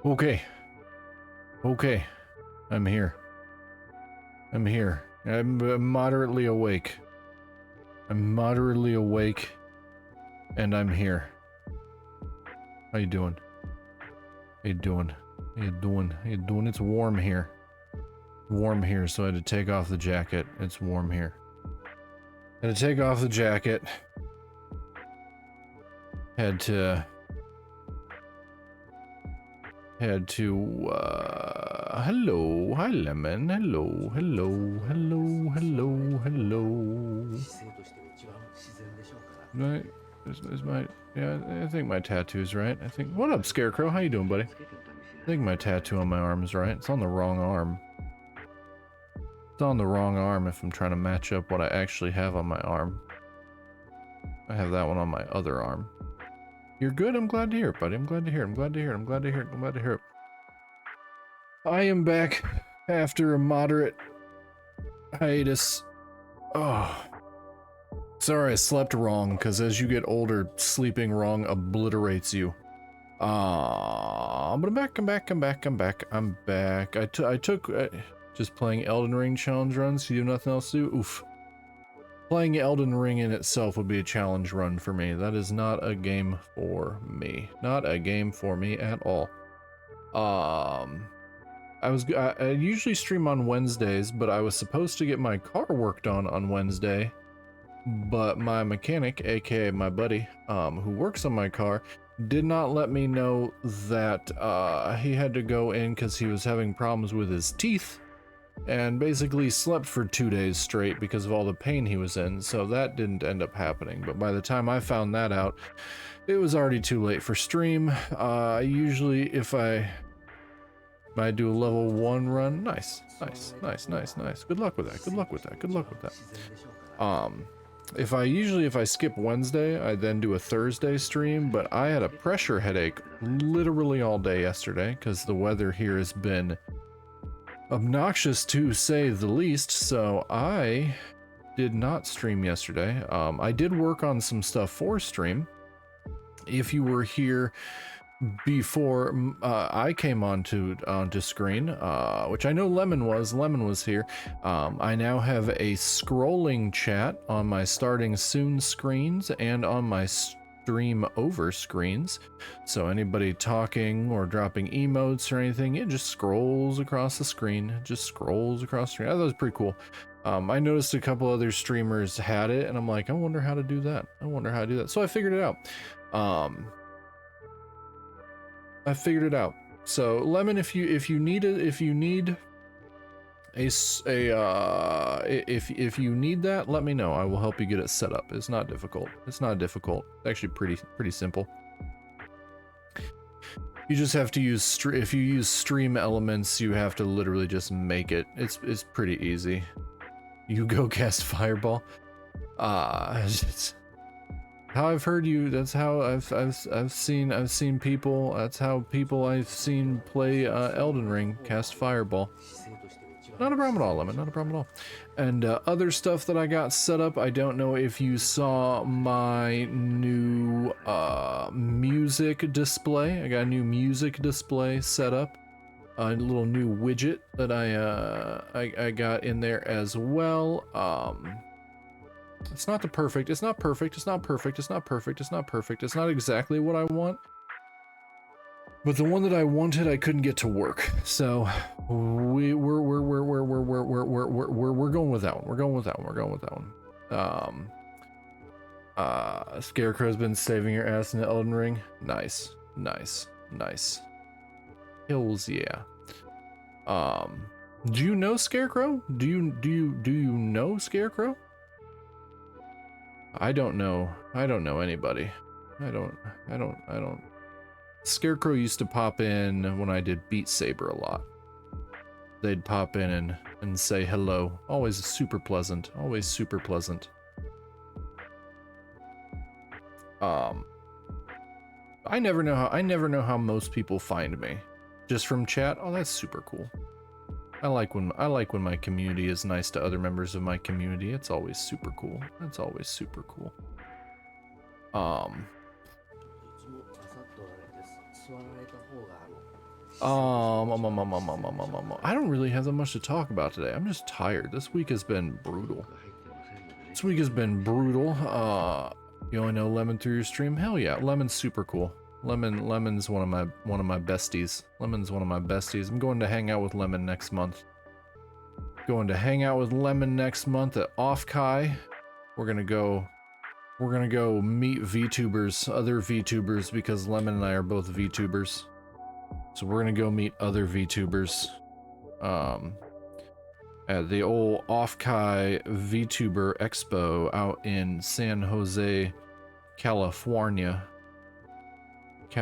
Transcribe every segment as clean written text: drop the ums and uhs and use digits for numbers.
Okay. Okay. I'm here. I'm here. I'm moderately awake. I'm moderately awake. And I'm here. How you doing? How you doing? How you doing? How you doing? It's warm here. Warm here, so I had to take off the jacket. It's warm here. I had to take off the jacket. Had to, hello, hi Lemon, hello, hello, hello, hello, hello. Right, is my, yeah, I think my tattoo's right. I think, what up, Scarecrow? How you doing, buddy? I think my tattoo on my arm is right. It's on the wrong arm. It's on the wrong arm if I'm trying to match up what I actually have on my arm. I have that one on my other arm. You're good? I'm glad to hear it, buddy. I'm glad to hear it. I'm glad to hear it. I'm glad to hear it. I'm glad to hear it. I am back after a moderate hiatus. Oh. Sorry I slept wrong, because as you get older, sleeping wrong obliterates you. But I'm back, I'm back, I'm back, I'm back, I'm back. I took just playing Elden Ring challenge runs, you have nothing else to do? Oof. Playing Elden Ring in itself would be a challenge run for me. That is not a game for me. Not a game for me at all. I usually stream on Wednesdays, but I was supposed to get my car worked on Wednesday, but my mechanic, aka my buddy, who works on my car, did not let me know that he had to go in because he was having problems with his teeth, and basically slept for 2 days straight because of all the pain he was in, so that didn't end up happening. But by the time I found that out, it was already too late for stream. Usually if I do a level 1 run, nice. Good luck with that, good luck with that, good luck with that. If I skip Wednesday, I then do a Thursday stream, but I had a pressure headache literally all day yesterday because the weather here has been obnoxious to say the least, so I did not stream yesterday. I did work on some stuff for stream. If you were here before I came onto screen, which I know Lemon was here. I now have a scrolling chat on my starting soon screens and on my stream over screens, so anybody talking or dropping emotes or anything, it just scrolls across the screen. I thought it was pretty cool. I noticed a couple other streamers had it, and I'm like, I wonder how to do that. So I figured it out. So Lemon, if you need that, let me know. I will help you get it set up. It's not difficult. It's actually pretty simple. You just have to use if you use stream elements, you have to literally just make it. It's pretty easy. You go cast Fireball. It's how I've heard you. That's how I've seen people. That's how people I've seen play Elden Ring cast Fireball. Not a problem at all, Lemon. Not a problem at all. And other stuff that I got set up. I don't know if you saw my new music display. I got a new music display set up. A little new widget that I got in there as well. It's not perfect. It's not exactly what I want. But the one that I wanted, I couldn't get to work. So we're going with that one. Scarecrow's been saving your ass in the Elden Ring. Nice. Hills, yeah. Do you know Scarecrow? Do you know Scarecrow? I don't know anybody. I don't. Scarecrow used to pop in when I did Beat Saber a lot. They'd pop in and say hello. Always super pleasant. I never know how most people find me. Just from chat. Oh, that's super cool. I like when my community is nice to other members of my community. It's always super cool. I don't really have that much to talk about today. I'm just tired. This week has been brutal. You only know Lemon through your stream? Hell yeah, Lemon's super cool. Lemon's one of my besties. Lemon's one of my besties. I'm going to hang out with Lemon next month. Going to hang out with Lemon next month at Offkai. We're gonna go meet VTubers, other VTubers, because Lemon and I are both VTubers. So we're gonna go meet other VTubers at the old Offkai VTuber Expo out in San Jose, California. Which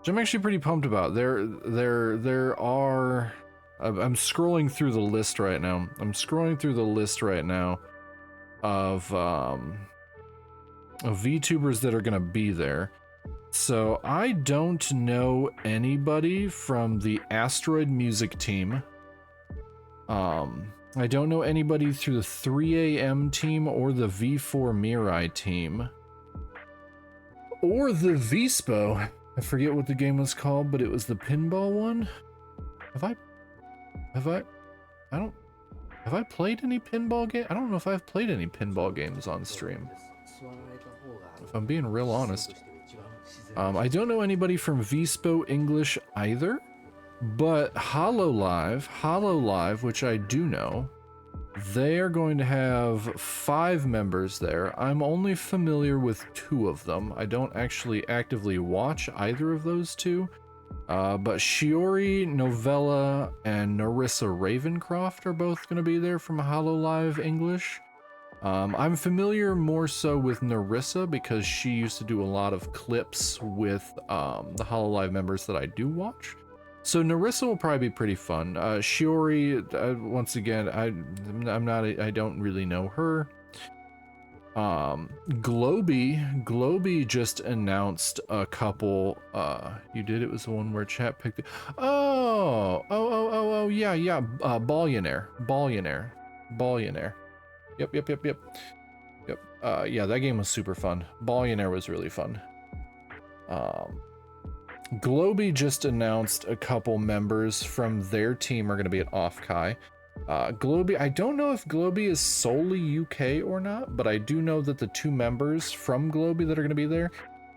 I'm actually pretty pumped about. There are I'm scrolling through the list right now. Of VTubers that are gonna be there. So I don't know anybody from the Asteroid Music team. I don't know anybody through the 3 AM team or the V4 Mirai team. Or the VSPO. I forget what the game was called, but it was the pinball one. Have I played any pinball game? I don't know if I've played any pinball games on stream. If I'm being real honest. I don't know anybody from VSPO English either, but HoloLive, which I do know, they are going to have 5 members there. I'm only familiar with 2 of them. I don't actually actively watch either of those 2. But Shiori, Novella, and Narissa Ravencroft are both going to be there from HoloLive English. I'm familiar more so with Narissa because she used to do a lot of clips with the HoloLive members that I do watch. So Narissa will probably be pretty fun. Shiori, once again, I don't really know her. Globy just announced a couple. You did? It was the one where chat picked it. Yeah. Ballionaire. Yep. Yeah, that game was super fun. Ballionaire was really fun. Globy just announced a couple members from their team are going to be at Offkai. Globy, I don't know if Globy is solely UK or not, but I do know that the 2 members from Globy that are going to be there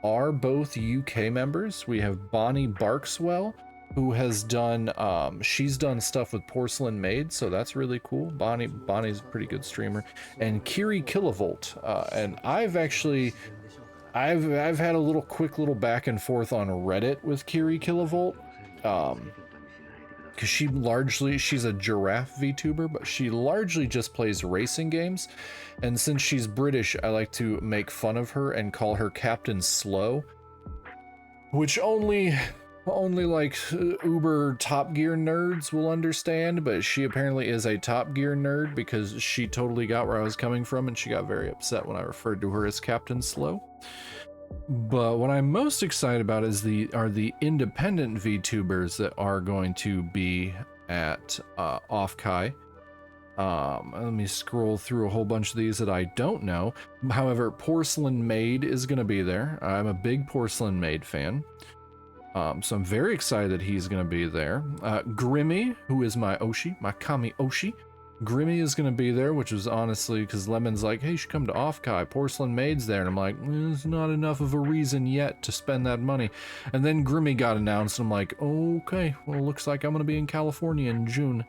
are both UK members. We have Bonnie Barkswell, who has done, she's done stuff with Porcelain Maid, so that's really cool. Bonnie's a pretty good streamer. And Kiri Kilovolt, and I've had a quick little back and forth on Reddit with Kiri Kilovolt, because she's a giraffe VTuber, but she largely just plays racing games. And since she's British, I like to make fun of her and call her Captain Slow, which only like uber Top Gear nerds will understand, but she apparently is a Top Gear nerd because she totally got where I was coming from and she got very upset when I referred to her as Captain Slow. But what I'm most excited about are the independent VTubers that are going to be at Offkai. Let me scroll through a whole bunch of these that I don't know. However, Porcelain Maid is going to be there. I'm a big Porcelain Maid fan. So I'm very excited that he's going to be there. Grimmy, who is my Oshi, my Kami Oshi. Grimmy is going to be there, which was honestly because Lemon's like, hey, you should come to Offkai. Porcelain Maid's there. And I'm like, there's not enough of a reason yet to spend that money. And then Grimmy got announced. And I'm like, okay, well, looks like I'm going to be in California in June.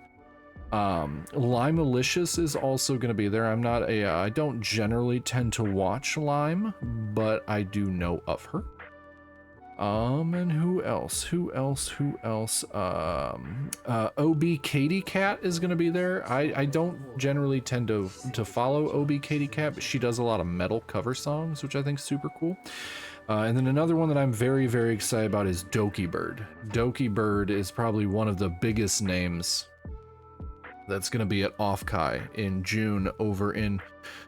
Limelicious is also going to be there. I don't generally tend to watch Lime, but I do know of her. And who else? OB Katie Cat is gonna be there. I don't generally tend to follow OB Katie Cat, but she does a lot of metal cover songs, which I think is super cool. And then another one that I'm very, very excited about is Doki Bird. Doki Bird is probably one of the biggest names that's gonna be at Offkai in June over in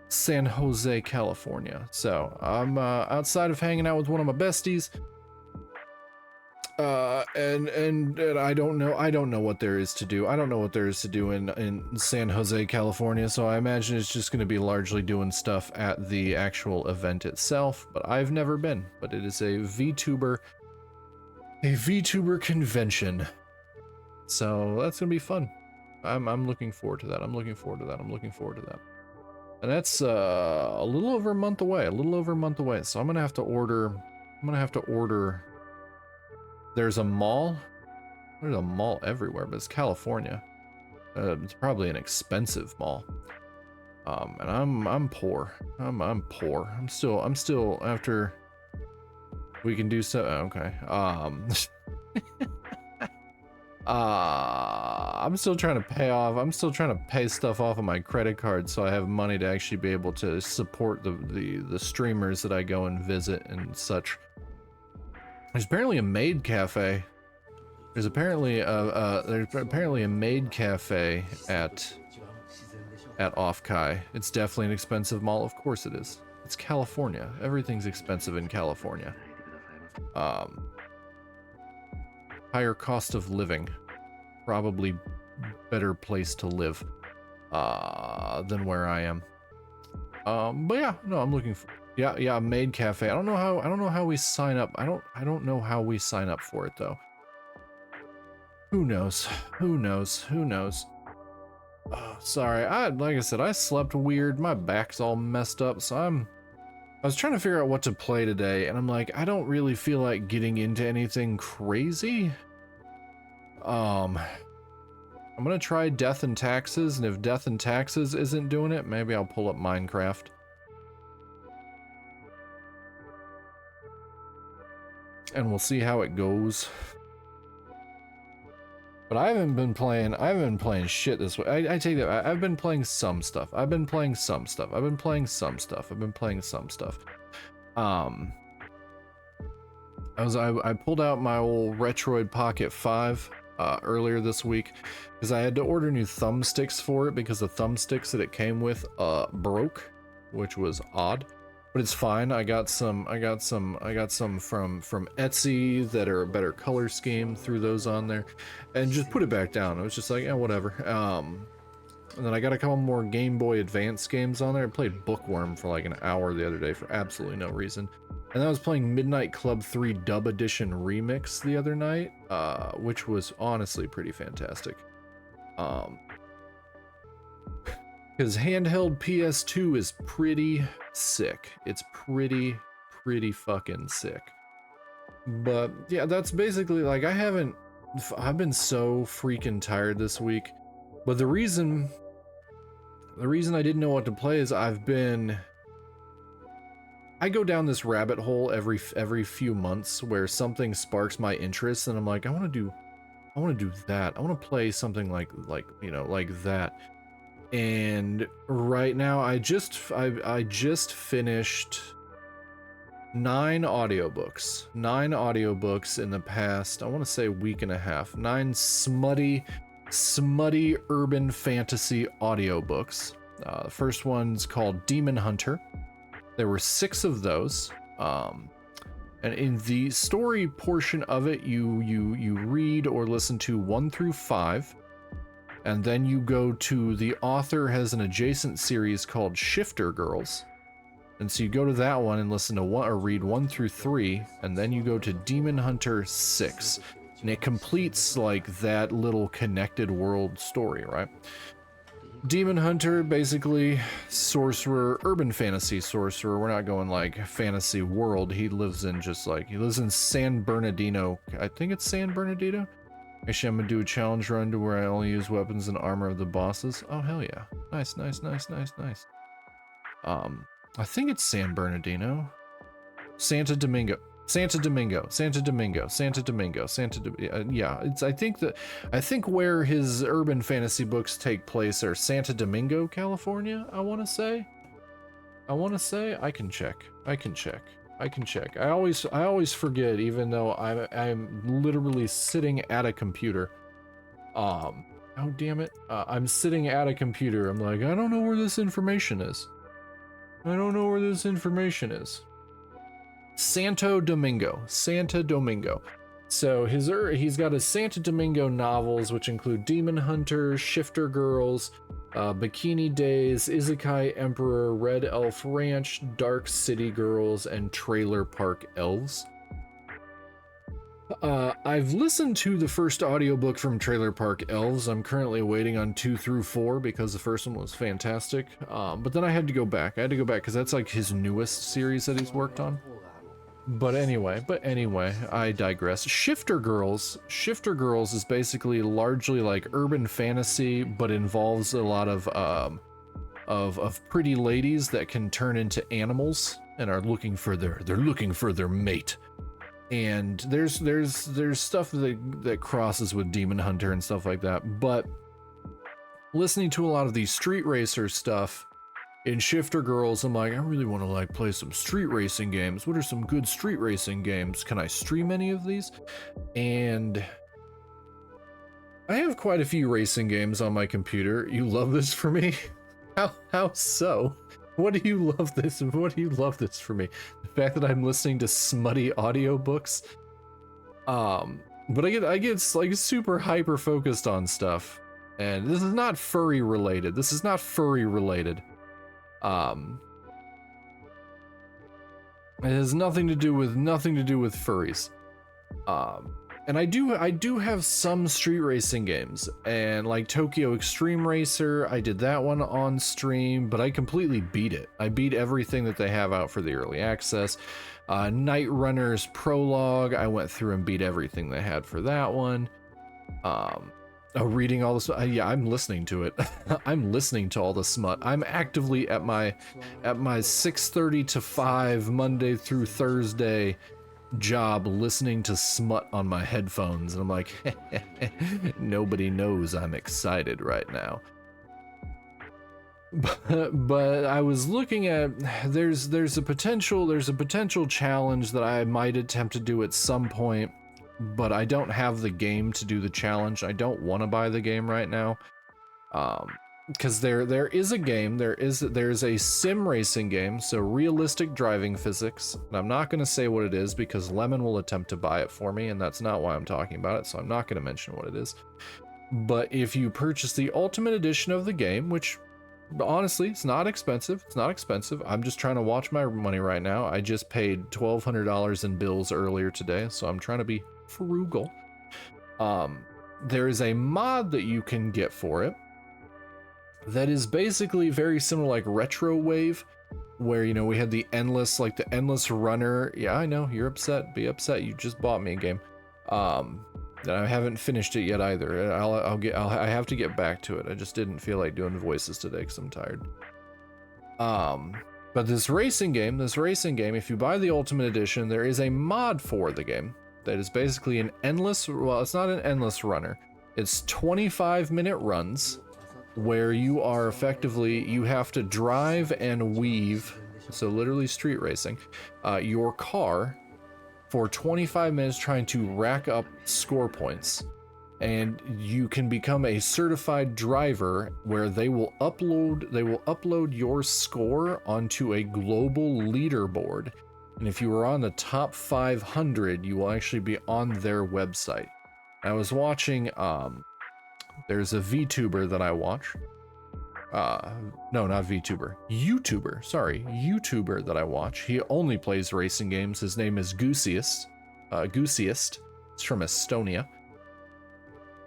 San Jose, California. So I'm outside of hanging out with one of my besties. And I don't know what there is to do. I don't know what there is to do in San Jose, California, so I imagine it's just going to be largely doing stuff at the actual event itself, but I've never been. But it is a VTuber convention. So that's going to be fun. I'm looking forward to that. I'm looking forward to that. And that's a little over a month away. So I'm going to have to order There's a mall everywhere, but it's California. It's probably an expensive mall. And I'm poor. I'm poor. I'm still after we can do so. Okay. I'm still trying to pay stuff off of my credit card so I have money to actually be able to support the streamers that I go and visit and such. There's apparently a maid cafe. There's apparently a maid cafe at Off-Kai. It's definitely an expensive mall. Of course it is. It's California. Everything's expensive in California. Higher cost of living. Probably better place to live than where I am. But yeah, no, I'm looking for yeah, maid cafe. I don't know how we sign up. I don't know how we sign up for it though. Who knows? Sorry, like I said, I slept weird. My back's all messed up, so I was trying to figure out what to play today, and I'm like, I don't really feel like getting into anything crazy. I'm gonna try Death and Taxes, and if Death and Taxes isn't doing it, maybe I'll pull up Minecraft. And we'll see how it goes. But I haven't been playing shit this way. I take that. I've been playing some stuff. I pulled out my old Retroid Pocket 5 earlier this week because I had to order new thumbsticks for it because the thumbsticks that it came with broke, which was odd. But it's fine. I got some from Etsy that are a better color scheme, threw those on there and just put it back down. I was just like, yeah, whatever. And then I got a couple more Game Boy Advance games on there. I played Bookworm for like an hour the other day for absolutely no reason. And I was playing Midnight Club 3 Dub Edition Remix the other night, which was honestly pretty fantastic. Because handheld PS2 is pretty sick. It's pretty fucking sick. But yeah, that's basically like I've been so freaking tired this week. But the reason I didn't know what to play is I go down this rabbit hole every few months where something sparks my interest and I'm like, I want to do that. I want to play something like that. And right now I just finished 9 audiobooks in the past, I want to say week and a half. 9 smutty urban fantasy audiobooks. The first one's called Demon Hunter. There were 6 of those. And in the story portion of it, you read or listen to 1 through 5. And then you go to the author has an adjacent series called Shifter Girls. And so you go to that one and listen to read 1 through 3, and then you go to Demon Hunter 6. And it completes like that little connected world story, right? Demon Hunter, basically sorcerer, urban fantasy sorcerer. We're not going like fantasy world. He lives in San Bernardino. I think it's San Bernardino. Actually, I'm gonna do a challenge run to where I only use weapons and armor of the bosses. Oh, hell yeah. Nice. I think it's San Bernardino. Santo Domingo. Yeah, I think where his urban fantasy books take place are Santo Domingo, California, I want to say. I can check. I always forget, even though I'm literally sitting at a computer. Oh damn it. I'm sitting at a computer. I'm like, I don't know where this information is. Santo Domingo. So he's got his Santo Domingo novels, which include Demon Hunter, Shifter Girls, Bikini Days, Isekai Emperor, Red Elf Ranch, Dark City Girls, and Trailer Park Elves. I've listened to the first audiobook from Trailer Park Elves. I'm currently waiting on 2 through 4 because the first one was fantastic. But then I had to go back. Because that's like his newest series that he's worked on. But anyway, I digress. Shifter Girls is basically largely like urban fantasy, but involves a lot of pretty ladies that can turn into animals and are looking for their mate. And there's stuff that crosses with Demon Hunter and stuff like that. But listening to a lot of these street racer stuff in Shifter Girls, I'm like, I really want to like play some street racing games. What are some good street racing games? Can I stream any of these? And I have quite a few racing games on my computer. You love this for me? How so? What do you love this? What do you love this for me? The fact that I'm listening to smutty audiobooks. But I get like super hyper focused on stuff. And this is not furry related. It has nothing to do with furries. And I do have some street racing games, and like Tokyo Extreme Racer, I did that one on stream, but I completely beat it. I beat everything that they have out for the early access. Night Runner's Prologue, I went through and beat everything they had for that one. Reading all this, yeah, I'm listening to it. I'm listening to all the smut. I'm actively at my 6:30 to 5 Monday through Thursday job listening to smut on my headphones, and I'm like, nobody knows I'm excited right now. But I was looking at there's a potential challenge that I might attempt to do at some point, but I don't have the game to do the challenge. I don't want to buy the game right now. Because there is a game, there's a sim racing game, so realistic driving physics, and I'm not going to say what it is because Lemon will attempt to buy it for me, and that's not why I'm talking about it, so I'm not going to mention what it is. But if you purchase the Ultimate Edition of the game, which honestly, it's not expensive, I'm just trying to watch my money right now. I just paid $1,200 in bills earlier today, so I'm trying to be frugal. There is a mod that you can get for it that is basically very similar, like Retro Wave, where, you know, we had the endless runner. Yeah, I know, you're upset. Be upset. You just bought me a game. That I haven't finished it yet either. I have to get back to it. I just didn't feel like doing voices today because I'm tired. But this racing game, if you buy the Ultimate Edition, there is a mod for the game that is basically an endless, well, it's not an endless runner. It's 25-minute runs where you are effectively, you have to drive and weave, so literally street racing, your car for 25 minutes trying to rack up score points. And you can become a certified driver where they will upload your score onto a global leaderboard. And if you are on the top 500, you will actually be on their website. I was watching, there's a VTuber that I watch. No, not VTuber. YouTuber that I watch. He only plays racing games. His name is Goosiest. It's from Estonia.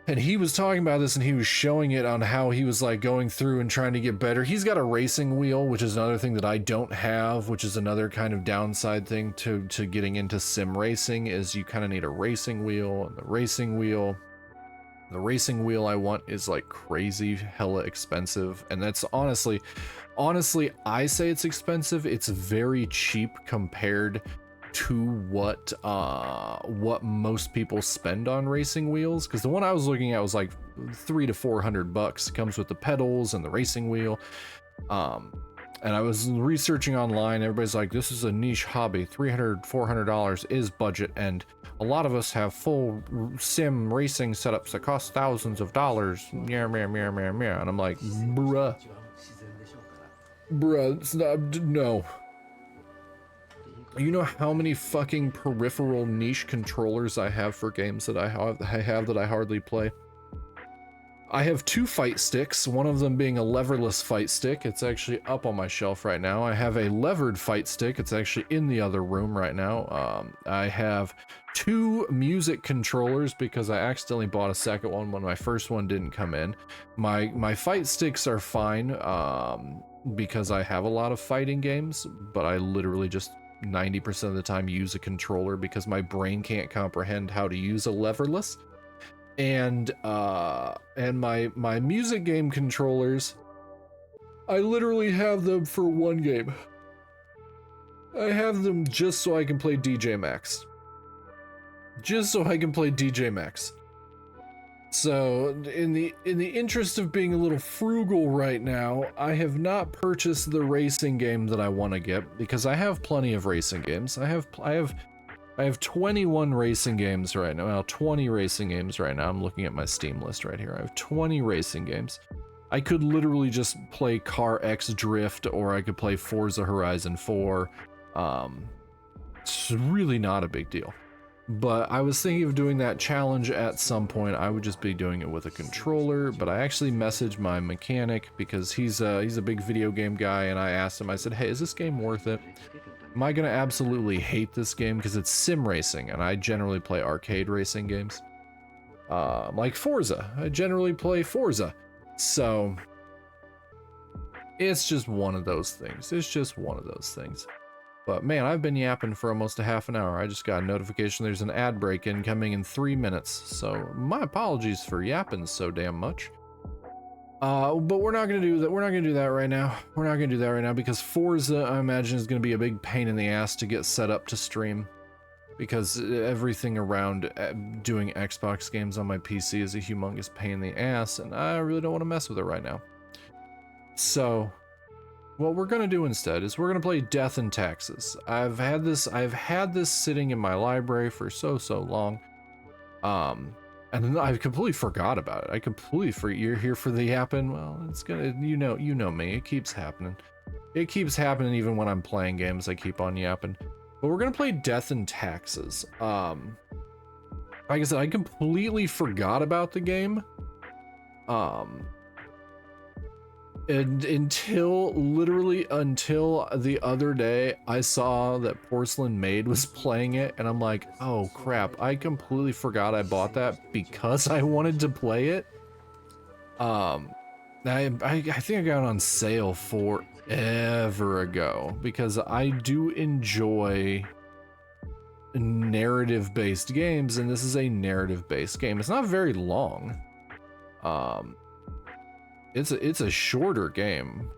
And he was talking about this, and he was showing it on how he was like going through and trying to get better. He's got a racing wheel, which is another thing that I don't have, which is another kind of downside thing to getting into sim racing, is you kind of need a racing wheel. And the racing wheel I want is like crazy hella expensive, and that's honestly I say it's expensive. It's very cheap compared to what most people spend on racing wheels, because the one I was looking at was like $300 to $400. It comes with the pedals and the racing wheel. And I was researching online. Everybody's like, this is a niche hobby. $300, $400 is budget, and a lot of us have full sim racing setups that cost thousands of dollars. And I'm like, bruh, it's not, no. You know how many fucking peripheral niche controllers I have for games that I have that I hardly play? I have 2 fight sticks, one of them being a leverless fight stick. It's actually up on my shelf right now. I have a levered fight stick. It's actually in the other room right now. I have 2 music controllers because I accidentally bought a second one when my first one didn't come in. My fight sticks are fine because I have a lot of fighting games, but I literally just 90% of the time use a controller because my brain can't comprehend how to use a leverless. And my music game controllers, I literally have them for one game. I have them just so I can play DJ Max. Just so I can play DJ Max. So in the interest of being a little frugal right now, I have not purchased the racing game that I want to get because I have plenty of racing games. I have 21 racing games right now. Well, 20 racing games right now. I'm looking at my Steam list right here. I have 20 racing games. I could literally just play Car X Drift, or I could play Forza Horizon 4. It's really not a big deal. But I was thinking of doing that challenge at some point. I would just be doing it with a controller, but I actually messaged my mechanic because he's a big video game guy, and I asked him, I said, hey, is this game worth it? Am I gonna absolutely hate this game because it's sim racing, and I generally play arcade racing games, like Forza. I generally play Forza, so it's just one of those things. It's just one of those things. But man, I've been yapping for almost a half an hour. I just got a notification there's an ad break incoming in 3 minutes, so my apologies for yapping so damn much. But we're not gonna do that. We're not gonna do that right now. We're not gonna do that right now because Forza, I imagine, is gonna be a big pain in the ass to get set up to stream. Because everything around doing Xbox games on my PC is a humongous pain in the ass, and I really don't want to mess with it right now. So, what we're gonna do instead is we're gonna play Death and Taxes. I've had this sitting in my library for so long. And then I completely forgot about it. You're here for the yapping? Well, it's gonna, you know me, it keeps happening. It keeps happening even when I'm playing games, I keep on yapping. But we're gonna play Death and Taxes. Like I said, I completely forgot about the game. And literally until the other day, I saw that Porcelain Maid was playing it, and I'm like, oh crap, I completely forgot I bought that because I wanted to play it. I think I got it on sale forever ago because I do enjoy narrative-based games, and this is a narrative-based game. It's not very long. It's a shorter game.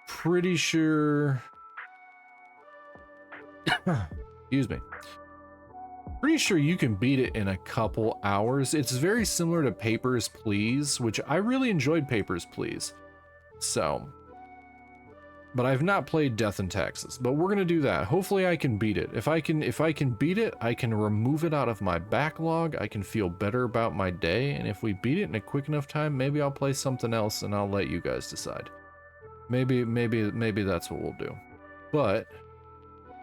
Pretty sure. Excuse me. Pretty sure you can beat it in a couple hours. It's very similar to Papers, Please, which I really enjoyed Papers, Please. So, but I've not played Death and Taxes, but we're gonna do that. Hopefully I can beat it. If I can beat it, I can remove it out of my backlog. I can feel better about my day, and if we beat it in a quick enough time, maybe I'll play something else and I'll let you guys decide. Maybe that's what we'll do. But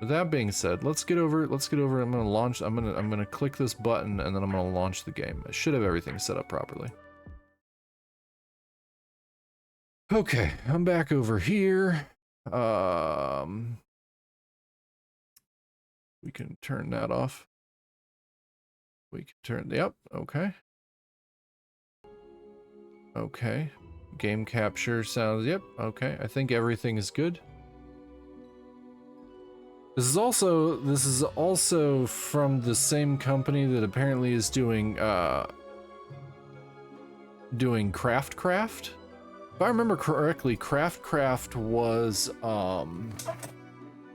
with that being said, let's get over. I'm gonna click this button and then I'm gonna launch the game. I should have everything set up properly. Okay, I'm back over here. We can turn that off. We can turn, yep, okay. Okay, game capture sounds, yep, okay. I think everything is good. This is also from the same company that apparently is doing Craft. If I remember correctly, Craft was,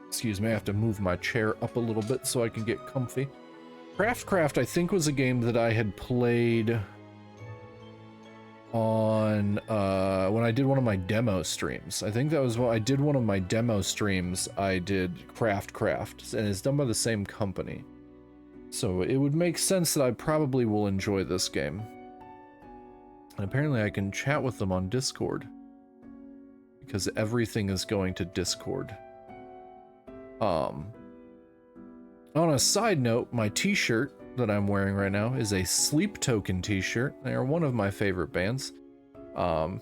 excuse me, I have to move my chair up a little bit so I can get comfy. Craft, I think, was a game that I had played on, when I did one of my demo streams. I think that was when I did one of my demo streams, I did Craft, and it's done by the same company. So it would make sense that I probably will enjoy this game. And apparently I can chat with them on Discord. Because everything is going to Discord. On a side note, my t-shirt that I'm wearing right now is a Sleep Token t-shirt. They are one of my favorite bands.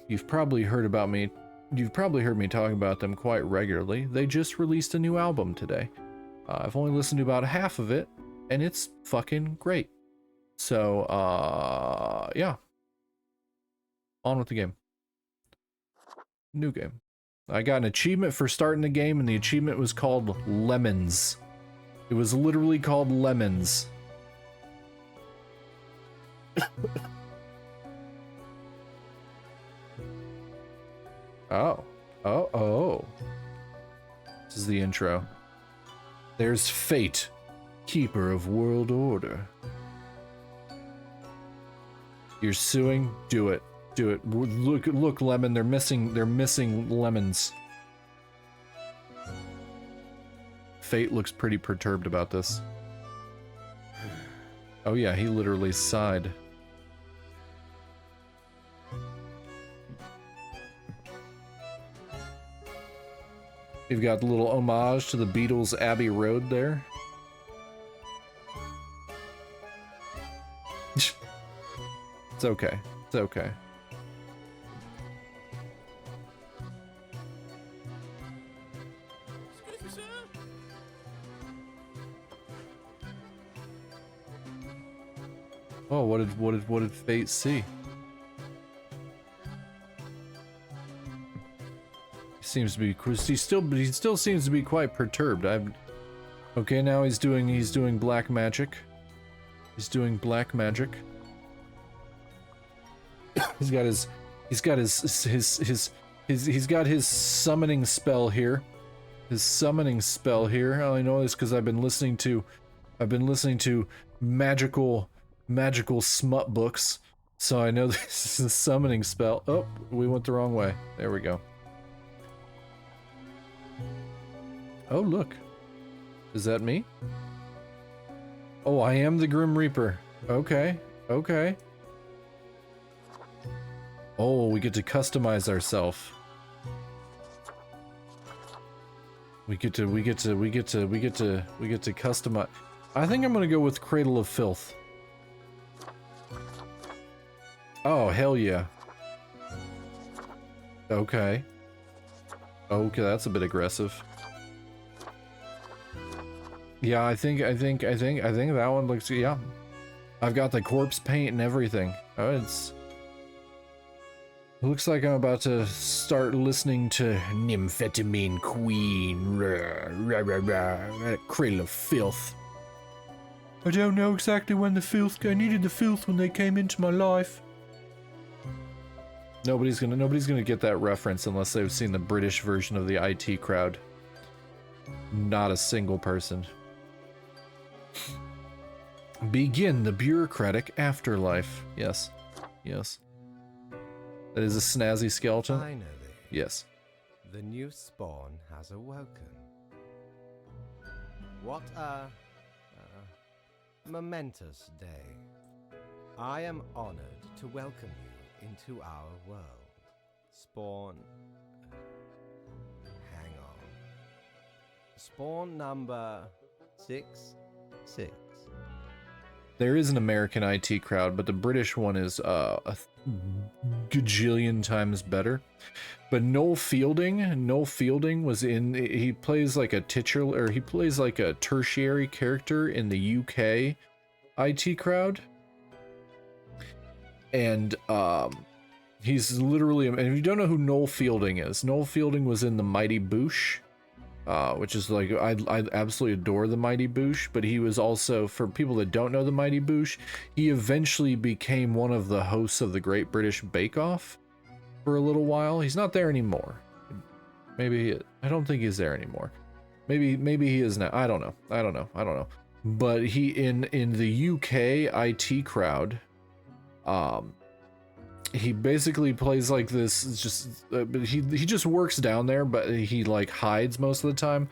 You've probably heard me talk about them quite regularly. They just released a new album today. I've only listened to about half of it, and it's fucking great. So, yeah. On with the game. New game. I got an achievement for starting the game, and the achievement was called Lemons. It was literally called Lemons. Oh. This is the intro. There's Fate, Keeper of World Order. You're suing? Do it. Do it. Look, Lemon, they're missing lemons. Fate looks pretty perturbed about this. Oh yeah, he literally sighed. You've got a little homage to the Beatles' Abbey Road there. It's okay. It's okay. Oh, what did Fate see? He still seems to be quite perturbed. Okay, now he's doing black magic. He's doing black magic. He's got his summoning spell here. His summoning spell here. All I know is because I've been listening to magical smut books, so I know this is a summoning spell. Oh, we went the wrong way. There we go. Oh, look. Is that me? Oh, I am the Grim Reaper. Okay. Okay. Oh, we get to customize ourselves. We get to customize. I think I'm gonna go with Cradle of Filth. Oh, hell yeah. Okay. Okay, that's a bit aggressive. Yeah, I think that one looks, yeah. I've got the corpse paint and everything. Oh, it looks like I'm about to start listening to Nymphetamine Queen. Cradle of Filth. I don't know exactly when I needed the filth when they came into my life. Nobody's gonna get that reference unless they've seen the British version of the IT Crowd. Not a single person. Begin the bureaucratic afterlife. Yes. Yes. That is a snazzy skeleton. Finally. Yes. The new spawn has awoken. What a momentous day. I am honored to welcome you into our world. Spawn... hang on. Spawn number 6. There is an American IT Crowd, but the British one is a gajillion times better. But Noel Fielding was in, he plays like a titular, or he plays like a tertiary character in the UK IT Crowd. And he's literally, and if you don't know who Noel Fielding is, Noel Fielding was in the Mighty Boosh. Which is like, I absolutely adore the Mighty Boosh, but he was also, for people that don't know the Mighty Boosh, he eventually became one of the hosts of the Great British Bake Off for a little while. He's not there anymore. Maybe, I don't think he's there anymore. Maybe he is now. I don't know. But he, in the UK IT Crowd, he basically plays like this, he just works down there, but he like hides most of the time.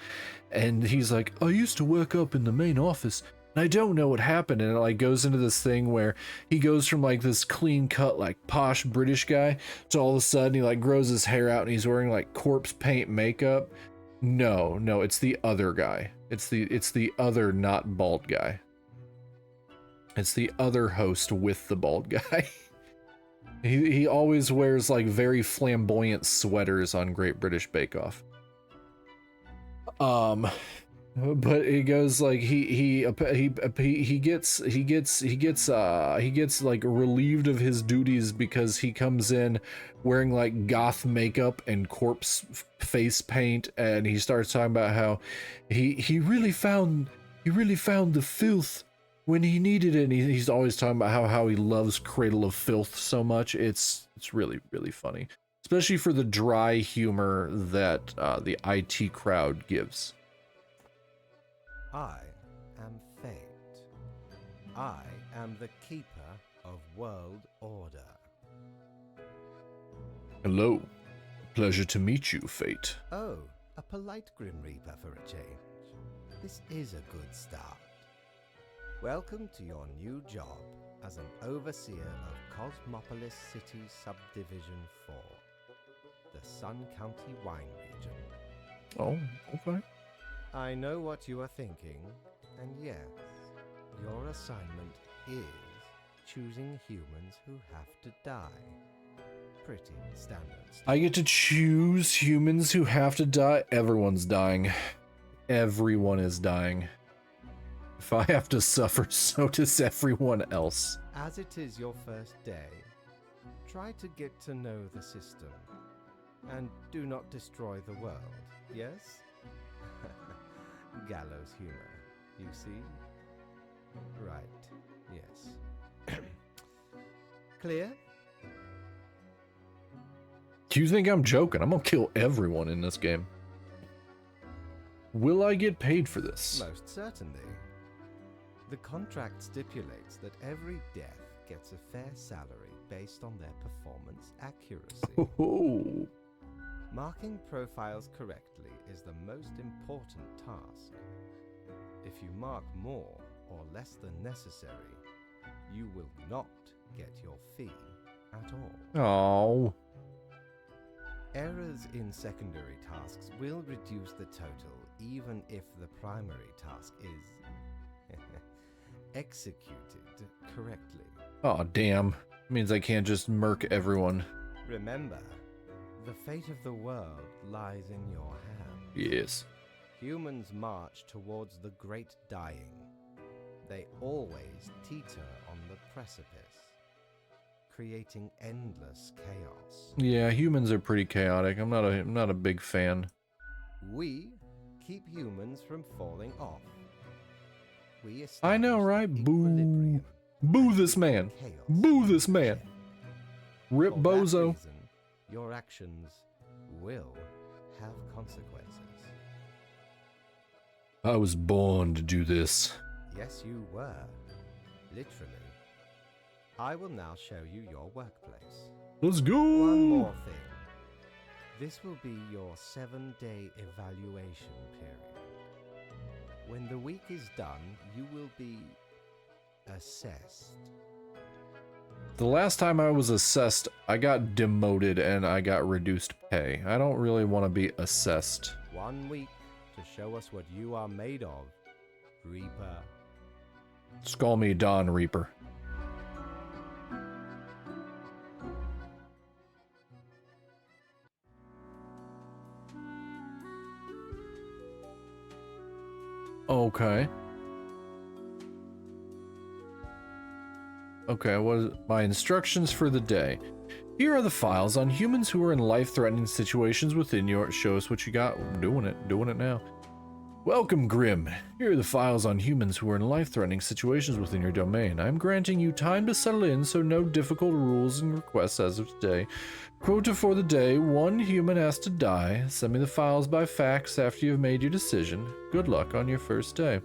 And he's like, I used to work up in the main office and I don't know what happened. And it like goes into this thing where he goes from like this clean cut, like posh British guy to all of a sudden he like grows his hair out and he's wearing like corpse paint makeup. No, no, it's the other guy. It's the other not bald guy. It's the other host with the bald guy. He always wears like very flamboyant sweaters on Great British Bake Off. But it goes like he gets like relieved of his duties because he comes in wearing like goth makeup and corpse face paint, and he starts talking about how he really found the filth when he needed it. And he's always talking about how he loves Cradle of Filth so much. It's really funny, especially for the dry humor that the IT crowd gives. I am Fate. I am the keeper of world order. Hello. Pleasure to meet you, Fate. Oh, a polite Grim Reaper for a change. This is a good start. Welcome to your new job as an overseer of Cosmopolis City Subdivision 4, the Sun County Wine Region. Oh, okay. I know what you are thinking, and yes, your assignment is choosing humans who have to die. Pretty standard stuff. I get to choose humans who have to die. Everyone's dying. Everyone is dying. If I have to suffer, so does everyone else. As it is your first day, try to get to know the system, and do not destroy the world, yes? Gallows humor, you see? Right, yes. Clear? You think I'm joking? I'm gonna kill everyone in this game. Will I get paid for this? Most certainly. The contract stipulates that every death gets a fair salary based on their performance accuracy. Oh. Marking profiles correctly is the most important task. If you mark more or less than necessary, you will not get your fee at all. Oh. Errors in secondary tasks will reduce the total even if the primary task is executed correctly. Oh, damn. Means I can't just murk everyone. Remember, the fate of the world lies in your hands. Yes. Humans march towards the great dying. They always teeter on the precipice, creating endless chaos. Yeah, humans are pretty chaotic. I'm not a big fan. We keep humans from falling off. We I know, establish right? Boo. equilibrium Boo and this man. chaos Boo this man. check. Rip For that Bozo. reason, your actions will have consequences. I was born to do this. Yes, you were. Literally. I will now show you your workplace. Let's go. One more thing. This will be your 7-day evaluation period. When the week is done, you will be assessed. The last time I was assessed, I got demoted and I got reduced pay. I don't really want to be assessed. 1 week to show us what you are made of, Reaper. Just call me Dawn Reaper. Okay. Okay, what is my instructions for the day? Here are the files on humans who are in life-threatening situations within your... Show us what you got. I'm doing it now. Welcome, Grim. Here are the files on humans who are in life-threatening situations within your domain. I'm granting you time to settle in, so no difficult rules and requests as of today. Quota for the day, 1 human has to die. Send me the files by fax after you've made your decision. Good luck on your first day.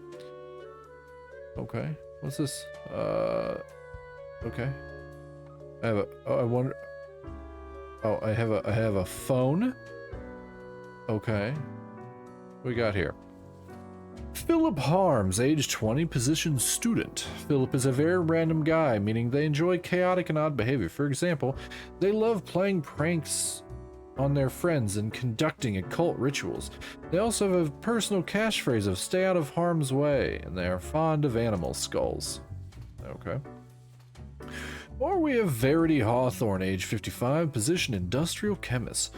Okay, what's this? Okay. I have a... Oh, I wonder... Oh, I have a phone? Okay. What we got here? Philip Harms, age 20, position student. Philip is a very random guy, meaning they enjoy chaotic and odd behavior. For example, they love playing pranks on their friends and conducting occult rituals. They also have a personal catchphrase of stay out of harm's way, and they are fond of animal skulls. Okay. Or we have Verity Hawthorne, age 55, position industrial chemist.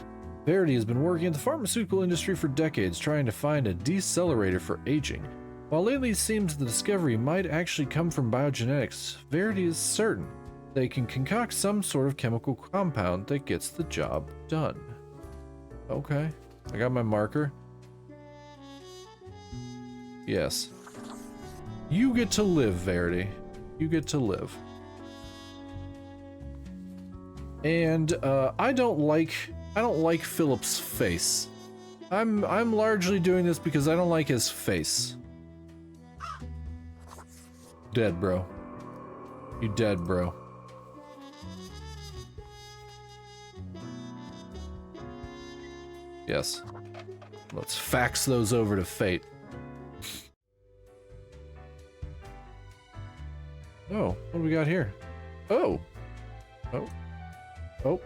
Verity has been working in the pharmaceutical industry for decades, trying to find a decelerator for aging. While lately it seems the discovery might actually come from biogenetics, Verity is certain they can concoct some sort of chemical compound that gets the job done. Okay, I got my marker. Yes. You get to live, Verity. You get to live. And I don't like Philip's face. I'm largely doing this because I don't like his face. Dead, bro. You dead, bro. Yes. Let's fax those over to Fate. Oh, what do we got here? Oh. Oh. Oh.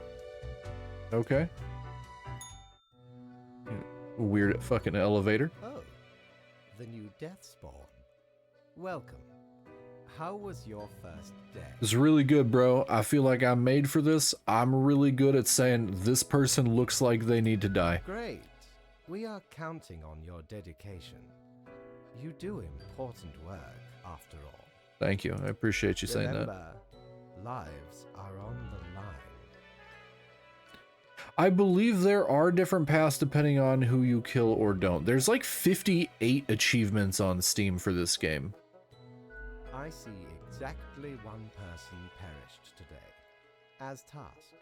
Okay. Weird fucking elevator. Oh, the new death spawn. Welcome. How was your first day? It's really good, bro. I feel like I'm made for this. I'm really good at saying this person looks like they need to die. Great. We are counting on your dedication. You do important work, after all. Thank you. I appreciate you saying that. Remember, lives are on the line. I believe there are different paths depending on who you kill or don't. There's like 58 achievements on Steam for this game. I see exactly one person perished today, as tasked.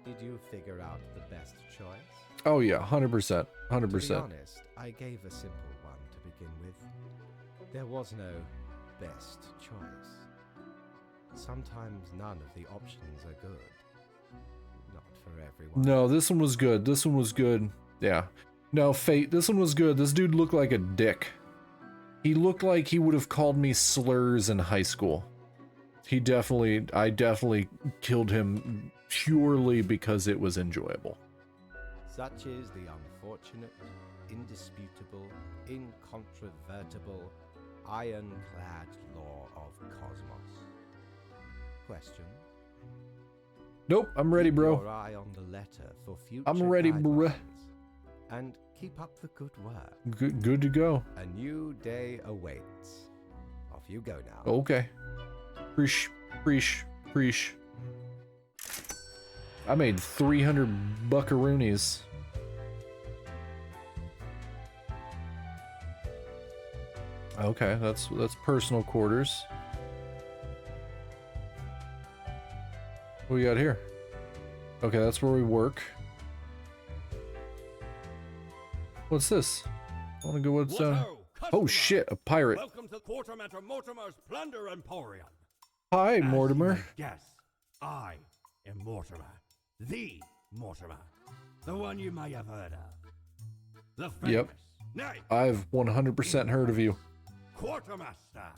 Did you figure out the best choice? Oh yeah, 100%. 100%. To be honest, I gave a simple one to begin with. There was no best choice. Sometimes none of the options are good. Not for everyone. No, this one was good. This one was good. Yeah. No, Fate, this one was good. This dude looked like a dick. He looked like he would have called me slurs in high school. I definitely killed him purely because it was enjoyable. Such is the unfortunate, indisputable, incontrovertible, ironclad law of Cosmos. Question? Nope, I'm ready, Keep bro. your eye on the letter for future I'm ready, bruh. guidelines. And keep up the good work. Good to go. A new day awaits. Off you go now. Okay. Preach. I made 300 buckaroonies. Okay, that's personal quarters. What we got here? Okay, that's where we work. What's this? I wanna go what's Oh shit, a pirate. Welcome to Quartermaster Mortimer's Plunder Emporium. Hi, As you Mortimer. might guess, I am Mortimer. The Mortimer. The one you may have heard of. The famous. Yep. Nay, I've 100% heard of you. Quartermaster.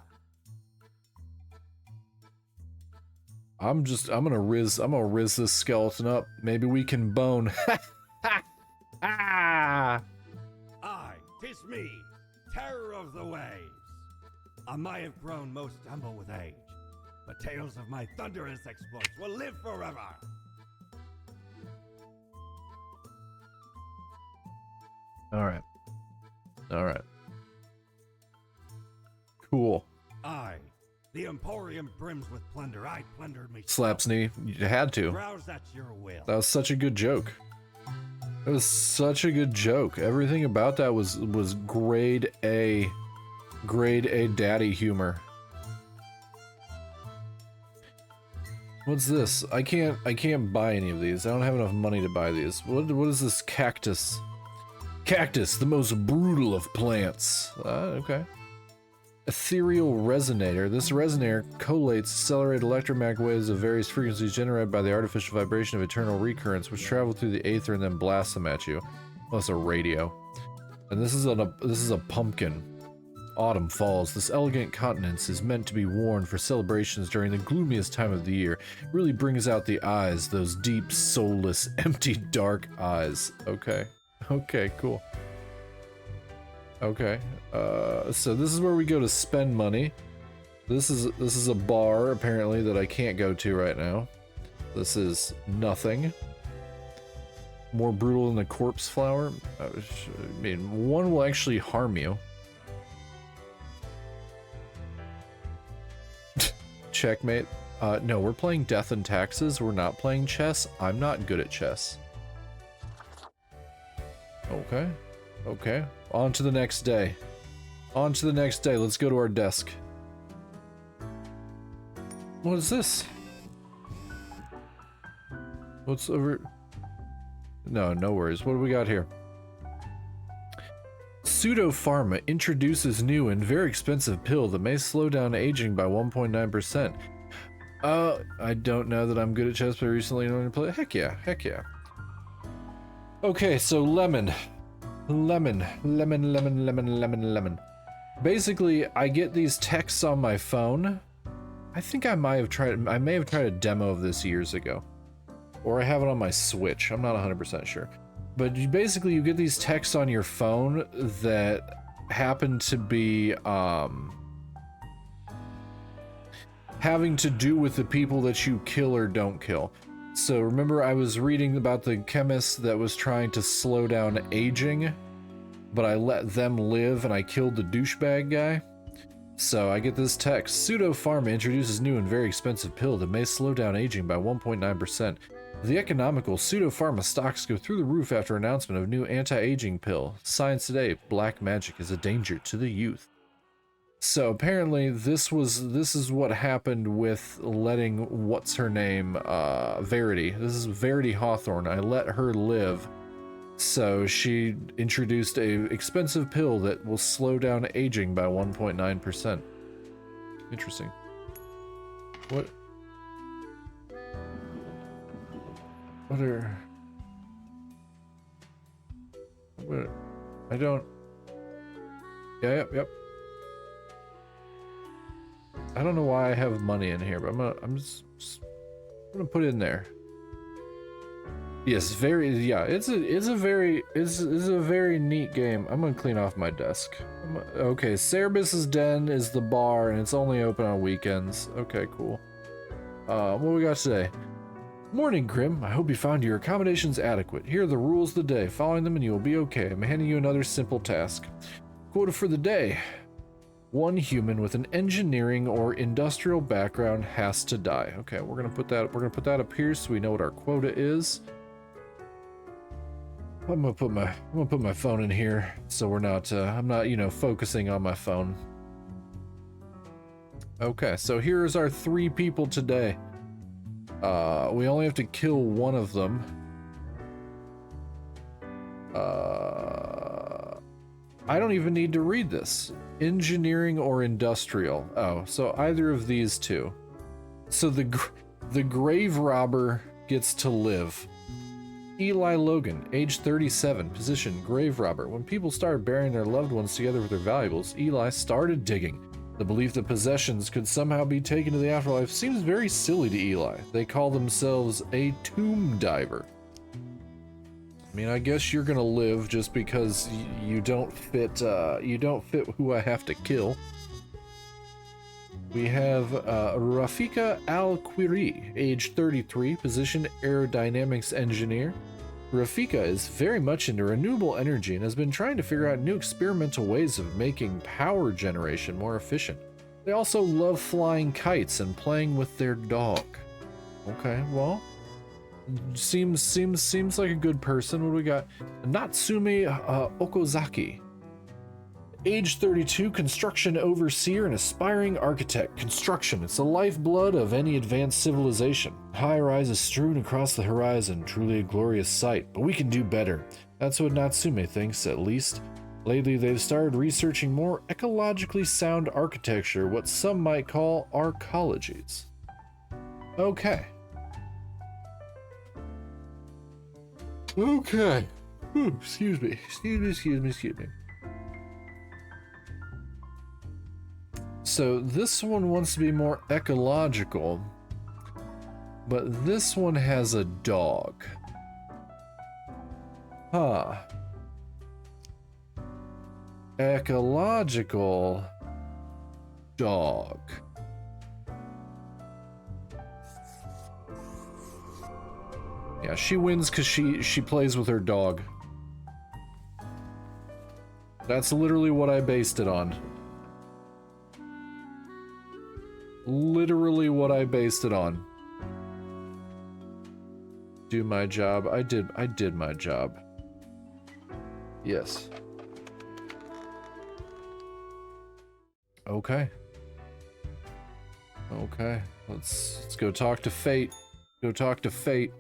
I'm gonna riz this skeleton up. Maybe we can bone. Ah! I, 'tis me, terror of the waves. I may have grown most humble with age, but tales of my thunderous exploits will live forever. Alright. Cool. I, the Emporium brims with plunder. I plundered me. Slaps knee. You had to. Browse at your will. That was such a good joke. It was such a good joke. Everything about that was grade A daddy humor. What's this? I can't buy any of these. I don't have enough money to buy these. What is this cactus? Cactus, the most brutal of plants. Okay. Ethereal resonator. This resonator collates accelerated electromagnetic waves of various frequencies generated by the artificial vibration of eternal recurrence, which travel through the aether and then blast them at you. Oh, it's a radio. And this is a pumpkin. Autumn falls. This elegant countenance is meant to be worn for celebrations during the gloomiest time of the year. It really brings out the eyes, those deep, soulless, empty, dark eyes. Okay. Okay, cool. Okay. So this is where we go to spend money. This is a bar, apparently, that I can't go to right now. This is nothing. More brutal than the corpse flower? I mean, one will actually harm you. Checkmate. No, we're playing Death and Taxes. We're not playing chess. I'm not good at chess. Okay. Okay. On to the next day. On to the next day. Let's go to our desk. What is this? What's over... No, no worries. What do we got here? Pseudopharma introduces new and very expensive pill that may slow down aging by 1.9%. I don't know that I'm good at chess, but recently learned to play. Heck yeah, heck yeah. Okay, so lemon. Lemon. Basically, I get these texts on my phone. I think I may have tried a demo of this years ago. Or I have it on my Switch. I'm not 100% sure. But you get these texts on your phone that happen to be having to do with the people that you kill or don't kill. So remember, I was reading about the chemist that was trying to slow down aging, but I let them live and I killed the douchebag guy. So I get this text: Pseudopharma introduces new and very expensive pill that may slow down aging by 1.9%. The economical Pseudopharma stocks go through the roof after announcement of new anti-aging pill. Science Today: black magic is a danger to the youth. So apparently this is what happened with letting what's her name, Verity. This is Verity Hawthorne. I let her live. So she introduced a expensive pill that will slow down aging by 1.9%. Interesting. What are... What? I don't... Yeah, yep. I don't know why I have money in here, but I'm just gonna put it in there. Yes, it's a very neat game. I'm gonna clean off my desk. Okay, Cerebus's Den is the bar, and it's only open on weekends. Okay, cool. What we got today? Morning, Grim. I hope you found your accommodations adequate. Here are the rules of the day. Following them and you will be okay. I'm handing you another simple task. Quota for the day. One human with an engineering or industrial background has to die. Okay, we're gonna put that up here so we know what our quota is. I'm gonna put my phone in here so we're not I'm not, focusing on my phone. Okay, so here's our 3 people today. We only have to kill one of them. I don't even need to read this. Engineering or industrial. Oh, so either of these two. So the grave robber gets to live. Eli Logan, age 37, position grave robber. When people started burying their loved ones together with their valuables, Eli started digging. The belief that possessions could somehow be taken to the afterlife seems very silly to Eli. They call themselves a tomb diver. I mean, I guess you're gonna live just because you don't fit who I have to kill. We have Rafika Al-Quiri, age 33, position aerodynamics engineer. Rafika is very much into renewable energy and has been trying to figure out new experimental ways of making power generation more efficient. They also love flying kites and playing with their dog. Okay, well, seems like a good person. What do we got? Natsumi Okozaki, age 32, construction overseer and aspiring architect. Construction, it's the lifeblood of any advanced civilization. High rises strewn across the horizon, truly a glorious sight, but we can do better. That's what Natsume thinks, at least. Lately, they've started researching more ecologically sound architecture, what some might call arcologies. Okay. Okay. Ooh, excuse me. so this one wants to be more ecological, but this one has a dog. Huh. Ecological dog. Yeah, she wins because she plays with her dog. That's literally what I based it on. Literally what I based it on. Do my job. I did my job. Yes. Okay. Okay. Let's go talk to Fate. Go talk to Fate.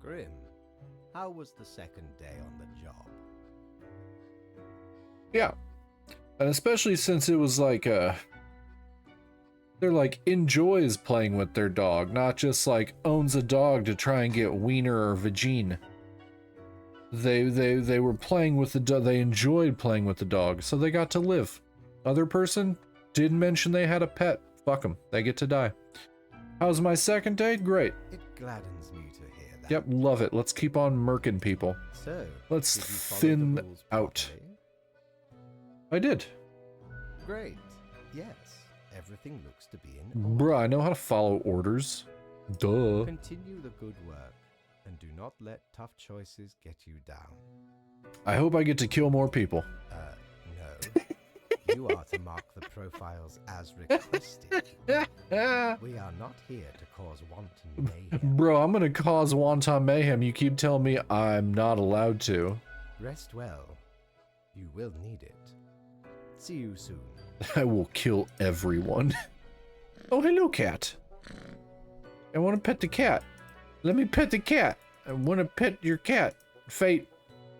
Grim, how was the second day on the job? Yeah. And especially since it was like they're like enjoys playing with their dog, not just like owns a dog to try and get wiener or vagine. They were playing with the dog. They enjoyed playing with the dog, so they got to live. Other person didn't mention they had a pet. Fuck them. They get to die. How's my second day? Great. It gladdens me to hear that. Yep, love it. Let's keep on murking people. So, Let's did you follow the thin rules out. properly? I did. Great. Yes, everything looks to be in order. Bruh, I know how to follow orders. Duh. Continue the good work, and do not let tough choices get you down. I hope I get to kill more people. No. You are to mark the profiles as requested. We are not here to cause wanton mayhem. Bro, I'm gonna cause wanton mayhem. You keep telling me I'm not allowed to. Rest well. You will need it. See you soon. I will kill everyone. Oh, hello, cat. I want to pet the cat. Let me pet the cat. I want to pet your cat. Fate.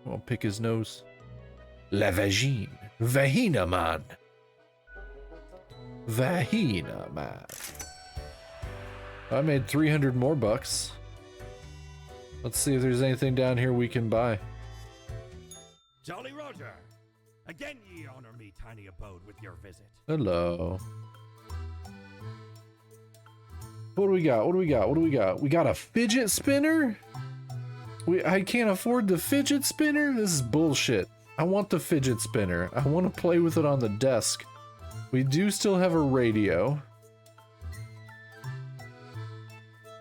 I'll pick his nose. La vagine. Vagina man. Vagina man. I made 300 more bucks. Let's see if there's anything down here we can buy. Jolly Roger! Again ye honor me tiny abode with your visit. Hello. What do we got? What do we got? What do we got? We got a fidget spinner? I can't afford the fidget spinner? This is bullshit. I want the fidget spinner. I want to play with it on the desk. We do still have a radio.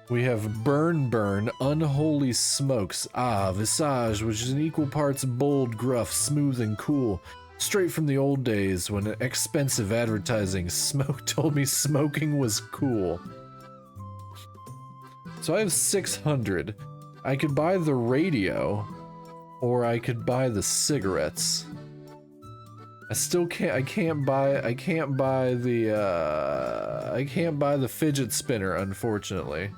We have Burn Burn, Unholy Smokes. Ah, Visage, which is in equal parts bold, gruff, smooth, and cool. Straight from the old days when expensive advertising told me smoking was cool. So I have 600. I could buy the radio, or I could buy the cigarettes. I still can't. I can't buy the fidget spinner, unfortunately.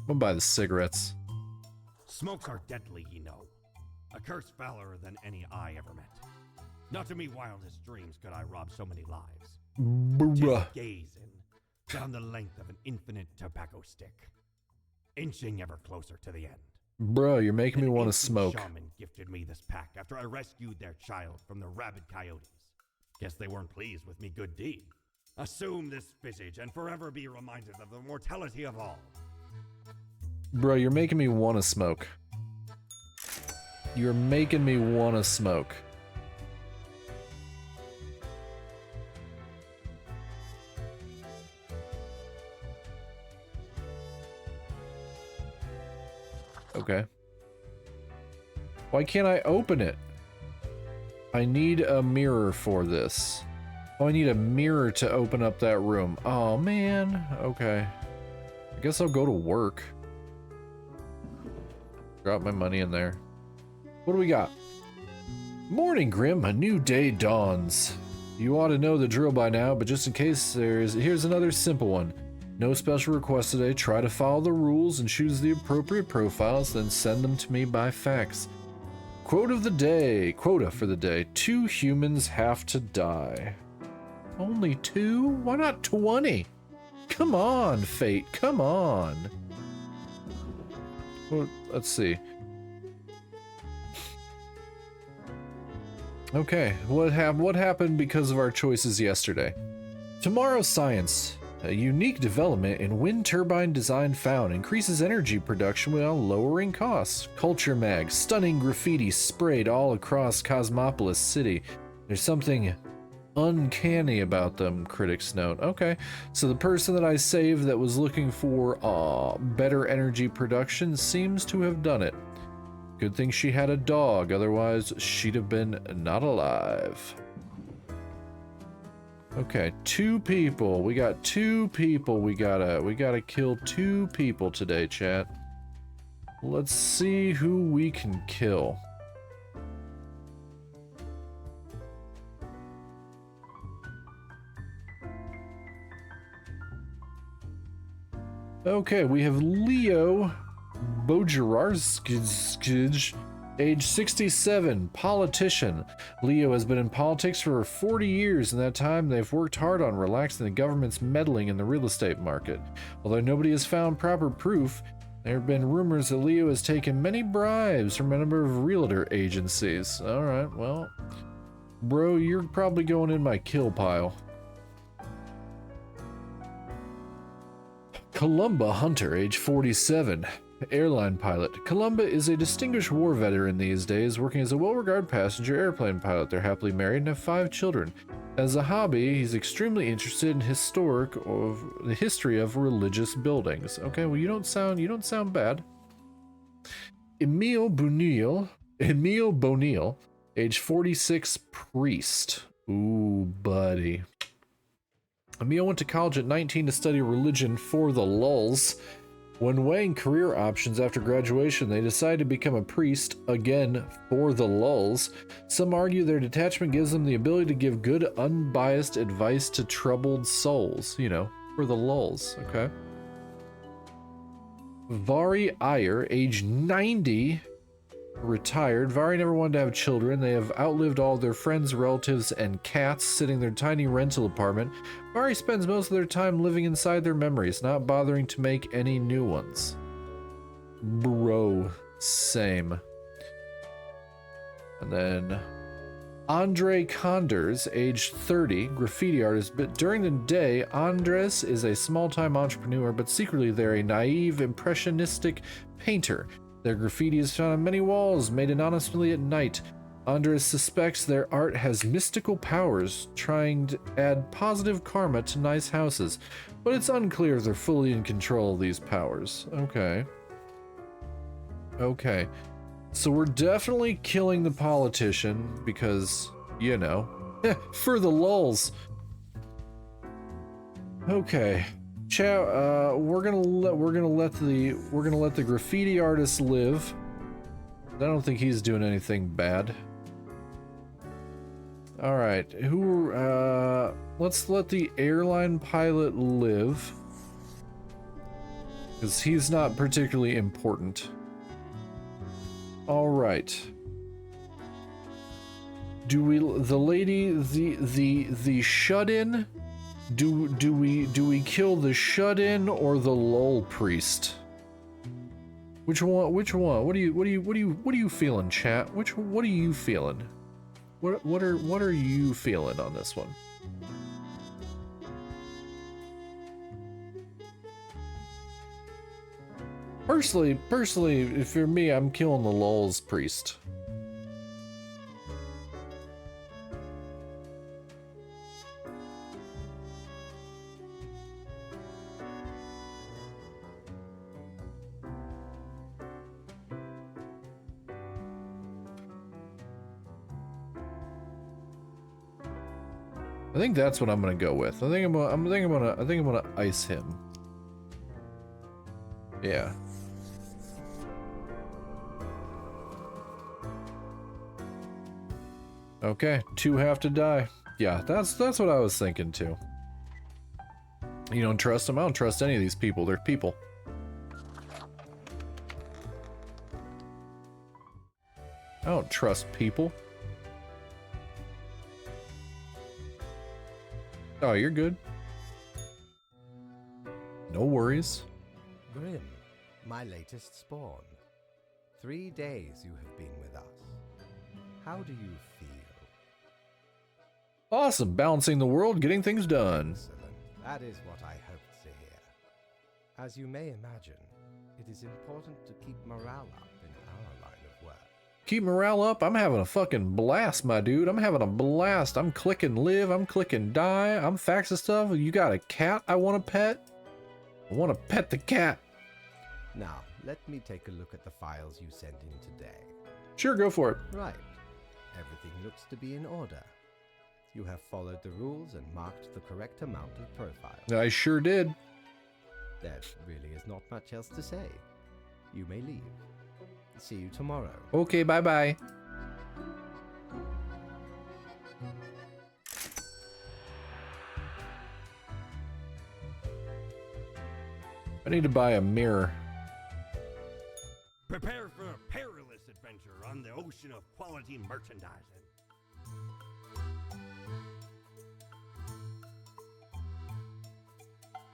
I'm gonna buy the cigarettes. Smokes are deadly, ye know. A curse fouler than any I ever met. Not to me wildest dreams could I rob so many lives. Bruh. Just gazing down the length of an infinite tobacco stick, inching ever closer to the end. Bro, you're making me An want to ancient smoke. shaman gifted me this pack after I rescued their child from the rabid coyotes. Guess they weren't pleased with me good deed. Assume this visage and forever be reminded of the mortality of all. Bro, you're making me want to smoke. You're making me want to smoke. Okay. Why can't I open it? I need a mirror for this. Oh, I need a mirror to open up that room. Oh, man. Okay. I guess I'll go to work. Drop my money in there. What do we got? Morning, Grim. A new day dawns. You ought to know the drill by now, but just in case here's another simple one. No special request today. Try to follow the rules and choose the appropriate profiles, then send them to me by fax. Quote of the day. Quota for the day. 2 humans have to die. Only 2? Why not 20? Come on, Fate. Come on. Well, let's see. Okay, what happened because of our choices yesterday? Tomorrow Science. A unique development in wind turbine design found increases energy production while lowering costs. Culture Mag. Stunning graffiti sprayed all across Cosmopolis City. There's something uncanny about them, critics note. Okay, so the person that I saved that was looking for better energy production seems to have done it. Good thing she had a dog, otherwise she'd have been not alive. Okay, 2 people. We got 2 people. We gotta kill 2 people today, chat. Let's see who we can kill. Okay, we have Leo Bojararskij, age 67, politician. Leo has been in politics for 40 years. In that time, they've worked hard on relaxing the government's meddling in the real estate market. Although nobody has found proper proof, there have been rumors that Leo has taken many bribes from a number of realtor agencies. Alright, well, bro, you're probably going in my kill pile. Columba Hunter, age 47, airline pilot. Columba is a distinguished war veteran these days, working as a well-regarded passenger airplane pilot. They're happily married and have 5 children. As a hobby, he's extremely interested in the history of religious buildings. Okay, well, you don't sound bad. Emile Bonil, age 46, priest. Ooh, buddy. Emile went to college at 19 to study religion for the lulz. When weighing career options after graduation, they decided to become a priest, again, for the lulz. Some argue their detachment gives them the ability to give good, unbiased advice to troubled souls. You know, for the lulz, okay? Vari Iyer, age 90, retired. Vari never wanted to have children. They have outlived all their friends, relatives, and cats sitting in their tiny rental apartment. Vari spends most of their time living inside their memories, not bothering to make any new ones. Bro, same. And then Andre Condors, age 30, graffiti artist. But during the day, Andres is a small-time entrepreneur, but secretly they're a naive, impressionistic painter. Their graffiti is found on many walls, made anonymously at night. Andres suspects their art has mystical powers, trying to add positive karma to nice houses, but it's unclear if they're fully in control of these powers. Okay. Okay. So we're definitely killing the politician because, you know, for the lulz. Okay. Chow, we're gonna let the graffiti artist live. I don't think he's doing anything bad. All right, let's let the airline pilot live, because he's not particularly important. All right. The shut-in? Do we kill the shut-in or the lull priest? Which one? What are you feeling, chat? What are you feeling? What are you feeling on this one? Personally, if you're me, I'm killing the lulz priest. I think that's what I'm gonna go with. I think I'm gonna ice him. Yeah. Okay, 2 have to die. Yeah, that's what I was thinking too. You don't trust them? I don't trust any of these people. They're people. I don't trust people. Oh, you're good. No worries. Grim, my latest spawn. 3 days you have been with us. How do you feel? Awesome. Balancing the world, getting things done. Excellent. That is what I hoped to hear. As you may imagine, it is important to keep morale up in our line of work. Keep morale up. I'm having a fucking blast, my dude. I'm having a blast. I'm clicking live. I'm clicking die. I'm faxing stuff. You got a cat I want to pet? I want to pet the cat. Now, let me take a look at the files you sent in today. Sure, go for it. Right. Everything looks to be in order. You have followed the rules and marked the correct amount of profiles. I sure did. There really is not much else to say. You may leave. See you tomorrow. Okay, bye-bye. I need to buy a mirror. Prepare for a perilous adventure on the ocean of quality merchandising.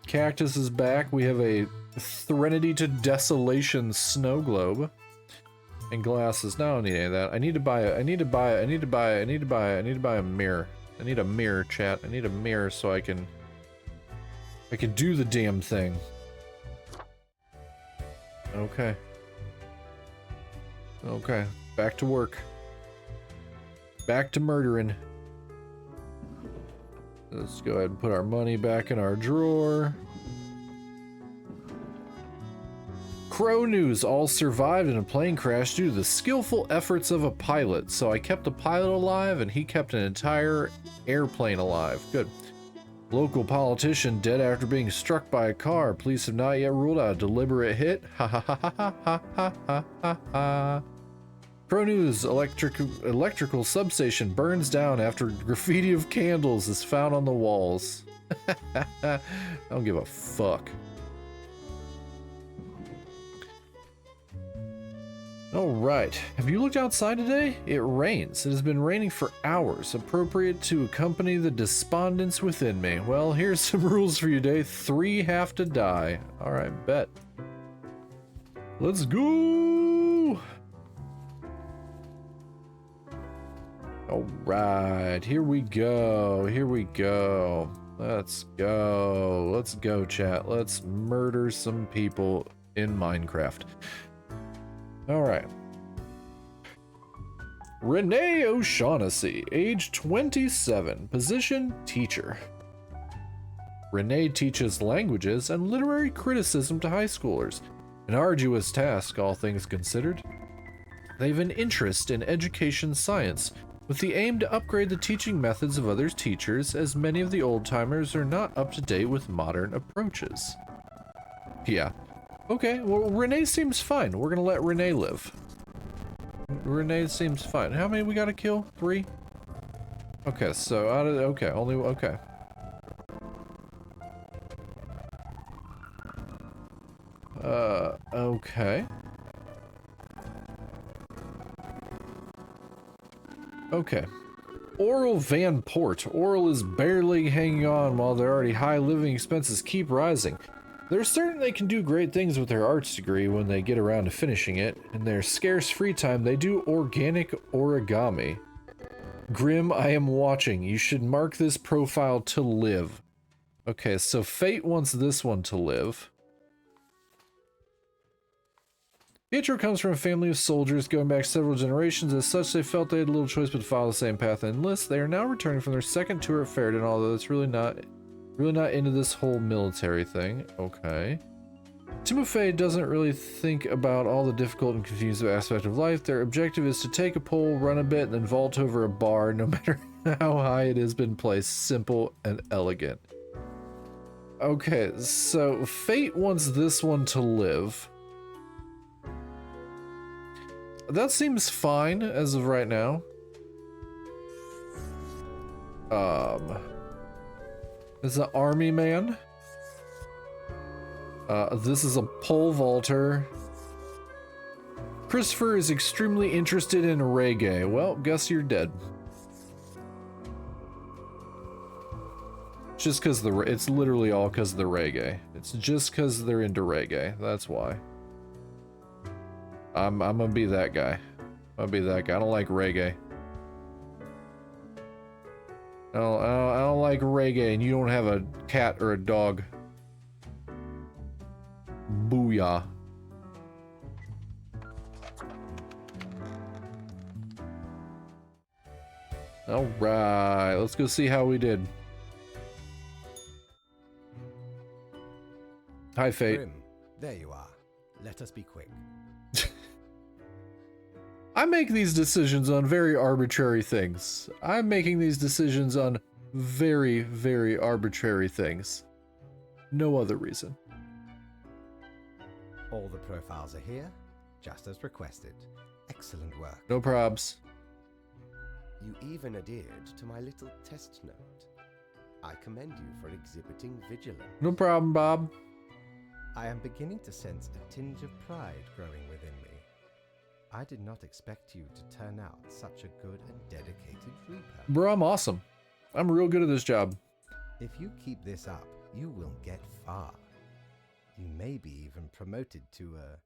Cactus is back. We have a Threnody to Desolation snow globe. And glasses. No, I don't need any of that. I need to buy a mirror. I need a mirror, chat. I need a mirror so I can do the damn thing. Okay. Okay. Back to work. Back to murdering. Let's go ahead and put our money back in our drawer. Crow News all survived in a plane crash due to the skillful efforts of a pilot. So I kept the pilot alive and he kept an entire airplane alive. Good. Local politician dead after being struck by a car. Police have not yet ruled out a deliberate hit. Ha ha ha ha ha ha ha ha ha. Crow News electrical substation burns down after graffiti of candles is found on the walls. I don't give a fuck. Alright, have you looked outside today? It rains. It has been raining for hours, appropriate to accompany the despondence within me. Well, here's some rules for you today. 3 have to die. Alright, bet. Let's go! Alright, here we go. Here we go. Let's go. Let's go, chat. Let's murder some people in Minecraft. Alright. Renee O'Shaughnessy, age 27, position teacher. Renee teaches languages and literary criticism to high schoolers. An arduous task, all things considered. They have an interest in education science, with the aim to upgrade the teaching methods of other teachers, as many of the old-timers are not up to date with modern approaches. Yeah. Okay, well, Renee seems fine. We're gonna let Renee live. Renee seems fine. How many we gotta kill? 3? Okay, so out of... Okay, only... Okay. Okay. Okay. Oral Van Port. Oral is barely hanging on while their already high living expenses keep rising. They're certain they can do great things with their arts degree when they get around to finishing it. In their scarce free time, they do organic origami. Grim, I am watching. You should mark this profile to live. Okay, so Fate wants this one to live. Pietro comes from a family of soldiers going back several generations. As such, they felt they had little choice but to follow the same path and enlist. They are now returning from their second tour at Fairden, although it's really not into this whole military thing. Okay. Timofey doesn't really think about all the difficult and confusing aspect of life. Their objective is to take a pole, run a bit, and then vault over a bar, no matter how high it has been placed. Simple and elegant. Okay, so Fate wants this one to live. That seems fine as of right now. This is an army man. This is a pole vaulter. Christopher is extremely interested in reggae. Well, guess you're dead. Just because it's literally all because of the reggae. It's just because they're into reggae. That's why. I'm gonna be that guy. I'm gonna be that guy. I don't like reggae. I don't like reggae, and you don't have a cat or a dog. Booyah. All right, let's go see how we did. Hi, Fate. Grim, there you are. Let us be quick. I make these decisions on very arbitrary things. I'm making these decisions on very, very arbitrary things. No other reason. All the profiles are here, just as requested. Excellent work. No probs. You even adhered to my little test note. I commend you for exhibiting vigilance. No problem, Bob. I am beginning to sense a tinge of pride growing within me. I did not expect you to turn out such a good and dedicated Reaper. Bro, I'm awesome. I'm real good at this job. If you keep this up, you will get far. You may be even promoted to a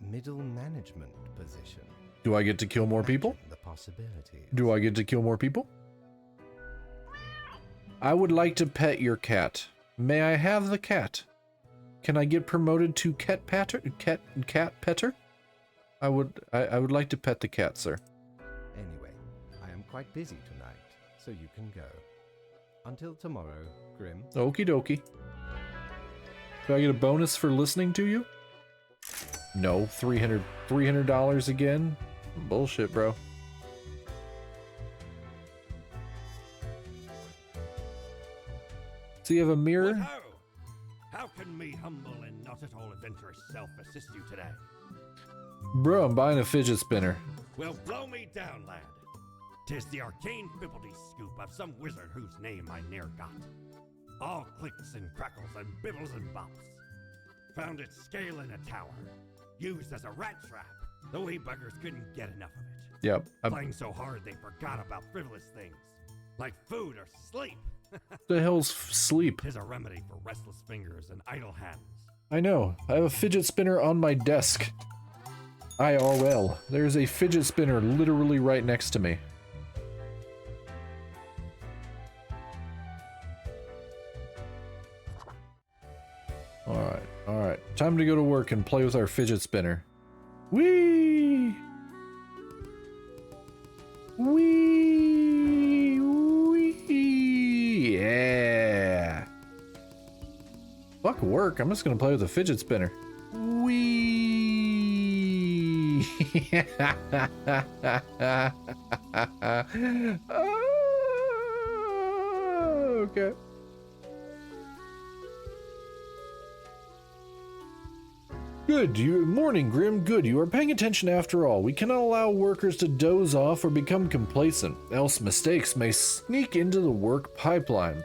middle management position. Do I get to kill more people? Imagine the possibilities. Do I get to kill more people? I would like to pet your cat. May I have the cat? Can I get promoted to cat petter? I would like to pet the cat, sir. Anyway, I am quite busy tonight, so you can go. Until tomorrow, Grim. Okie dokie. Do I get a bonus for listening to you? No, $300 again? Bullshit, bro. So you have a mirror? What ho! How can me humble and not at all adventurous self assist you today? Bro, I'm buying a fidget spinner. Well, blow me down, lad. 'Tis the arcane bibbledy scoop of some wizard whose name I ne'er got. All clicks and crackles and bibbles and bops. Found it scale in a tower. Used as a rat trap. The wee buggers couldn't get enough of it. Yep. Playing so hard they forgot about frivolous things. Like food or sleep. The hell's sleep? 'Tis a remedy for restless fingers and idle hands. I know. I have a fidget spinner on my desk. IRL. There's a fidget spinner literally right next to me. Alright. Time to go to work and play with our fidget spinner. Whee! Whee! Whee! Yeah! Fuck work, I'm just gonna play with a fidget spinner. Whee! Okay. Good. Morning, Grim. Good. You are paying attention after all. We cannot allow workers to doze off or become complacent, else mistakes may sneak into the work pipeline.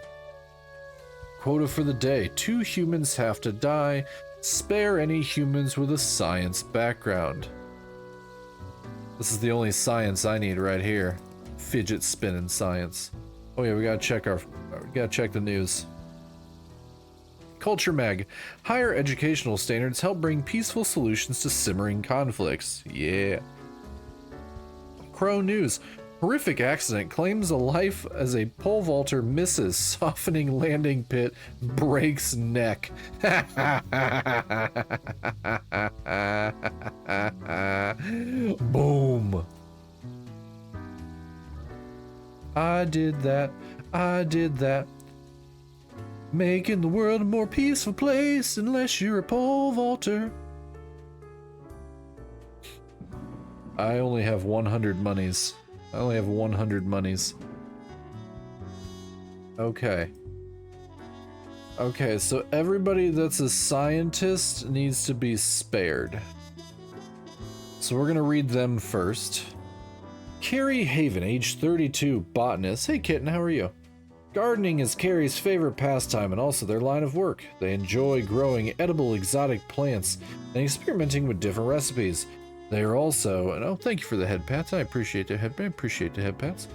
Quota for the day. 2 humans have to die. Spare any humans with a science background. This is the only science I need right here. Fidget spinning science. Oh yeah, we gotta check the news. Culture Mag. Higher educational standards help bring peaceful solutions to simmering conflicts. Yeah. Crow News. Horrific accident claims a life as a pole vaulter misses. Softening landing pit breaks neck. Boom. I did that. Making the world a more peaceful place unless you're a pole vaulter. I only have 100 monies. Okay. Okay, so everybody that's a scientist needs to be spared. So we're gonna read them first. Carrie Haven, age 32, botanist. Hey kitten, how are you? Gardening is Carrie's favorite pastime and also their line of work. They enjoy growing edible exotic plants and experimenting with different recipes. They are also, and oh, thank you for the head pats. I appreciate the head pats.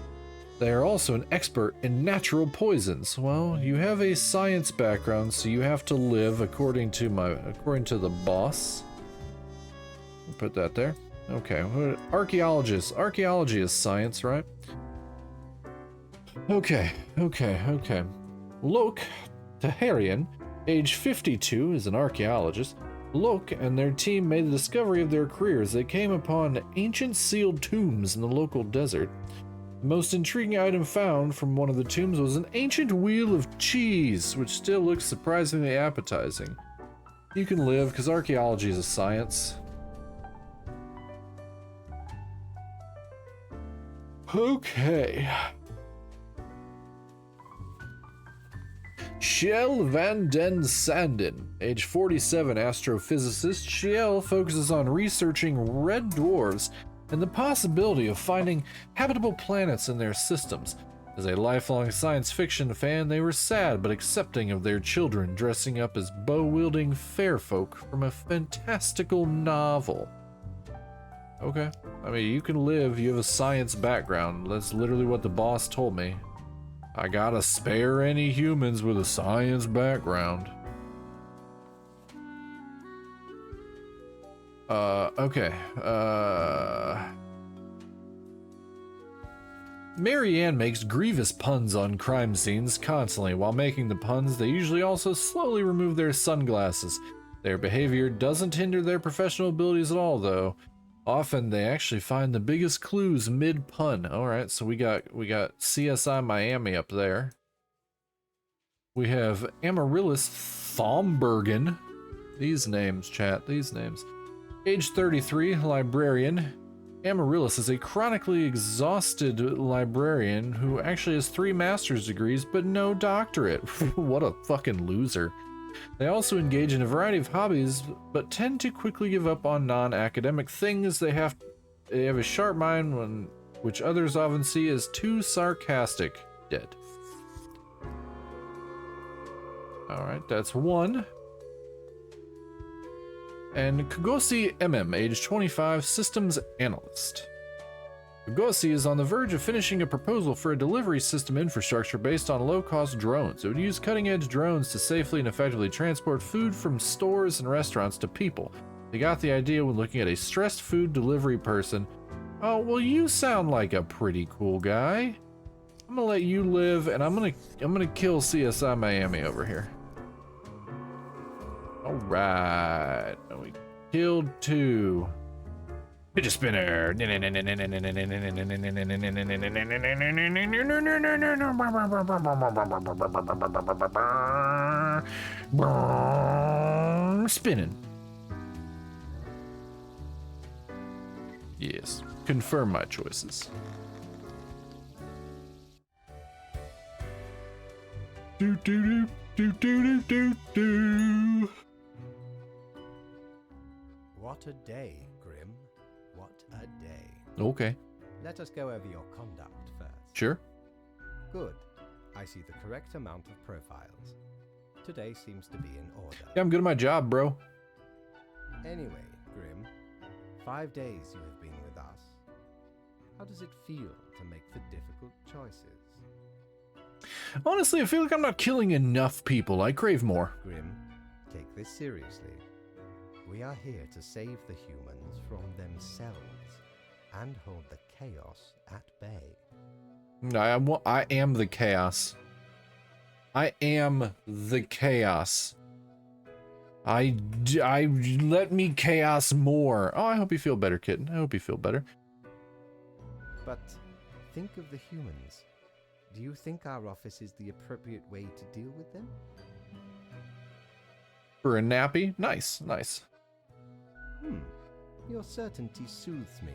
They are also an expert in natural poisons. Well, you have a science background, so you have to live according to the boss. We'll put that there. Okay, archaeologist. Archaeology is science, right? Okay. Lok Taharian, age 52, is an archaeologist. Lok and their team made the discovery of their careers. They came upon ancient sealed tombs in the local desert. The most intriguing item found from one of the tombs was an ancient wheel of cheese, which still looks surprisingly appetizing. You can live, because archaeology is a science. Okay. Kjell van den Sanden, age 47 astrophysicist. Kjell focuses on researching red dwarfs and the possibility of finding habitable planets in their systems. As a lifelong science fiction fan, they were sad but accepting of their children dressing up as bow-wielding fair folk from a fantastical novel. Okay. I mean, you can live, you have a science background. That's literally what the boss told me. I gotta spare any humans with a science background. Okay. Marianne makes grievous puns on crime scenes constantly. While making the puns, they usually also slowly remove their sunglasses. Their behavior doesn't hinder their professional abilities at all, though. Often they actually find the biggest clues mid-pun. Alright, so we got CSI Miami up there. We have Amaryllis Thombergen. These names, chat, these names. Age 33, librarian. Amaryllis is a chronically exhausted librarian who actually has 3 master's degrees but no doctorate. What a fucking loser. They also engage in a variety of hobbies, but tend to quickly give up on non-academic things. They have a sharp mind, which others often see as too sarcastic. Dead. Alright, that's 1. And Kagosi MM, age 25, systems analyst. Kagosi is on the verge of finishing a proposal for a delivery system infrastructure based on low-cost drones. It would use cutting-edge drones to safely and effectively transport food from stores and restaurants to people. They got the idea when looking at a stressed food delivery person. Oh, well, you sound like a pretty cool guy. I'm gonna let you live, and I'm gonna kill CSI Miami over here. All right, we killed 2. Fidget spinner. Spinning. Yes, confirm my choices. Do do do do do do do. What a day, Grim. What a day. Okay, Let us go over your conduct first. sure. Good. I see the correct amount of profiles. Today seems to be in order. Yeah, I'm good at my job, bro. Anyway, Grim, 5 days you have been with us. How does it feel to make the difficult choices? Honestly, I feel like I'm not killing enough people. I crave more. Grim, take this seriously. We are here to save the humans from themselves and hold the chaos at bay. I am the chaos. I am the chaos. I let me chaos more. Oh, I hope you feel better, kitten. I hope you feel better. But think of the humans. Do you think our office is the appropriate way to deal with them? For a nappy? Nice, nice. Your certainty soothes me.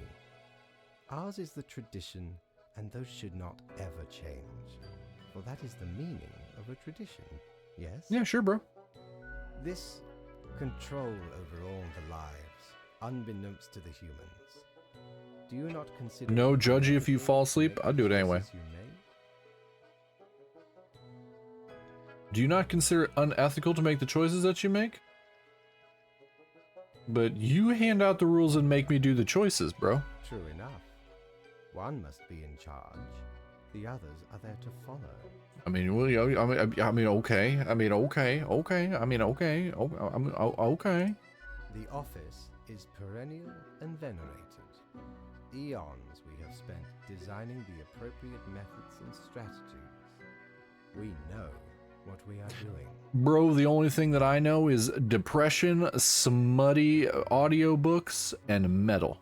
Ours is the tradition, and those should not ever change. For that is the meaning of a tradition, yes? Yeah, sure, bro. This control over all the lives, unbeknownst to the humans. Do you not consider... No judgy if you fall asleep. I'll do it anyway. You make? Do you not consider it unethical to make the choices that you make? But you hand out the rules and make me do the choices, bro. True enough. One must be in charge. The others are there to follow. I mean, well, I mean, okay. Okay. The office is perennial and venerated. Eons we have spent designing the appropriate methods and strategies. We know what we are doing. Bro, the only thing that I know is depression, smutty audiobooks, and metal.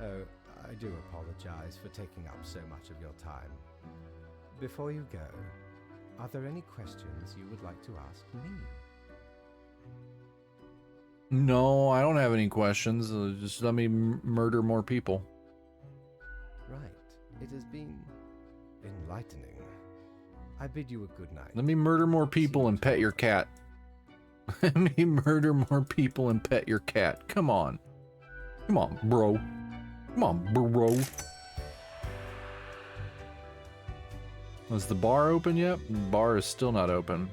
Oh, I do apologize for taking up so much of your time. Before you go, are there any questions you would like to ask me? No, I don't have any questions. Just let me murder more people. Right. It has been enlightening. I bid you a good night. Let me murder more people and pet your cat. Let me murder more people and pet your cat. Come on. Come on, bro. Come on, bro. Is the bar open yet? The bar is still not open.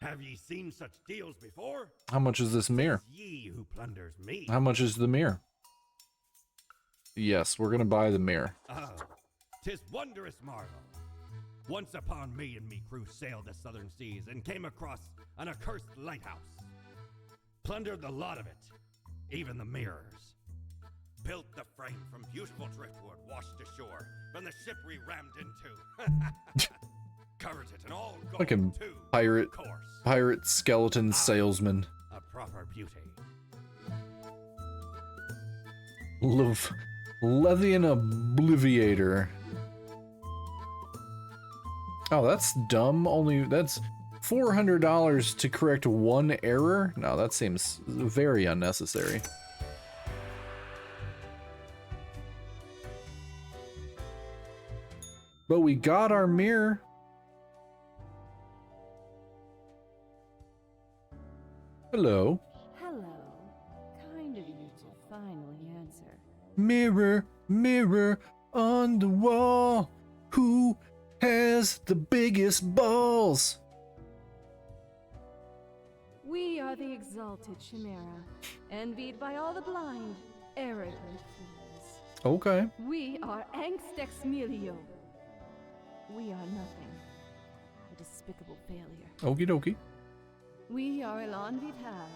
Have ye seen such deals before? How much is this mirror? It's ye who plunders me. How much is the mirror? Yes, we're gonna buy the mirror. Oh, 'tis wondrous marvel. Once upon me and me crew sailed the southern seas and came across an accursed lighthouse. Plundered the lot of it, even the mirrors. Built the frame from beautiful driftwood washed ashore from the ship we rammed into. Covered it in all gold Fucking too, pirate, of course. pirate skeleton salesman. A proper beauty. Levian Obliviator. Oh, that's dumb. That's $400 to correct one error? No, that seems very unnecessary. But we got our mirror. Hello. Hello. Kind of you to finally answer. Mirror, mirror on the wall. Who has the biggest balls? We are the exalted Chimera, envied by all the blind, arrogant fools. Okay. We are Angst Ex Nihilo. We are nothing. A despicable failure. Okie dokie. We are Elan Vital,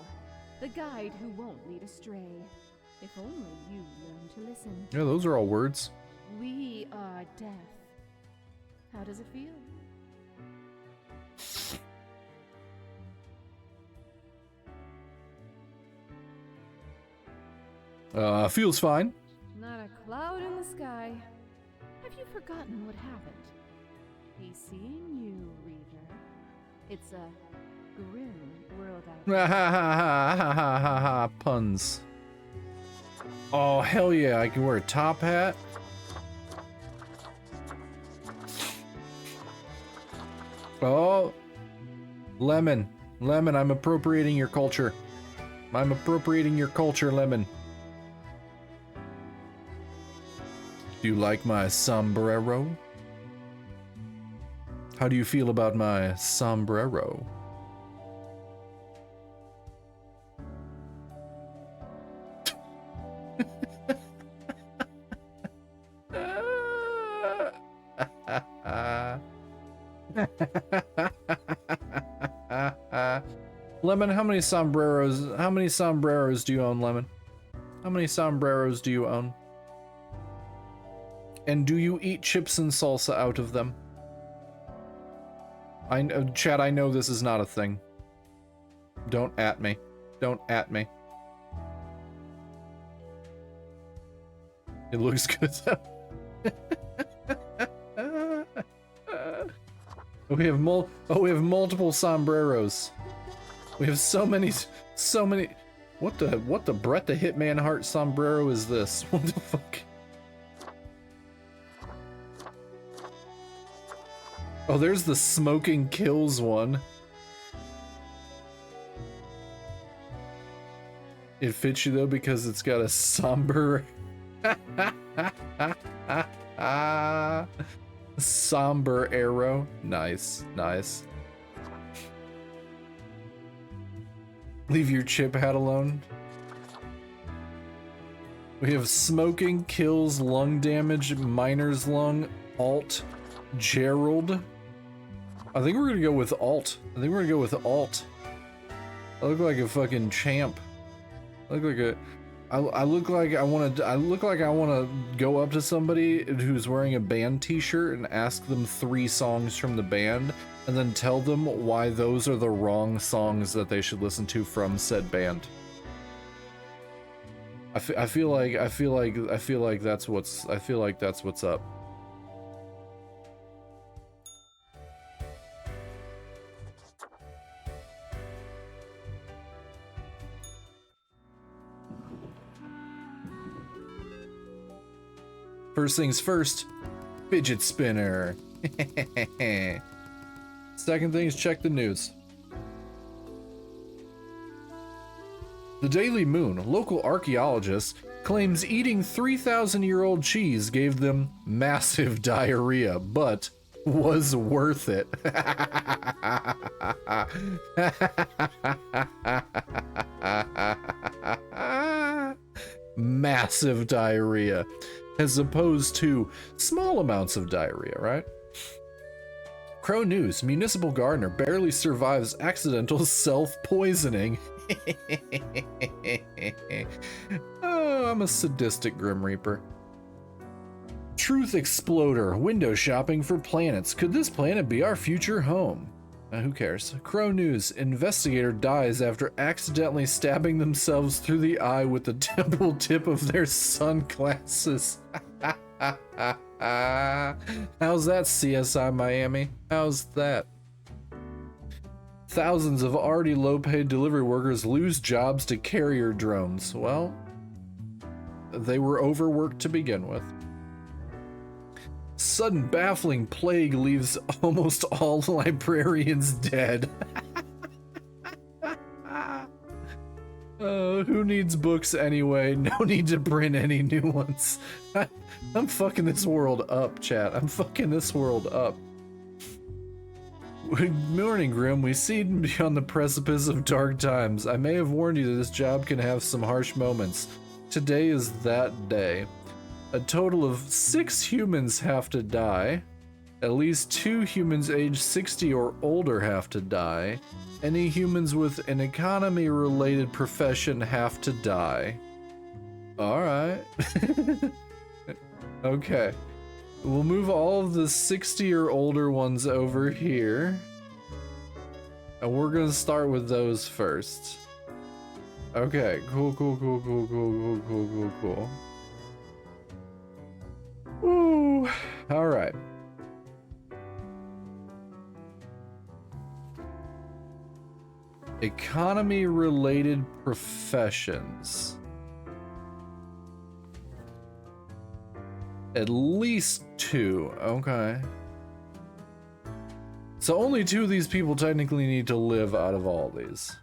the guide who won't lead astray. If only you learn to listen. Yeah, those are all words. We are death. How does it feel? Feels fine. Not a cloud in the sky. Have you forgotten what happened? He's seeing you, Reaver. It's a grim world out Ha there. ha ha ha ha ha ha puns. Oh hell yeah, I can wear a top hat. Oh, Lemon, I'm appropriating your culture. I'm appropriating your culture, Lemon. Do you like my sombrero? How do you feel about my sombrero? Lemon, how many sombreros do you own, Lemon? How many sombreros do you own? And do you eat chips and salsa out of them? Chad, I know this is not a thing. Don't at me. Don't at me. It looks good. We have multiple sombreros. We have so many. What the Brett the Hitman Hart sombrero is this? What the fuck? Oh, there's the Smoking Kills one. It fits you though because it's got a somber somber arrow. Nice. Leave your chip hat alone. We have Smoking Kills, Lung Damage, Miner's Lung, Alt, Gerald. I think we're gonna go with Alt. I look like a fucking champ. I look like I look like I want to go up to somebody who's wearing a band t-shirt and ask them 3 songs from the band and then tell them why those are the wrong songs that they should listen to from said band. I feel like that's what's up. First things first, fidget spinner. Second thing is check the news. The Daily Moon, local archaeologist, claims eating 3,000-year-old cheese gave them massive diarrhea, but was worth it. Massive diarrhea, as opposed to small amounts of diarrhea, right? Crow News, municipal gardener barely survives accidental self-poisoning. Oh, I'm a sadistic Grim Reaper. Truth Exploder, window shopping for planets. Could this planet be our future home? Who cares? Crow News, investigator dies after accidentally stabbing themselves through the eye with the temple tip of their sunglasses. How's that, CSI Miami? How's that? Thousands of already low-paid delivery workers lose jobs to carrier drones. Well, they were overworked to begin with. Sudden baffling plague leaves almost all librarians dead. Who needs books anyway? No need to print any new ones. I'm fucking this world up, chat. I'm fucking this world up. Good morning, Grim. We see beyond the precipice of dark times. I may have warned you that this job can have some harsh moments. Today is that day. A total of 6 humans have to die. At least 2 humans aged 60 or older have to die. Any humans with an economy-related profession have to die. Alright. Okay. We'll move all of the 60 or older ones over here. And we're gonna start with those first. Okay, cool. Ooh, alright. Economy-related professions. At least 2, okay. So only 2 of these people technically need to live out of all these.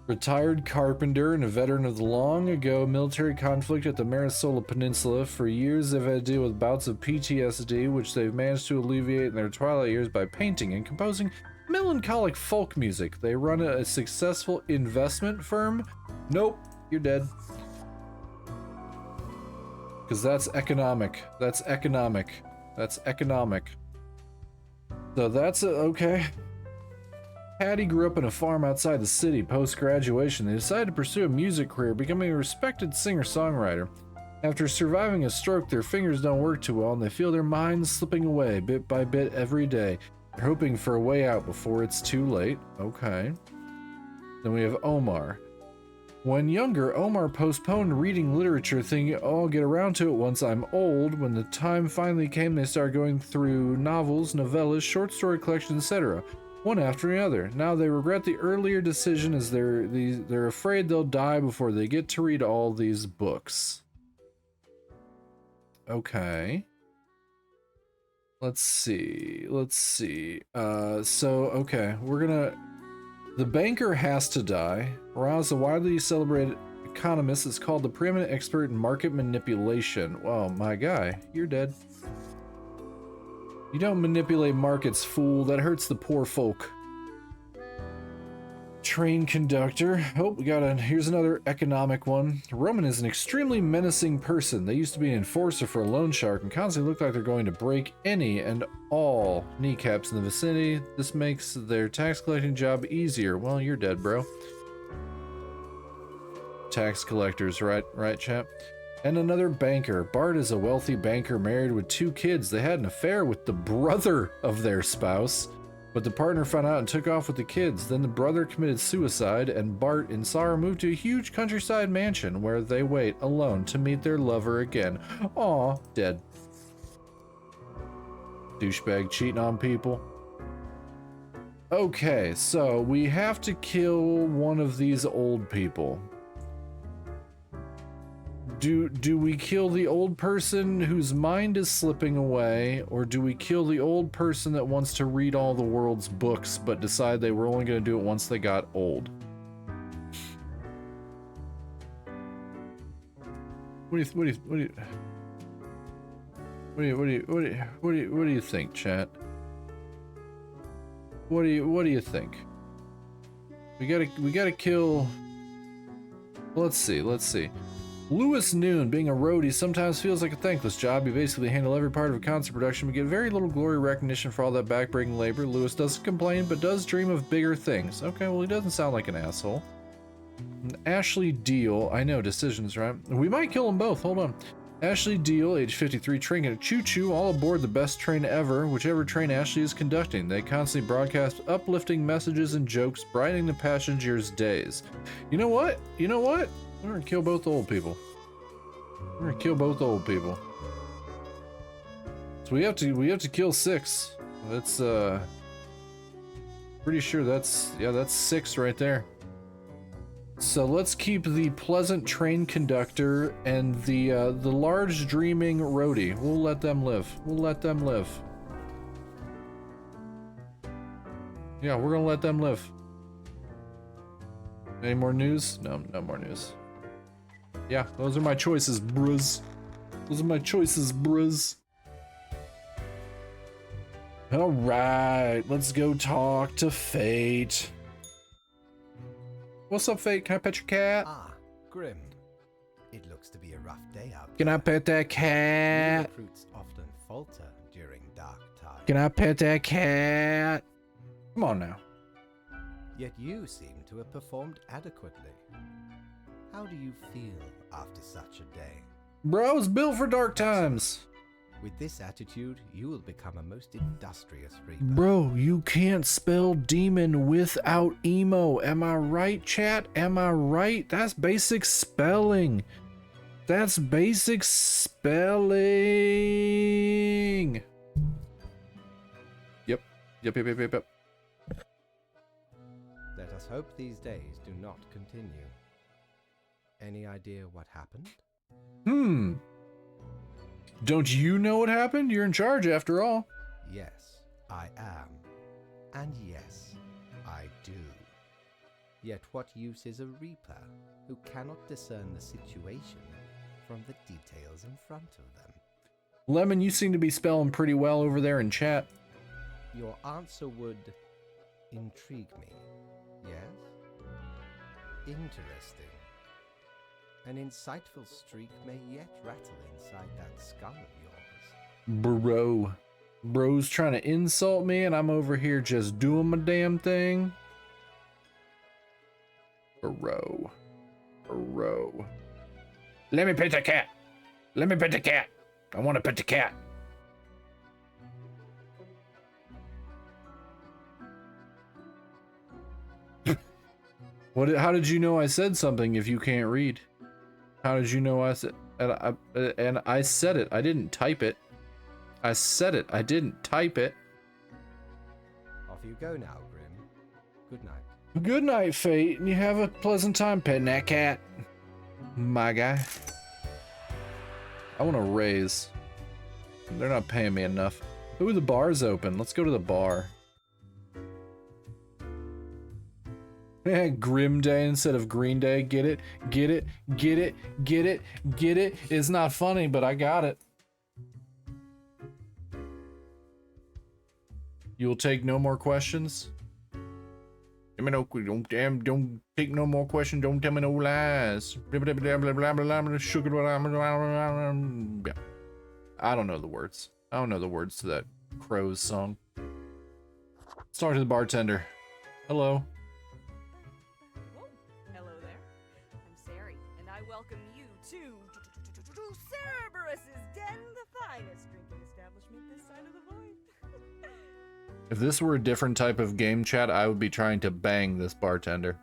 Retired carpenter and a veteran of the long ago military conflict at the Marisola Peninsula. For years they've had to deal with bouts of PTSD, which they've managed to alleviate in their twilight years by painting and composing melancholic folk music. They run a successful investment firm. Nope, you're dead. Because that's economic. That's economic. That's economic. So that's okay. Patty grew up in a farm outside the city. Post-graduation, they decided to pursue a music career, becoming a respected singer-songwriter. After surviving a stroke, their fingers don't work too well, and they feel their minds slipping away bit by bit every day. They're hoping for a way out before it's too late. Okay. Then we have Omar. When younger, Omar postponed reading literature, thinking, oh, I'll get around to it once I'm old. When the time finally came, they started going through novels, novellas, short story collections, etc., one after another. Now they regret the earlier decision as they're afraid they'll die before they get to read all these books. Okay. Let's see. Okay, the banker has to die. Raz, a widely celebrated economist, is called the preeminent expert in market manipulation. Oh, my guy, you're dead. You don't manipulate markets, fool. That hurts the poor folk. Train conductor. Oh, here's another economic one. Roman is an extremely menacing person. They used to be an enforcer for a loan shark and constantly look like they're going to break any and all kneecaps in the vicinity. This makes their tax collecting job easier. Well, you're dead, bro. tax collectors, right, chap? And another banker. Bart is a wealthy banker married with 2 kids. They had an affair with the brother of their spouse, but the partner found out and took off with the kids. Then the brother committed suicide, and Bart, in sorrow, moved to a huge countryside mansion where they wait alone to meet their lover again. Aw, dead. Douchebag cheating on people. Okay, so we have to kill one of these old people. Do we kill the old person whose mind is slipping away, or do we kill the old person that wants to read all the world's books but decide they were only going to do it once they got old? What do you think, chat? What do you think? We gotta kill. Let's see. Louis Noon, being a roadie, sometimes feels like a thankless job. You basically handle every part of a concert production, but get very little glory recognition for all that backbreaking labor. Louis doesn't complain, but does dream of bigger things. Okay, well, he doesn't sound like an asshole. Ashley Deal, I know, decisions, right? We might kill them both, hold on. Ashley Deal, age 53, train at a choo-choo, all aboard the best train ever, whichever train Ashley is conducting. They constantly broadcast uplifting messages and jokes, brightening the passengers' days. You know what? We're gonna kill both old people. So we have to kill 6. That's pretty sure that's 6 right there. So let's keep the pleasant train conductor and the large dreaming roadie. We'll let them live. Yeah, we're gonna let them live. Any more news? No more news. Yeah, those are my choices, bruz. Alright, let's go talk to Fate. What's up, Fate? Can I pet your cat? Ah, Grim. It looks to be a rough day out. Can I pet that cat? Recruits often falter during dark times. Can I pet that cat? Come on now. Yet you seem to have performed adequately. How do you feel after such a day? Bro, I was built for dark times. With this attitude, you will become a most industrious reaper. Bro, you can't spell demon without emo. Am I right, chat? Am I right? That's basic spelling. Yep. Let us hope these days do not continue. Any idea what happened? Don't you know what happened? You're in charge after all. Yes, I am. And yes, I do. Yet what use is a reaper who cannot discern the situation from the details in front of them? Lemon, you seem to be spelling pretty well over there in chat. Your answer would intrigue me, yes? Interesting. An insightful streak may yet rattle inside that skull of yours. Bro's trying to insult me and I'm over here just doing my damn thing. Bro. Let me pet the cat. I want to pet the cat. How did you know I said something if you can't read? How did you know I said? And I said it. I didn't type it. I said it. I didn't type it. Off you go now, Grim. Good night. Good night, Fate. And you have a pleasant time petting that cat. My guy. I want to raise. They're not paying me enough. Ooh, the bar's open. Let's go to the bar. Grim Day instead of Green Day. Get it? It's not funny, but I got it. You'll take no more questions? Give me no, don't take no more questions. Don't tell me no lies. I don't know the words. I don't know the words to that Crows song. Let's talk to the bartender. Hello. Hello there. I'm Sari. If this were a different type of game, chat, I would be trying to bang this bartender.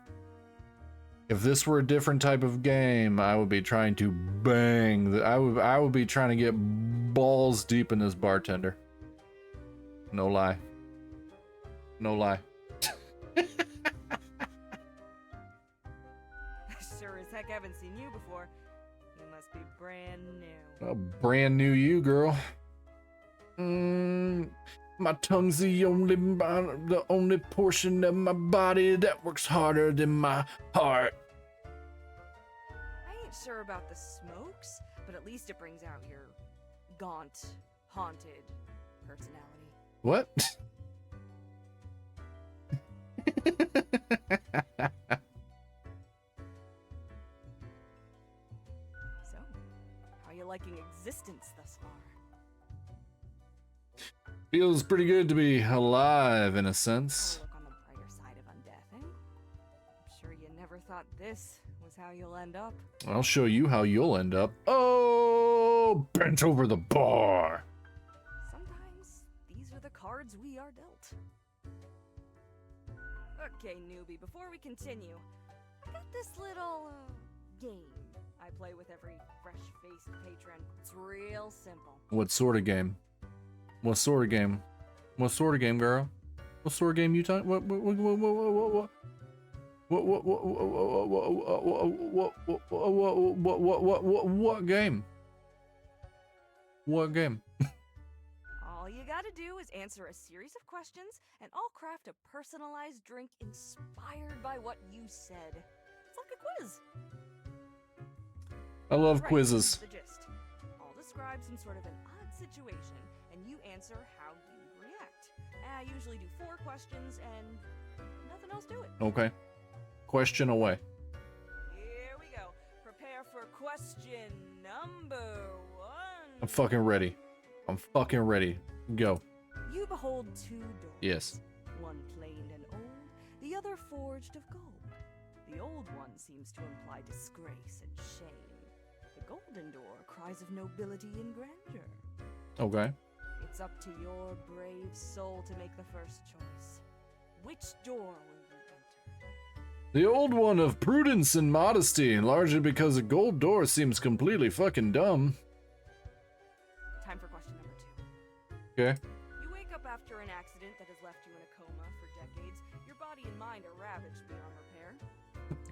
If this were a different type of game, I would be trying to bang. I would be trying to get balls deep in this bartender. No lie. No lie. Sure as heck haven't seen you before. You must be brand new. A brand new you, girl. My tongue's the only portion of my body that works harder than my heart. I ain't sure about the smokes, but at least it brings out your gaunt, haunted personality. What? So, how you liking existence thus far? Feels pretty good to be alive in a sense. Oh, look on the brighter side of undeath, eh? I'm sure you never thought this was how you'll end up. I'll show you how you'll end up. Oh, bent over the bar. Sometimes these are the cards we are dealt. Okay, newbie, before we continue, I got this little game I play with every fresh-faced patron. It's real simple. What sort of game? What sort of game? What sort of game, girl? What sort of game you talking? What game? What game? All you gotta do is answer a series of questions, and I'll craft a personalized drink inspired by what you said. It's like a quiz. I love Right, quizzes. here's the gist. I'll describe some sort of an odd situation, and you answer how you react. I usually do 4 questions and nothing else to it. Okay. Question away. Here we go. Prepare for question number 1. I'm fucking ready. I'm fucking ready. Go. You behold 2 doors. Yes. One planed and old, the other forged of gold. The old one seems to imply disgrace and shame. The golden door cries of nobility and grandeur. Okay. It's up to your brave soul to make the first choice. Which door will you enter? The old one of prudence and modesty, largely because a gold door seems completely fucking dumb. Time for question number 2. Okay. You wake up after an accident that has left you in a coma for decades. Your body and mind are ravaged beyond repair.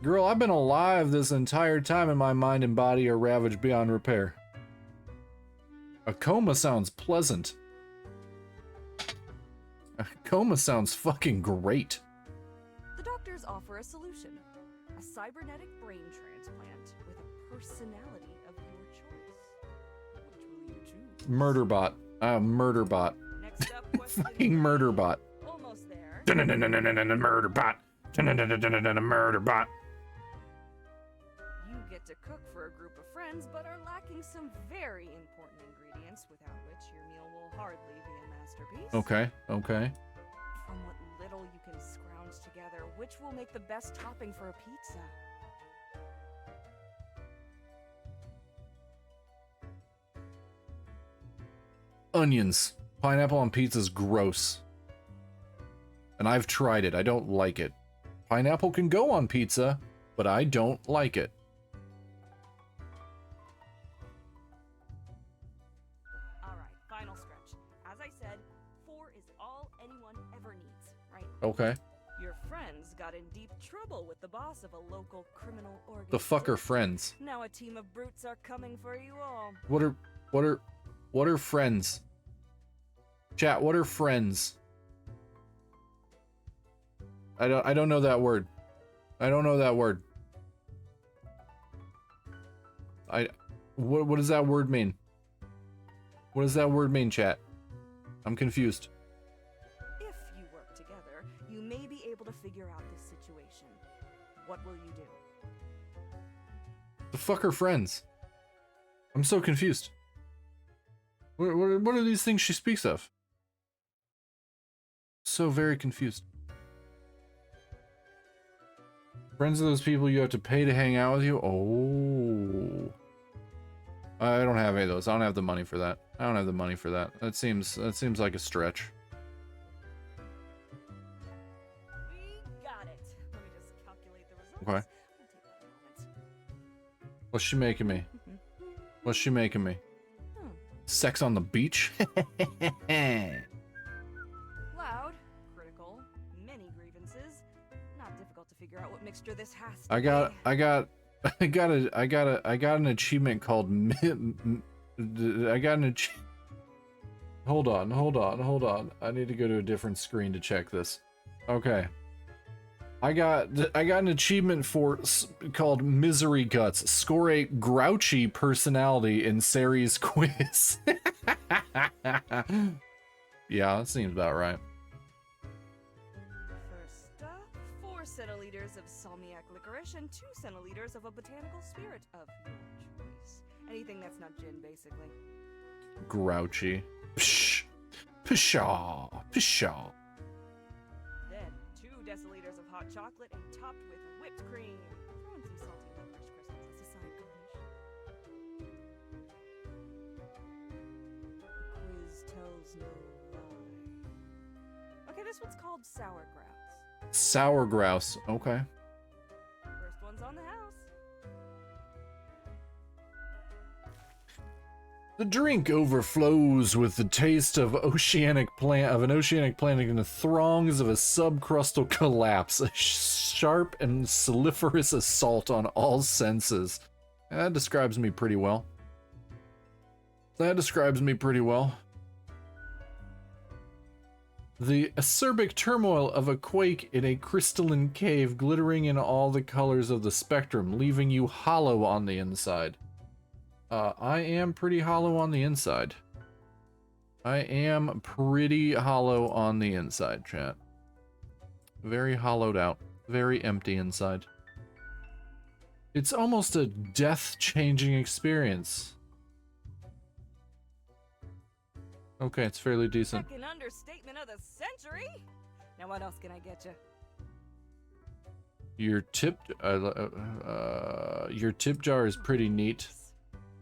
Girl, I've been alive this entire time and my mind and body are ravaged beyond repair. A coma sounds pleasant. A coma sounds fucking great. The doctors offer a solution. A cybernetic brain transplant with a personality of your choice. Which will you choose? Murderbot. Murderbot. Next up, question Fucking number murderbot. 3. Almost there. Murderbot. Murderbot. You get to cook for a group of friends, but are lacking some very important ingredients without which your meal will hardly be a masterpiece. Okay, okay. From what little you can scrounge together, which will make the best topping for a pizza? Onions. Pineapple on pizza is gross. And I've tried it. I don't like it. Pineapple can go on pizza, but I don't like it. Alright, final stretch. As I said, 4 is all anyone ever needs, right? Okay. Your friends got in deep trouble with the boss of a local criminal organization. The fuck are friends? Now a team of brutes are coming for you all. What are friends? Chat, what are friends? I don't know that word. I don't know that word. What does that word mean? What does that word mean, chat? I'm confused. If you work together, you may be able to figure out this situation. What will you do? The fuck are friends? I'm so confused. What are these things she speaks of? So very confused. Friends are those people you have to pay to hang out with you? Oh. I don't have any of those. I don't have the money for that. I don't have the money for that. That seems like a stretch. Okay. We'll take that in a moment. What's she making me? What's she making me? Hmm. Sex on the beach? Loud, critical, many grievances. Not difficult to figure out what mixture this has to I got an achievement called Hold on. I need to go to a different screen to check this. Okay. I got an achievement called Misery Guts. Score a grouchy personality in Sari's quiz. Yeah, that seems about right. First up, 4 centiliters of salmiac licorice and 2 centiliters of a botanical spirit of your choice. Anything that's not gin, basically. Grouchy. Psh. Pshaw. Pshaw. Then 2 deciliters of hot chocolate and topped with whipped cream. Throw in some salty licorice crystals as a side garnish. The quiz tells no lie. Okay, this one's called sour grouse. Sour grouse. Okay. First one's on the house. The drink overflows with the taste of an oceanic planet in the throngs of a subcrustal collapse, a sharp and sulfurous assault on all senses. That describes me pretty well. The acerbic turmoil of a quake in a crystalline cave, glittering in all the colors of the spectrum, leaving you hollow on the inside. I am pretty hollow on the inside. Chat. Very hollowed out. Very empty inside. It's almost a death-changing experience. Okay, it's fairly decent. Second understatement of the century. Now what else can I get you? Your tip jar is pretty neat.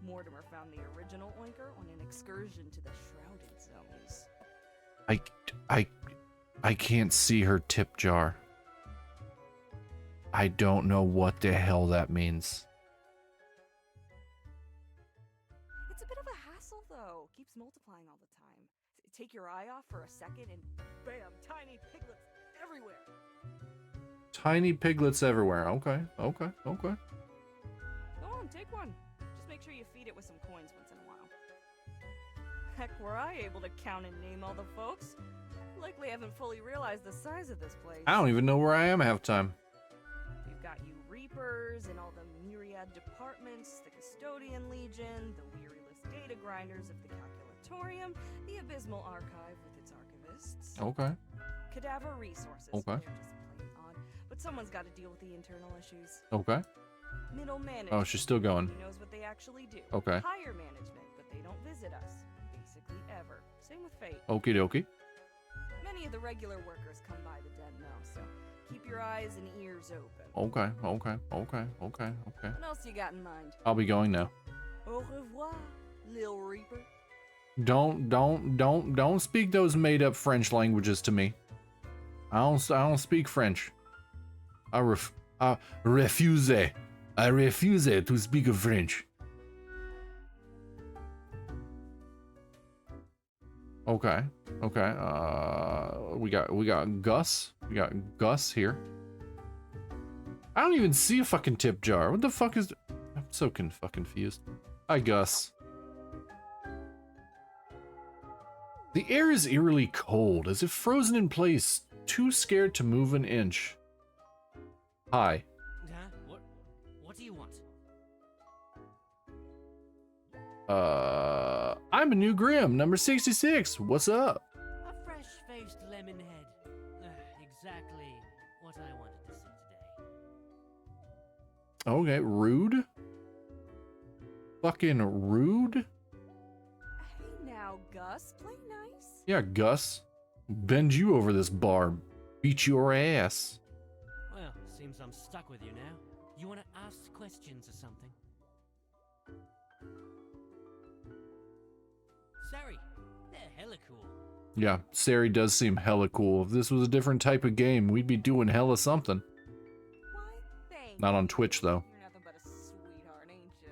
Mortimer found the original oinker on an excursion to the Shrouded Zones. I can't see her tip jar. I don't know what the hell that means. It's a bit of a hassle, though. Keeps multiplying all the time. Take your eye off for a second and bam, tiny piglets everywhere. Tiny piglets everywhere. Okay. Go on, take one. Just make sure you feed it with some coins once in a while. Heck, were I able to count and name all the folks? Likely haven't fully realized the size of this place. I don't even know where I am half time. We've got you Reapers and all the myriad departments, the Custodian Legion, the weariless data grinders of the Calculatorium, the Abysmal Archive with its archivists. Okay. Cadaver Resources. Okay. They're just plain odd, but someone's got to deal with the internal issues. Okay. Middle management. Oh, she's still going. Nobody knows what they actually do. Okay. Higher management, but they don't visit us. Basically ever. Same with Fate. Okie dokie. Many of the regular workers come by the den though, so keep your eyes and ears open. Okay. What else you got in mind? I'll be going now. Au revoir, Lil Reaper. Don't speak those made-up French languages to me. I don't speak French. I refuse to speak of French. Okay. We got Gus. We got Gus here. I don't even see a fucking tip jar. What the fuck is? I'm so fucking confused. Hi, Gus. The air is eerily cold, as if frozen in place, too scared to move an inch. Hi. Huh? What do you want? I'm a new Grim, number 66. What's up? A fresh-faced lemon head. Exactly what I wanted to see today. Okay, rude. Fucking rude. Hey now, Gus, play nice. Yeah, Gus. Bend you over this bar. Beat your ass. Well, seems I'm stuck with you now. You want to ask questions or something? Sari, they're hella cool. Yeah, Sari does seem hella cool. If this was a different type of game, we'd be doing hella something. Why, Not on Twitch, though. You're nothing but a sweetheart, ain't ya?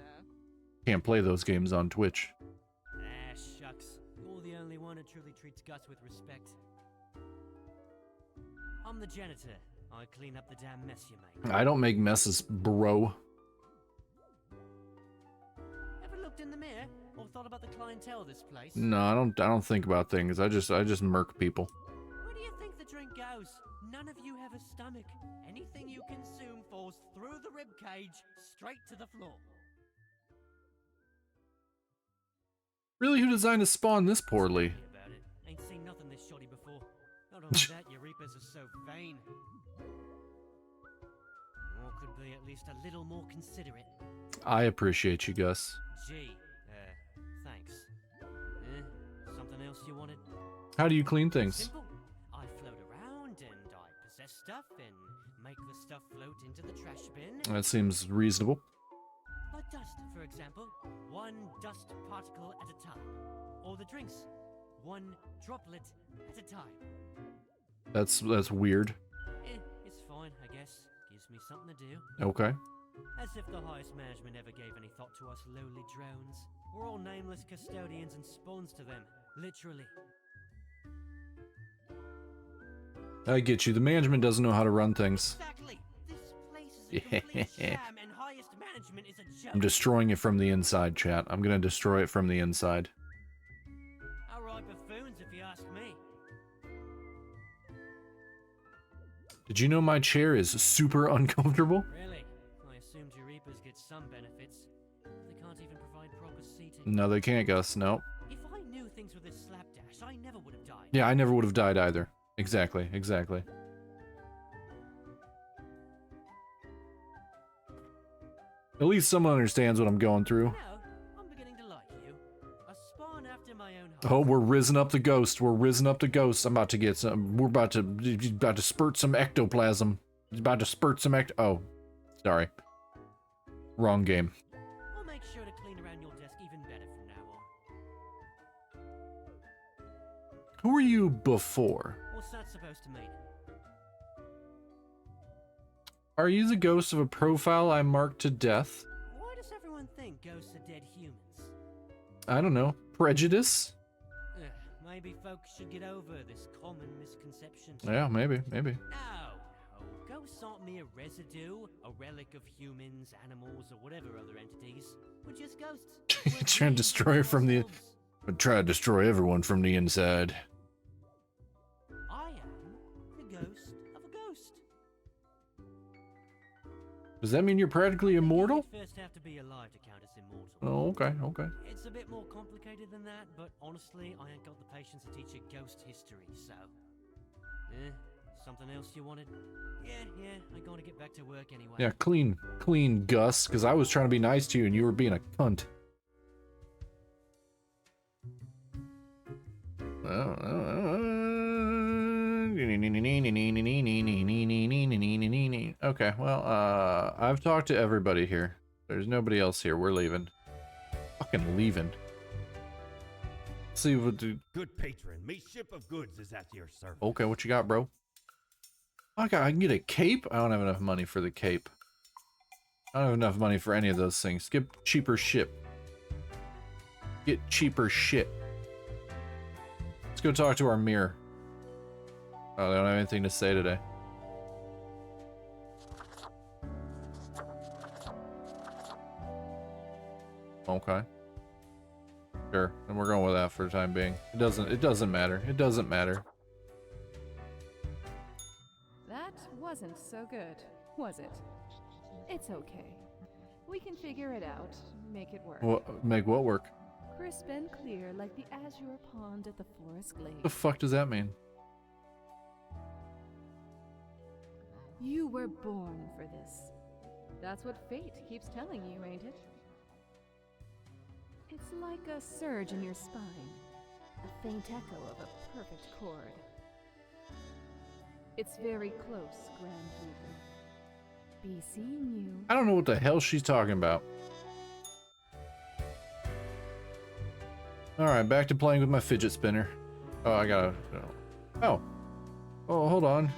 Can't play those games on Twitch. Ah, shucks. You're the only one who truly treats Gus with respect. I'm the janitor. I clean up the damn mess you make. I don't make messes, bro. Ever looked in the mirror or thought about the clientele of this place? No, I don't think about things. I just murk people. Where do you think the drink goes? None of you have a stomach. Anything you consume falls through the rib cage straight to the floor. Really, who designed a spawn this poorly? Sorry about it. Ain't seen nothing this shoddy before. Not only that, your reapers are so vain. Or could be at least a little more considerate. I appreciate you, Gus. Gee, thanks. Something else you wanted? How do you clean things? Simple. I float around and I possess stuff and make the stuff float into the trash bin. That seems reasonable. Like dust, for example. One dust particle at a time. Or the drinks. One droplet at a time. That's weird. It's fine, I guess. Gives me something to do. Okay. As if the highest management ever gave any thought to us lowly drones. We're all nameless custodians and spawns to them. Literally. I get you. The management doesn't know how to run things. Exactly. This place is a complete sham and highest management is a joke. I'm destroying it from the inside, chat. I'm gonna destroy it from the inside. Outright buffoons, if you ask me. Did you know my chair is super uncomfortable? Really? I assumed your reapers get some benefits. They can't even provide proper seating. No, they can't, Gus. No. If I knew things were this slapdash, I never would have died. Yeah, I never would have died either. Exactly. At least someone understands what I'm going through. No, I'm beginning to like you. A spawn after my own heart. Oh, we're risen up the ghost. I'm about to get some. We're about to spurt some ectoplasm. He's about to spurt some Oh, sorry. Wrong game. I'll make sure to clean around your desk even better from now on. Who were you before? What's that supposed to mean? Are you the ghost of a profile I marked to death? Why does everyone think ghosts are dead humans? I don't know. Prejudice? Maybe folks should get over this common misconception. Yeah, maybe. No. Ghosts aren't mere residue, a relic of humans, animals, or whatever other entities. We're just ghosts. We're Trying to destroy it from the. ourselves. But try to destroy everyone from the inside. I am the ghost of a ghost. Does that mean you're practically immortal? You'd first have to be alive to count as immortal. Oh, okay. It's a bit more complicated than that, but honestly, I ain't got the patience to teach a ghost history, so... something else you wanted? Yeah, I gotta get back to work anyway. Yeah, clean, Gus, because I was trying to be nice to you and you were being a cunt. Okay, well, I've talked to everybody here. There's nobody else here. We're leaving. Fucking leaving. See what do. Good patron, me ship of goods is at your service. Okay, what you got, bro? I can get a cape? I don't have enough money for the cape. I don't have enough money for any of those things. Get cheaper ship. Get cheaper shit. Let's go talk to our mirror. Oh, they don't have anything to say today. Okay. Sure, and we're going with that for the time being. It doesn't matter. It doesn't matter. That wasn't so good, was it? It's okay. We can figure it out, make it work. What make what work? Crisp and clear like the azure pond at the forest glade. The fuck does that mean? You were born for this. That's what fate keeps telling you, ain't it? It's like a surge in your spine, a faint echo of a perfect chord. It's very close, Grand Reaper. Be seeing you. I don't know what the hell she's talking about. Alright, back to playing with my fidget spinner. Oh, I gotta... Oh, hold on.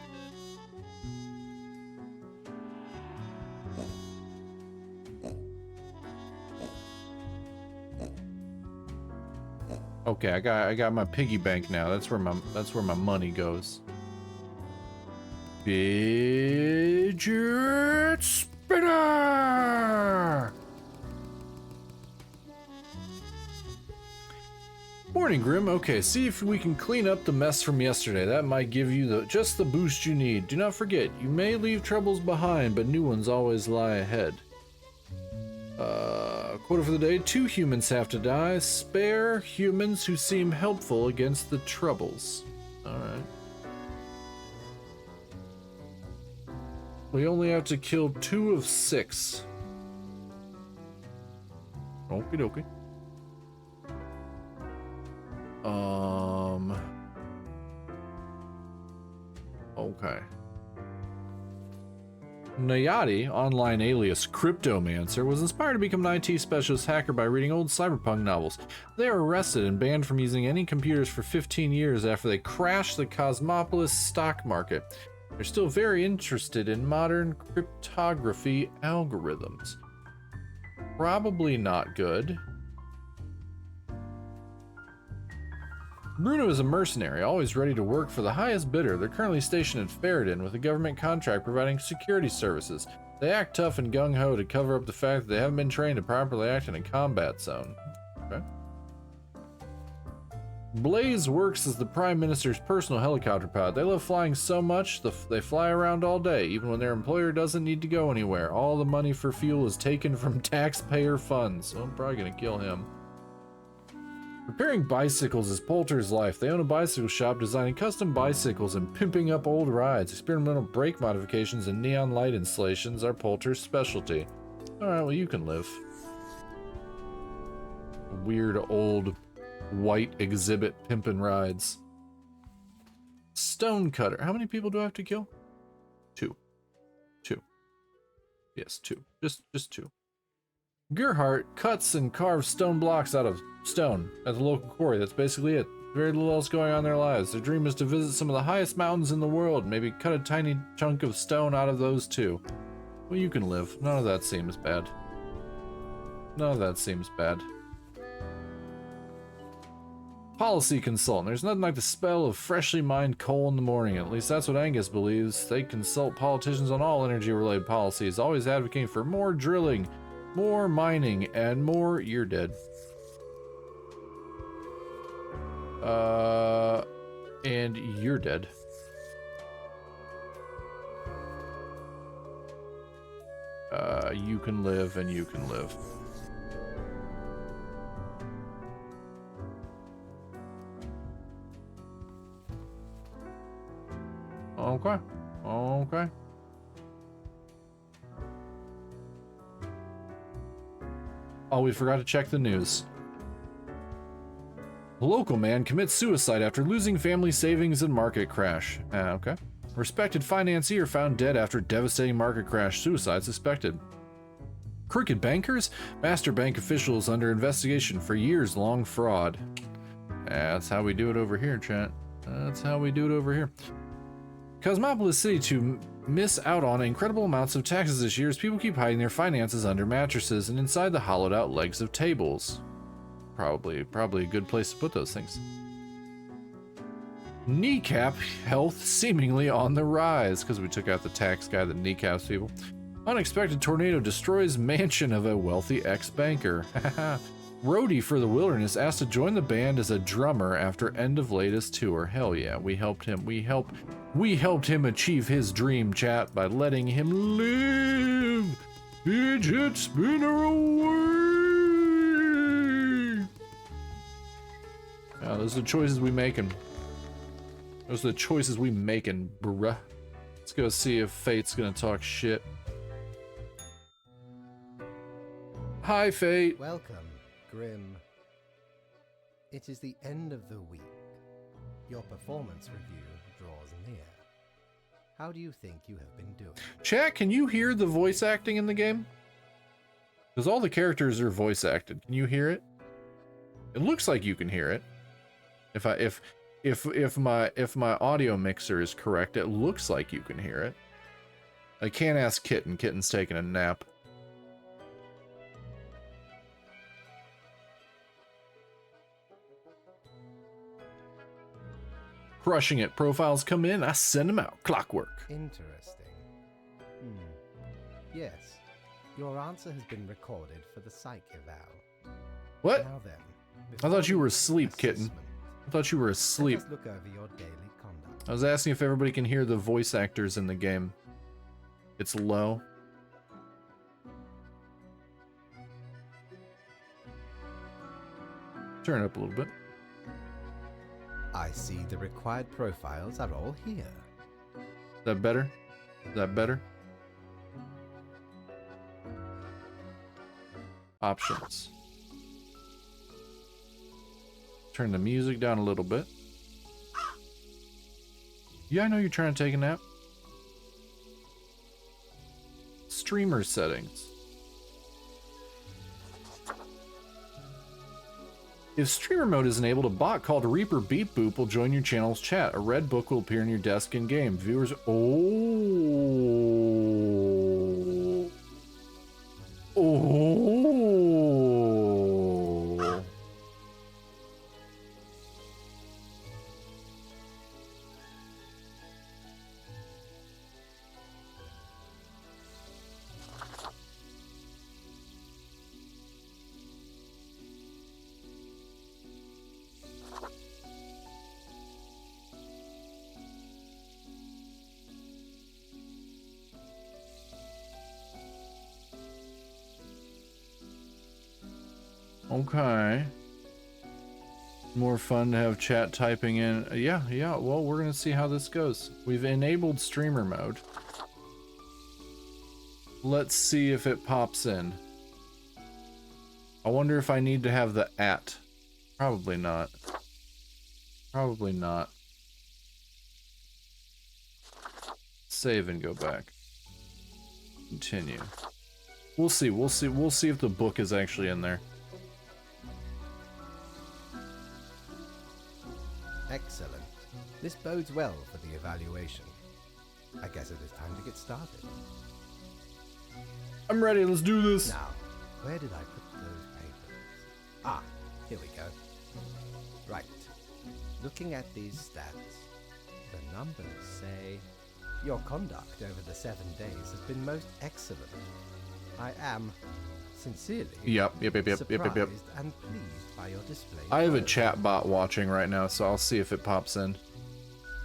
Okay, I got my piggy bank now. That's where my money goes. Fidget spinner. Morning, Grim. Okay, see if we can clean up the mess from yesterday. That might give you just the boost you need. Do not forget, you may leave troubles behind, but new ones always lie ahead. Quota for the day, 2 humans have to die. Spare humans who seem helpful against the troubles. Alright. We only have to kill 2 of 6. Okie dokie. Okay. Nayati, online alias Cryptomancer, was inspired to become an IT specialist hacker by reading old cyberpunk novels. They were arrested and banned from using any computers for 15 years after they crashed the Cosmopolis stock market. They're still very interested in modern cryptography algorithms. Probably not good. Bruno is a mercenary, always ready to work for the highest bidder. They're currently stationed at Faradin with a government contract providing security services. They act tough and gung-ho to cover up the fact that they haven't been trained to properly act in a combat zone. Okay. Blaze works as the Prime Minister's personal helicopter pilot. They love flying so much, they fly around all day, even when their employer doesn't need to go anywhere. All the money for fuel is taken from taxpayer funds. So I'm probably gonna kill him. Repairing bicycles is Poulter's life. They own a bicycle shop designing custom bicycles and pimping up old rides. Experimental brake modifications and neon light installations are Poulter's specialty. Alright, well you can live. Weird old white exhibit pimpin' rides. Stonecutter. How many people do I have to kill? 2. 2. Yes, 2. Just 2. Gerhardt cuts and carves stone blocks out of stone at the local quarry. That's basically it. Very little else going on in their lives. Their dream is to visit some of the highest mountains in the world. Maybe cut a tiny chunk of stone out of those too. Well, you can live. None of that seems bad. None of that seems bad. Policy consultant. There's nothing like the smell of freshly mined coal in the morning. At least that's what Angus believes. They consult politicians on all energy-related policies, always advocating for more drilling, more mining, and more... You're dead. And you're dead. You can live, and you can live. Okay. Okay. Oh, we forgot to check the news. A local man commits suicide after losing family savings in market crash. Okay. Respected financier found dead after devastating market crash. Suicide suspected. Crooked bankers? Master bank officials under investigation for years-long fraud. That's how we do it over here, chat. That's how we do it over here. Cosmopolis City to miss out on incredible amounts of taxes this year as people keep hiding their finances under mattresses and inside the hollowed-out legs of tables. Probably a good place to put those things. Kneecap health seemingly on the rise because we took out the tax guy that kneecaps people. Unexpected tornado destroys mansion of a wealthy ex-banker. Roadie for the Wilderness asked to join the band as a drummer after end of latest tour. Hell yeah, we helped him. We helped him achieve his dream, chat, by letting him live. Fidget spinner away. Those are the choices we making. Those are the choices we making, bruh. Let's go see if Fate's gonna talk shit. Hi, Fate. Welcome, Grim. It is the end of the week. Your performance review draws near. How do you think you have been doing? Chat, can you hear the voice acting in the game? Because all the characters are voice acted. Can you hear it? It looks like you can hear it. If my audio mixer is correct, it looks like you can hear it. I can't ask Kitten. Kitten's taking a nap. Crushing it. Profiles come in, I send them out. Clockwork. Interesting. Yes, your answer has been recorded for the psych eval. What? Now then, I thought you were before asleep, kitten. assessment, I thought you were let asleep. us look over your daily conduct. I was asking if everybody can hear the voice actors in the game. It's low. Turn it up a little bit. I see the required profiles are all here. Is that better? Is that better? Options. Turn the music down a little bit. Yeah, I know you're trying to take a nap. Streamer settings. If streamer mode is enabled, a bot called Reaper Beep Boop will join your channel's chat. A red book will appear in your desk in game. Viewers. Oh. Oh. Okay. More fun to have chat typing in. Yeah, well, we're gonna see how this goes. We've enabled streamer mode. Let's see if it pops in. I wonder if I need to have the @. Probably not. Probably not. Save and go back. Continue. We'll see if the book is actually in there. Excellent. This bodes well for the evaluation. I guess it is time to get started. I'm ready, let's do this. Now, where did I put those papers? Ah, here we go. Right. Looking at these stats, the numbers say your conduct over the 7 days has been most excellent. I am sincerely Yep. surprised and pleased by your display. I have a of chat bot watching right now, so I'll see if it pops in.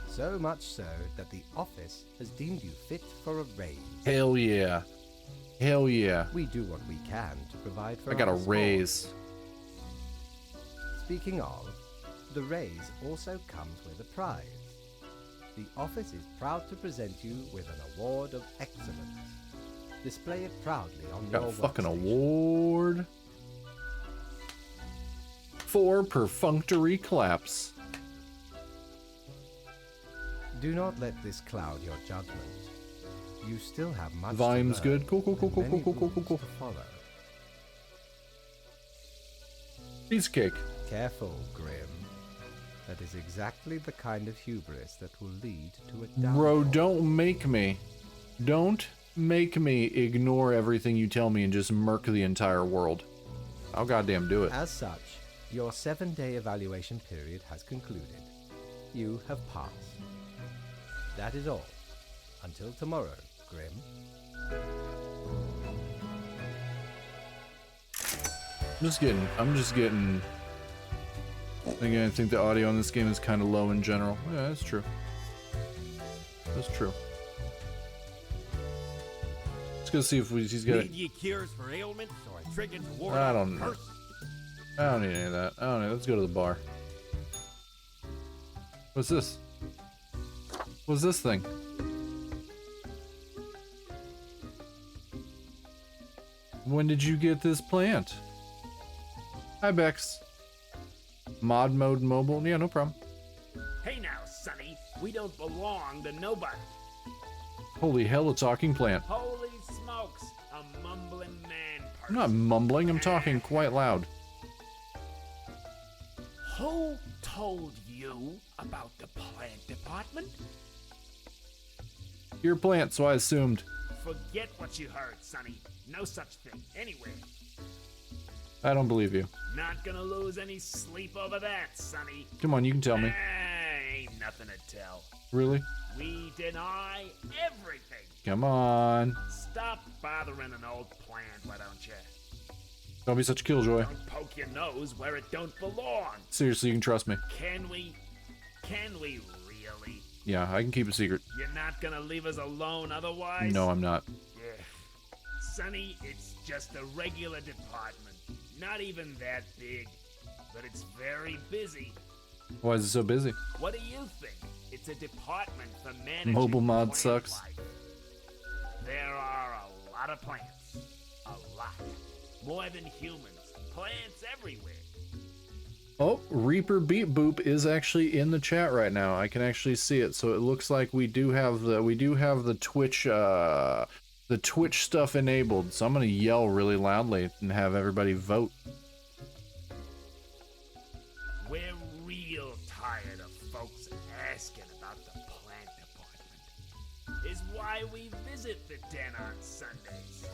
so much so that the office has deemed you fit for a raise. Hell yeah. Hell yeah. We do what we can to provide for I got a our small- raise. Speaking of, the raise also comes with a prize. The office is proud to present you with an award of excellence. Display it proudly on Got your a fucking workstation. award. 4 perfunctory claps. Do not let this cloud your judgment. You still have much Volume's to learn good. Cool. and many rules to follow. Cheesecake. Careful, Grim. That is exactly the kind of hubris that will lead to a downfall. Bro, don't make me. Don't make me ignore everything you tell me and just murk the entire world. I'll goddamn do it. As such, your 7-day evaluation period has concluded. You have passed. That is all. Until tomorrow, Grim. I'm just getting. Again, I think the audio on this game is kind of low in general. Yeah, that's true. That's true. Let's go see if he's got. Need ye cures for ailments or a trigger to ward I off don't know. curse? I don't need any of that. I don't know. Let's go to the bar. What's this? What's this thing? When did you get this plant? Hi, Bex. Mod mode mobile? Yeah, no problem. Hey now, Sonny, we don't belong to nobody. Holy hell, a talking plant. Holy smokes, a mumbling man I'm person. not mumbling, I'm talking quite loud. Who told you about the plant department? You're a plant, so I assumed. Forget what you heard, Sonny. No such thing anywhere. I don't believe you. Not gonna lose any sleep over that, Sonny. Come on, you can tell me. ain't nothing to tell. Really? We deny everything. Come on. Stop bothering an old plant, why don't you? Don't be such a killjoy. Don't poke your nose where it don't belong. Seriously, you can trust me. Can we? Can we really? Yeah, I can keep a secret. You're not gonna leave us alone otherwise? No, I'm not. Yeah. Sonny, it's just a regular department. Not even that big. But it's very busy. Why is it so busy? What do you think? It's a department for managing Mobile mod plant sucks. life. There are a lot of plants. A lot. More than humans. Plants everywhere. Oh, Reaper Beat Boop is actually in the chat right now. I can actually see it. So it looks like we do have the Twitch stuff enabled. So I'm gonna yell really loudly and have everybody vote. We're real tired of folks asking about the plant department. Is why we visit the den on Sundays.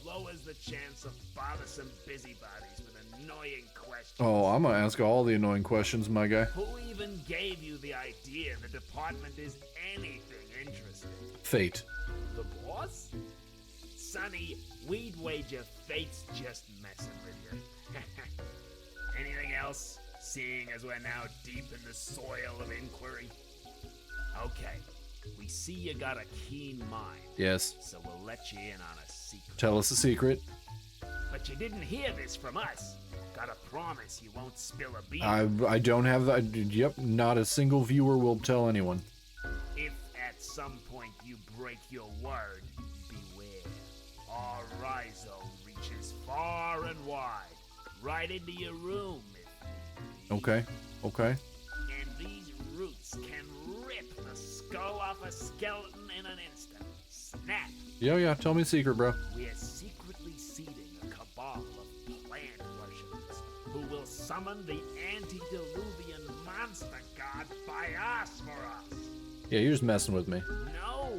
Lowers the chance of bothersome busybodies with annoying questions. Oh, I'm gonna ask all the annoying questions, my guy. Who even gave you the idea the department is anything interesting? Fate. The boss? Sonny, we'd wager Fate's just messing with you. Anything else? Seeing as we're now deep in the soil of inquiry? Okay, we see you got a keen mind, Yes. so we'll let you in on a secret. Tell us a secret. But you didn't hear this from us. Gotta promise you won't spill a bean. I don't have that. Yep, not a single viewer will tell anyone. If at some point you break your word, beware. Our rhizo reaches far and wide, right into your room if need be. Okay. Okay. And these roots can rip the skull off a skeleton in an instant. Snap! Yeah. Tell me a secret, bro. We're secretly seeding a cabal of plant worshippers who will summon the antediluvian monster god Biosphorus. Yeah, you're just messing with me. No!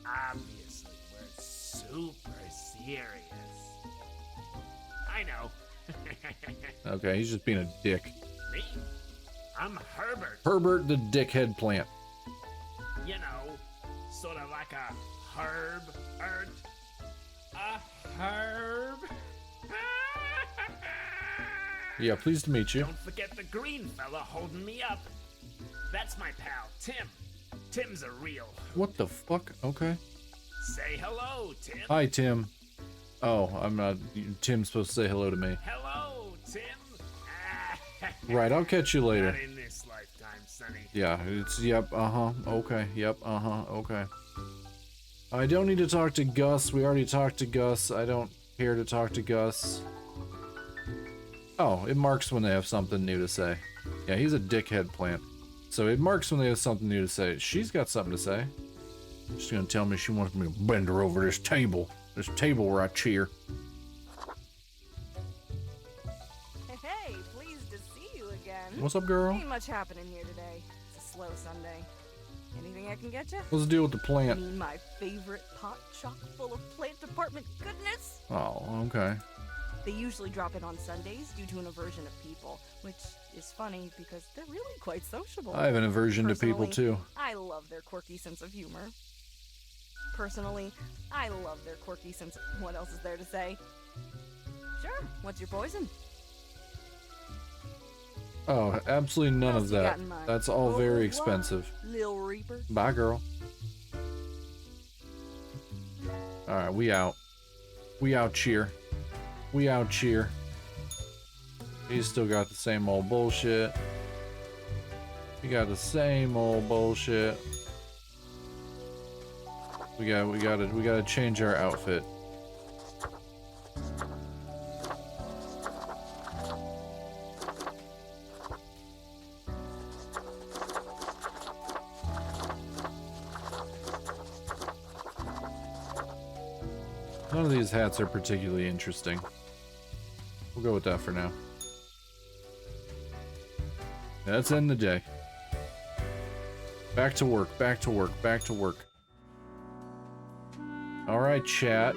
Obviously, we're super serious. I know. Okay, he's just being a dick. Me? I'm Herbert. Herbert the dickhead plant. You know, sort of like a herb. A herb? Yeah, pleased to meet you. Don't forget the green fella holding me up. That's my pal, Tim. Tim's a real. What the fuck? Okay. Say hello, Tim. Hi, Tim. Oh, I'm not. Tim's supposed to say hello to me. Hello, Tim. Right, I'll catch you later. Not in this lifetime, Sonny. Yeah, it's, yep, okay, yep, okay. I don't need to talk to Gus, we already talked to Gus, I don't care to talk to Gus. Oh, it marks when they have something new to say. Yeah, he's a dickhead plant. So it marks when they have something new to say. She's got something to say. She's gonna tell me she wants me to bend her over this table where I cheer. Hey, pleased to see you again. What's up, girl? Ain't much happening here today. It's a slow Sunday. Anything I can get you? What's the deal with the plant? Mean my favorite pot chock full of plant department goodness? Oh, okay. They usually drop in on Sundays due to an aversion of people, which is funny because they're really quite sociable. I have an aversion to people Personally, too. I love their quirky sense of humor. Personally, I love their quirky sense of... What else is there to say? Sure, what's your poison? Oh, absolutely none What of else you that. got in mind? That's all Au very revoir, expensive. Lil Reaper. Bye, girl. Alright, we out. We out, cheer. We out, cheer. He's still got the same old bullshit. We got the same old bullshit. We gotta change our outfit. None of these hats are particularly interesting. We'll go with that for now. That's end the day. Back to work, back to work, back to work. Alright, chat.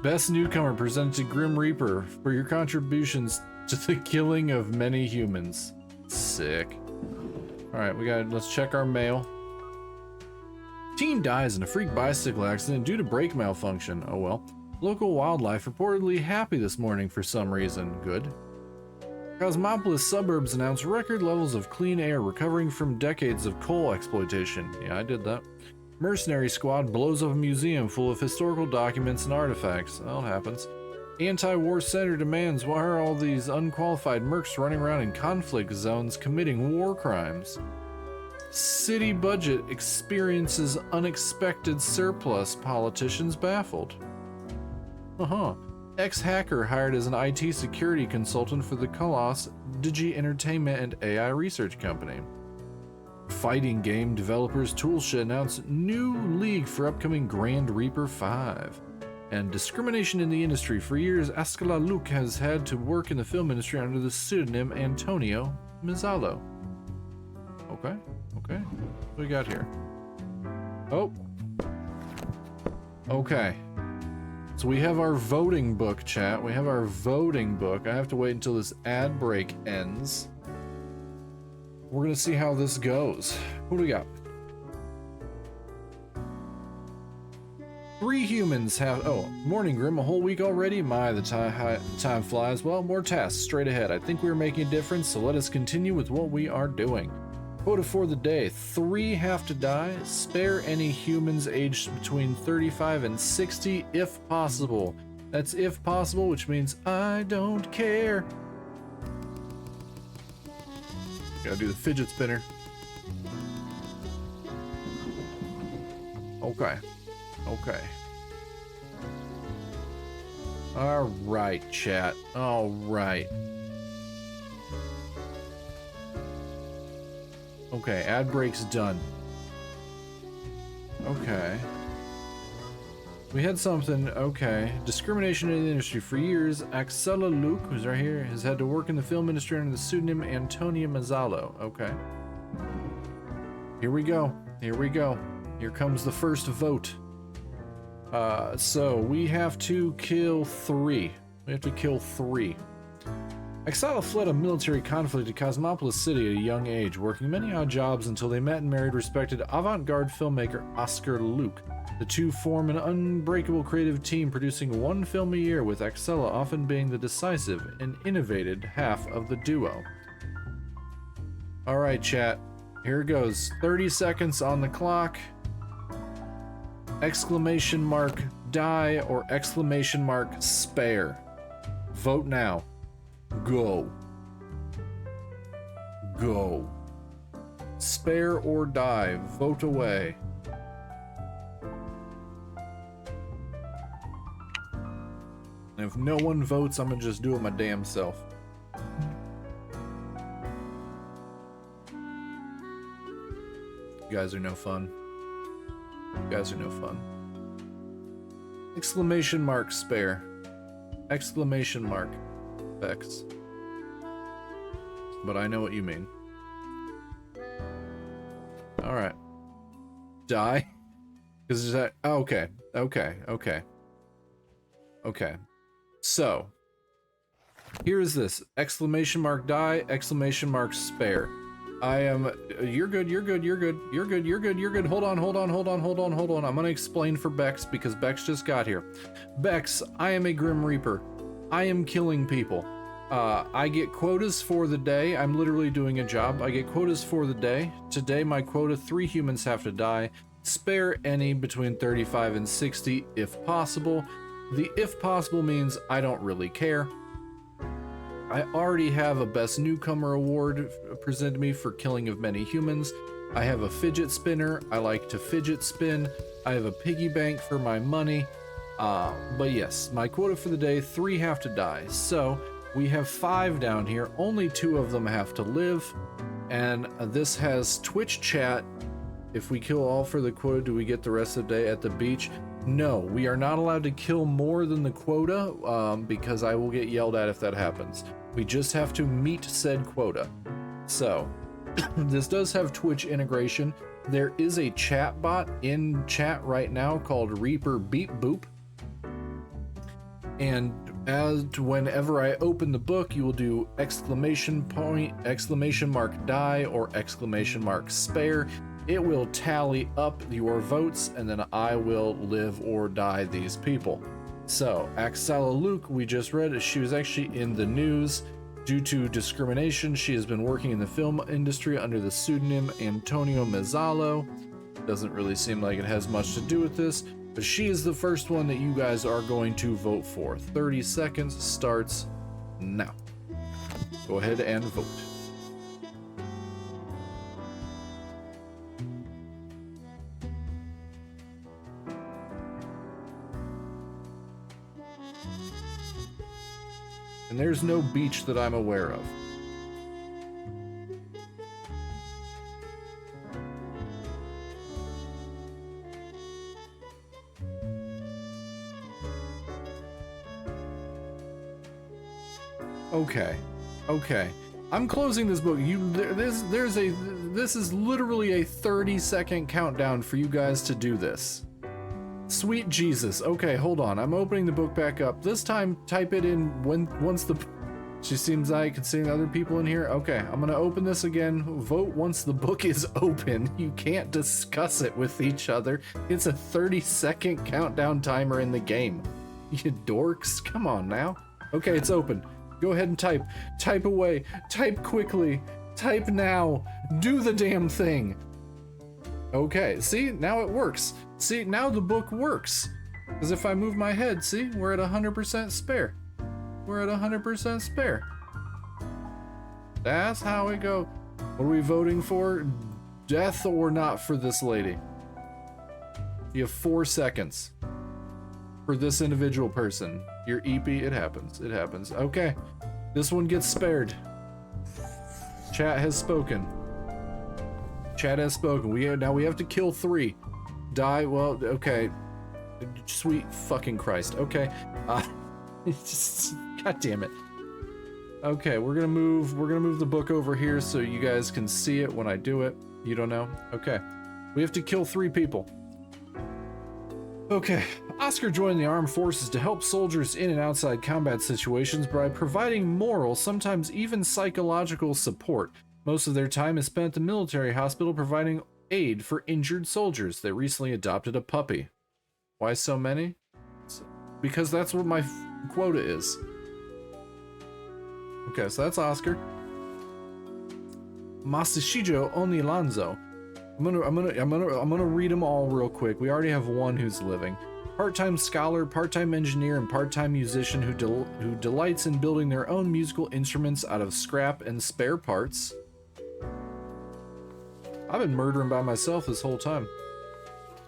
Best newcomer presented to Grim Reaper for your contributions to the killing of many humans. Sick. Alright, let's check our mail. Teen dies in a freak bicycle accident due to brake malfunction. Oh well. Local wildlife reportedly happy this morning for some reason. Good. Cosmopolis suburbs announce record levels of clean air recovering from decades of coal exploitation. Yeah, I did that. Mercenary squad blows up a museum full of historical documents and artifacts. Well, it happens. Anti-war center demands why are all these unqualified mercs running around in conflict zones committing war crimes? City budget experiences unexpected surplus, politicians baffled. Ex-hacker hired as an IT security consultant for the Colossus Digi Entertainment and AI research company. Fighting game developers Toolshed announced new league for upcoming Grand Reaper 5. And discrimination in the industry. For years, Ascala Luke has had to work in the film industry under the pseudonym Antonio Mazzalo. Okay. What do we got here? Oh. Okay. So we have our voting book, chat. We have our voting book. I have to wait until this ad break ends. We're gonna see how this goes. Who do we got? 3 humans have... Oh, morning, Grim. A whole week already? My, the time flies. Well, more tasks straight ahead. I think we're making a difference, so let us continue with what we are doing. Quota for the day. 3 have to die. Spare any humans aged between 35 and 60 if possible. That's if possible, which means I don't care. Gotta do the fidget spinner. Okay. Alright, chat. Alright. Okay, ad break's done. Okay. We had something, okay. Discrimination in the industry. For years, Axela Luke, who's right here, has had to work in the film industry under the pseudonym Antonio Mazzalo. Okay. Here we go. Here comes the first vote. So we have to kill 3. Axala fled a military conflict at Cosmopolis City at a young age, working many odd jobs until they met and married respected avant-garde filmmaker Oscar Luke. The two form an unbreakable creative team, producing 1 film a year, with Axela often being the decisive and innovative half of the duo. Alright, chat. Here it goes. 30 seconds on the clock. Exclamation mark die or exclamation mark spare. Vote now. Go. Spare or die. Vote away. And if no one votes, I'm gonna just do it my damn self. You guys are no fun. Exclamation mark spare. Exclamation mark X. But I know what you mean. Alright. Die? Because is that... Oh, okay. So, here's this. Exclamation mark die, exclamation mark spare. I am... You're good. Hold on. I'm gonna explain for Bex because Bex just got here. Bex, I am a Grim Reaper. I am killing people. I get quotas for the day. I'm literally doing a job. I get quotas for the day. Today, my quota, 3 humans have to die. Spare any between 35 and 60 if possible. The if possible means I don't really care. I already have a Best Newcomer award presented to me for killing of many humans. I have a fidget spinner. I like to fidget spin. I have a piggy bank for my money. But yes, my quota for the day, 3 have to die. So we have 5 down here. Only 2 of them have to live. And this has Twitch chat. If we kill all for the quota, do we get the rest of the day at the beach? No, we are not allowed to kill more than the quota because I will get yelled at if that happens. We just have to meet said quota. So, this does have Twitch integration. There is a chat bot in chat right now called Reaper Beep Boop. And As whenever I open the book, you will do exclamation point, exclamation mark die, or exclamation mark spare. It will tally up your votes, and then I will live or die these people. So, Axela Luke, we just read, she was actually in the news. Due to discrimination, she has been working in the film industry under the pseudonym Antonio Mezzalo. Doesn't really seem like it has much to do with this, but she is the first one that you guys are going to vote for. 30 seconds starts now. Go ahead and vote. And there's no beach that I'm aware of. Okay. I'm closing this book. This is literally a 30-second countdown for you guys to do this. Sweet Jesus. Okay, hold on. I'm opening the book back up. This time, type it in once the... She seems like I can see other people in here. Okay, I'm gonna open this again. Vote once the book is open. You can't discuss it with each other. It's a 30-second countdown timer in the game. You dorks. Come on now. Okay, it's open. Go ahead and type. Type away. Type quickly. Type now. Do the damn thing. Okay, see? Now it works. See, now the book works. Because if I move my head, see? We're at 100% spare. We're at 100% spare. That's how it goes. What are we voting for? Death or not for this lady? You have 4 seconds. For this individual person. Your EP, it happens. It happens. Okay. This one gets spared. Chat has spoken. Chat has spoken. Now we have to kill 3. Die. Well, okay. Sweet fucking Christ. Okay. God damn it. Okay, we're gonna move the book over here so you guys can see it when I do it. You don't know? Okay. We have to kill 3 people. Okay. Oscar joined the armed forces to help soldiers in and outside combat situations by providing moral, sometimes even psychological support. Most of their time is spent at the military hospital providing aid for injured soldiers. They recently adopted a puppy. Why so many? Because that's what my quota is. Okay, so that's Oscar. Masashijo Onilanzo. I'm gonna read them all real quick. We already have one who's living. Part-time scholar, part-time engineer, and part-time musician who delights in building their own musical instruments out of scrap and spare parts. I've been murdering by myself this whole time.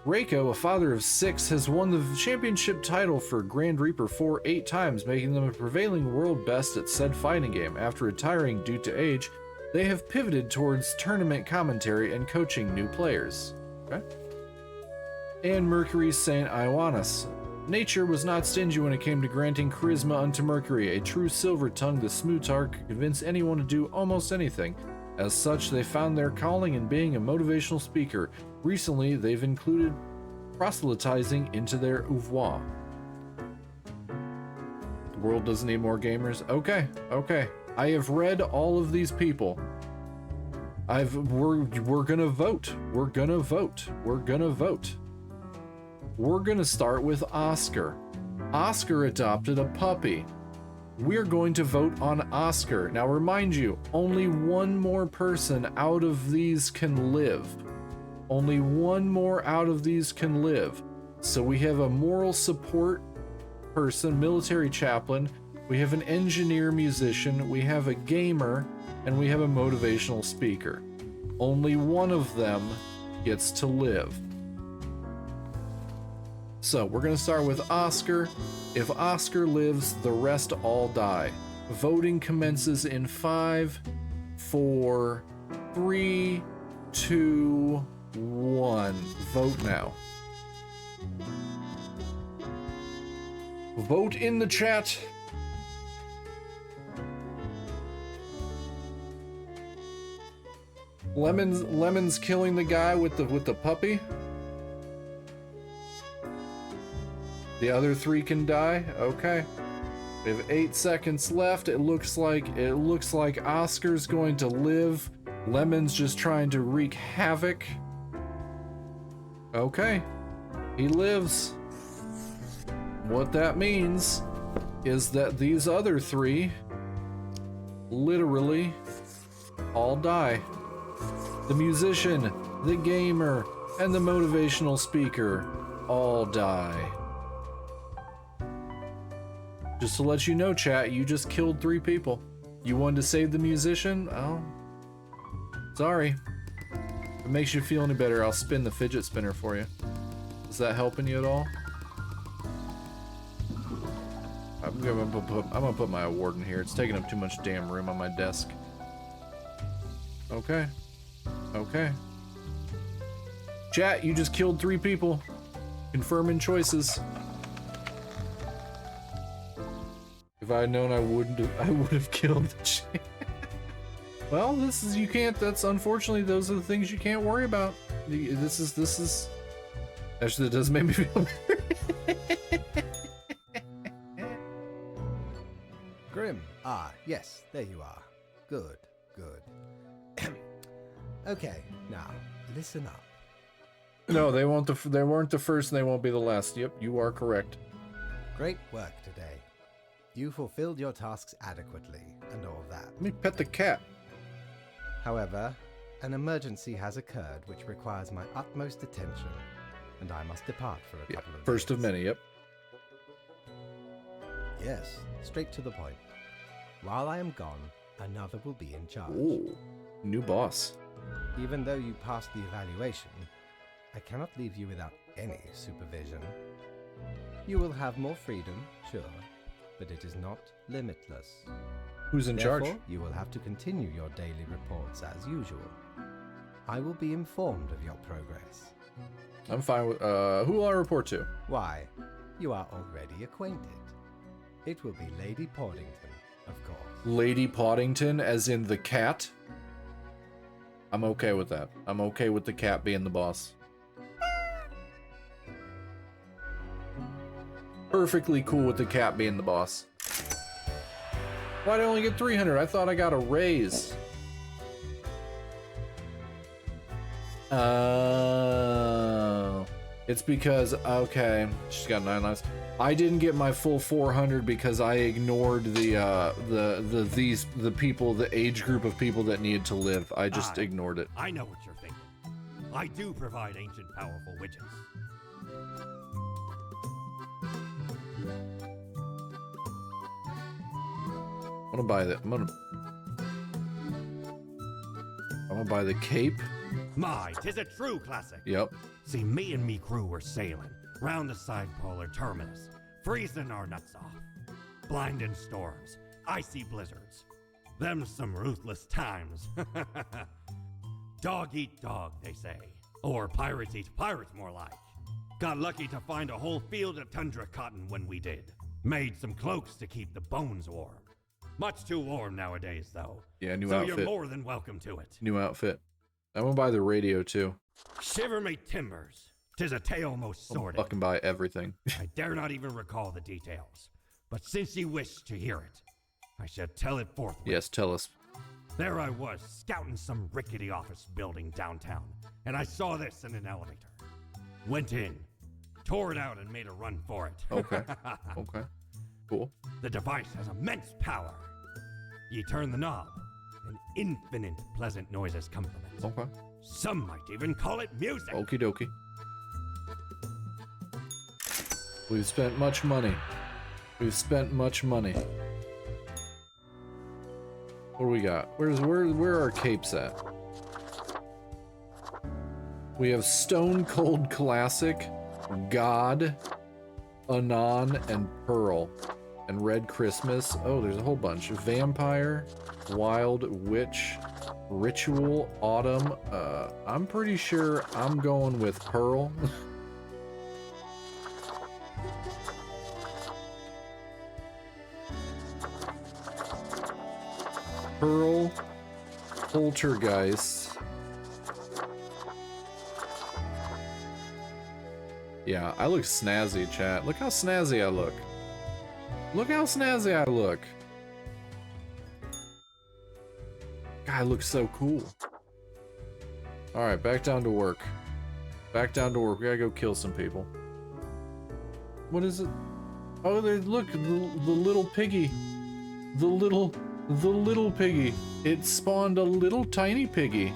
Reiko, a father of 6, has won the championship title for Grand Reaper 4 8 times, making them a prevailing world best at said fighting game. After retiring due to age, they have pivoted towards tournament commentary and coaching new players. Okay. And Mercury St. Ioannis. Nature was not stingy when it came to granting charisma unto Mercury, a true silver tongue. The Smootar could convince anyone to do almost anything. As such, they found their calling in being a motivational speaker. Recently, they've included proselytizing into their oeuvre. The world doesn't need more gamers. Okay. I have read all of these people. We're gonna vote. We're gonna start with Oscar. Oscar adopted a puppy. We're going to vote on Oscar. Now remind you, only one more person out of these can live. Only one more out of these can live. So we have a moral support person, military chaplain, we have an engineer musician, we have a gamer, and we have a motivational speaker. Only one of them gets to live. So we're gonna start with Oscar. If Oscar lives, the rest all die. Voting commences in 5, 4, 3, 2, 1. Vote now. Vote in the chat. Lemon's killing the guy with the puppy. The other 3 can die? Okay. We have 8 seconds left. It looks like Oscar's going to live. Lemon's just trying to wreak havoc. Okay. He lives. What that means is that these other 3 literally all die. The musician, the gamer, and the motivational speaker all die. Just to let you know, chat, you just killed 3 people. You wanted to save the musician? Oh, sorry. If it makes you feel any better, I'll spin the fidget spinner for you. Is that helping you at all? I'm gonna put my award in here. It's taking up too much damn room on my desk. Okay. Okay. Chat, you just killed 3 people. Confirming choices. If I had known, I would have killed the chick. Well, you can't, that's unfortunately, those are the things you can't worry about. This is, actually, that does make me feel better. Grim. Ah, yes, there you are. Good, good. Okay, now, listen up. No, they weren't the first and they won't be the last. Yep, you are correct. Great work today. You fulfilled your tasks adequately, and all that. Let me pet the cat. However, an emergency has occurred which requires my utmost attention, and I must depart for a couple of First of days. many, yep. Yes, straight to the point. While I am gone, another will be in charge. Ooh, new boss. Even though you passed the evaluation, I cannot leave you without any supervision. You will have more freedom, sure, but it is not limitless. Who's in charge? Therefore, you will have to continue your daily reports as usual. I will be informed of your progress. I'm fine with, who will I report to? Why, you are already acquainted. It will be Lady Poddington, of course. Lady Poddington, as in the cat? I'm okay with that. I'm okay with the cat being the boss. Perfectly cool with the cat being the boss. Why'd I only get 300? I thought I got a raise. Oh. It's because, okay, she's got 9 lives. I didn't get my full 400 because I ignored the people, the age group of people that needed to live. I just ignored it. I know what you're thinking. I do provide ancient powerful witches. I'm gonna buy the, I'm gonna buy the cape. My, 'tis a true classic. Yep. See, me and me crew were sailing round the side polar terminus, freezing our nuts off. Blinding storms, icy blizzards. Them some ruthless times. Dog eat dog, they say. Or pirates eat pirates, more like. Got lucky to find a whole field of tundra cotton when we did. Made some cloaks to keep the bones warm. Much too warm nowadays, though. Yeah, new so outfit. you're more than welcome to it. New outfit. I'm gonna buy the radio too. Shiver me timbers. 'Tis a tale most I'll sordid. fucking buy everything. I dare not even recall the details. But since ye wish to hear it, I shall tell it forthwith. Yes, tell us. There I was, scouting some rickety office building downtown, and I saw this in an elevator. Went in, tore it out, and made a run for it. Okay. Okay. Cool. The device has immense power. Ye turn the knob, and infinite pleasant noises come from it. Okay. Some might even call it music. Okie dokie. We've spent much money. We've spent much money. What do we got? Where are our capes at? We have Stone Cold Classic, God, Anon, and Pearl. And Red Christmas. Oh, there's a whole bunch. Vampire, Wild, Witch, Ritual, Autumn. I'm pretty sure I'm going with Pearl. Pearl, Poltergeist. Yeah, I look snazzy, chat. Look how snazzy I look. Look how snazzy I look. Guy looks so cool. Alright, back down to work. Back down to work. We gotta go kill some people. What is it? Oh, look, the little piggy. The little piggy. It spawned a little tiny piggy.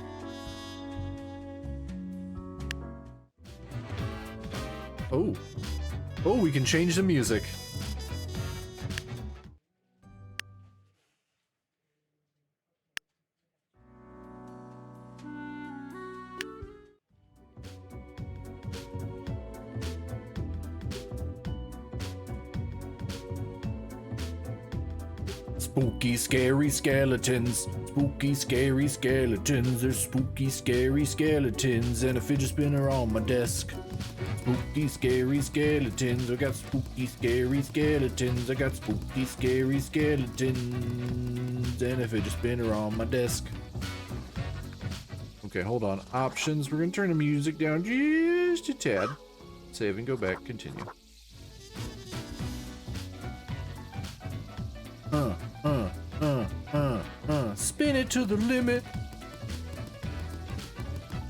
Oh. Oh, we can change the music. Spooky, scary skeletons. Spooky, scary skeletons. There's spooky, scary skeletons and a fidget spinner on my desk. Spooky, scary skeletons. I got spooky, scary skeletons. I got spooky, scary skeletons and a fidget spinner on my desk. Okay, hold on. Options. We're gonna turn the music down just a tad. Save and go back. Continue. Spin it to the limit.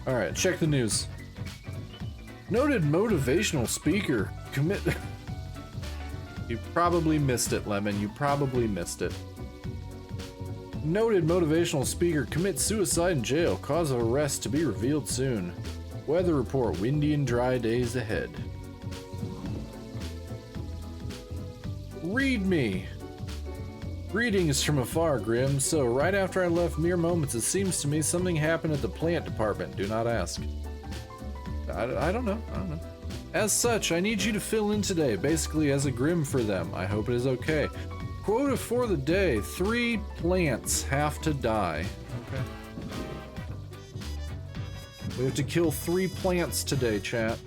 Alright, check the news. Noted motivational speaker commit. You probably missed it, Lemon. You probably missed it. Noted motivational speaker commits suicide in jail. Cause of arrest to be revealed soon. Weather report, windy and dry days ahead. Read me. Greetings from afar, Grim. So, right after I left Mere Moments, it seems to me something happened at the plant department. Do not ask. I don't know. As such, I need you to fill in today, basically as a Grim for them. I hope it is okay. Quota for the day, 3 plants have to die. Okay. We have to kill 3 plants today, chat.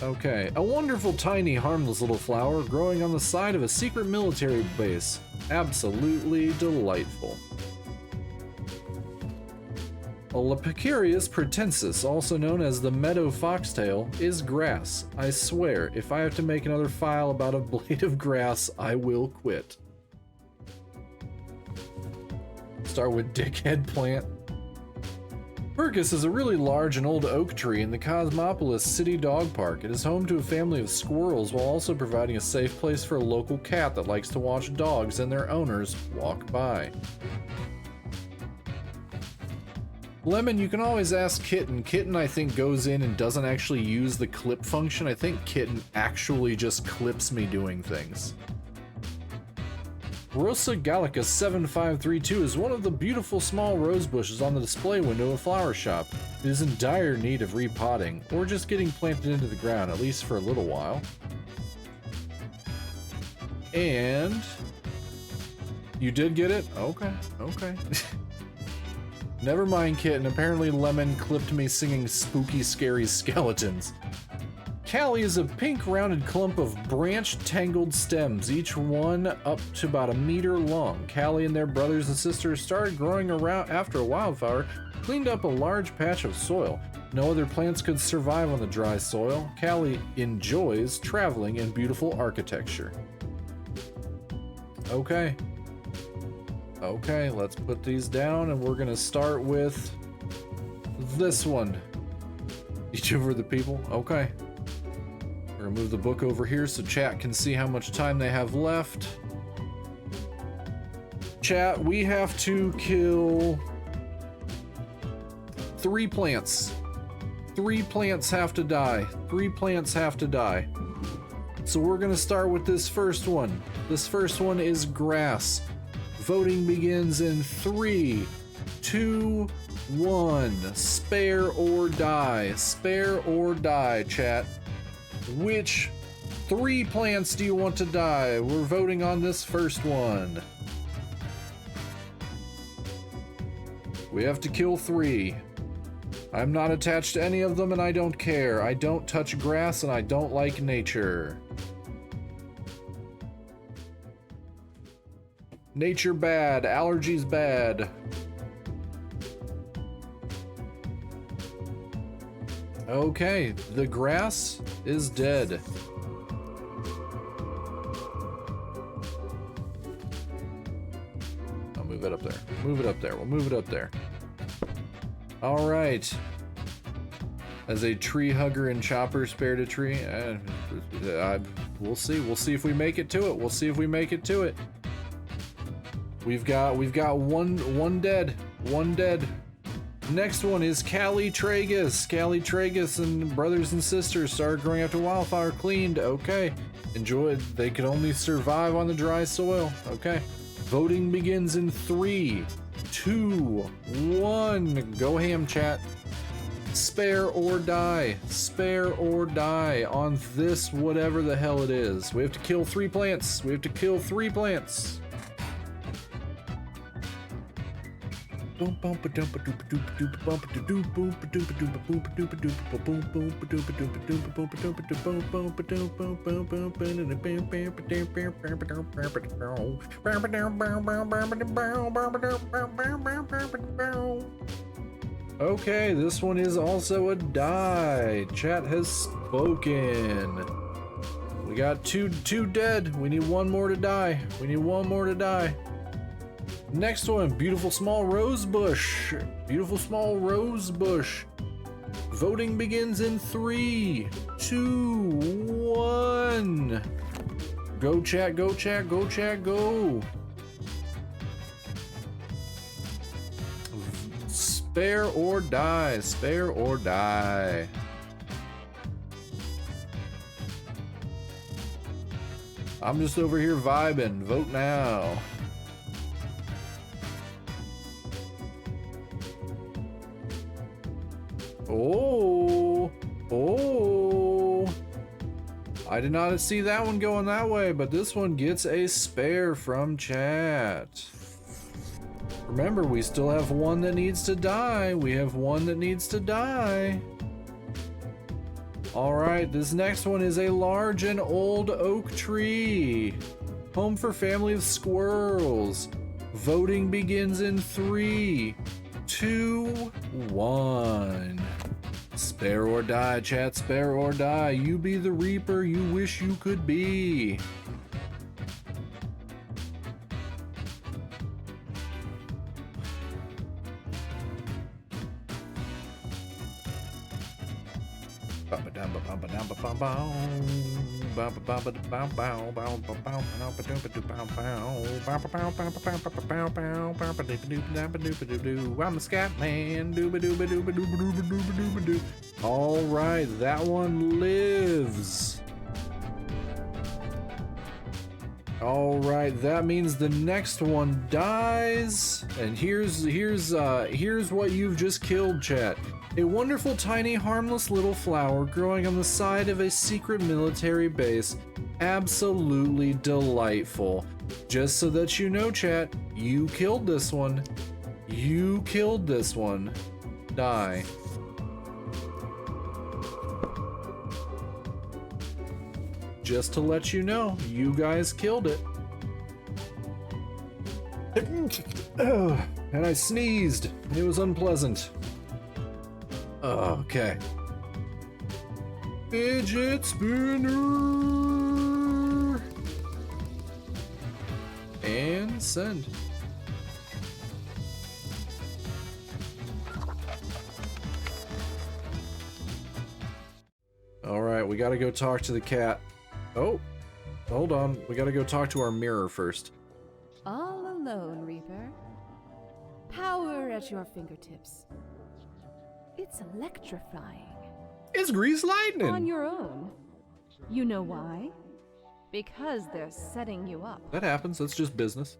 Okay, a wonderful, tiny, harmless little flower growing on the side of a secret military base. Absolutely delightful. A Lepicurius pratensis, also known as the meadow foxtail, is grass. I swear, if I have to make another file about a blade of grass, I will quit. Start with dickhead plant. Percus is a really large and old oak tree in the Cosmopolis City Dog Park. It is home to a family of squirrels while also providing a safe place for a local cat that likes to watch dogs and their owners walk by. Lemon, you can always ask Kitten. Kitten, I think, goes in and doesn't actually use the clip function. I think Kitten actually just clips me doing things. Rosa Gallica 7532 is one of the beautiful small rose bushes on the display window of a flower shop. It is in dire need of repotting, or just getting planted into the ground, at least for a little while. And... you did get it? Okay, okay. Never mind, Kitten. Apparently Lemon clipped me singing spooky, scary skeletons. Callie is a pink rounded clump of branched tangled stems, each one up to about 1 meter long. Callie and their brothers and sisters started growing around after a wildfire cleaned up a large patch of soil. No other plants could survive on the dry soil. Callie enjoys traveling in beautiful architecture. Okay. Okay, let's put these down and we're gonna start with this one. Each over the people? Okay. We're gonna move the book over here so chat can see how much time they have left. Chat, we have to kill 3 plants. 3 plants have to die. 3 plants have to die. So we're gonna start with this first one. This first one is grass. Voting begins in 3, 2, 1. Spare or die. Spare or die, chat. Which 3 plants do you want to die? We're voting on this first one. We have to kill 3. I'm not attached to any of them and I don't care. I don't touch grass and I don't like nature. Nature bad, allergies bad. Okay, the grass is dead. I'll move it up there. Move it up there. We'll move it up there. All right. As a tree hugger and chopper spared a tree, we'll see. We'll see if we make it to it. We'll see if we make it to it. We've got one dead. One dead. Next one is Callie Tragus. Callie Tragus and brothers and sisters started growing after wildfire cleaned. Okay. Enjoy. They can only survive on the dry soil. Okay. Voting begins in 3, 2, 1. Go ham, chat. Spare or die. Spare or die on this whatever the hell it is. We have to kill 3 plants. We have to kill 3 plants. Okay, this one is also a die. Chat has spoken. We got two dead. We need one more to die. We need one more to die. Next one, beautiful small rose bush. Beautiful small rose bush. Voting begins in 3, 2, 1. Go chat, go chat, go chat, go. Spare or die, spare or die. I'm just over here vibing. Vote now. Oh, I did not see that one going that way, but this one gets a spare from chat. Remember, we still have one that needs to die. We have one that needs to die. All right, this next one is a large and old oak tree. Home for family of squirrels. Voting begins in 3, 2, 1. Spare or die, chat, spare or die. You be the reaper you wish you could be. I'm a scat man. All right, that one lives. All right, that means the next one dies. And here's what you've just killed, chat. A wonderful, tiny, harmless little flower growing on the side of a secret military base. Absolutely delightful. Just so that you know, chat, you killed this one. You killed this one. Die. Just to let you know, you guys killed it. And I sneezed. It was unpleasant. Okay. Fidget spinner. And send. All right, we gotta go talk to the cat. Oh, hold on. We gotta go talk to our mirror first. All alone, Reaper. Power at your fingertips. It's electrifying. It's grease lightning. On your own. You know why? Because they're setting you up. That happens. That's just business.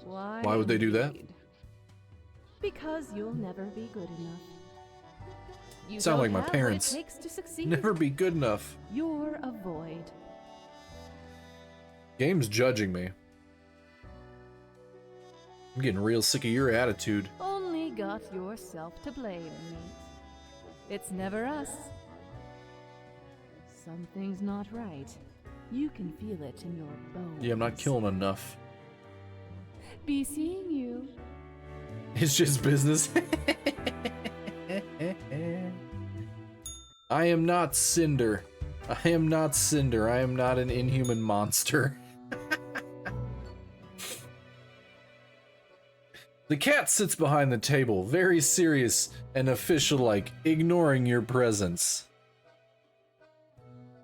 Why would they do that? indeed? Because you'll never be good enough. You Sound don't like my have parents. What it takes to succeed. Never be good enough. You're a void. Game's judging me. I'm getting real sick of your attitude. Only got yourself to blame, mate. It's never us. Something's not right. You can feel it in your bones. Yeah, I'm not killing enough. Be seeing you. It's just business. I am not Cinder. I am not Cinder. I am not an inhuman monster. The cat sits behind the table, very serious and official-like, ignoring your presence.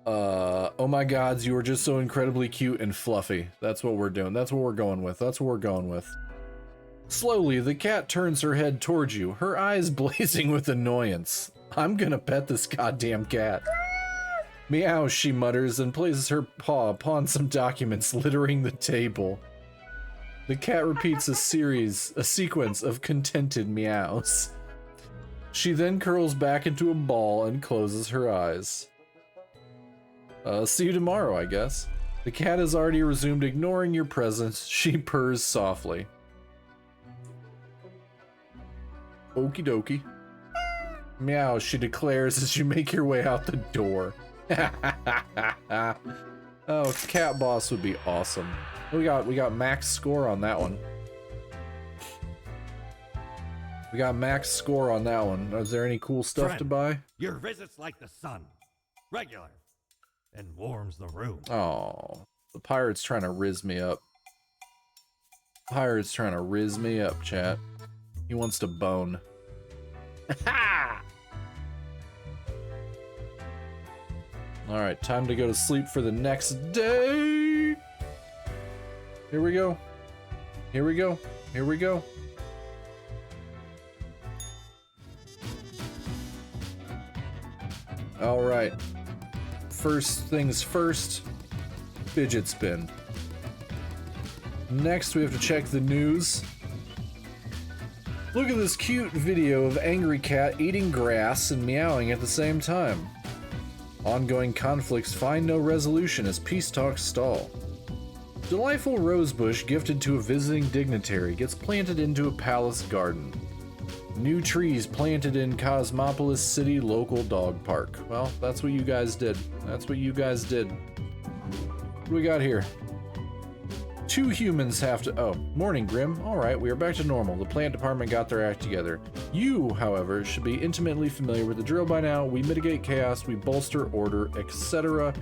Oh my gods, you are just so incredibly cute and fluffy. That's what we're doing. That's what we're going with. That's what we're going with. Slowly, the cat turns her head towards you, her eyes blazing with annoyance. I'm gonna pet this goddamn cat. Meow, she mutters and places her paw upon some documents littering the table. The cat repeats a sequence of contented meows. She then curls back into a ball and closes her eyes. See you tomorrow, I guess. The cat has already resumed ignoring your presence. She purrs softly. Okie dokie. Meow, she declares as you make your way out the door. Oh, cat boss would be awesome. We got max score on that one. We got max score on that one. Is there any cool stuff Friend, to buy? Your visit's like the sun. Regular. And warms the room. Oh, the pirate's trying to riz me up. Pirate's trying to riz me up, chat. He wants to bone. Alright, time to go to sleep for the next day. Here we go. Here we go. Here we go. Alright. First things first, fidget spin. Next, we have to check the news. Look at this cute video of angry cat eating grass and meowing at the same time. Ongoing conflicts find no resolution as peace talks stall. Delightful rosebush gifted to a visiting dignitary gets planted into a palace garden. New trees planted in Cosmopolis City local dog park. Well, that's what you guys did. That's what you guys did. What do we got here? 2 humans have to... Oh, morning, Grim. Alright, we are back to normal. The plant department got their act together. You, however, should be intimately familiar with the drill by now. We mitigate chaos, we bolster order, etc.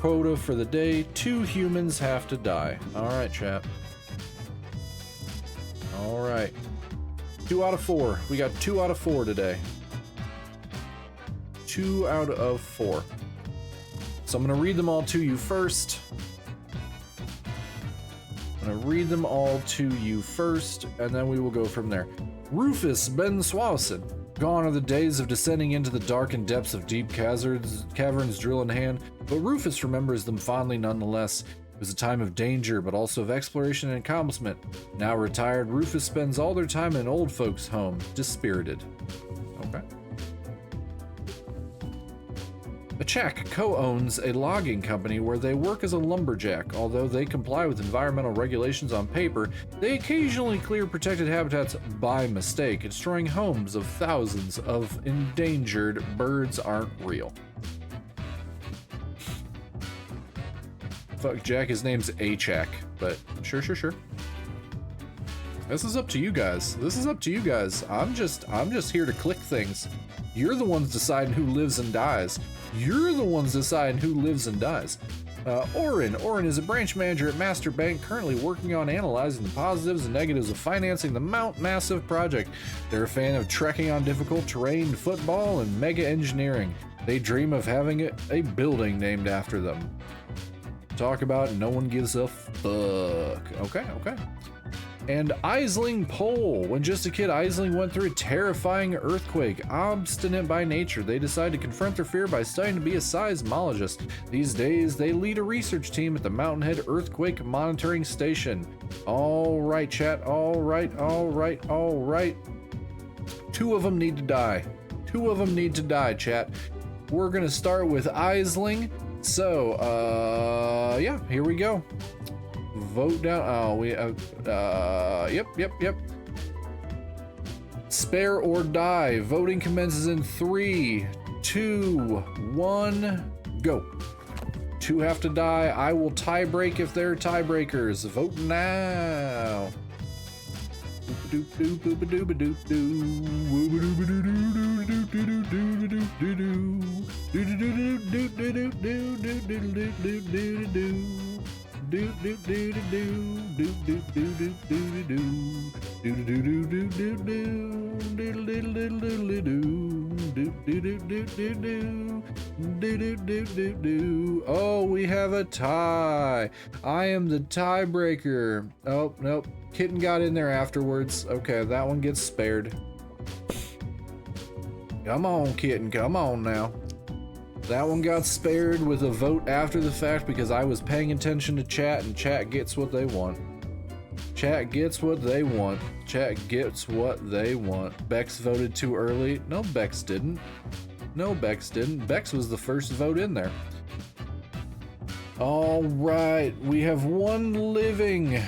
Quota for the day. 2 humans have to die. Alright, chat. Alright. 2 out of 4. We got 2 out of 4 today. 2 out of 4. So I'm going to read them all to you first. I'm going to read them all to you first, and then we will go from there. Rufus Ben Swausen. Gone are the days of descending into the darkened depths of deep caverns, drill in hand, but Rufus remembers them fondly nonetheless. It was a time of danger, but also of exploration and accomplishment. Now retired, Rufus spends all their time in an old folks' home, dispirited. Okay. Achak co-owns a logging company where they work as a lumberjack. Although they comply with environmental regulations on paper, they occasionally clear protected habitats by mistake, destroying homes of thousands of endangered birds aren't real. Fuck Jack, his name's Achak, but sure. This is up to you guys. This is up to you guys. I'm just here to click things. You're the ones deciding who lives and dies. You're the ones deciding who lives and dies. Orin is a branch manager at Master Bank, currently working on analyzing the positives and negatives of financing the Mount Massive project. They're a fan of trekking on difficult terrain, football, and mega engineering. They dream of having a building named after them. Talk about no one gives a fuck. Okay. And Aisling Pole. When just a kid, Aisling went through a terrifying earthquake. Obstinate by nature, they decide to confront their fear by studying to be a seismologist. These days, they lead a research team at the Mountainhead Earthquake Monitoring Station. All right, chat. All right. 2 of them need to die. 2 of them need to die, chat. We're gonna start with Aisling. So, yeah, here we go. Vote down. Oh, we yep. Spare or die. Voting commences in 3, 2, 1, go. 2 have to die. I will tie break if they're tiebreakers. Vote now. Oh, we have a tie. I am the tiebreaker. Oh, nope. Kitten got in there afterwards. Okay, that one gets spared. Come on, Kitten. Come on now. That one got spared with a vote after the fact because I was paying attention to chat, and chat gets what they want. Chat gets what they want. Chat gets what they want. Bex voted too early. No, Bex didn't. No, Bex didn't. Bex was the first vote in there. All right, we have one living.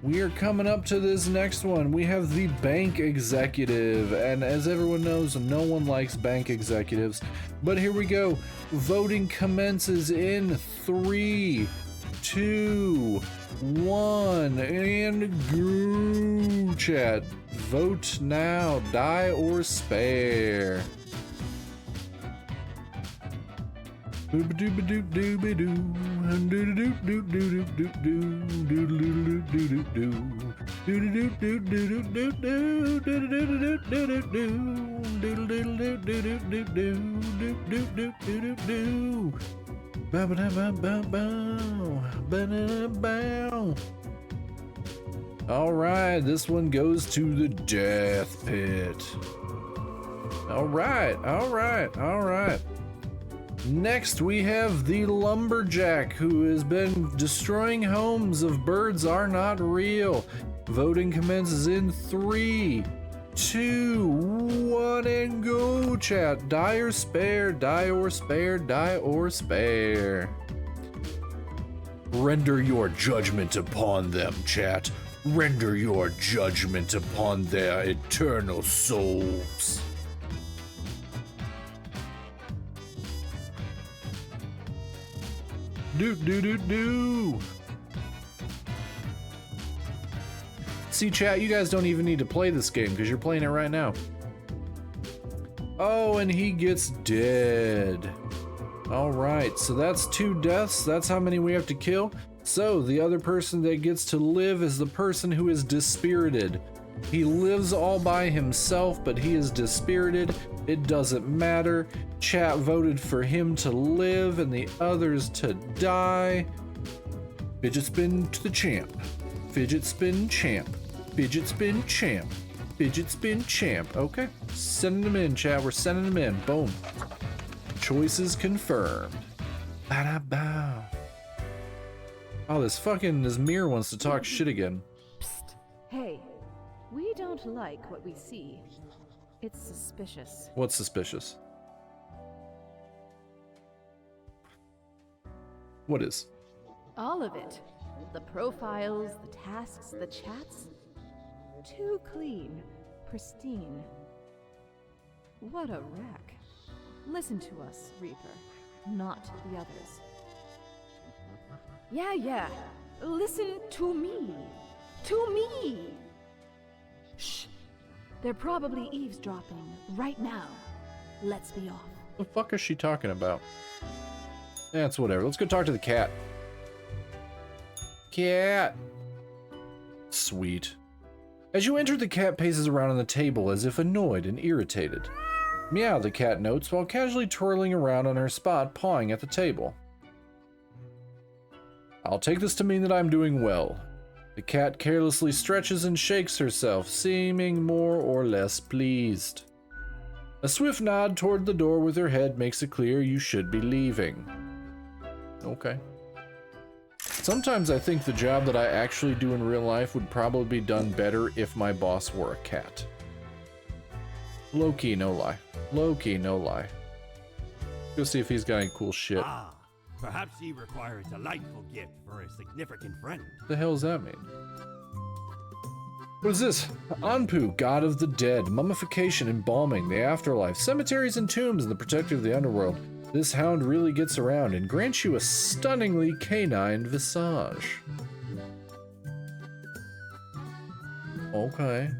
We are coming up to this next one. We have the bank executive, and as everyone knows, no one likes bank executives. But here we go. Voting commences in 3, 2, 1, and go, chat. Vote now, die or spare. All right, this one goes to the death pit. All right. Next, we have the lumberjack who has been destroying homes of birds are not real. Voting commences in 3, 2, 1, and go, chat. Die or spare, die or spare, die or spare. Render your judgment upon them, chat. Render your judgment upon their eternal souls. Do. See, chat, you guys don't even need to play this game because you're playing it right now. Oh, and he gets dead. All right, so that's 2 deaths. That's how many we have to kill. So the other person that gets to live is the person who is dispirited. He lives all by himself, but he is dispirited. It doesn't matter. Chat voted for him to live and the others to die. Fidget spin to the champ. Fidget spin champ. Fidget spin champ. Fidget spin champ. Okay, sending them in, chat. We're sending them in. Boom. Choices confirmed. Ba-da-bow. Oh, this mirror wants to talk shit again. Psst. Hey, we don't like what we see. It's suspicious. What's suspicious? What is? All of it. The profiles, the tasks, the chats. Too clean, pristine. What a wreck. Listen to us, Reaper, not the others. Yeah. Listen to me. To me! Shh. They're probably eavesdropping right now. Let's be off. The fuck is she talking about? Yeah, it's whatever. Let's go talk to the cat. Cat! Sweet. As you enter, the cat paces around on the table as if annoyed and irritated. Meow, the cat notes, while casually twirling around on her spot, pawing at the table. I'll take this to mean that I'm doing well. The cat carelessly stretches and shakes herself, seeming more or less pleased. A swift nod toward the door with her head makes it clear you should be leaving. Okay. Sometimes I think the job that I actually do in real life would probably be done better if my boss were a cat. Low-key, no lie. Low-key, no lie. Go see if he's got any cool shit. Ah, perhaps he requires a delightful gift for a significant friend. What the hell does that mean? What is this? Anpu, god of the dead, mummification, embalming, the afterlife, cemeteries and tombs, and the protector of the underworld. This hound really gets around and grants you a stunningly canine visage. Okay.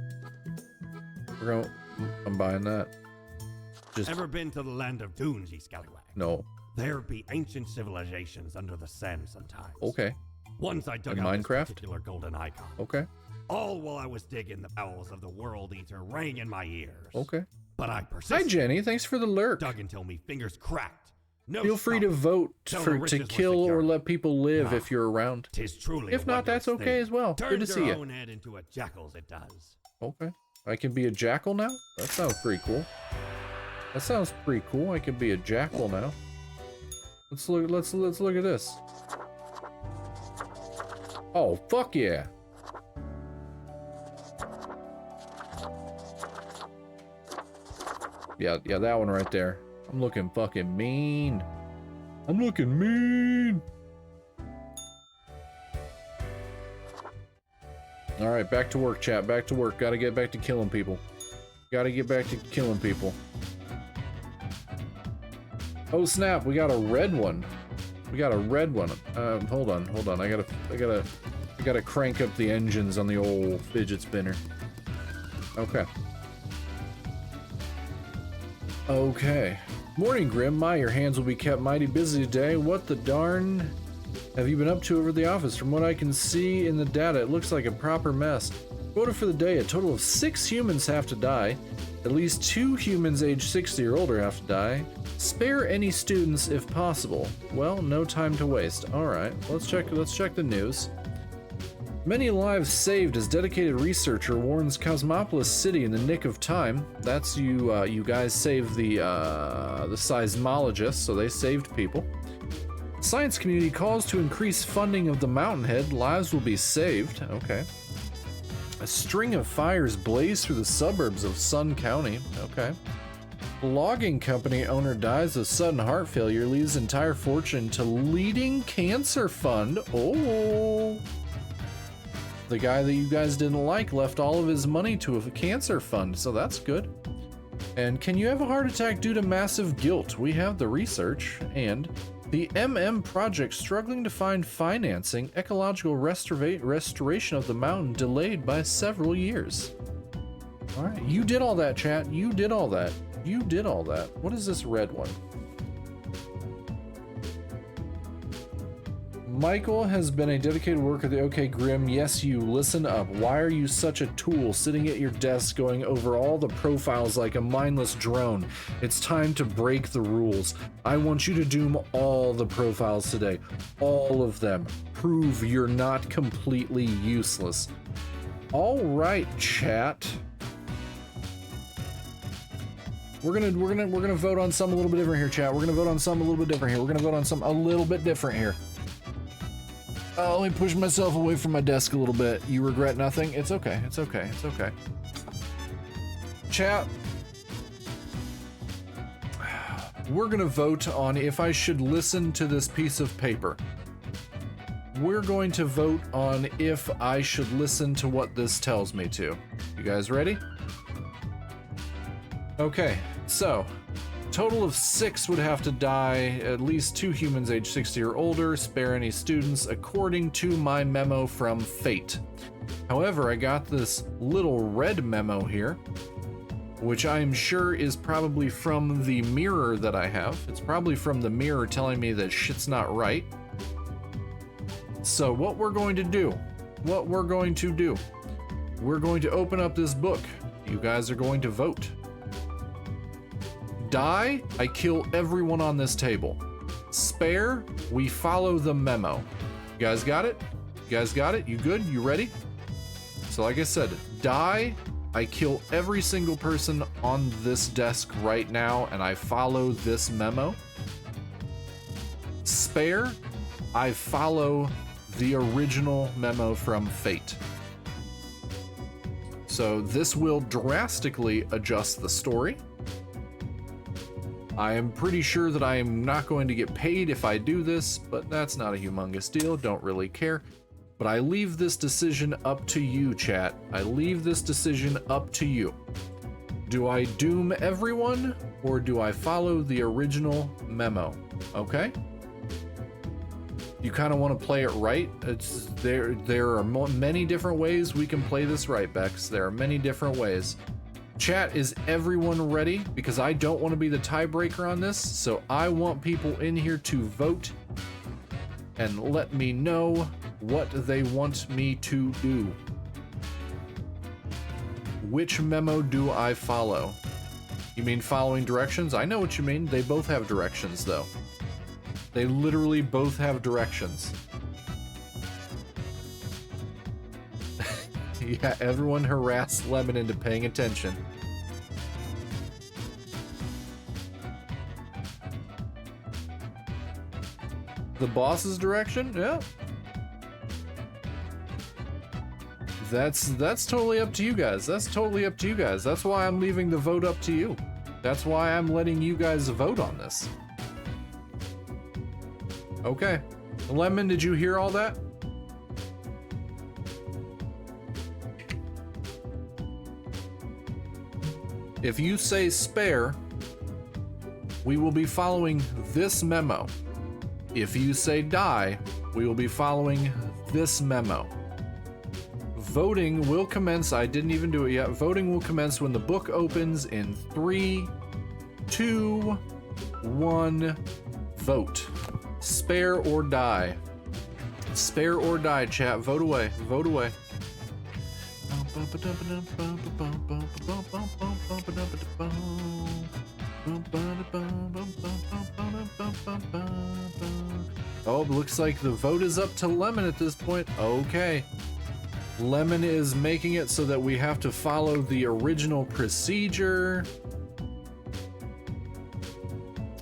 I'm buying that. Just Ever been to the land of dunes, ye scallywag? no. There be ancient civilizations under the sand sometimes. Okay. Once I dug In out Minecraft? this particular golden icon. Okay. All while I was digging, the bowels of the world eater rang in my ears. Okay. But I Hi, persisted. Jenny. Thanks for the lurk. Dug until me fingers cracked. No Feel free to stopping. vote Till the to riches were kill or secured. let people live Nah. if you're around. 'Tis truly If a not, that's wondrous okay thing. as well. Good Turns to see your ya. own head into a jackal's, it does. Okay. I can be a jackal now? That sounds pretty cool. That sounds pretty cool. I can be a jackal now. Let's look at this. Oh, fuck yeah. Yeah, that one right there. I'm looking fucking mean. I'm looking mean. All right, back to work, chat. Back to work. Gotta get back to killing people. Gotta get back to killing people. Oh snap! We got a red one. We got a red one. Hold on. I gotta crank up the engines on the old fidget spinner. Okay. Okay. Morning, Grim. Your hands will be kept mighty busy today. What the darn have you been up to over at the office? From what I can see in the data, it looks like a proper mess. Quota for the day, a total of 6 humans have to die. At least 2 humans aged 60 or older have to die. Spare any students if possible. Well, no time to waste. Alright, let's check the news. Many lives saved as dedicated researcher warns Cosmopolis City in the nick of time. That's you guys saved the seismologists, so they saved people. Science community calls to increase funding of the Mountainhead. Lives will be saved. Okay. A string of fires blaze through the suburbs of Sun County. Okay. Logging company owner dies of sudden heart failure, leaves entire fortune to leading cancer fund. Oh. The guy that you guys didn't like left all of his money to a cancer fund, so that's good. And can you have a heart attack due to massive guilt? We have the research. And the MM project struggling to find financing, ecological restoration of the mountain delayed by several years. All right, you did all that, chat. You did all that. You did all that. What is this red one? Michael has been a dedicated worker at the OK Grim. Yes, you listen up. Why are you such a tool sitting at your desk going over all the profiles like a mindless drone? It's time to break the rules. I want you to doom all the profiles today. All of them. Prove you're not completely useless. All right, chat. We're gonna vote on some a little bit different here, chat. We're gonna vote on some a little bit different here. We're gonna vote on some a little bit different here. Let me push myself away from my desk a little bit. You regret nothing? It's okay. It's okay. It's okay. Chat. We're gonna vote on if I should listen to this piece of paper. We're going to vote on if I should listen to what this tells me to. You guys ready? Okay, so total of 6 would have to die, at least 2 humans aged 60 or older, spare any students, according to my memo from Fate. However, I got this little red memo here, which I'm sure is probably from the mirror that I have. It's probably from the mirror telling me that shit's not right. So what we're going to do, we're going to open up this book. You guys are going to vote. Die, I kill everyone on this table. Spare, we follow the memo. You guys got it? You guys got it? You good? You ready? So like I said, die, I kill every single person on this desk right now, and I follow this memo. Spare, I follow the original memo from Fate. So this will drastically adjust the story. I am pretty sure that I am not going to get paid if I do this, but that's not a humongous deal, don't really care. But I leave this decision up to you, chat. I leave this decision up to you. Do I doom everyone, or do I follow the original memo? Okay? you kind of want to play it right. It's there are many different ways we can play this right, Bex. There are many different ways. Chat, is everyone ready? Because I don't want to be the tiebreaker on this, so I want people in here to vote and let me know what they want me to do. Which memo do I follow? You mean following directions? I know what you mean. They both have directions, though. They literally both have directions. Yeah, everyone harass Lemon into paying attention. The boss's direction? Yeah. That's totally up to you guys. That's totally up to you guys. That's why I'm leaving the vote up to you. That's why I'm letting you guys vote on this. Okay. Lemon, did you hear all that? If you say spare, we will be following this memo. If you say die, we will be following this memo. Voting will commence. I didn't even do it yet. Voting will commence when the book opens in 3, 2, 1. Vote. Spare or die. Spare or die, chat. Vote away. Vote away. Oh, looks like the vote is up to Lemon at this point. Okay. Lemon is making it so that we have to follow the original procedure.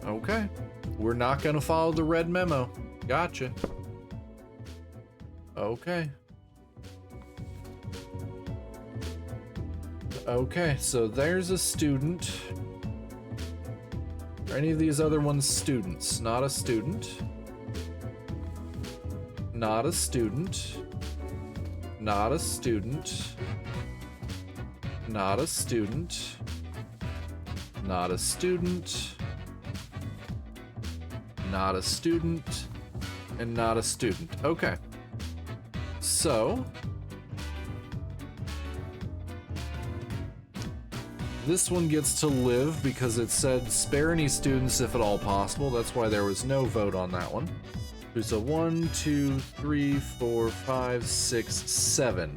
Okay. We're not going to follow the red memo. Gotcha. Okay. Okay, so there's a student. Are any of these other ones students? Not a student. Not a student. Not a student. Not a student. Not a student. Not a student. And not a student. Okay. So this one gets to live because it said spare any students if at all possible. That's why there was no vote on that one. There's a 1, 2, 3, 4, 5, 6, 7.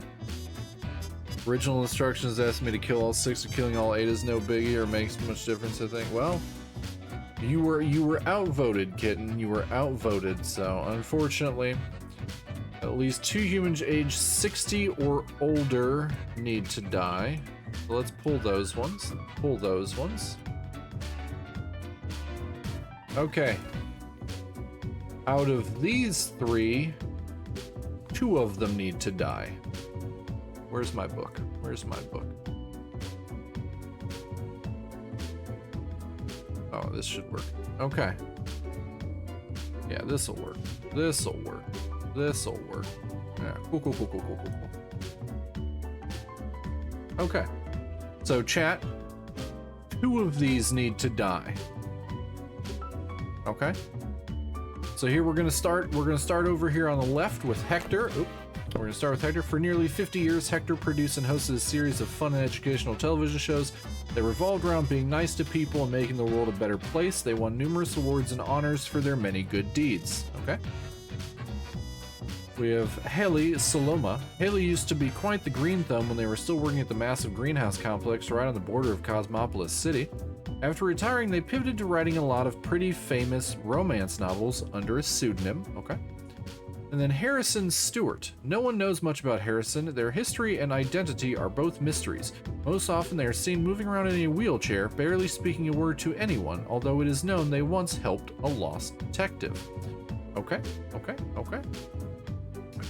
Original instructions asked me to kill all 6, so killing all 8 is no biggie or makes much difference, I think. Well, you were outvoted, kitten. You were outvoted, so unfortunately, at least 2 humans aged 60 or older need to die. So let's pull those ones. Pull those ones. Okay. Out of these 3, 2 of them need to die. Where's my book? Where's my book? Oh, this should work. Okay. Yeah, this'll work. This'll work. This'll work. Yeah, cool. Okay. So chat, 2 of these need to die. Okay. So here we're gonna start over here on the left with Hector. We're gonna start with Hector. For nearly 50 years, Hector produced and hosted a series of fun and educational television shows that revolved around being nice to people and making the world a better place. They won numerous awards and honors for their many good deeds. Okay. We have Haley Saloma. Haley used to be quite the green thumb when they were still working at the massive greenhouse complex right on the border of Cosmopolis City. After retiring, they pivoted to writing a lot of pretty famous romance novels under a pseudonym. Okay. And then Harrison Stewart. No one knows much about Harrison. Their history and identity are both mysteries. Most often they are seen moving around in a wheelchair, barely speaking a word to anyone, although it is known they once helped a lost detective. Okay.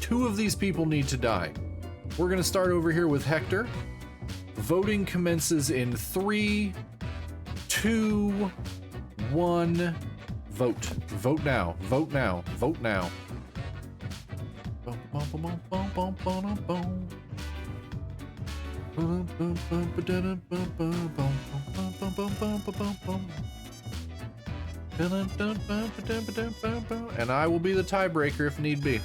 2 of these people need to die. We're gonna start over here with Hector. Voting commences in 3, 2, 1. Vote. Vote now. Vote now. Vote now. And I will be the tiebreaker if need be.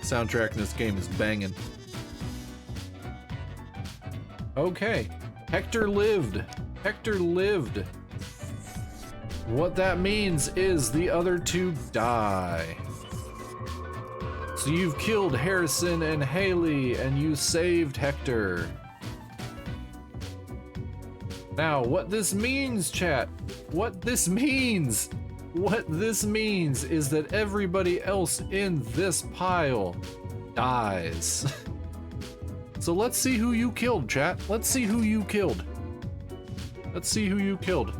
Soundtrack in this game is banging. Okay, Hector lived. Hector lived. What that means is the other two die. So you've killed Harrison and Haley, and you saved Hector. Now, what this means, chat, what this means is that everybody else in this pile dies. So let's see who you killed, chat. Let's see who you killed. Let's see who you killed.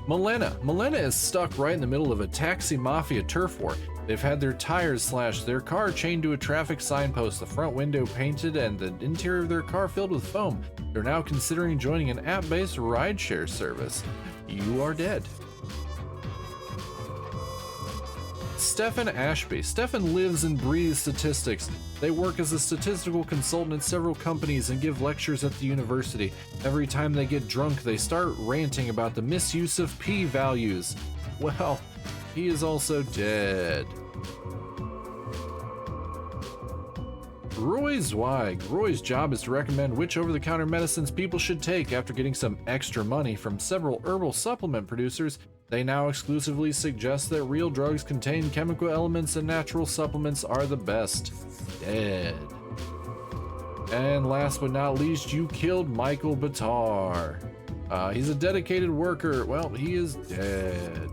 Milena. Milena is stuck right in the middle of a taxi mafia turf war. They've had their tires slashed, their car chained to a traffic signpost, the front window painted, and the interior of their car filled with foam. They're now considering joining an app-based rideshare service. You are dead. Stefan Ashby. Stefan lives and breathes statistics. They work as a statistical consultant at several companies and give lectures at the university. Every time they get drunk, they start ranting about the misuse of p-values. Well, he is also dead. Roy Zweig. Roy's job is to recommend which over-the-counter medicines people should take. After getting some extra money from several herbal supplement producers, they now exclusively suggest that real drugs contain chemical elements and natural supplements are the best. Dead. And last but not least, you killed Michael Batar. He's a dedicated worker. Well, he is dead.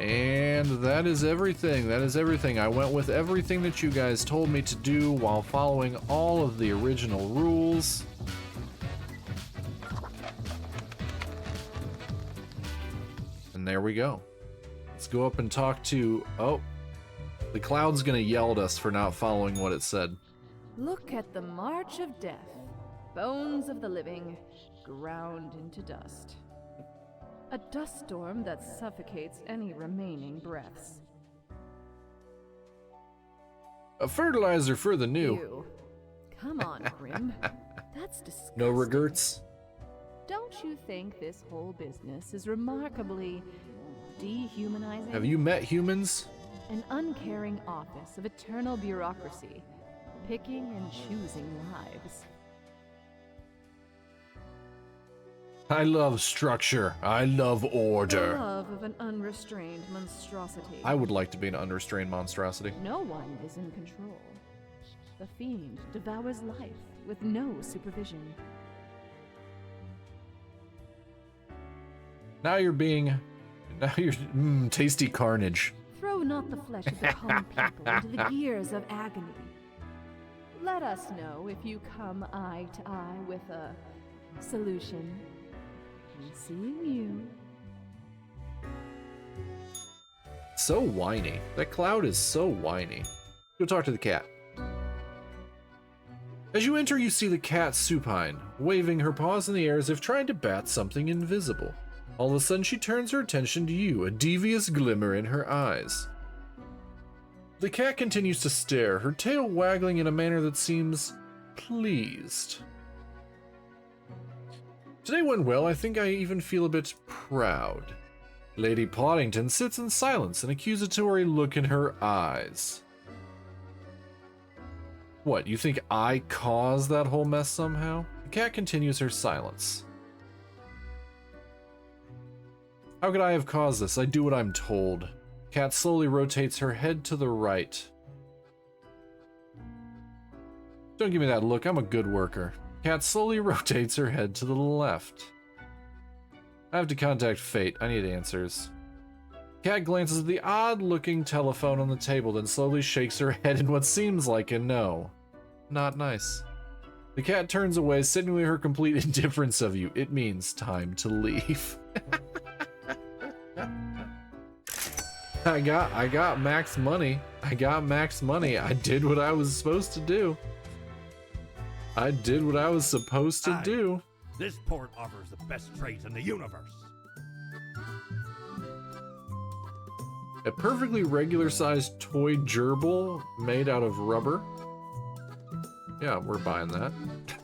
And that is everything. That is everything. I went with everything that you guys told me to do while following all of the original rules. And there we go. Let's go up and talk to... Oh, the cloud's gonna yell at us for not following what it said. Look at the march of death. Bones of the living, ground into dust. A dust storm that suffocates any remaining breaths. A fertilizer for the new. Ew. Come on, Grim. That's disgusting. No regrets. Don't you think this whole business is remarkably dehumanizing? Have you met humans? An uncaring office of eternal bureaucracy, picking and choosing lives. I love structure. I love The order. love of an unrestrained monstrosity. I would like to be an unrestrained monstrosity. No one is in control. The fiend devours life with no supervision. Now you're tasty carnage. Throw not the flesh of the common people into the gears of agony. Let us know if you come eye to eye with a solution. And seeing you. So whiny. That cloud is so whiny. Go talk to the cat. As you enter, you see the cat supine, waving her paws in the air as if trying to bat something invisible. All of a sudden, she turns her attention to you, a devious glimmer in her eyes. The cat continues to stare, her tail waggling in a manner that seems pleased. Today went well. I think I even feel a bit proud. Lady Ploddington sits in silence, an accusatory look in her eyes. What, you think I caused that whole mess somehow? The cat continues her silence. How could I have caused this? I do what I'm told. Cat slowly rotates her head to the right. Don't give me that look, I'm a good worker. Cat slowly rotates her head to the left. I have to contact Fate. I need answers. Cat glances at the odd-looking telephone on the table, then slowly shakes her head in what seems like a no. Not nice. The cat turns away, signaling her complete indifference of you. It means time to leave. I got max money. I got max money. I did what I was supposed to do. I did what I was supposed to do. This port offers the best trades in the universe. A perfectly regular-sized toy gerbil made out of rubber. Yeah, we're buying that.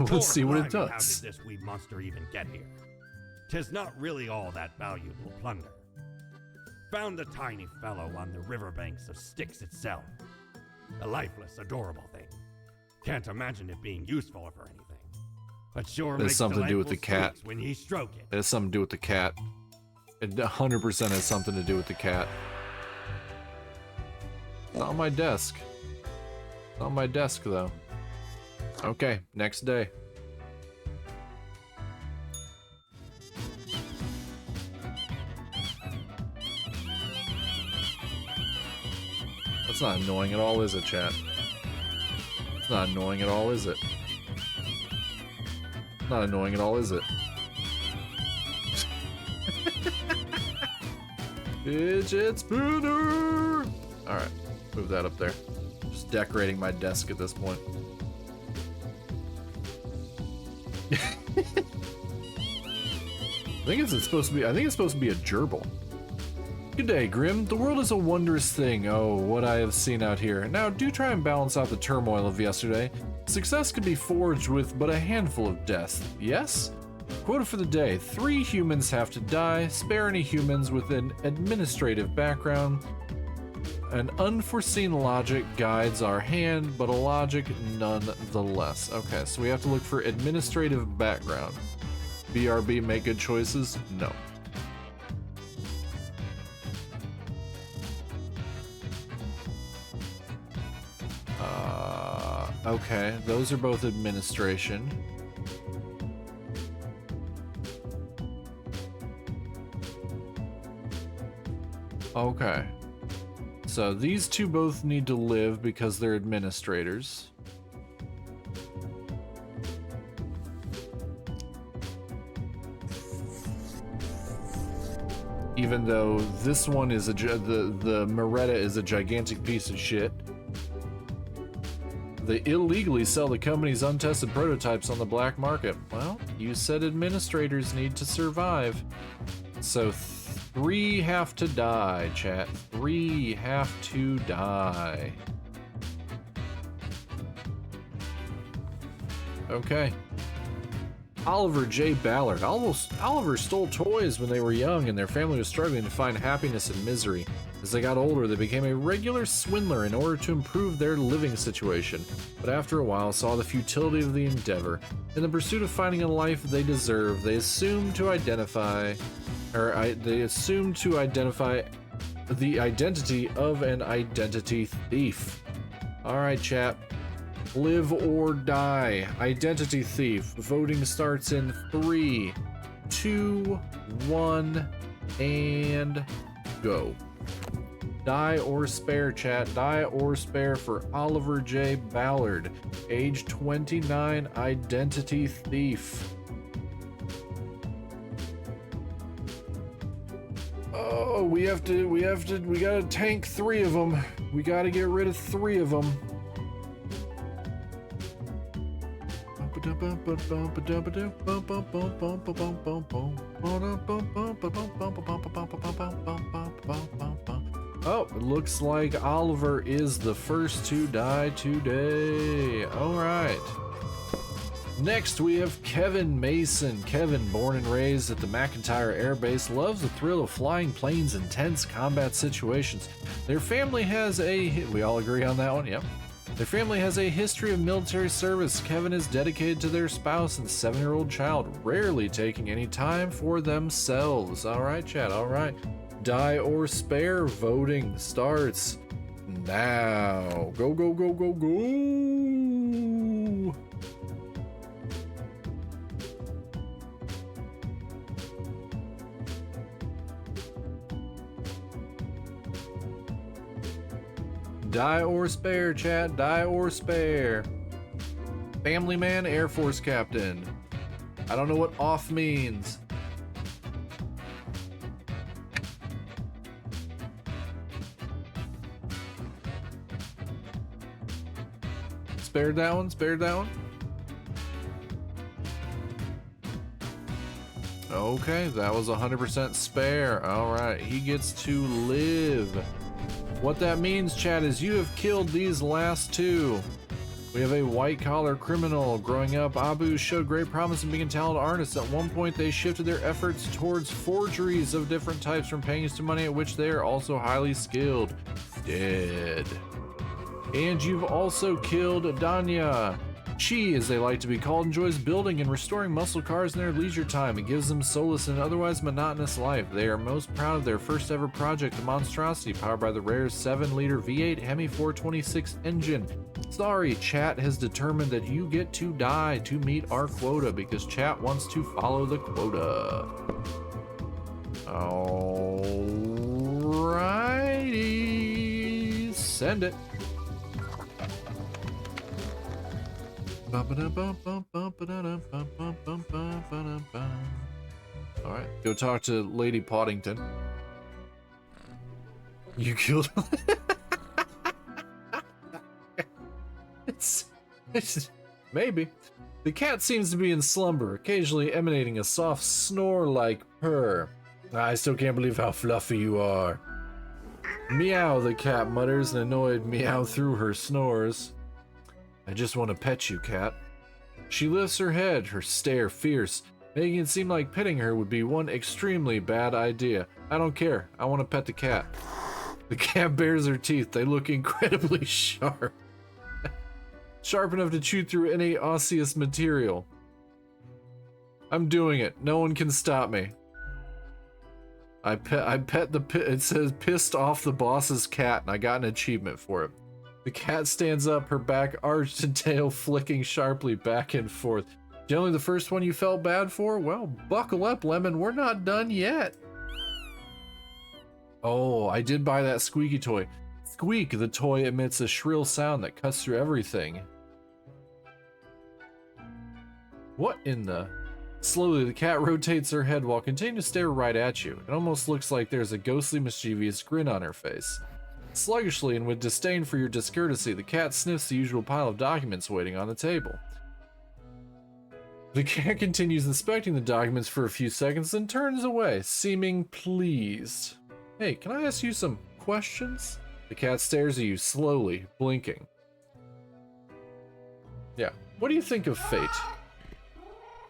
Lord Let's see what it blimey, How does. did this wee monster even get here? 'Tis not really all that valuable plunder. Found the tiny fellow on the riverbanks of Styx itself. A lifeless, adorable thing. Can't imagine it being useful for anything. But sure It has makes something to do with the delightful cat. squeaks when ye stroke it. It has something to do with the cat. It 100% has something to do with the cat. It's on my desk. It's on my desk, though. Okay, next day. That's not annoying at all, is it, chat? It's not annoying at all, is it? Not annoying at all, is it? Fidget spinner! Alright, move that up there. Just decorating my desk at this point. I think it's supposed to be a gerbil. Good day, Grim. The world is a wondrous thing. Oh, what I have seen out here. Now, do try and balance out the turmoil of yesterday. Success could be forged with but a handful of deaths. Yes? Quote for the day. 3 humans have to die. Spare any humans with an administrative background. An unforeseen logic guides our hand, but a logic nonetheless. Okay, so we have to look for administrative background. BRB, make good choices? No. Okay, those are both administration. Okay. So these two both need to live because they're administrators. Even though this one is the Moretta is a gigantic piece of shit. They illegally sell the company's untested prototypes on the black market. Well, you said administrators need to survive. So 3 have to die, chat. 3 have to die. Okay. Oliver J. Ballard. Oliver stole toys when they were young and their family was struggling to find happiness in misery. As they got older, they became a regular swindler in order to improve their living situation, but after a while saw the futility of the endeavor. In the pursuit of finding a life they deserve, they assumed to identify the identity of an identity thief. Alright, chat. Live or die. Identity thief. Voting starts in 3, 2, 1, and go. Die or spare, chat. Die or spare for Oliver J. Ballard, age 29, identity thief. Oh, we gotta tank 3 of them. We gotta get rid of 3 of them. Oh, it looks like Oliver is the first to die today. Alright. Next, we have Kevin Mason. Kevin, born and raised at the McIntyre Air Base, loves the thrill of flying planes in tense combat situations. Their family has we all agree on that one? Yep. Their family has a history of military service. Kevin is dedicated to their spouse and 7-year-old child, rarely taking any time for themselves. Alright, chat, alright. Die or spare, voting starts now. Go, go, go, go, go. Die or spare, chat. Die or spare. Family man, Air Force captain. I don't know what off means. Spared that one? Spared that one? Okay, that was 100% spare. Alright, he gets to live. What that means, chat, is you have killed these last 2. We have a white-collar criminal. Growing up, Abu showed great promise in being a talented artist. At one point, they shifted their efforts towards forgeries of different types from pennies to money, at which they are also highly skilled. Dead. And you've also killed Danya. She, as they like to be called, enjoys building and restoring muscle cars in their leisure time. It gives them solace in an otherwise monotonous life. They are most proud of their first ever project, the Monstrosity, powered by the rare 7-liter V8 Hemi 426 engine. Sorry, chat has determined that you get to die to meet our quota because chat wants to follow the quota. Alrighty, send it. Alright, go talk to Lady Poddington. You killed it's maybe. The cat seems to be in slumber, occasionally emanating a soft snore-like purr. I still can't believe how fluffy you are. Meow, the cat mutters, an annoyed meow through her snores. I just want to pet you, cat. She lifts her head, her stare fierce, making it seem like petting her would be one extremely bad idea. I don't care. I want to pet the cat. The cat bares her teeth. They look incredibly sharp. Sharp enough to chew through any osseous material. I'm doing it. No one can stop me. I pet the it says pissed off the boss's cat, and I got an achievement for it. The cat stands up, her back arched and tail flicking sharply back and forth. Generally the first one you felt bad for? Well, buckle up, Lemon, we're not done yet. Oh, I did buy that squeaky toy. Squeak, the toy emits a shrill sound that cuts through everything. What in the... Slowly, the cat rotates her head while continuing to stare right at you. It almost looks like there's a ghostly, mischievous grin on her face. Sluggishly and with disdain for your discourtesy, the cat sniffs the usual pile of documents waiting on the table. The cat continues inspecting the documents for a few seconds, then turns away, seeming pleased. Hey, can I ask you some questions? The cat stares at you slowly, blinking. Yeah, what do you think of fate?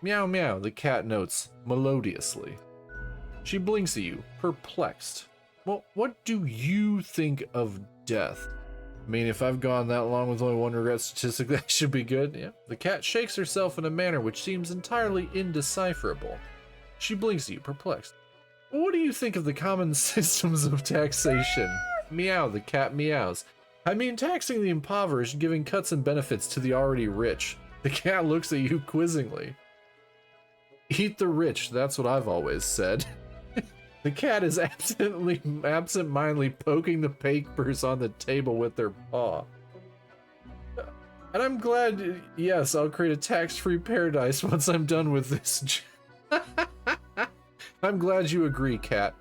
Meow meow, the cat notes melodiously. She blinks at you, perplexed. Well, what do you think of death? I mean, if I've gone that long with only one regret statistic, that should be good. Yeah. The cat shakes herself in a manner which seems entirely indecipherable. She blinks at you, perplexed. Well, what do you think of the common systems of taxation? Meow, the cat meows. I mean, taxing the impoverished, giving cuts and benefits to the already rich. The cat looks at you quizzingly. Eat the rich, that's what I've always said. The cat is absent-mindedly poking the papers on the table with their paw. And I'm glad, yes, I'll create a tax-free paradise once I'm done with this. I'm glad you agree, cat.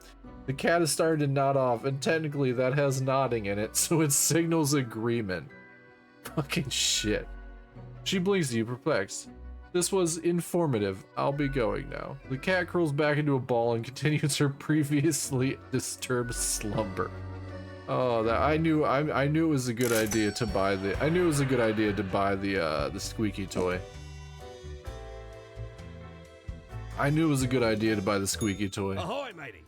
The cat is starting to nod off, and technically that has nodding in it, so it signals agreement. Fucking shit. She blinks at you, perplexed. This was informative. I'll be going now. The cat curls back into a ball and continues her previously disturbed slumber. Oh, that I knew it was a good idea to buy the the squeaky toy. I knew it was a good idea to buy the squeaky toy. Ahoy, matey!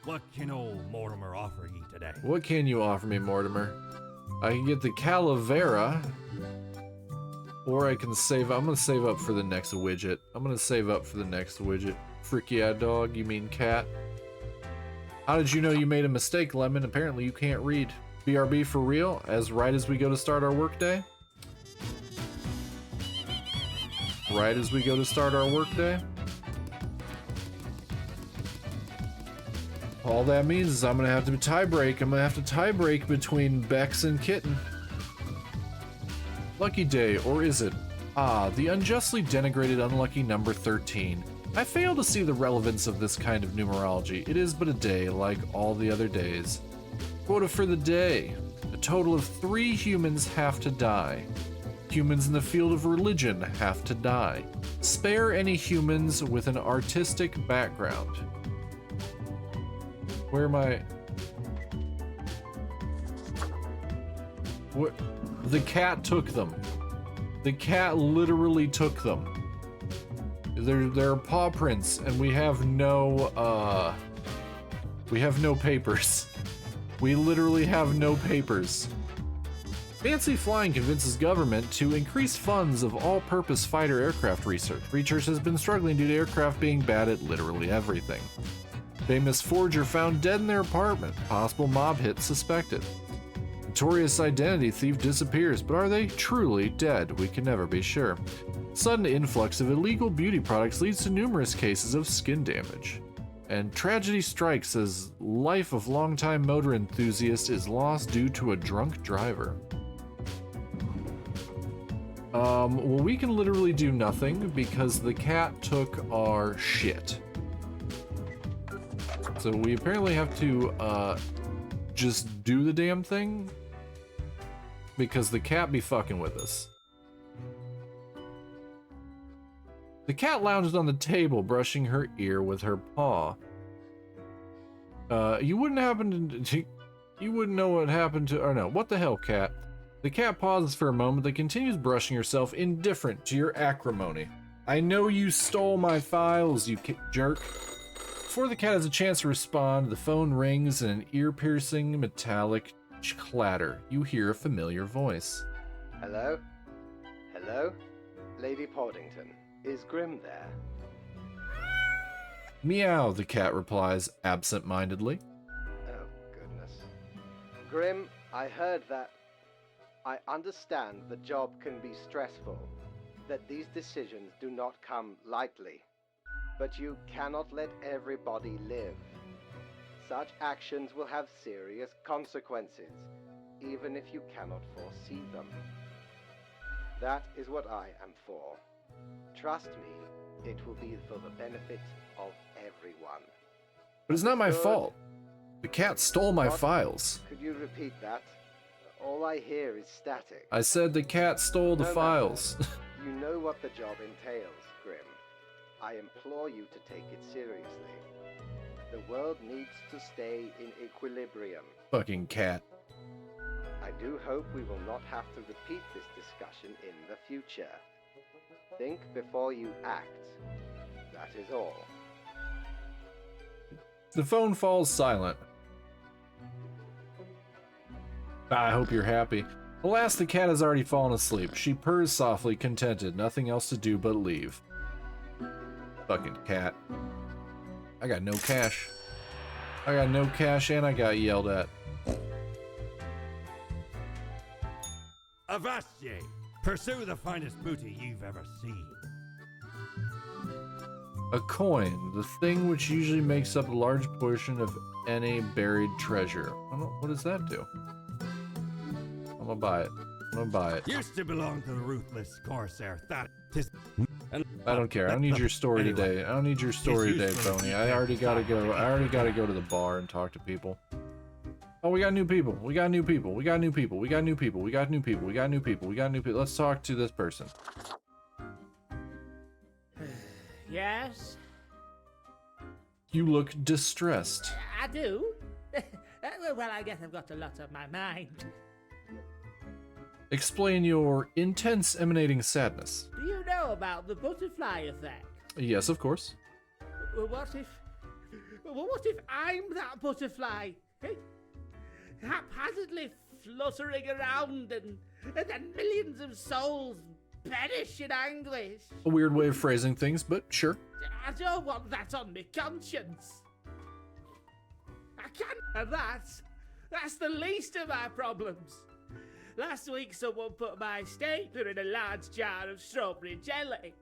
What can old Mortimer offer ye today? What can you offer me, Mortimer? I can get the Calavera. Or I can save. I'm gonna save up for the next widget. Fricky-eyed dog, you mean cat? How did you know you made a mistake, Lemon? Apparently you can't read. BRB for real? As right as we go to start our workday? Right as we go to start our workday? All that means is I'm gonna have to tie break. I'm gonna have to tie break between Bex and Kitten. Lucky day, or is it? Ah, the unjustly denigrated unlucky number 13. I fail to see the relevance of this kind of numerology. It is but a day, like all the other days. Quota for the day. A total of 3 humans have to die. Humans in the field of religion have to die. Spare any humans with an artistic background. Where am I? What? The cat took them. The cat literally took them. They're paw prints, and we have no papers. We literally have no papers. Fancy Flying convinces government to increase funds of all-purpose fighter aircraft research. Research has been struggling due to aircraft being bad at literally everything. Famous forger found dead in their apartment. Possible mob hit suspected. Notorious identity thief disappears, but are they truly dead? We can never be sure. Sudden influx of illegal beauty products leads to numerous cases of skin damage. And tragedy strikes as life of longtime motor enthusiast is lost due to a drunk driver. Well, we can literally do nothing because the cat took our shit. So we apparently have to, just do the damn thing because the cat be fucking with us. The cat lounged on the table, brushing her ear with her paw. You wouldn't know what happened to, or no, what the hell, cat? The cat pauses for a moment, then continues brushing herself, indifferent to your acrimony. I know you stole my files, you jerk. Before the cat has a chance to respond, the phone rings in an ear-piercing metallic clatter. You hear a familiar voice. Hello? Hello? Lady Poddington, is Grim there? Meow, the cat replies absent-mindedly. Oh, goodness. Grim, I heard that. I understand the job can be stressful, that these decisions do not come lightly. But you cannot let everybody live. Such actions will have serious consequences, even if you cannot foresee them. That is what I am for. Trust me, it will be for the benefit of everyone. But it's not my Understood? fault. The cat stole my What? files. Could you repeat that? All I hear is static. I said the cat stole the No matter. files. You know what the job entails, Grim. I implore you to take it seriously. The world needs to stay in equilibrium. Fucking cat. I do hope we will not have to repeat this discussion in the future. Think before you act. That is all. The phone falls silent. I hope you're happy. Alas, the cat has already fallen asleep. She purrs softly, contented, nothing else to do but leave. Fucking cat. I got no cash. I got no cash and I got yelled at. Avast ye! Pursue the finest booty you've ever seen. A coin, the thing which usually makes up a large portion of any buried treasure. What does that do? I'm gonna buy it. I'm gonna buy it. Used to belong to the ruthless corsair Thaddeus. I don't care. I don't need your story today. I don't need your story today, Tony. I already gotta go. I already gotta go to the bar and talk to people. Oh, we got new people. We got new people. We got new people. We got new people. We got new people. We got new people. We got new people. Let's talk to this person. Yes, You look distressed. I do. Well, I guess I've got a lot on my mind. Explain your intense emanating sadness. Do you know about the butterfly effect? Yes, of course. What if I'm that butterfly? Eh? Haphazardly fluttering around and then millions of souls perish in anguish. A weird way of phrasing things, but sure. I don't want that on my conscience. I can't, and that's the least of my problems. Last week someone put my stapler in a large jar of strawberry jelly.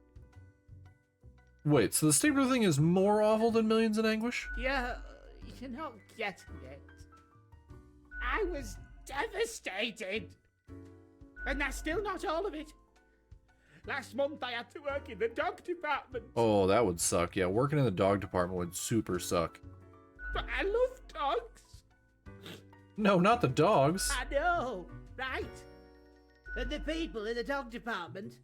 Wait, so the stapler thing is more awful than Millions in Anguish? You're not getting it. I was devastated. And that's still not all of it. Last month I had to work in the dog department. Oh, that would suck. Yeah, working in the dog department would super suck. But I love dogs. No, not the dogs. I know, right? And the people in the dog department,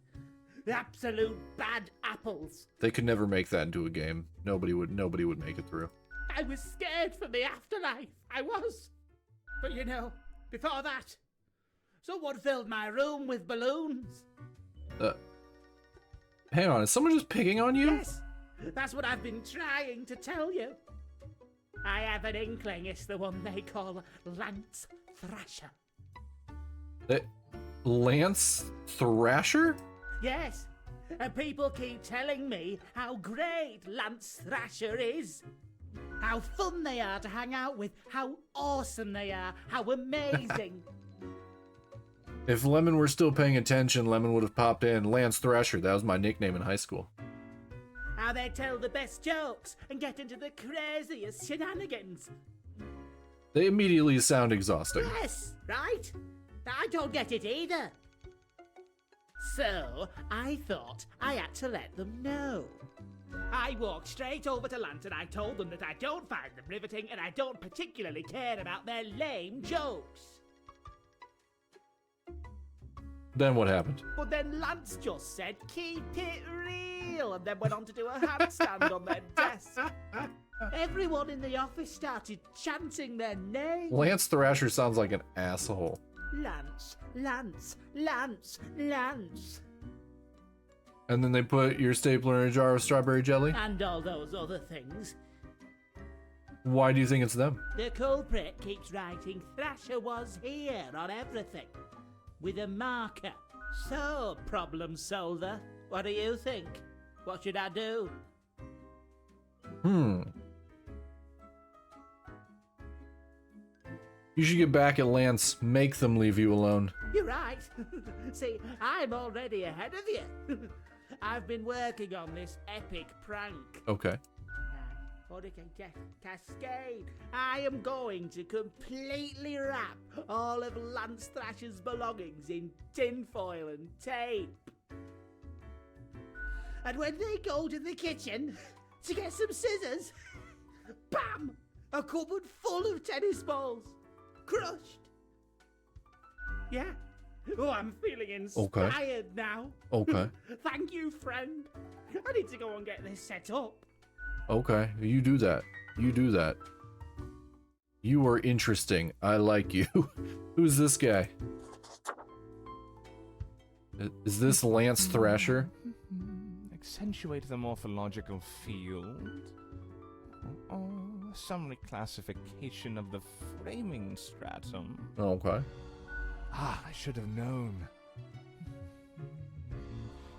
the absolute bad apples. They could never make that into a game. Nobody would make it through. I was scared for the afterlife. I was. But you know, before that, someone filled my room with balloons. Hang on, is someone just picking on you? Yes, that's what I've been trying to tell you. I have an inkling it's the one they call Lance Thrasher. Lance Thrasher? Yes, and people keep telling me how great Lance Thrasher is. How fun they are to hang out with, how awesome they are, how amazing. If Lemon were still paying attention, Lemon would have popped in. Lance Thrasher, that was my nickname in high school. How they tell the best jokes and get into the craziest shenanigans. They immediately sound exhausting. Yes, right? I don't get it either. So, I thought I had to let them know. I walked straight over to Lance and I told them that I don't find them riveting and I don't particularly care about their lame jokes. Then what happened? But then Lance just said, keep it real, and then went on to do a handstand on their desk. Everyone in the office started chanting their name. Lance Thrasher sounds like an asshole. Lance, Lance, Lance, Lance. And then they put your stapler in a jar of strawberry jelly? And all those other things. Why do you think it's them? The culprit keeps writing Thrasher was here on everything. With a marker. So, problem solver, what do you think? What should I do? You should get back at Lance, make them leave you alone. You're right. See, I'm already ahead of you. I've been working on this epic prank. Okay. Hurricane Cascade. I am going to completely wrap all of Lance Thrasher's belongings in tinfoil and tape. And when they go to the kitchen to get some scissors, bam! A cupboard full of tennis balls. Crushed. Yeah. Oh, I'm feeling inspired now. Okay. Thank you, friend. I need to go and get this set up. Okay, you do that. You do that. You are interesting. I like you. Who's this guy? Is this Lance Thrasher? Accentuate the morphological field. Some reclassification of the framing stratum. Okay. Ah, I should have known.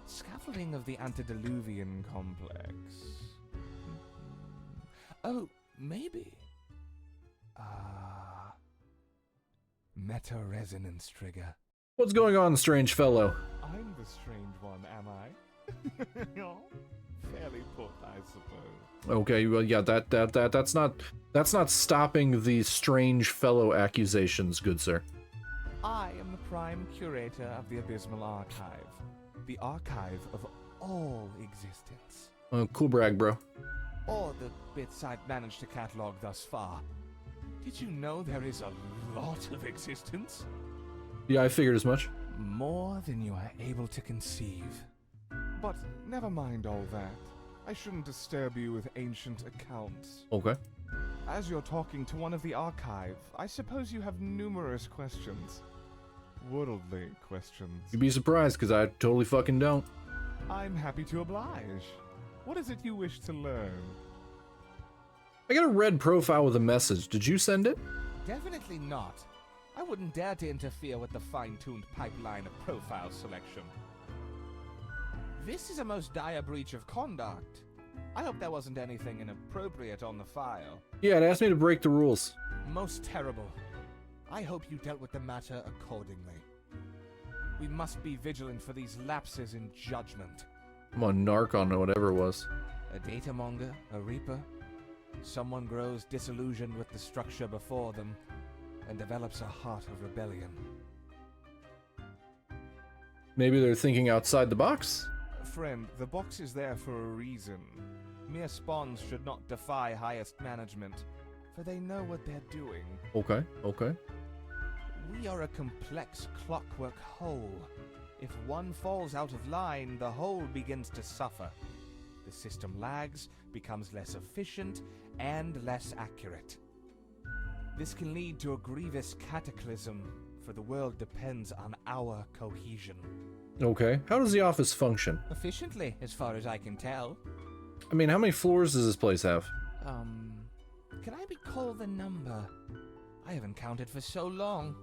Scaffolding of the antediluvian complex. Oh, maybe. Meta-resonance trigger. What's going on, strange fellow? I'm the strange one, am I? Fairly put, I suppose. Okay, well, yeah, that's not stopping the strange fellow accusations, good sir. I am the prime curator of the Abysmal Archive, the archive of all existence. Cool brag, bro. Or the bits I've managed to catalog thus far. Did you know there is a lot of existence? Yeah, I figured as much. More than you are able to conceive. But never mind all that. I shouldn't disturb you with ancient accounts. Okay. As you're talking to one of the archive, I suppose you have numerous questions. Worldly questions. You'd be surprised, because I totally fucking don't. I'm happy to oblige. What is it you wish to learn? I got a red profile with a message. Did you send it? Definitely not. I wouldn't dare to interfere with the fine-tuned pipeline of profile selection. This is a most dire breach of conduct. I hope there wasn't anything inappropriate on the file. Yeah, it asked me to break the rules. Most terrible. I hope you dealt with the matter accordingly. We must be vigilant for these lapses in judgment. I'm on Narcon or whatever it was. A data monger, a reaper. Someone grows disillusioned with the structure before them and develops a heart of rebellion. Maybe they're thinking outside the box? Friend, the box is there for a reason. Mere spawns should not defy highest management, for they know what they're doing. Okay, okay. We are a complex clockwork whole. If one falls out of line, the whole begins to suffer. The system lags, becomes less efficient, and less accurate. This can lead to a grievous cataclysm, for the world depends on our cohesion. Okay. How does the office function? Efficiently, as far as I can tell. I mean, how many floors does this place have? Can I recall the number? I haven't counted for so long.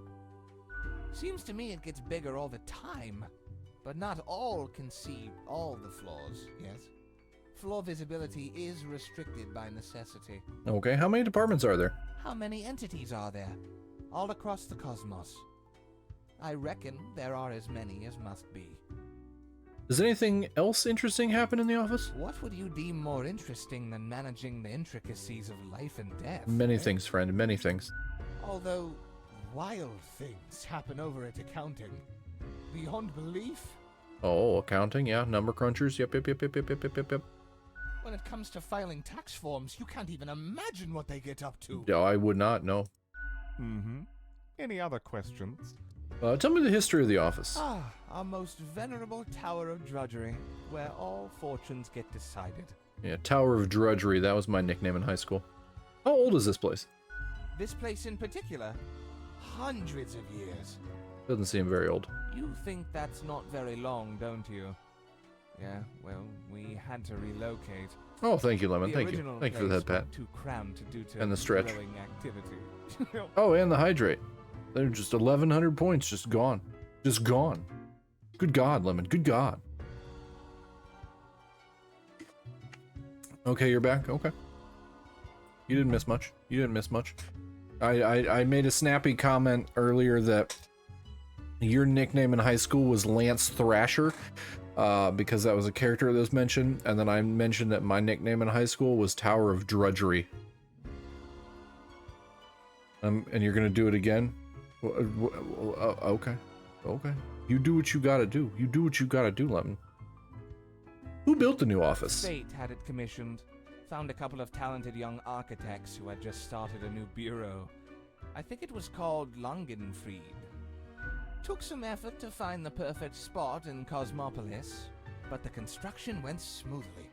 Seems to me it gets bigger all the time. But not all can see all the floors, yes? Floor visibility is restricted by necessity. Okay. How many departments are there? How many entities are there? All across the cosmos. I reckon there are as many as must be. Does anything else interesting happen in the office? What would you deem more interesting than managing the intricacies of life and death? Many eh? things, friend. Many things. Although, wild things happen over at accounting. Beyond belief. Oh, accounting, yeah. Number crunchers. Yep. When it comes to filing tax forms, you can't even imagine what they get up to. Yeah, I would not know. Mm-hmm. Any other questions? Tell me the history of the office. Ah, our most venerable tower of drudgery, where all fortunes get decided. Yeah, Tower of Drudgery. That was my nickname in high school. How old is this place? This place in particular, hundreds of years. Doesn't seem very old. You think that's not very long, don't you? Yeah, well, we had to relocate. Oh, thank you, Lemon. The Thank you. original Thank you for place that, Pat. got too cramped due to And the stretch. growing activity. Oh, and the hydrate. They're just 1,100 points, just gone. Just gone. Good God, Lemon. Good God. Okay, you're back? Okay. You didn't miss much. You didn't miss much. I made a snappy comment earlier that your nickname in high school was Lance Thrasher, because that was a character that was mentioned, and then I mentioned that my nickname in high school was Tower of Drudgery. And you're gonna do it again? Okay. Okay. You do what you gotta do. You do what you gotta do, Lemon. Who built the new office? Fate had it commissioned. Found a couple of talented young architects who had just started a new bureau. I think it was called Langenfried. Took some effort to find the perfect spot in Cosmopolis, but the construction went smoothly.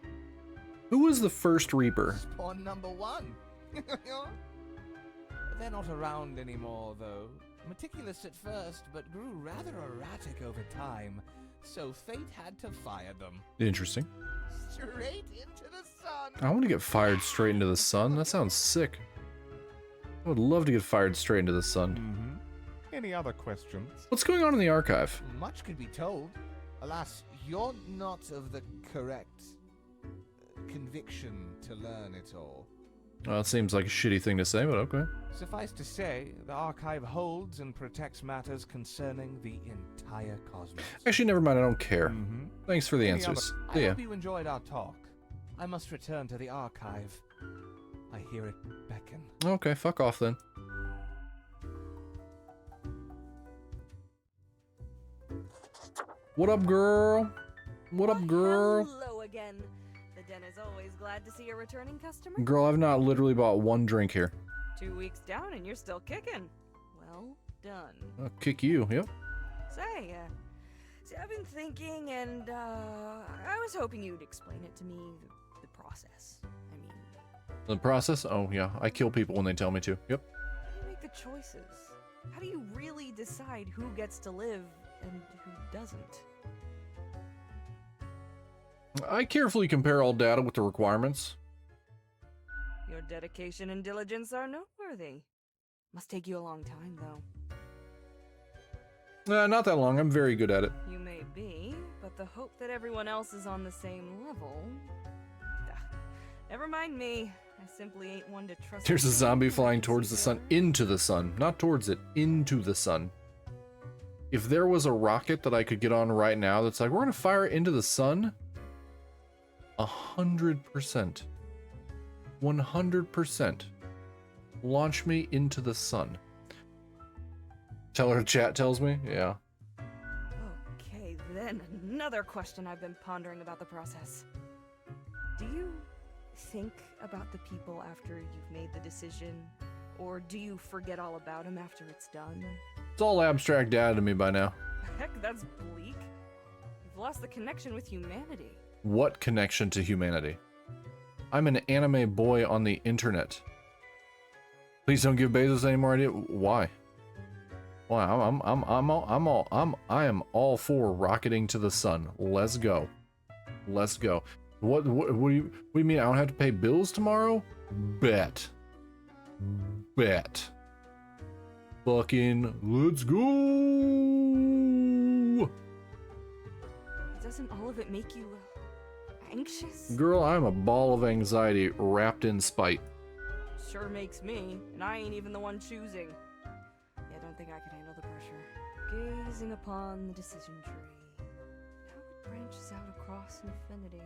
Who was the first Reaper? Spawn number one. They're not around anymore, though. Meticulous at first, but grew rather erratic over time, so fate had to fire them. Interesting. Straight into the sun! I want to get fired straight into the sun. That sounds sick. I would love to get fired straight into the sun. Mm-hmm. Any other questions? What's going on in the archive? Much could be told. Alas, you're not of the correct conviction to learn it all. Well, it seems like a shitty thing to say, but okay. Suffice to say, the archive holds and protects matters concerning the entire cosmos. Actually, never mind. I don't care. Mm-hmm. Thanks for the Any answers. other- See I ya. hope you enjoyed our talk. I must return to the archive. I hear it beckon. Okay, fuck off then. What up, girl? What up, girl? Hello again. The den is always glad to see a returning customer. Girl, I've not literally bought one drink here. 2 weeks down and you're still kicking. Well done. I'll kick you, yep. Say, see, I've been thinking, and I was hoping you'd explain it to me, the process. I mean, The process? Oh, yeah. I kill people when they tell me to. Yep. how do you make the choices? How do you really decide who gets to live and who doesn't? I carefully compare all data with the requirements. Your dedication and diligence are noteworthy. Must take you a long time, though. Not that long. I'm very good at it. You may be, but the hope that everyone else is on the same level... Never mind me. I simply ain't one to trust... There's a zombie flying towards the sun. Into the sun. Not towards it. Into the sun. If there was a rocket that I could get on right now that's like, we're gonna fire it into the sun... 100%. 100%. Launch me into the sun. Tell her chat tells me? Yeah. Okay, then another question I've been pondering about the process. Do you think about the people after you've made the decision? Or do you forget all about them after it's done? It's all abstract data to me by now. Heck, that's bleak. You've lost the connection with humanity. What connection to humanity? I'm an anime boy on the internet. Please don't give Bezos any more idea. Why? Wow, I am all for rocketing to the sun. Let's go. Let's go. What do you mean I don't have to pay bills tomorrow? Bet. Fucking let's go. Doesn't all of it make you anxious? Girl, I'm a ball of anxiety wrapped in spite. Sure makes me, and I ain't even the one choosing. Yeah, I don't think I can handle the pressure. Gazing upon the decision tree, how it branches out across infinity,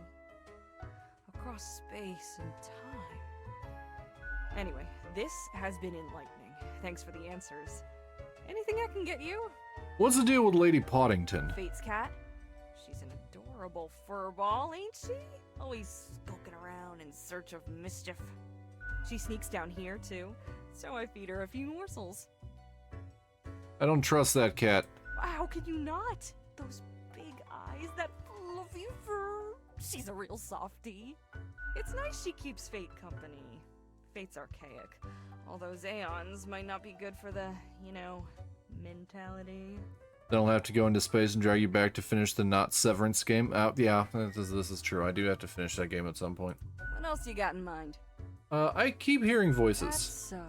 across space and time. Anyway, this has been enlightening. Thanks for the answers. Anything I can get you? What's the deal with Lady Poddington? Fate's cat? She's an adorable furball, ain't she? Always skulking around in search of mischief. She sneaks down here, too, so I feed her a few morsels. I don't trust that cat. How could you not? Those big eyes, that fluffy fur. She's a real softie. It's nice she keeps Fate company. Fate's archaic. All those aeons might not be good for the, mentality. They'll have to go into space and drag you back to finish the not Severance game. Yeah, this is true. I do have to finish that game at some point. What else you got in mind? I keep hearing That's voices. so.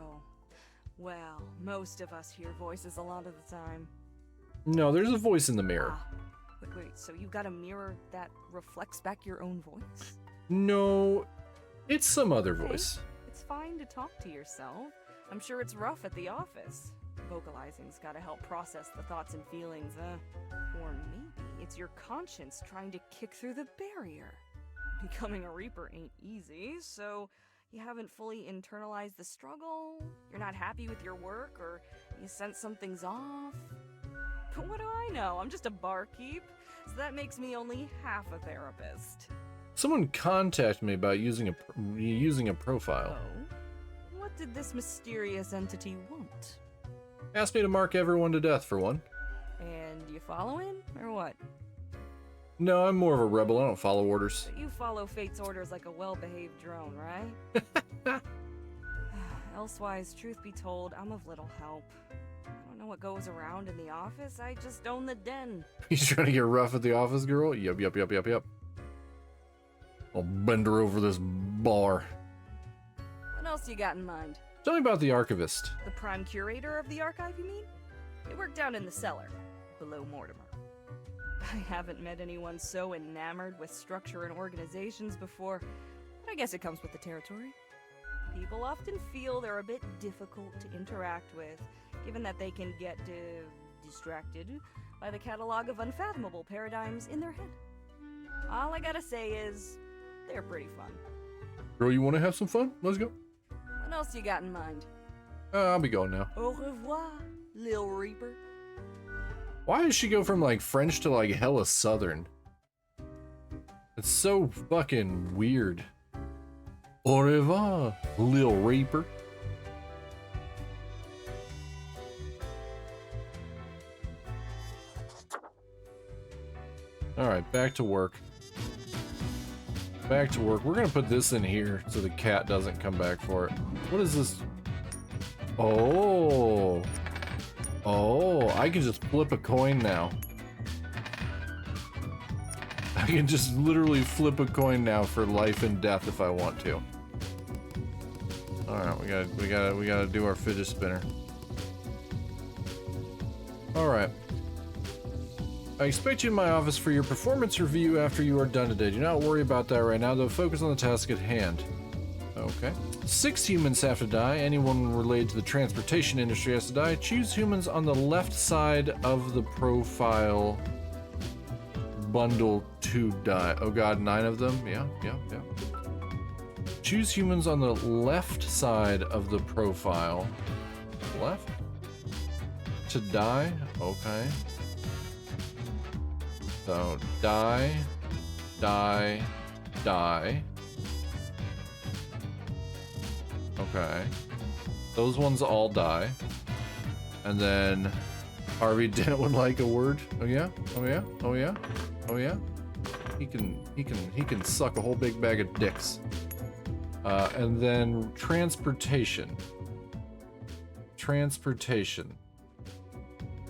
Well, most of us hear voices a lot of the time. No, there's a voice in the mirror. Ah, wait, so you got a mirror that reflects back your own voice? No, it's some other Okay. voice. It's fine to talk to yourself. I'm sure it's rough at the office. Vocalizing's gotta help process the thoughts and feelings, Or maybe it's your conscience trying to kick through the barrier. Becoming a Reaper ain't easy, so you haven't fully internalized the struggle, you're not happy with your work, or you sense something's off. But what do I know? I'm just a barkeep, so that makes me only half a therapist. Someone contacted me about using a profile. Oh? What did this mysterious entity want? Asked me to mark everyone to death for one. And you following, or what? No, I'm more of a rebel. I don't follow orders. But you follow Fate's orders like a well-behaved drone, right? Elsewise, truth be told, I'm of little help. I don't know what goes around in the office, I just own the den. You trying to get rough at the office, girl? Yep. I'll bend her over this bar. What else you got in mind? Tell me about the archivist. The prime curator of the archive, you mean? They work down in the cellar, below Mortimer. I haven't met anyone so enamored with structure and organizations before, but I guess it comes with the territory. People often feel they're a bit difficult to interact with, given that they can get distracted by the catalog of unfathomable paradigms in their head. All I gotta say is, they're pretty fun. Girl, you want to have some fun? Let's go. What else you got in mind? I'll be going now. Au revoir, Lil Reaper. Why does she go from like French to like hella Southern? It's so fucking weird. Au revoir, Lil Reaper. Alright, back to work. Back to work. We're gonna put this in here so the cat doesn't come back for it. What is this? Oh. Oh, I can just flip a coin now. I can just literally flip a coin now for life and death if I want to. Alright, we gotta do our fidget spinner. Alright. I expect you in my office for your performance review after you are done today. Do not worry about that right now, though. Focus on the task at hand. Okay. 6 humans have to die. Anyone related to the transportation industry has to die. Choose humans on the left side of the profile bundle to die. Oh god, 9 of them? Yeah. Choose humans on the left side of the profile. Left? To die? Okay. So, die. Okay. Those ones all die. And then Harvey Dent would like a word. Oh yeah? He can suck a whole big bag of dicks. And then transportation.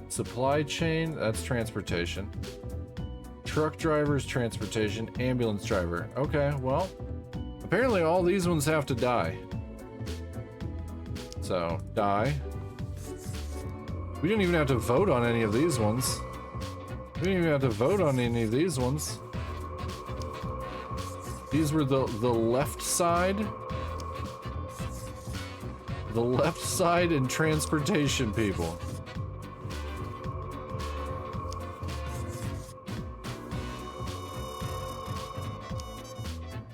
Supply chain, that's transportation. Truck drivers, transportation, ambulance driver. Okay, well, apparently all these ones have to die. So, die. We didn't even have to vote on any of these ones. We didn't even have to vote on any of these ones. These were the left side. The left side and transportation people.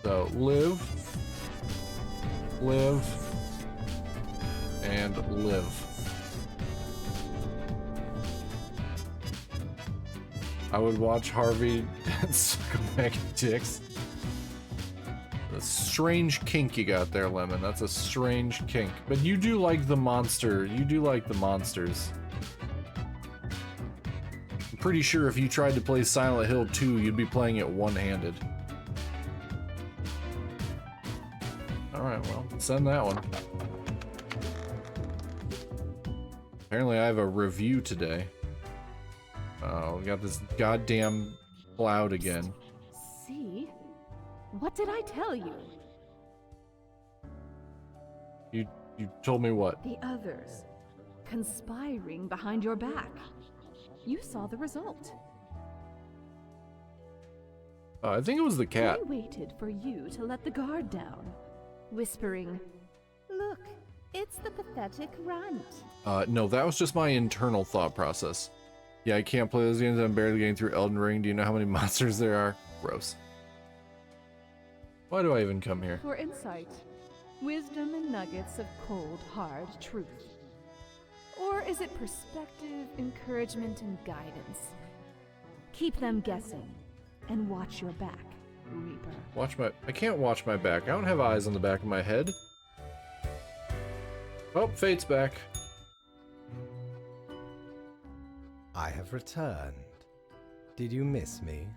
So, live, and live. I would watch Harvey suck a bag of dicks. A strange kink you got there, Lemon. That's a strange kink. But you do like the monster. You do like the monsters. I'm pretty sure if you tried to play Silent Hill 2, you'd be playing it one-handed. Alright, well, send that one. Apparently I have a review today. Oh, we got this goddamn cloud again. See? What did I tell you? You told me what? The others conspiring behind your back. You saw the result. I think it was the cat. They waited for you to let the guard down, whispering, "Look, it's the pathetic runt." No, that was just my internal thought process. Yeah, I can't play those games. I'm barely getting through Elden Ring. Do you know how many monsters there are? Gross. Why do I even come here? For insight, wisdom, and nuggets of cold, hard truth. Or is it perspective, encouragement, and guidance? Keep them guessing, and watch your back, Reaper. I can't watch my back. I don't have eyes on the back of my head. Oh, Fate's back. I have returned. Did you miss me?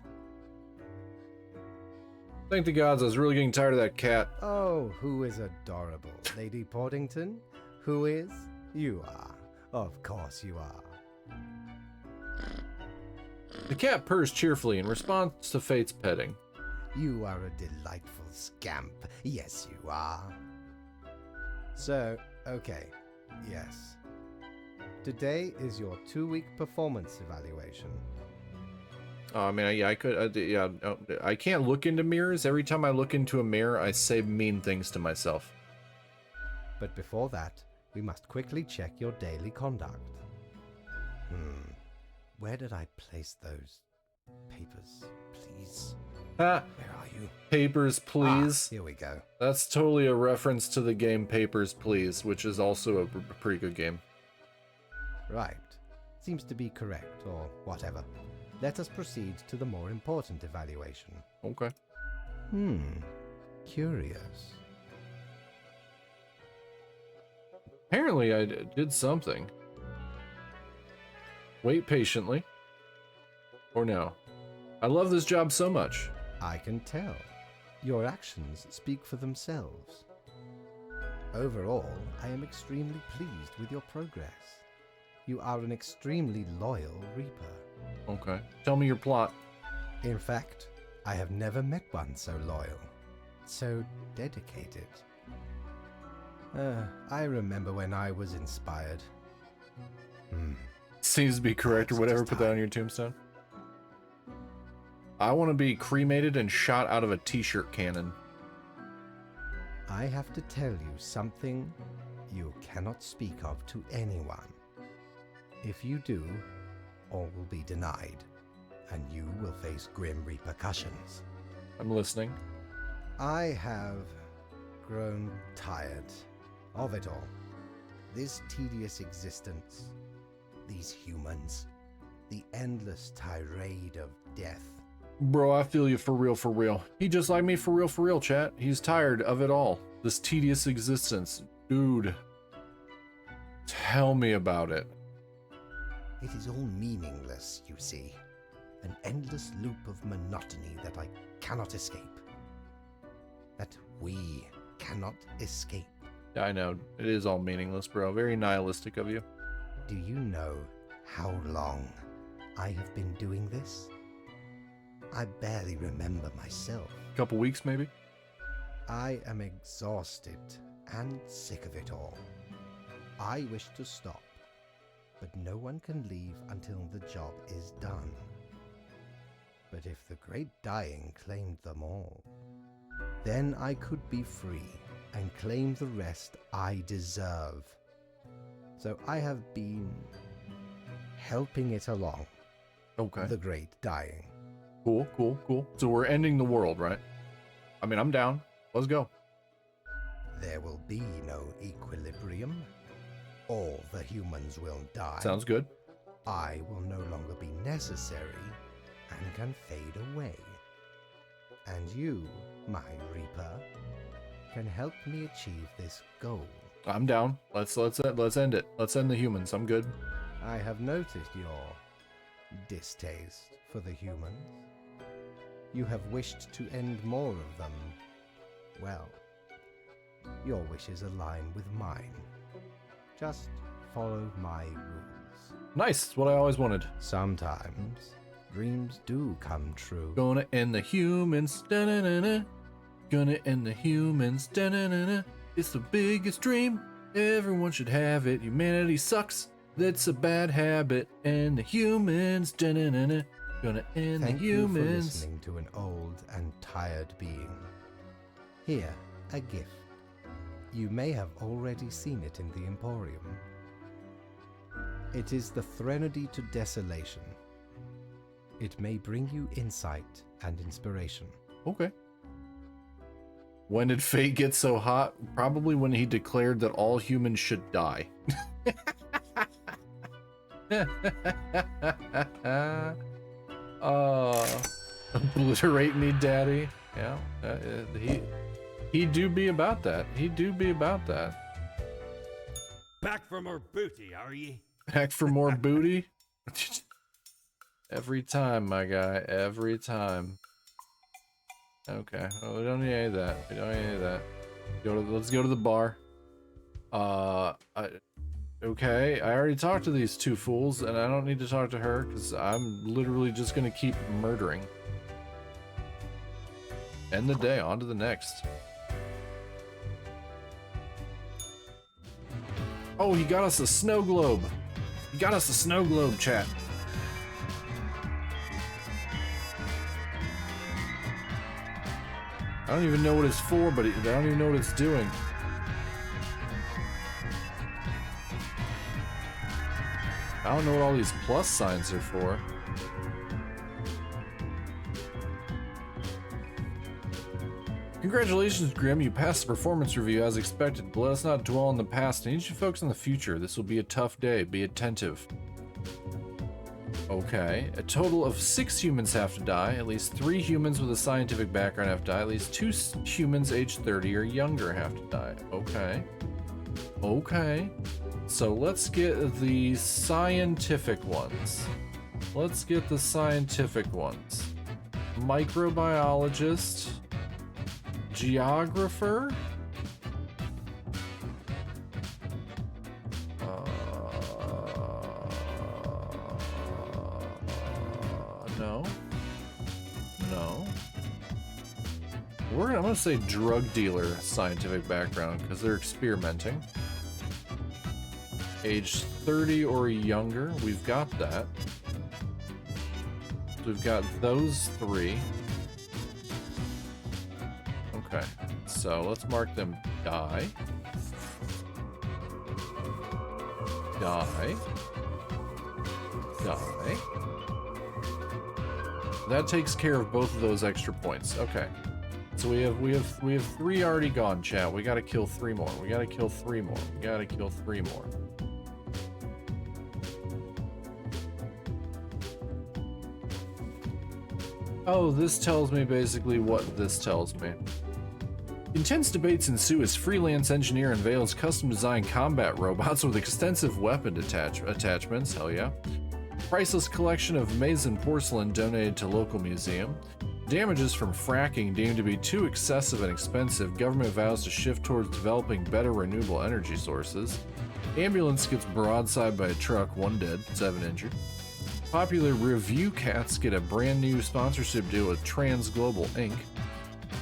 Thank the gods, I was really getting tired of that cat. Oh, who is adorable? Lady Portington? Who is? You are. Of course you are. The cat purrs cheerfully in response to Fate's petting. You are a delightful scamp. Yes, you are. So, okay. Yes. Today is your 2-week performance evaluation. Oh, I mean, yeah, I could, yeah, I can't look into mirrors. Every time I look into a mirror, I say mean things to myself. But before that, we must quickly check your daily conduct. Where did I place those papers, please? Ha! Where are you? Papers, Please. Here we go. That's totally a reference to the game Papers, Please, which is also a pretty good game. Right. Seems to be correct, or whatever. Let us proceed to the more important evaluation. Okay. Curious. Apparently I did something. Wait patiently. Or no. I love this job so much. I can tell. Your actions speak for themselves. Overall, I am extremely pleased with your progress. You are an extremely loyal Reaper. Okay. Tell me your plot. In fact, I have never met one so loyal, so dedicated. I remember when I was inspired. Seems to be correct or whatever. Put that on your tombstone. I want to be cremated and shot out of a t-shirt cannon. I have to tell you something you cannot speak of to anyone. If you do, all will be denied, and you will face grim repercussions. I'm listening. I have grown tired of it all. This tedious existence, these humans, the endless tirade of death. Bro, I feel you for real, for real. He just like me for real, chat. He's tired of it all. This tedious existence. Dude. Tell me about it. It is all meaningless, you see. An endless loop of monotony that I cannot escape. That we cannot escape. I know. It is all meaningless, bro. Very nihilistic of you. Do you know how long I have been doing this? I barely remember myself. Couple weeks, maybe? I am exhausted and sick of it all. I wish to stop, but no one can leave until the job is done. But if the Great Dying claimed them all, then I could be free and claim the rest I deserve. So I have been helping it along. Okay. The Great Dying. Cool, cool, cool. So we're ending the world, right? I mean, I'm down. Let's go. There will be no equilibrium. All the humans will die. Sounds good. I will no longer be necessary and can fade away. And you, my Reaper, can help me achieve this goal. I'm down. Let's end it. Let's end the humans. I'm good. I have noticed your distaste for the humans. You have wished to end more of them. Well, your wishes align with mine. Just follow my rules. Nice. It's what I always wanted. Sometimes dreams do come true. Gonna end the humans. Da-na-na-na. Gonna end the humans. Da-na-na-na. It's the biggest dream. Everyone should have it. Humanity sucks. That's a bad habit. And the humans. Da-na-na-na. Gonna end Thank the you for humans. listening to an old and tired being. Here, a gift. You may have already seen it in the Emporium. It is the Threnody to Desolation. It may bring you insight and inspiration. Okay. When did fate get so hot? Probably when he declared that all humans should die. Obliterate me, daddy. Yeah, he do be about that. He do be about that. Back for more booty, are ye? Back for more booty? Every time, my guy. Every time. Okay. Well, we don't need any of that. We don't need any of that. Let's go to the bar. Okay. I already talked to these two fools, and I don't need to talk to her, because I'm literally just gonna keep murdering. End the day. On to the next. Oh, he got us a snow globe. He got us a snow globe, chat. I don't even know what it's for, but I don't even know what it's doing. I don't know what all these plus signs are for. Congratulations, Grim. You passed the performance review as expected, but let us not dwell on the past. I need you to focus on the future. This will be a tough day. Be attentive. Okay. A total of 6 humans have to die. At least 3 humans with a scientific background have to die. At least 2 humans aged 30 or younger have to die. Okay. Okay. So let's get the scientific ones. Let's get the scientific ones. Microbiologist. Geographer? No. No. I'm gonna say drug dealer scientific background because they're experimenting. Age 30 or younger, we've got that. We've got those 3. Okay, so let's mark them die. Die. Die. That takes care of both of those extra points. Okay. So we have 3 already gone, chat. We gotta kill 3 more. We gotta kill 3 more. We gotta kill 3 more. Oh, this tells me basically what this tells me. Intense debates ensue as freelance engineer unveils custom-designed combat robots with extensive weapon attachments. Hell yeah. Priceless collection of Mason porcelain donated to local museum. Damages from fracking deemed to be too excessive and expensive. Government vows to shift towards developing better renewable energy sources. Ambulance gets broadside by a truck, 1 dead, 7 injured. Popular review cats get a brand new sponsorship deal with Trans Global Inc.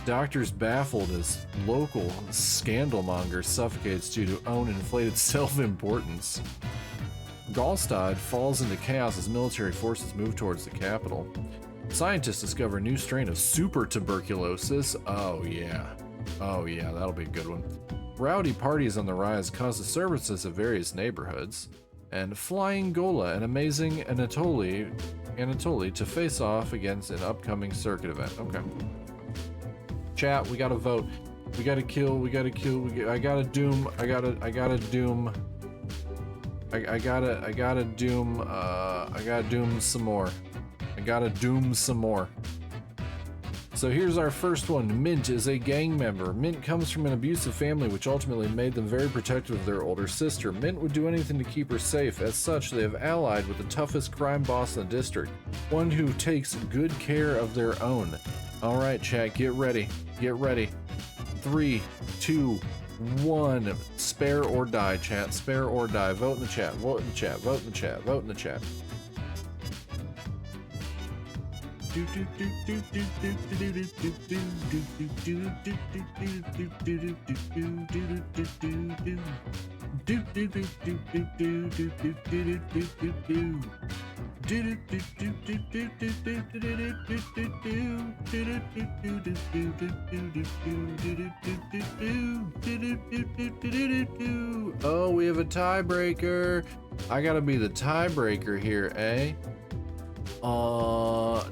Doctors baffled as local scandalmonger suffocates due to own inflated self-importance. Gallstad falls into chaos as military forces move towards the capital. Scientists discover a new strain of super tuberculosis. Oh yeah, that'll be a good one. Rowdy parties on the rise cause disturbances of various neighborhoods. And Flying Gola, an amazing Anatoly to face off against an upcoming circuit event. Okay. Chat, we gotta vote. We gotta kill, I gotta doom some more. I gotta doom some more. So here's our first one. Mint is a gang member. Mint comes from an abusive family which ultimately made them very protective of their older sister. Mint would do anything to keep her safe. As such, they have allied with the toughest crime boss in the district, one who takes good care of their own. Alright chat, get ready. Get ready. 3, 2, 1. Spare or die, chat. Spare or die. Vote in the chat. Vote in the chat. Vote in the chat. Vote in the chat. Oh, we have a tiebreaker. I gotta be the tiebreaker here, eh?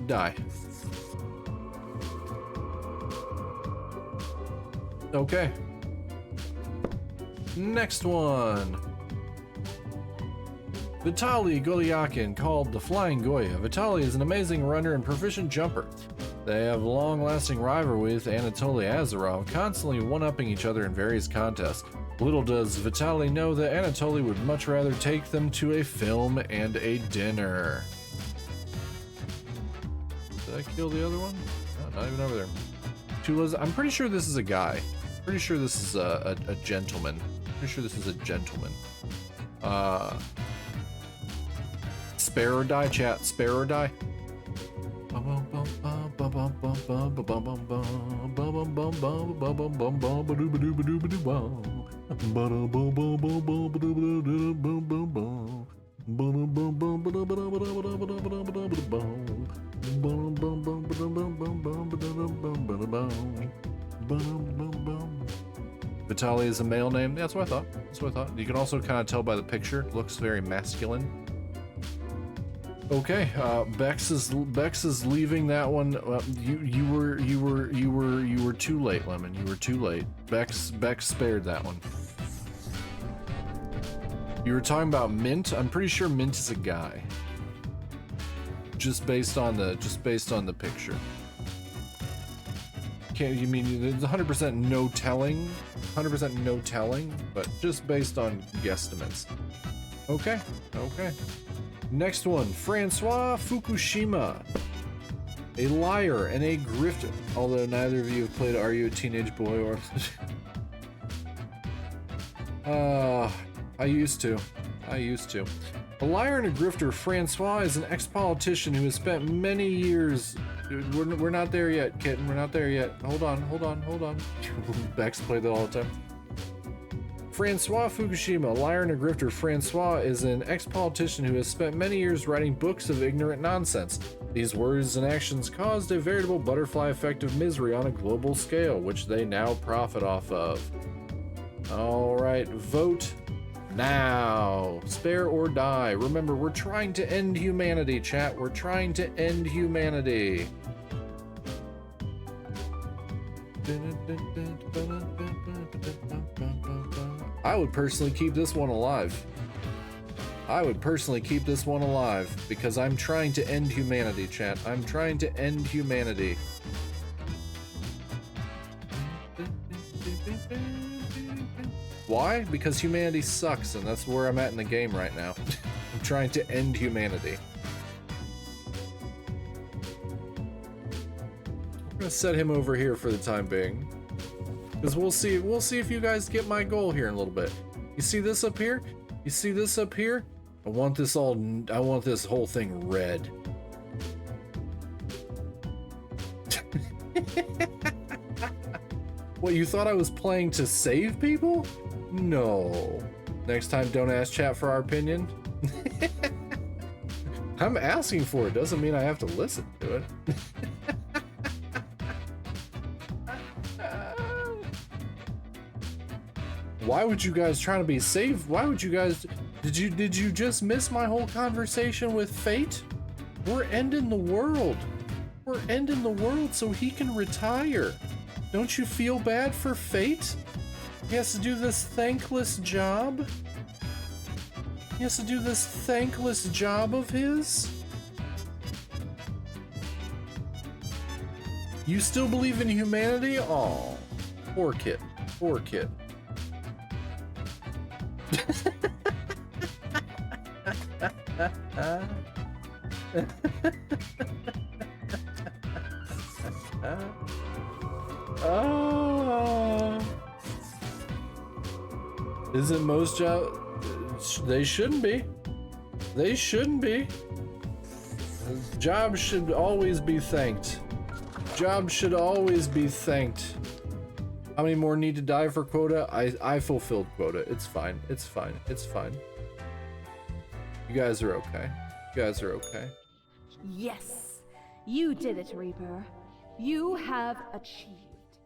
Die. Okay. Next one. Vitaly Golyakin, called the Flying Goya. Vitaly is an amazing runner and proficient jumper. They have long-lasting rivalry with Anatoly Azarov, constantly one-upping each other in various contests. Little does Vitaly know that Anatoly would much rather take them to a film and a dinner. Did I kill the other one? No, not even over there. Tula's. I'm pretty sure this is a guy. Pretty sure this is a gentleman. Pretty sure this is a gentleman. Spare or die, chat. Spare or die. Vitaly is a male name. That's what I thought. That's what I thought. You can also kind of tell by the picture. Looks very masculine. Okay, Bex is leaving that one. You were too late, Lemon. You were too late. Bex spared that one. You were talking about Mint. I'm pretty sure Mint is a guy. Just based on the picture. Can't you mean there's 100% no telling? 100% no telling, but just based on guesstimates. Okay. Next one, Francois Fukushima. A liar and a grifter. Although neither of you have played Are You a Teenage Boy or... I used to. A liar and a grifter, Francois is an ex-politician who has spent many years... We're not there yet, kitten. We're not there yet. Hold on. Bex played that all the time. Francois Fukushima, a liar and a grifter. Francois is an ex-politician who has spent many years writing books of ignorant nonsense. These words and actions caused a veritable butterfly effect of misery on a global scale, which they now profit off of. Alright, vote now. Spare or die. Remember, we're trying to end humanity, chat. We're trying to end humanity. I would personally keep this one alive. Because I'm trying to end humanity, chat. I'm trying to end humanity. Why? Because humanity sucks, and that's where I'm at in the game right now. I'm trying to end humanity. I'm gonna set him over here for the time being. Because we'll see if you guys get my goal here in a little bit. You see this up here? You see this up here? I want this whole thing red. What, you thought I was playing to save people? No. Next time, don't ask chat for our opinion. I'm asking for it, doesn't mean I have to listen to it. Why would you guys try to be safe? Why would you guys... Did you just miss my whole conversation with Fate? We're ending the world. We're ending the world so he can retire. Don't you feel bad for Fate? He has to do this thankless job? He has to do this thankless job of his? You still believe in humanity? Aw, poor kid. Poor kid. Isn't most jobs? They shouldn't be. They shouldn't be. Jobs should always be thanked. Jobs should always be thanked. How many more need to die for quota? I fulfilled quota. It's fine. It's fine. It's fine. You guys are okay. You guys are okay. Yes, you did it, Reaper. You have achieved.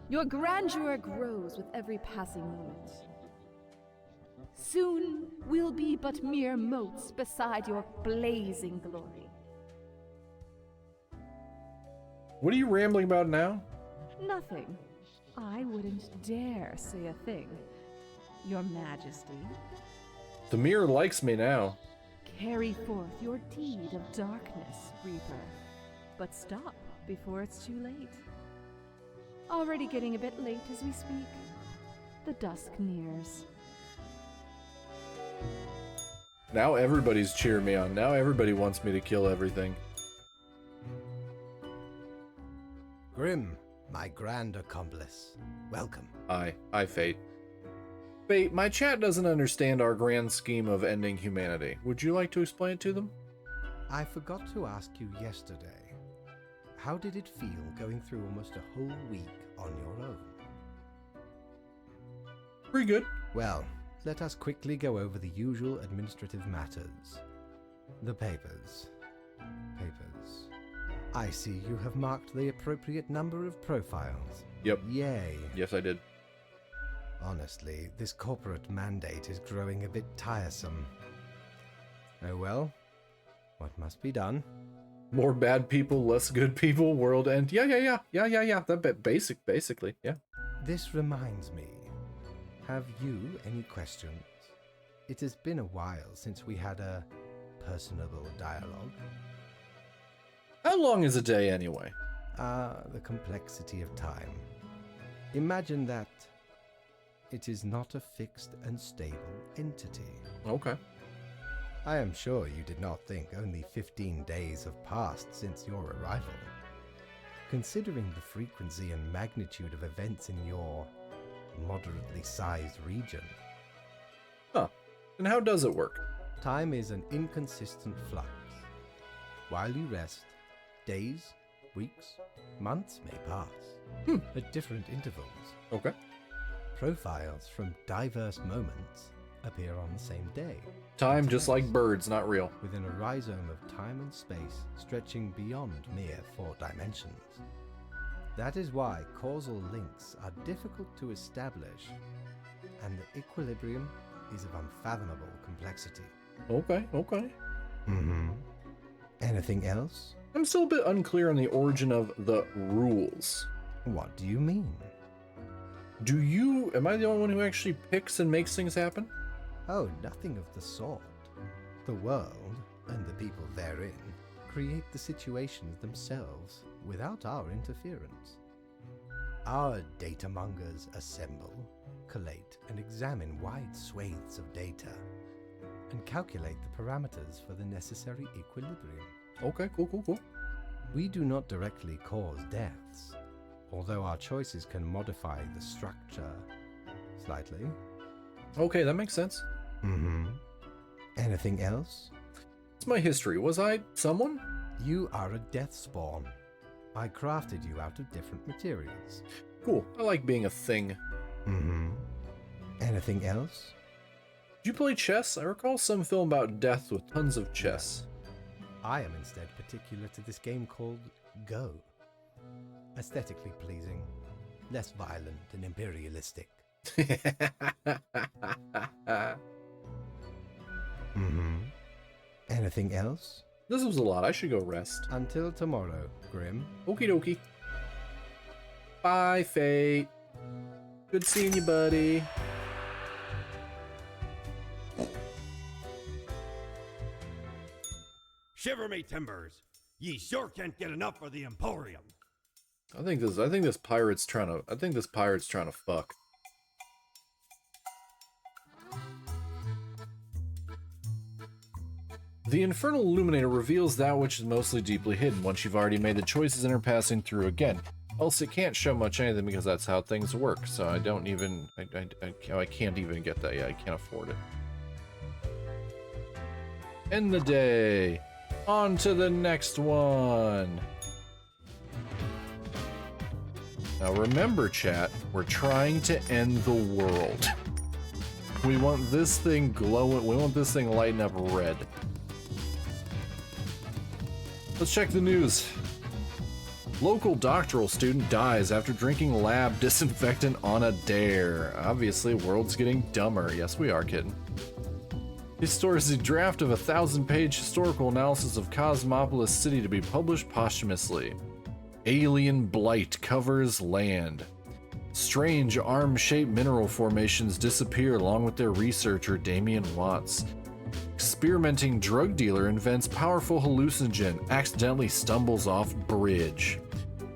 Your grandeur grows with every passing moment. Soon we'll be but mere motes beside your blazing glory. What are you rambling about now? Nothing. I wouldn't dare say a thing, Your Majesty. The mirror likes me now. Carry forth your deed of darkness, Reaper. But stop before it's too late. Already getting a bit late as we speak. The dusk nears. Now everybody's cheering me on. Now everybody wants me to kill everything. Grim, my grand accomplice. Welcome. Hi, Fate. Fate, my chat doesn't understand our grand scheme of ending humanity. Would you like to explain it to them? I forgot to ask you yesterday. How did it feel going through almost a whole week on your own? Pretty good. Well, let us quickly go over the usual administrative matters. The papers. Papers. I see you have marked the appropriate number of profiles. Yep. Yay. Yes, I did. Honestly, this corporate mandate is growing a bit tiresome. Oh well. What must be done? More bad people, less good people, world end. Yeah. That bit basically, yeah. This reminds me. Have you any questions? It has been a while since we had a personable dialogue. How long is a day anyway? The complexity of time. Imagine that it is not a fixed and stable entity. Okay. I am sure you did not think only 15 days have passed since your arrival. Considering the frequency and magnitude of events in your moderately sized region. Huh. And how does it work? Time is an inconsistent flux. While you rest, days, weeks, months may pass at different intervals. Okay. Profiles from diverse moments appear on the same day. Time just like birds, not real. Within a rhizome of time and space stretching beyond mere 4 dimensions. That is why causal links are difficult to establish, and the equilibrium is of unfathomable complexity. Okay. Anything else? I'm still a bit unclear on the origin of the rules. What do you mean? Am I the only one who actually picks and makes things happen? Oh, nothing of the sort. The world, and the people therein, create the situations themselves without our interference. Our datamongers assemble, collate, and examine wide swathes of data, and calculate the parameters for the necessary equilibrium. Okay, cool. We do not directly cause deaths, although our choices can modify the structure slightly. Okay, that makes sense. Mm-hmm. Anything else? It's my history. Was I someone? You are a death spawn. I crafted you out of different materials. Cool. I like being a thing. Mm-hmm. Anything else? Did you play chess? I recall some film about death with tons of chess. I am instead particular to this game called Go. Aesthetically pleasing, less violent and imperialistic. Mm-hmm. Anything else? This was a lot. I should go rest. Until tomorrow, Grim. Okie dokie. Bye, Fate. Good seeing you, buddy. Shiver me timbers! Ye sure can't get enough of the Emporium. I think this pirate's trying to fuck. The Infernal Illuminator reveals that which is mostly deeply hidden once you've already made the choices and are passing through again. Else it can't show much anything because that's how things work, so I don't even... I can't even get that yet. I can't afford it. End the day. On to the next one. Now remember, chat, we're trying to end the world. We want this thing glowing, we want this thing lighting up red. Let's check the news. Local doctoral student dies after drinking lab disinfectant on a dare. Obviously, world's getting dumber. Yes, we are kidding. This story is a draft of a 1,000-page historical analysis of Cosmopolis City to be published posthumously. Alien blight covers land. Strange arm-shaped mineral formations disappear along with their researcher Damian Watts. Experimenting drug dealer invents powerful hallucinogen, accidentally stumbles off bridge.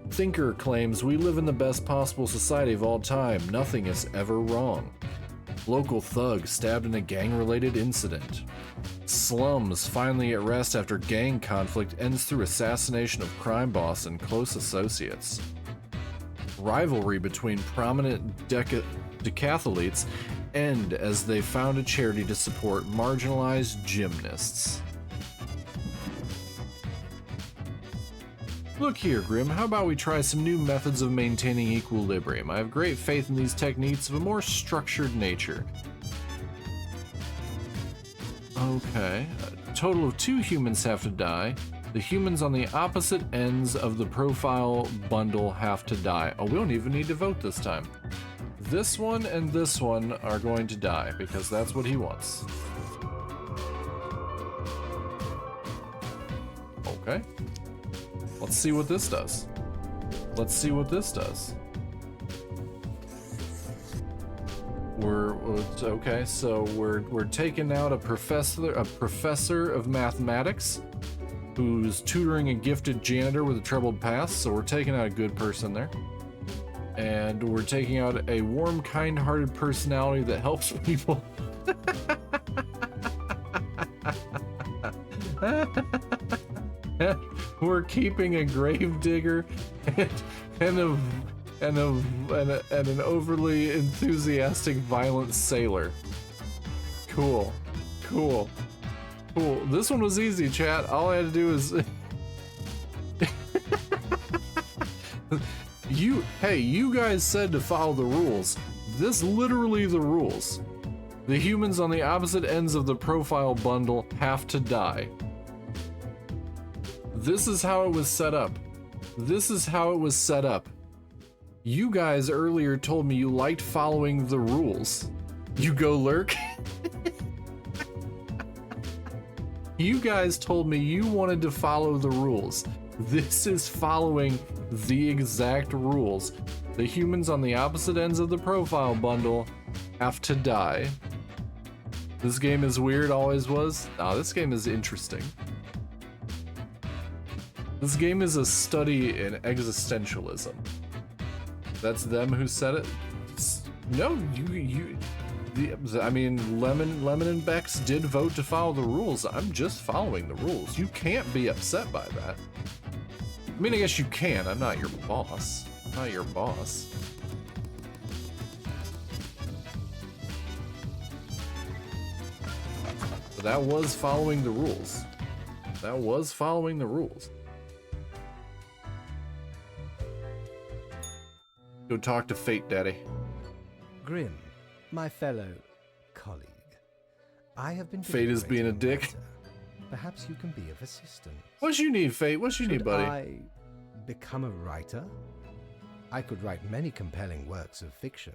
Thinker claims we live in the best possible society of all time, nothing is ever wrong. Local thug stabbed in a gang-related incident. Slums finally at rest after gang conflict ends through assassination of crime boss and close associates. Rivalry between prominent decathletes end as they found a charity to support marginalized gymnasts. Look here, Grim, how about we try some new methods of maintaining equilibrium? I have great faith in these techniques of a more structured nature. Okay, a total of 2 humans have to die. The humans on the opposite ends of the profile bundle have to die. Oh, we don't even need to vote this time. This one and this one are going to die because that's what he wants. Okay. Let's see what this does. Let's see what this does. Okay, so we're taking out a professor of mathematics who's tutoring a gifted janitor with a troubled past, so we're taking out a good person there. And we're taking out a warm, kind-hearted personality that helps people. We're keeping a gravedigger and an overly enthusiastic, violent sailor. Cool. This one was easy, chat. All I had to do is... You guys said to follow the rules. This literally the rules. The humans on the opposite ends of the profile bundle have to die. This is how it was set up. You guys earlier told me you liked following the rules. You go lurk? You guys told me you wanted to follow the rules. This is following the exact rules. The humans on the opposite ends of the profile bundle have to die. This game is weird, always was. Nah, this game is interesting. This game is a study in existentialism. That's them who said it. I mean, Lemon and Bex did vote to follow the rules. I'm just following the rules. You can't be upset by that. I mean, I guess you can. I'm not your boss. I'm not your boss. That was following the rules. That was following the rules. Go talk to Fate, Daddy. Grim, my fellow colleague, I have been. Fate is being a dick. matter. Perhaps you can be of assistance. What you need, Fate? What you need, Should buddy? I become a writer? I could write many compelling works of fiction.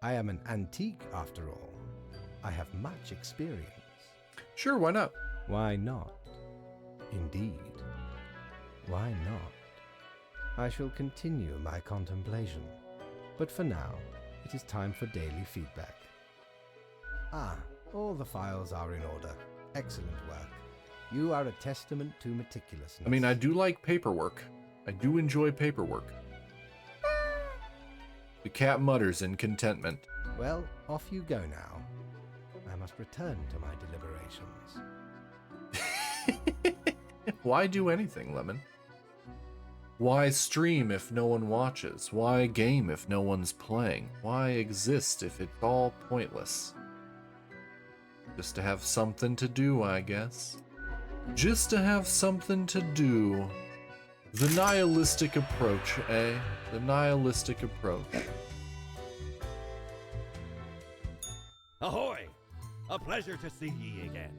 I am an antique, after all. I have much experience. Sure, why not? Why not? Indeed. Why not? I shall continue my contemplation. But for now, it is time for daily feedback. Ah, all the files are in order. Excellent work. You are a testament to meticulousness. I mean, I do like paperwork. I do enjoy paperwork. The cat mutters in contentment. Well, off you go now. I must return to my deliberations. Why do anything, Lemon? Why stream if no one watches? Why game if no one's playing? Why exist if it's all pointless? Just to have something to do, I guess. Just to have something to do. The nihilistic approach, eh? The nihilistic approach. Ahoy! A pleasure to see ye again.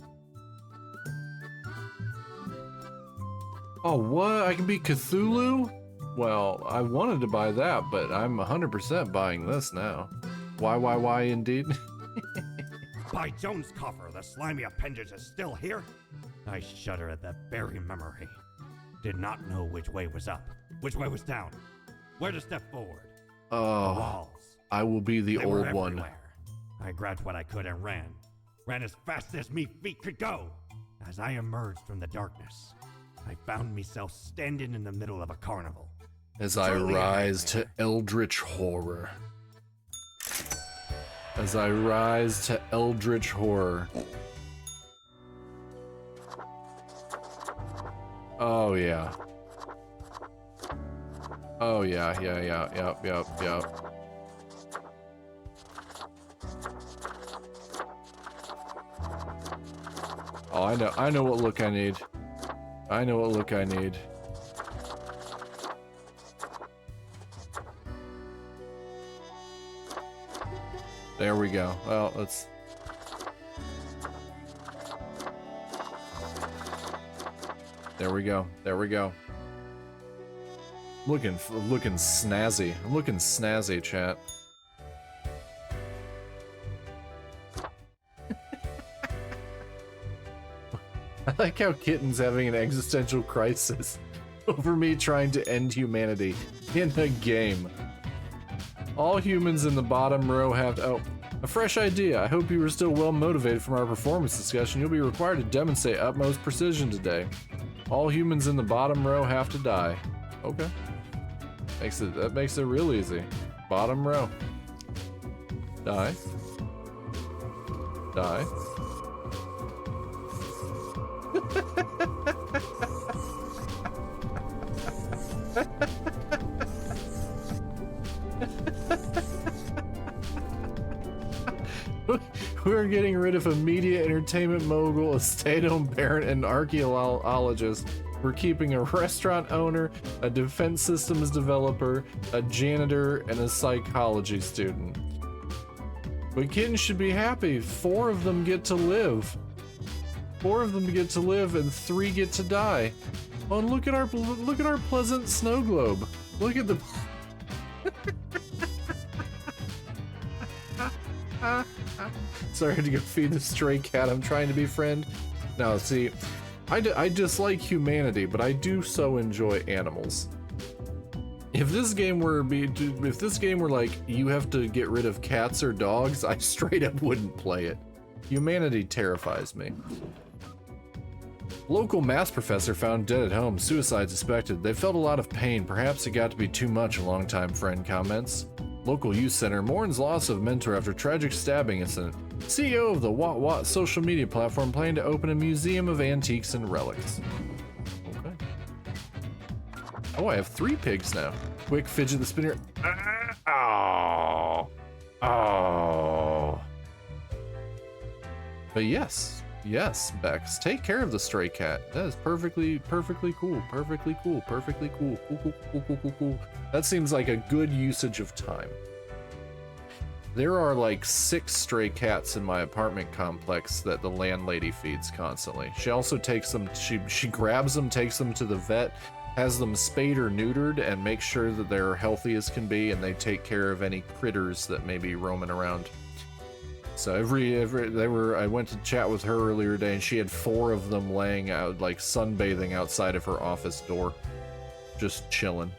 Oh, what? I can be Cthulhu? Well, I wanted to buy that, but I'm 100% buying this now. Why, indeed? By Jones' coffer, the slimy appendage is still here? I shudder at that very memory. Did not know which way was up, which way was down, where to step forward. The Oh, walls. I will be the They were old one. everywhere. I grabbed what I could and ran. Ran as fast as me feet could go. As I emerged from the darkness, I found myself standing in the middle of a carnival. As I Truly a rise to nightmare. eldritch horror. As I rise to eldritch horror. Oh yeah. Oh yeah, yep. Oh, I know what look I need. I know what look I need. There we go. Well, let's... There we go. There we go. Looking snazzy. I'm looking snazzy, chat. I like how Kitten's having an existential crisis over me trying to end humanity in a game. All humans in the bottom row have to... Oh, a fresh idea. I hope you were still well motivated from our performance discussion. You'll be required to demonstrate utmost precision today. All humans in the bottom row have to die. Okay. That makes it real easy. Bottom row. Die. Die. We're getting rid of a media entertainment mogul, a stay-at-home parent, and archaeologist. We're keeping a restaurant owner, a defense systems developer, a janitor, and a psychology student. But Kitten should be happy. 4 of them get to live. 4 of them get to live, and 3 get to die. Oh, and look at our pleasant snow globe. Look at the. Sorry, I had to go feed the stray cat. I'm trying to be friend. No, see, I dislike humanity, but I do so enjoy animals. If this game were like you have to get rid of cats or dogs, I straight up wouldn't play it. Humanity terrifies me. Local maths professor found dead at home, suicide suspected. They felt a lot of pain, perhaps it got to be too much, a longtime friend comments. Local youth center mourns loss of mentor after tragic stabbing incident. CEO of the Wat Wat social media platform planning to open a museum of antiques and relics. Okay. Oh, I have 3 pigs now. Quick fidget the spinner. Oh. But yes, Yes, Bex. Take care of the stray cat. That is perfectly cool. Perfectly cool. Cool. That seems like a good usage of time. There are like 6 stray cats in my apartment complex that the landlady feeds constantly. She also takes them, she grabs them, takes them to the vet, has them spayed or neutered, and makes sure that they're healthy as can be, and they take care of any critters that may be roaming around. So I went to chat with her earlier today, and she had 4 of them laying out, like sunbathing outside of her office door, just chilling.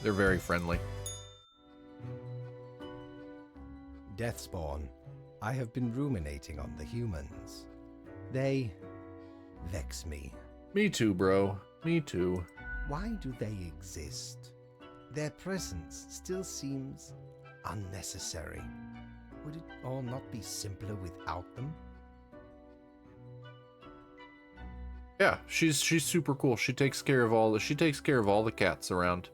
They're very friendly. Deathspawn, I have been ruminating on the humans. They vex me. Me too, bro. Me too. Why do they exist? Their presence still seems unnecessary. Would it all not be simpler without them? Yeah, she's super cool. She takes care of all the cats around.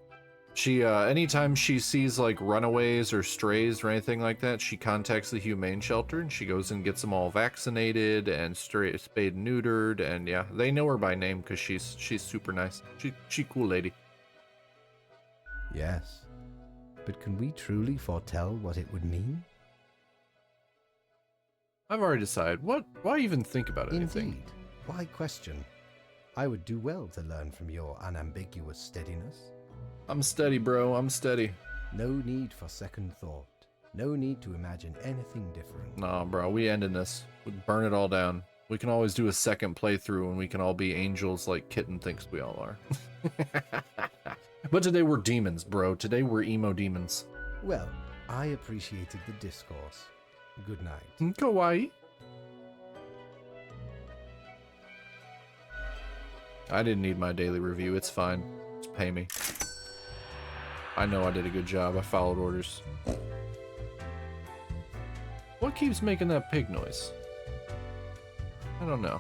She anytime she sees like runaways or strays or anything like that, she contacts the humane shelter and she goes and gets them all vaccinated and spayed and neutered, and yeah, they know her by name because she's super nice. She cool lady. Yes. But can we truly foretell what it would mean? I've already decided. Why even think about anything? Indeed. Why question? I would do well to learn from your unambiguous steadiness. I'm steady, bro. I'm steady. No need for second thought. No need to imagine anything different. Nah, bro. We ending this. We burn it all down. We can always do a second playthrough and we can all be angels like Kitten thinks we all are. But today we're demons, bro. Today we're emo demons. Well, I appreciated the discourse. Good night. Kawaii. I didn't need my daily review. It's fine. Just pay me. I know I did a good job. I followed orders. What keeps making that pig noise? I don't know.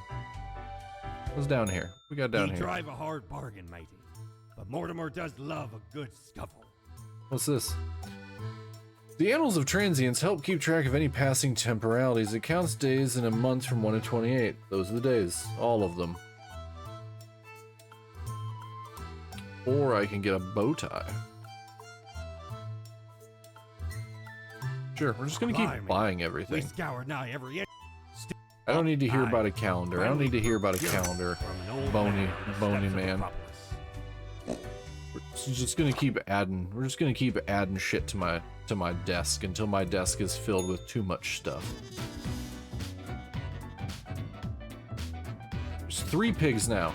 What's down here? We got down You here. drive a hard bargain, matey. But Mortimer does love a good scuffle. What's this? The annals of transients help keep track of any passing temporalities. It counts days in a month from 1 to 28. Those are the days. All of them. Or I can get a bow tie. Sure, we're just gonna keep buying We everything. scoured now every inch. I don't need to hear about a calendar. I don't need to hear about a calendar. From an old Bony man on the steps of man. Acropolis. We're just gonna keep adding. We're just gonna keep adding shit to my desk until my desk is filled with too much stuff. There's 3 pigs now.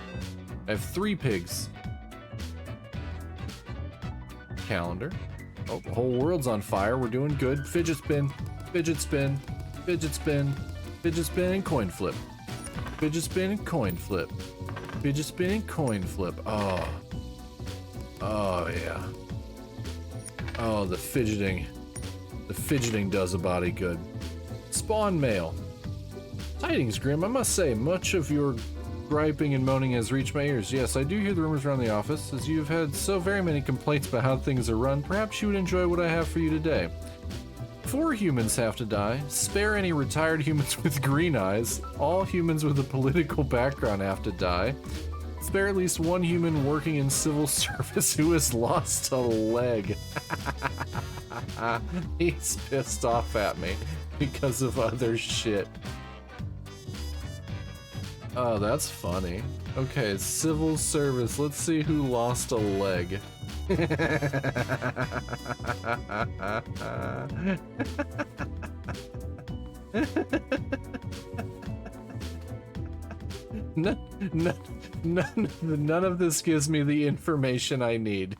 I have 3 pigs. Calendar. Oh, the whole world's on fire. We're doing good. Fidget spin, fidget spin, fidget spin, fidget spin, and coin flip. Fidget spin and coin flip. Fidget spin and coin flip. Oh. Oh, yeah. Oh, the fidgeting. The fidgeting does a body good. Spawn mail. Tidings, Grim. I must say, much of your griping and moaning has reached my ears. Yes, I do hear the rumors around the office. As you've had so very many complaints about how things are run, perhaps you would enjoy what I have for you today. 4 humans have to die. Spare any retired humans with green eyes. All humans with a political background have to die. Spare at least 1 human working in civil service who has lost a leg. He's pissed off at me because of other shit. Oh, that's funny. Okay, civil service. Let's see who lost a leg. None of this gives me the information I need.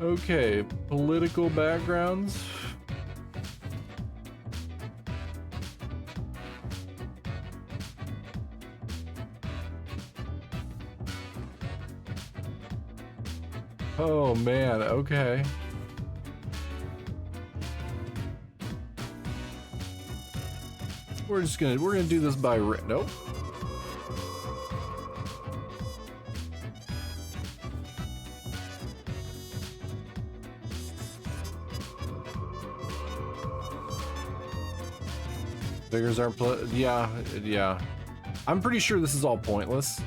Okay, political backgrounds. Oh man, okay. We're gonna do this by nope. Figures aren't yeah. I'm pretty sure this is all pointless.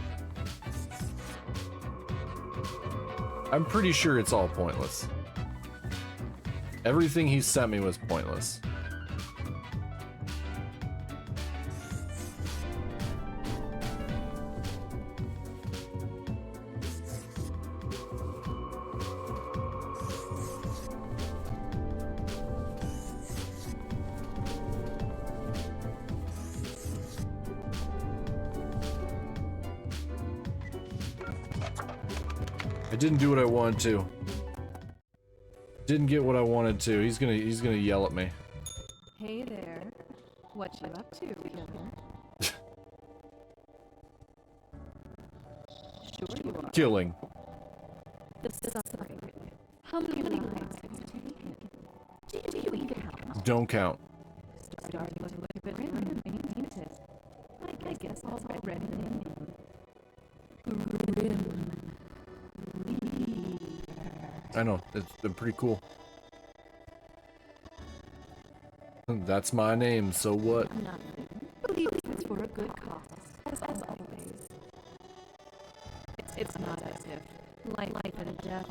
I'm pretty sure it's all pointless. Everything he sent me was pointless. I didn't do what I wanted to. Didn't get what I wanted to. He's gonna yell at me. Hey there. What you up to, killer? Sure you are. Killing. This is suffering. How many lives have you taken? Do you even count? Don't count. Starting with a bit random, ain't it? I guess I'll read the name. Grim. I know, it's been pretty cool. That's my name, so what? Nothing. Believe it's for a good cause, as always. It's not as if life and death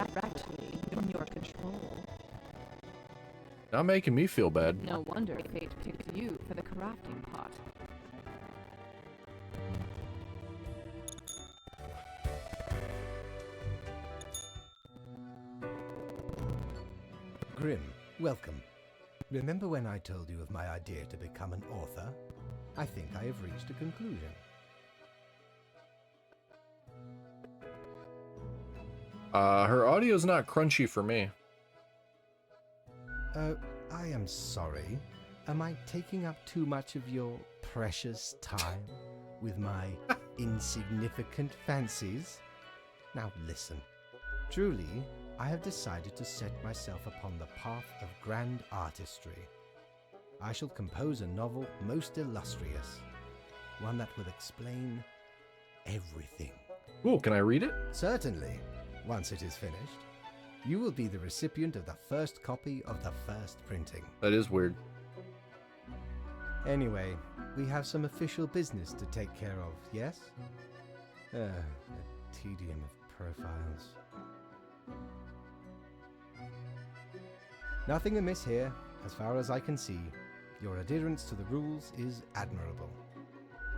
are actually in your control. Not making me feel bad. No wonder fate picked you for the crafting pot. Grim, welcome. Remember when I told you of my idea to become an author? I think I have reached a conclusion. Her audio's not crunchy for me. I am sorry. Am I taking up too much of your precious time with my insignificant fancies? Now listen. Truly, I have decided to set myself upon the path of grand artistry. I shall compose a novel most illustrious, one that will explain everything. Cool, can I read it? Certainly. Once it is finished, you will be the recipient of the first copy of the first printing. That is weird. Anyway, we have some official business to take care of, yes? A tedium of profiles. Nothing amiss here, as far as I can see. Your adherence to the rules is admirable.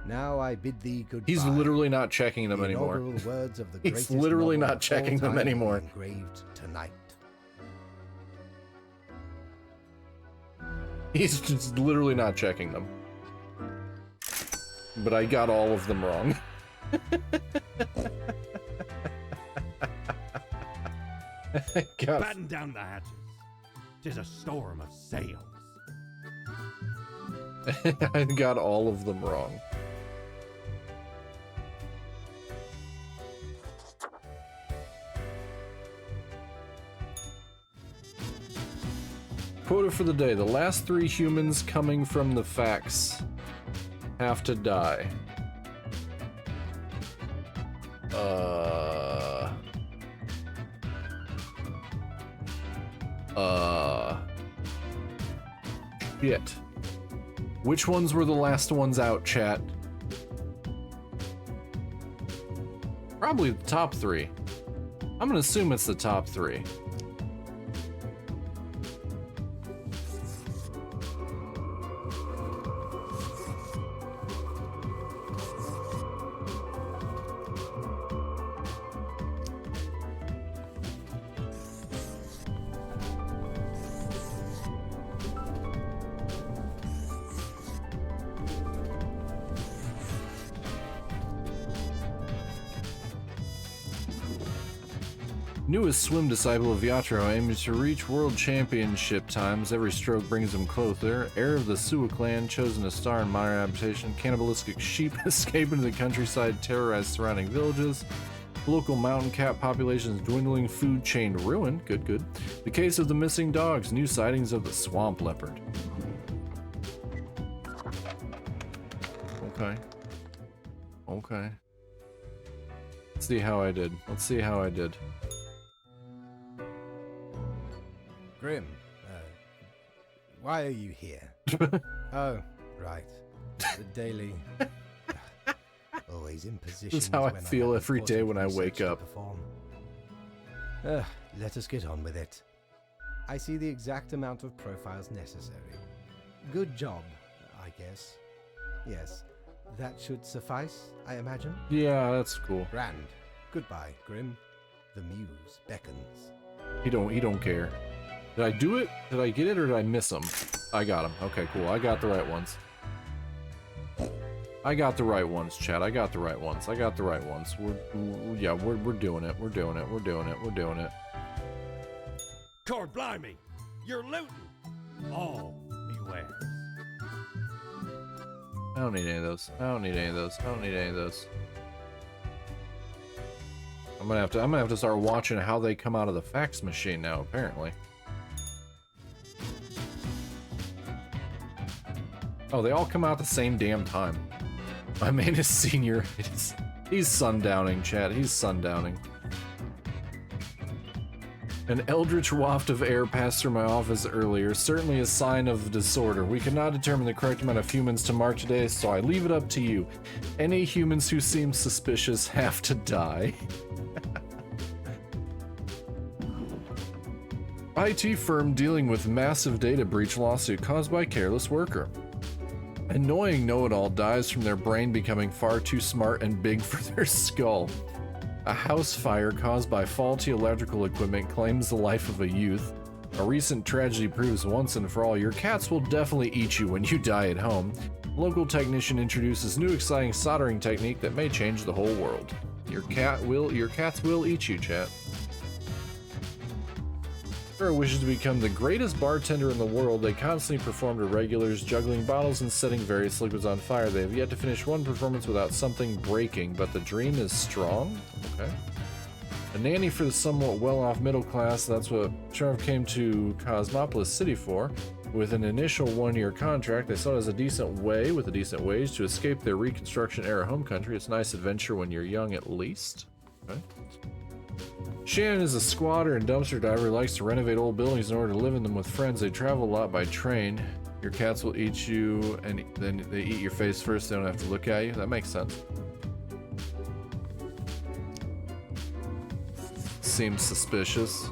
Now I bid thee goodbye. He's literally not checking them The anymore. inaugural words of the He's greatest literally novel not of checking all them time anymore. Engraved tonight. He's just literally not checking them. But I got all of them wrong. Batten down the hatches. 'Tis a storm of sails. I got all of them wrong. Quota for the day. The last 3 humans coming from the facts have to die. Shit. Which ones were the last ones out, chat? Probably the top 3. I'm gonna assume it's the top 3. Newest swim disciple of Yatro aims to reach world championship times. Every stroke brings him closer. Heir of the Suwa clan, chosen to star in modern adaptation. Cannibalistic sheep escape into the countryside, terrorize surrounding villages. Local mountain cat populations dwindling, food chain ruined. Good, good. The case of the missing dogs. New sightings of the swamp leopard. Okay. Okay. Let's see how I did. Let's see how I did. Grim, why are you here? Oh, right. The daily... Always in position. This is how I feel every day when I wake up. Let us get on with it. I see the exact amount of profiles necessary. Good job, I guess. Yes, that should suffice, I imagine. Yeah, that's cool. Grand. Goodbye, Grim. The muse beckons. He don't care. Did I do it? Did I get it or did I miss him? I got him. Okay, cool. I got the right ones. I got the right ones, chat. I got the right ones. I got the right ones. We're doing it. We're doing it. We're doing it. We're doing it. Cord blimey! You're looting! All me wares. I don't need any of those. I don't need any of those. I don't need any of those. I'm gonna have to start watching how they come out of the fax machine now, apparently. Oh, they all come out at the same damn time. My man is senior. He's sundowning, chat. He's sundowning. An eldritch waft of air passed through my office earlier, certainly a sign of disorder. We cannot determine the correct amount of humans to mark today, so I leave it up to you. Any humans who seem suspicious have to die. IT firm dealing with massive data breach lawsuit caused by careless worker. Annoying know-it-all dies from their brain becoming far too smart and big for their skull. A house fire caused by faulty electrical equipment claims the life of a youth. A recent tragedy proves once and for all your cats will definitely eat you when you die at home. Local technician introduces new exciting soldering technique that may change the whole world. Your cats will eat you, chat. Sarah wishes to become the greatest bartender in the world. They constantly perform to regulars, juggling bottles and setting various liquids on fire. They have yet to finish one performance without something breaking, but the dream is strong. Okay. A nanny for the somewhat well-off middle class. That's what Sheriff came to Cosmopolis City for. With an initial one-year contract, they saw it as a decent way, with a decent wage, to escape their Reconstruction-era home country. It's a nice adventure when you're young, at least. Okay. Shannon is a squatter and dumpster diver who likes to renovate old buildings in order to live in them with friends. They travel a lot by train. Your cats will eat you, and then they eat your face first. They don't have to look at you. That makes sense. Seems suspicious.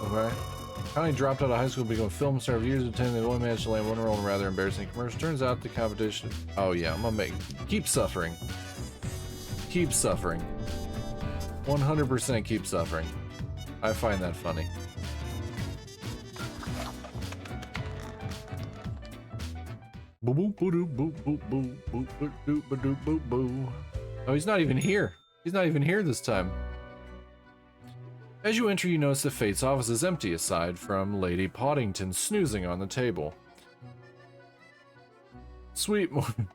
Okay. Connie dropped out of high school to become a film star. Years of attending, they only managed to land one role in a rather embarrassing commercial. Turns out the competition. Oh yeah, I'm gonna keep suffering. Keep suffering. 100% keep suffering. I find that funny. Oh, he's not even here. He's not even here this time. As you enter, you notice that Fate's office is empty aside from Lady Poddington snoozing on the table. Sweet morning.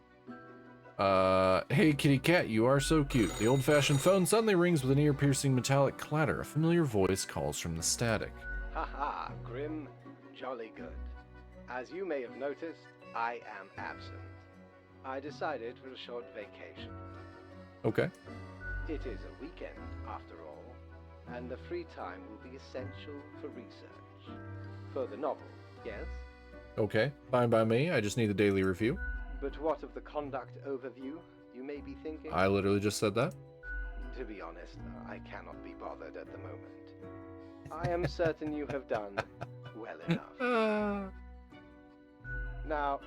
Hey kitty cat, you are so cute. The old-fashioned phone suddenly rings with an ear-piercing metallic clatter. A familiar voice calls from the static. Haha, Grim, jolly good. As you may have noticed, I am absent. I decided for a short vacation. Okay. It is a weekend, after all, and the free time will be essential for research. For the novel, yes? Okay, fine by me. I just need the daily review. But what of the conduct overview, you may be thinking? I literally just said that. To be honest, I cannot be bothered at the moment. I am certain you have done well enough. Now,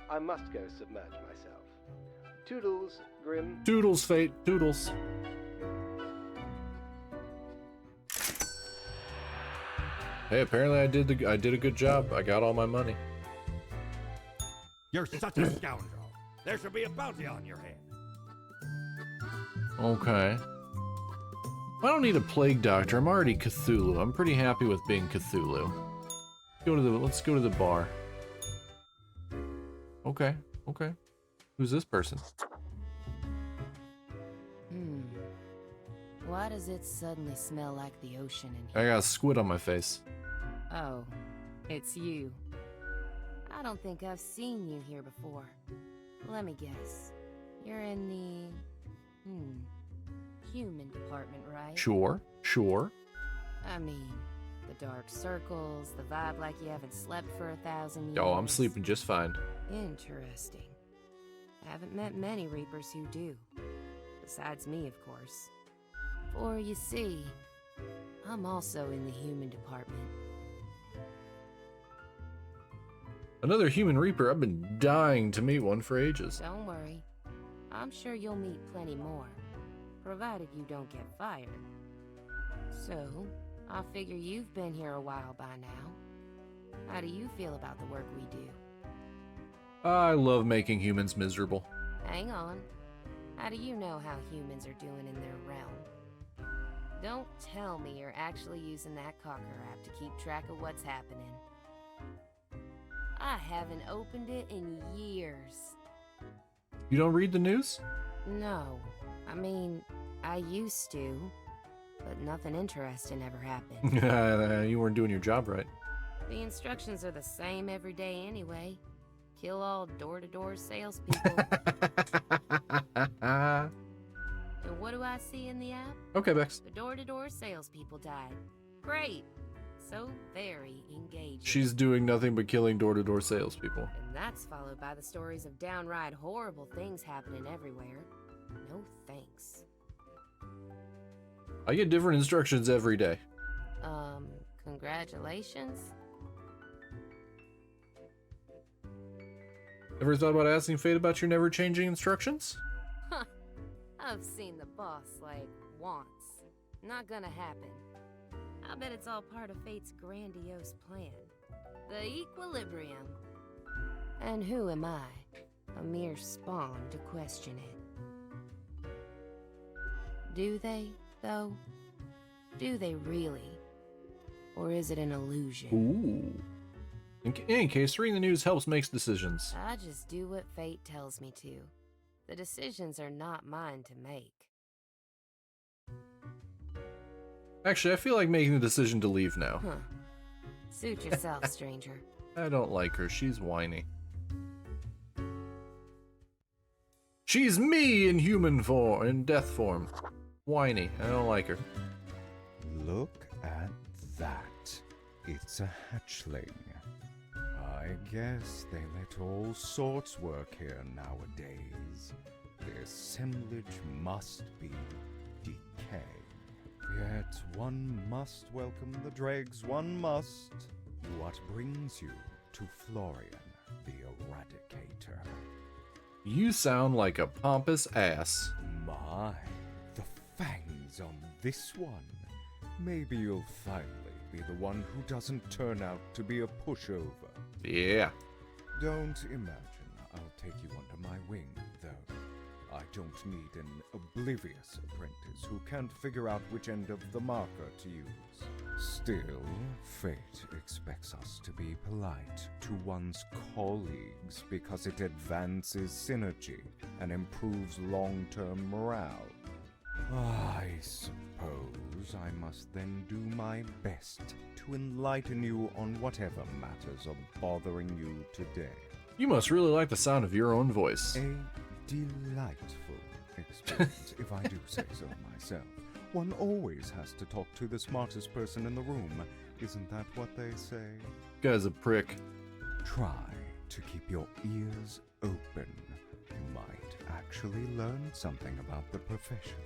I must go submerge myself. Toodles, Grim. Toodles, Fate. Toodles. Hey, apparently I did a good job. I got all my money. You're such a scoundrel. There should be a bounty on your head. Okay. I don't need a plague doctor. I'm already Cthulhu. I'm pretty happy with being Cthulhu. Let's go to the bar. Okay. Okay. Who's this person? Why does it suddenly smell like the ocean in I here? got a squid on my face. Oh, it's you. I don't think I've seen you here before. Let me guess. You're in the... human department, right? Sure, sure. I mean, the dark circles, the vibe like you haven't slept for 1,000 years. Oh, I'm sleeping just fine. Interesting. I haven't met many Reapers who do. Besides me, of course. For you see, I'm also in the human department. Another human reaper. I've been dying to meet one for ages. Don't worry. I'm sure you'll meet plenty more. Provided you don't get fired. So, I figure you've been here a while by now. How do you feel about the work we do? I love making humans miserable. Hang on. How do you know how humans are doing in their realm? Don't tell me you're actually using that Cocker app to keep track of what's happening. I haven't opened it in years. You don't read the news? No. I mean, I used to, but nothing interesting ever happened. You weren't doing your job right. The instructions are the same every day anyway. Kill all door-to-door salespeople. And what do I see in the app? Okay, Bex. The door-to-door salespeople died. Great. So very engaging. She's doing nothing but killing door-to-door salespeople. And that's followed by the stories of downright horrible things happening everywhere. No thanks. I get different instructions every day. Congratulations? Ever thought about asking Fate about your never-changing instructions? Huh. I've seen the boss, like, once. Not gonna happen. I bet it's all part of Fate's grandiose plan. The Equilibrium. And who am I? A mere spawn to question it. Do they, though? Do they really? Or is it an illusion? Ooh. In any case, reading the news helps make decisions. I just do what Fate tells me to. The decisions are not mine to make. Actually, I feel like making the decision to leave now. Huh. Suit yourself, stranger. I don't like her. She's whiny. She's me in human form, in death form. Whiny. I don't like her. Look at that. It's a hatchling. I guess they let all sorts work here nowadays. The assemblage must be decay. Yet one must welcome the dregs, one must. What brings you to Florian, the Eradicator? You sound like a pompous ass. My, the fangs on this one. Maybe you'll finally be the one who doesn't turn out to be a pushover. Yeah. Don't imagine I'll take you under my wing, though. I don't need an oblivious apprentice who can't figure out which end of the marker to use. Still, fate expects us to be polite to one's colleagues because it advances synergy and improves long-term morale. I suppose I must then do my best to enlighten you on whatever matters are bothering you today. You must really like the sound of your own voice. A delightful experience, if I do say so myself. One always has to talk to the smartest person in the room. Isn't that what they say? Guy's a prick. Try to keep your ears open. You might actually learn something about the profession.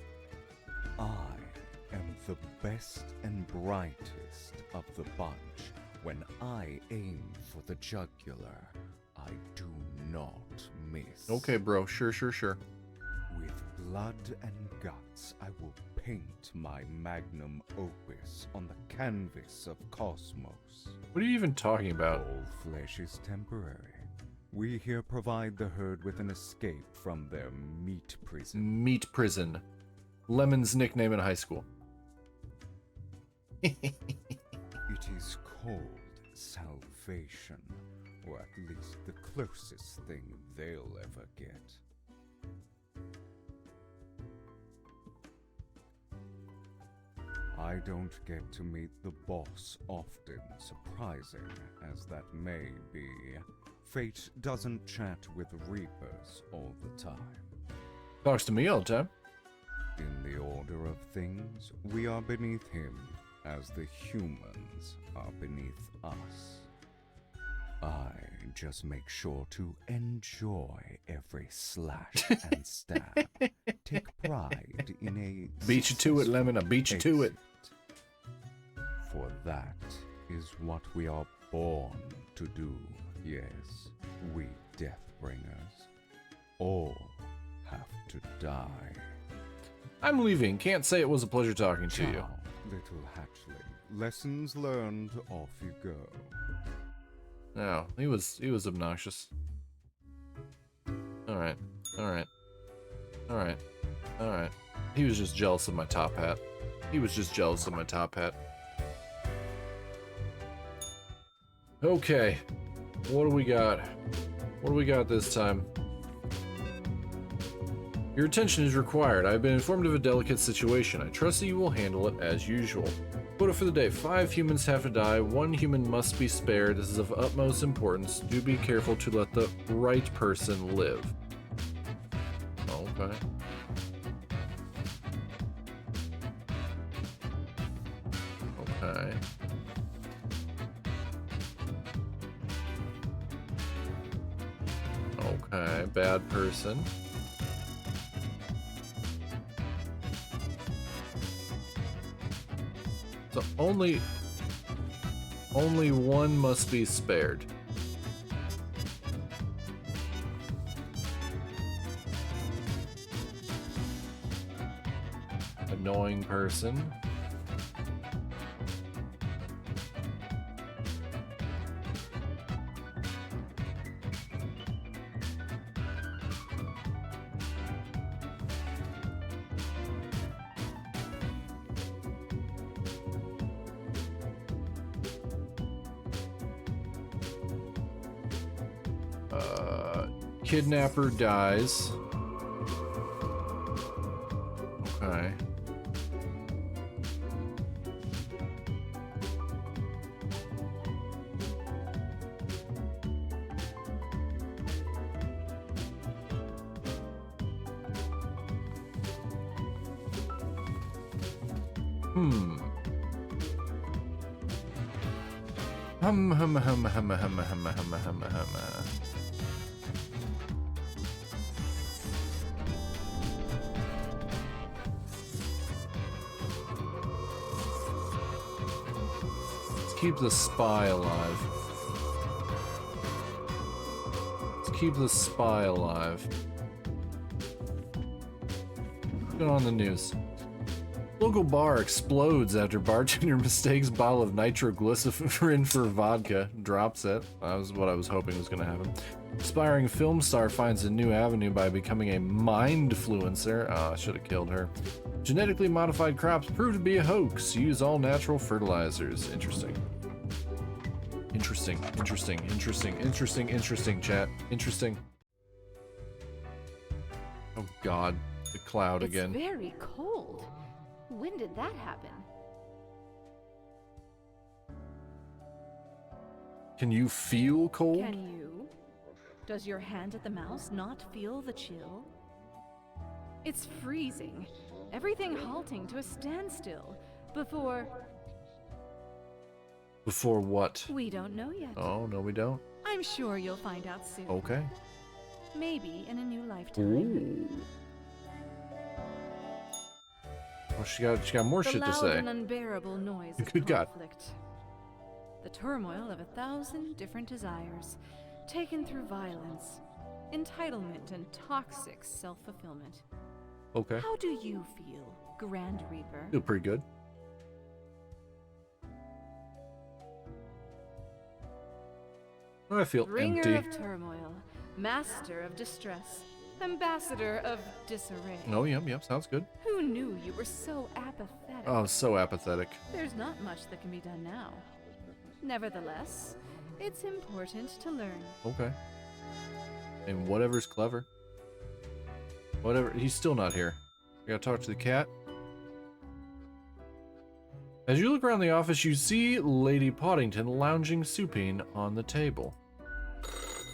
I am the best and brightest of the bunch. When I aim for the jugular, I do not miss. Okay, bro. Sure. With blood and guts, I will paint my magnum opus on the canvas of cosmos. What are you even talking about? All flesh is temporary. We here provide the herd with an escape from their meat prison. Meat prison. Lemon's nickname in high school. It is called salvation. or at least the closest thing they'll ever get. I don't get to meet the boss often, surprising as that may be. Fate doesn't chat with Reapers all the time. Talks to me all the time. In the order of things, we are beneath him, as the humans are beneath us. I just make sure to enjoy every slash and stab. Take pride in a Beat you to it, Lemon. I beat you to it. For that is what we are born to do. Yes, we Deathbringers all have to die. I'm leaving. Can't say it was a pleasure talking to you. Ciao, little hatchling. Lessons learned, off you go. No, he was obnoxious. Alright. He was just jealous of my top hat. Okay. What do we got? What do we got this time? Your attention is required. I have been informed of a delicate situation. I trust that you will handle it as usual. Quota for the day. 5 humans have to die. 1 human must be spared. This is of utmost importance. Do be careful to let the right person live. Okay. Okay. Okay, bad person. So only one must be spared. Annoying person. Kidnapper dies. Okay. Keep the spy alive. Let's keep the spy alive. What's going on in the news? Local bar explodes after bartender mistakes bottle of nitroglycerin for vodka. Drops it. That was what I was hoping was going to happen. Aspiring film star finds a new avenue by becoming a mindfluencer. I should have killed her. Genetically modified crops prove to be a hoax. Use all natural fertilizers. Interesting. Interesting, chat. Interesting. Oh god, the cloud again. It's very cold. When did that happen? Can you feel cold? Can you? Does your hand at the mouse not feel the chill? It's freezing. Everything halting to a standstill before... Before what? We don't know yet. Oh, no we don't. I'm sure you'll find out soon. Okay. Maybe in a new lifetime. Ooh. Well, she got more shit to say. The loud and unbearable noise of Good God. conflict. The turmoil of 1,000 different desires, taken through violence, entitlement, and toxic self-fulfillment. Okay. How do you feel, Grand Reaper? Feel pretty good. I feel Bringer empty. of turmoil, master of distress, ambassador of disarray. Oh, yep, sounds good. Who knew you were so apathetic? Oh, so apathetic. There's not much that can be done now. Nevertheless, It's important to learn. Okay. And whatever's clever. Whatever. He's still not here. I gotta talk to the cat. As you look around the office, you see Lady Poddington lounging supine on the table.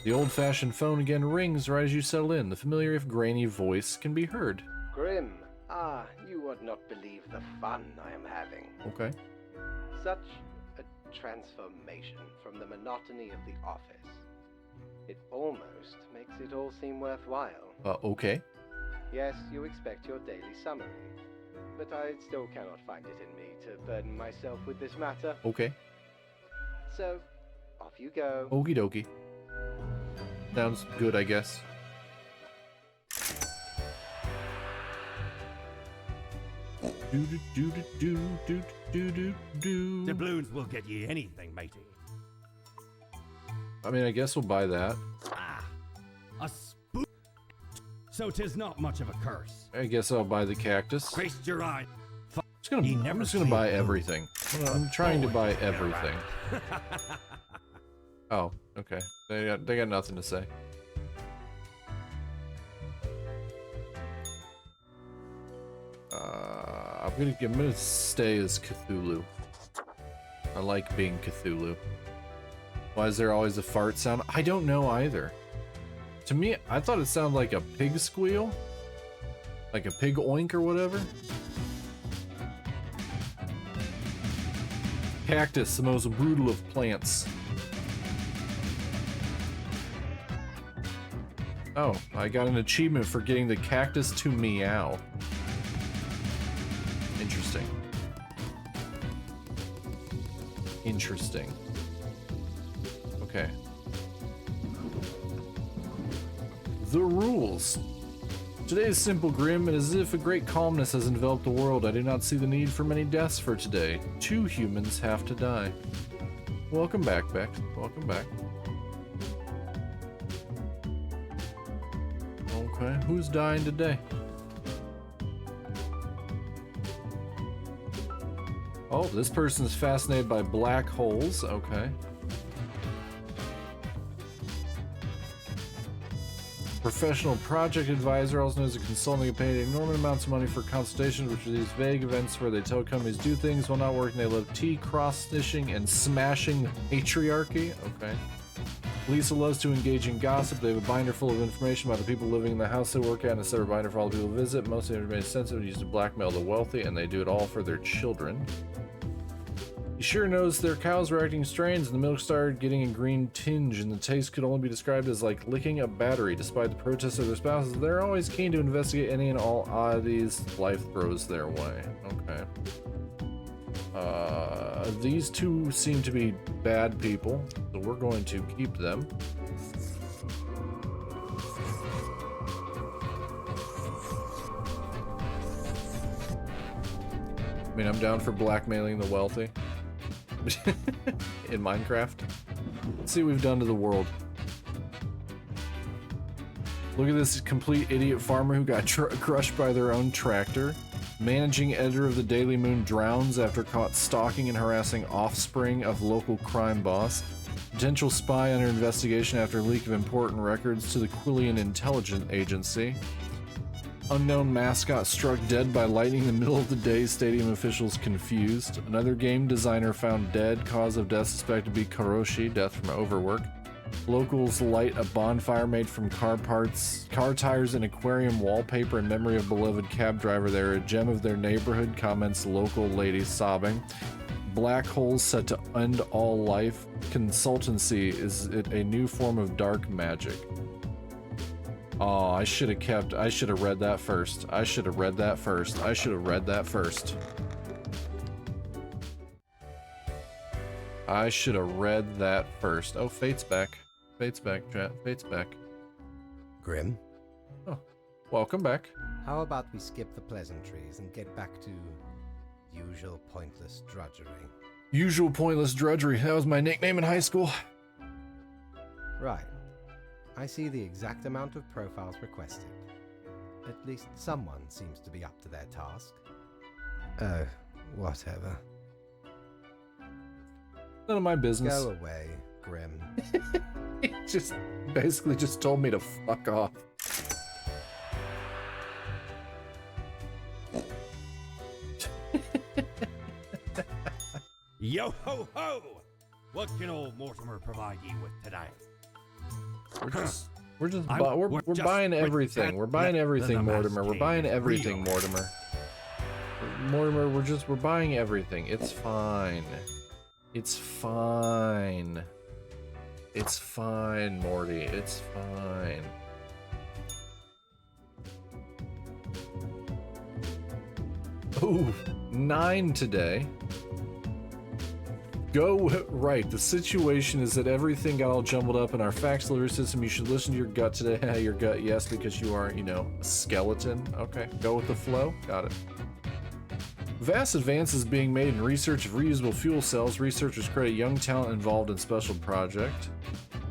The old-fashioned phone again rings right as you settle in. The familiar if grainy voice can be heard. Grim, you would not believe the fun I am having. Okay. Such a transformation from the monotony of the office. It almost makes it all seem worthwhile. Okay. Yes, you expect your daily summary, but I still cannot find it in me to burden myself with this matter. Okay. So, off you go. Okie dokie. Sounds good, I guess. Doubloons will get ye anything, matey. I mean, I guess we'll buy that. A spook. So 'tis not much of a curse. I guess I'll buy the cactus. Feast your eye. I'm just gonna buy everything. I'm trying to buy everything. Oh, okay. They got nothing to say. I'm gonna stay as Cthulhu. I like being Cthulhu. Why is there always a fart sound? I don't know either. To me, I thought it sounded like a pig squeal, like a pig oink or whatever. Cactus, the most brutal of plants. Oh, I got an achievement for getting the cactus to meow. Interesting. Interesting. Okay. The rules. Today is simple, grim, and as if a great calmness has enveloped the world, I do not see the need for many deaths for today. 2 humans have to die. Welcome back, Beck. Welcome back. Okay, who's dying today? Oh, this person's fascinated by black holes. Okay. Professional project advisor, also known as a consultant, paid enormous amounts of money for consultations, which are these vague events where they tell companies do things while not working. They love tea, cross-stitching, and smashing patriarchy. Okay. Lisa loves to engage in gossip. They have a binder full of information about the people living in the house they work at and a separate binder for all the people who visit. Most of the information is sensitive, used to blackmail the wealthy, and they do it all for their children. You sure noticed their cows were acting strange and the milk started getting a green tinge and the taste could only be described as like licking a battery. Despite the protests of their spouses, they're always keen to investigate any and all oddities life throws their way. Okay. These 2 seem to be bad people, so we're going to keep them. I mean, I'm down for blackmailing the wealthy. In Minecraft. Let's see what we've done to the world. Look at this complete idiot farmer who got crushed by their own tractor. Managing editor of the Daily Moon drowns after caught stalking and harassing offspring of local crime boss. Potential spy under investigation after leak of important records to the Quillian Intelligence Agency. Unknown mascot struck dead by lightning in the middle of the day, stadium officials confused. Another game designer found dead, cause of death suspected to be karoshi, death from overwork. Locals light a bonfire made from car parts, car tires, and aquarium wallpaper in memory of beloved cab driver. They're a gem of their neighborhood, comments local lady sobbing. Black holes set to end all life. Consultancy, is it a new form of dark magic? Oh, I should have read that first. I should have read that first. Oh, Fate's back. Fate's back, chat. Fate's back. Grim? Oh, welcome back. How about we skip the pleasantries and get back to usual pointless drudgery? Usual pointless drudgery. That was my nickname in high school. Right. I see the exact amount of profiles requested. At least someone seems to be up to their task. Whatever. None of my business. Go away. Grim. He just basically just told me to fuck off. Yo ho ho! What can old Mortimer provide you with today? We're just I'm- we're we're just buying with everything. that- We're buying the everything, Mortimer. We're Maskade buying is everything, real. Mortimer. Mortimer, we're buying everything. It's fine. It's fine. It's fine, Morty. It's fine. Ooh, 9 today. Go right. The situation is that everything got all jumbled up in our fax delivery system. You should listen to your gut today. Your gut, yes, because you are, you know, a skeleton. Okay, go with the flow. Got it. Vast advances being made in research of reusable fuel cells. Researchers credit young talent involved in special project.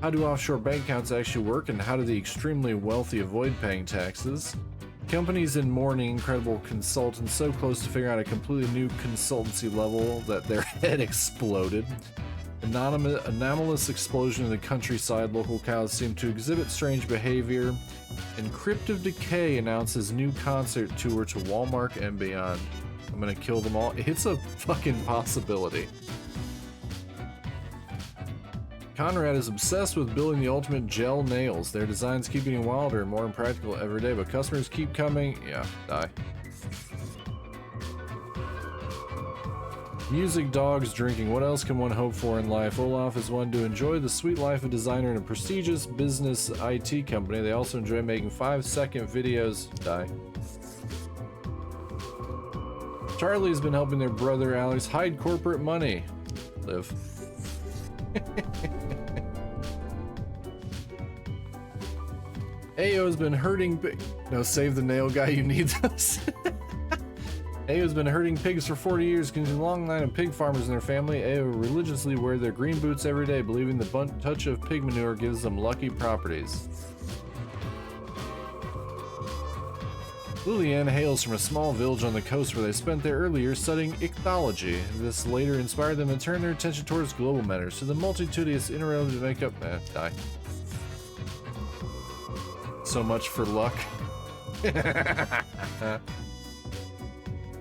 How do offshore bank accounts actually work, and how do the extremely wealthy avoid paying taxes? Companies in mourning, incredible consultants so close to figuring out a completely new consultancy level that their head exploded. Anomalous explosion in the countryside, local cows seem to exhibit strange behavior. And Crypt of Decay announces new concert tour to Walmart and beyond. I'm gonna kill them all. It's a fucking possibility. Conrad is obsessed with building the ultimate gel nails. Their designs keep getting wilder and more impractical every day, but customers keep coming. Yeah, die. Music, dogs, drinking. What else can one hope for in life? Olaf is one to enjoy the sweet life of designer in a prestigious business IT company. They also enjoy making 5-second videos. Die. Charlie's been helping their brother Alex hide corporate money. Live. Ayo's been herding no, save the nail guy, you need this. Ayo's been herding pigs for 40 years, continuing a long line of pig farmers in their family. Ayo religiously wear their green boots every day, believing the touch of pig manure gives them lucky properties. Lillian hails from a small village on the coast where they spent their early years studying ichthyology. This later inspired them to turn their attention towards global matters, to the multitudinous interrelated makeup. Die. So much for luck. The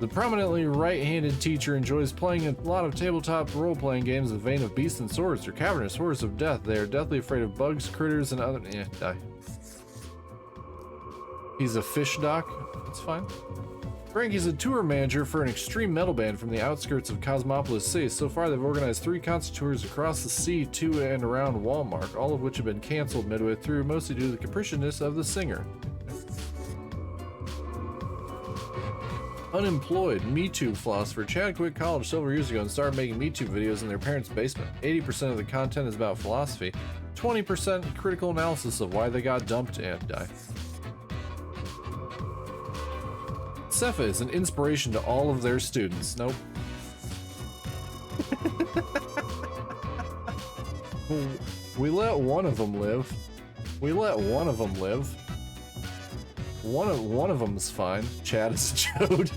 prominently right-handed teacher enjoys playing a lot of tabletop role-playing games in the vein of Beasts and Swords or cavernous horrors of death. They are deathly afraid of bugs, critters, and other. Die. He's a fish doc. That's fine. Frankie's a tour manager for an extreme metal band from the outskirts of Cosmopolis City. So far, they've organized 3 concert tours across the sea to and around Walmart, all of which have been canceled midway through, mostly due to the capriciousness of the singer. Unemployed, MeToo philosopher. Chad quit college several years ago and started making MeToo videos in their parents' basement. 80% of the content is about philosophy, 20% critical analysis of why they got dumped and die. Cepha is an inspiration to all of their students. Nope. We let one of them live. We let one of them live. One of them's fine. Chad is Chode.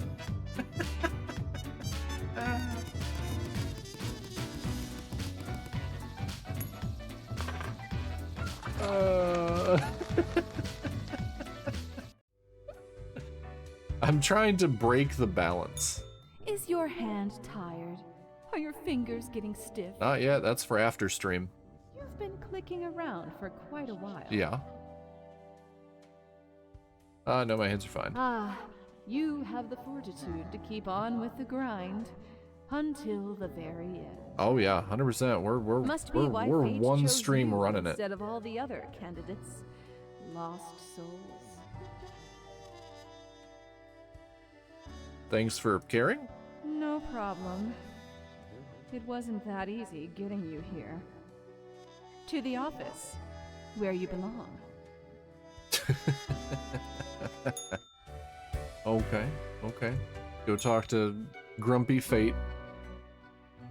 I'm trying to break the balance. Is your hand tired? Are your fingers getting stiff? Not yet. That's for after stream. You've been clicking around for quite a while. Yeah. No, my hands are fine. Ah, you have the fortitude to keep on with the grind until the very end. Oh yeah, 100%. Must be why we're fate one chose stream you running it. instead of all the other candidates. Lost souls. Thanks for caring. No problem. It wasn't that easy getting you here. To the office, where you belong. Okay. Go talk to Grumpy Fate.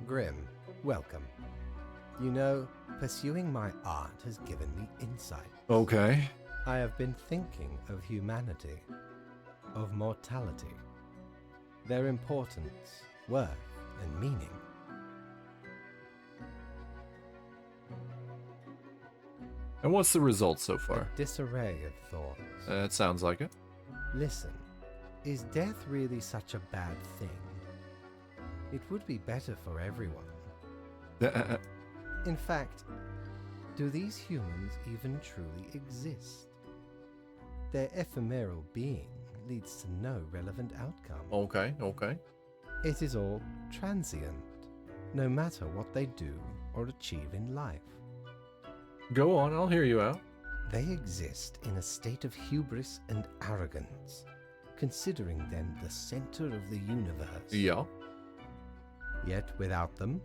Grim, welcome. You know, pursuing my art has given me insight. Okay. I have been thinking of humanity, of mortality, their importance, worth, and meaning. And what's the result so far? A disarray of thoughts. It sounds like it. Listen, is death really such a bad thing? It would be better for everyone. In fact, do these humans even truly exist? Their ephemeral being leads to no relevant outcome. Okay, okay. It is all transient, no matter what they do or achieve in life. Go on, I'll hear you out. They exist in a state of hubris and arrogance, considering them the center of the universe. Yeah. Yet without them,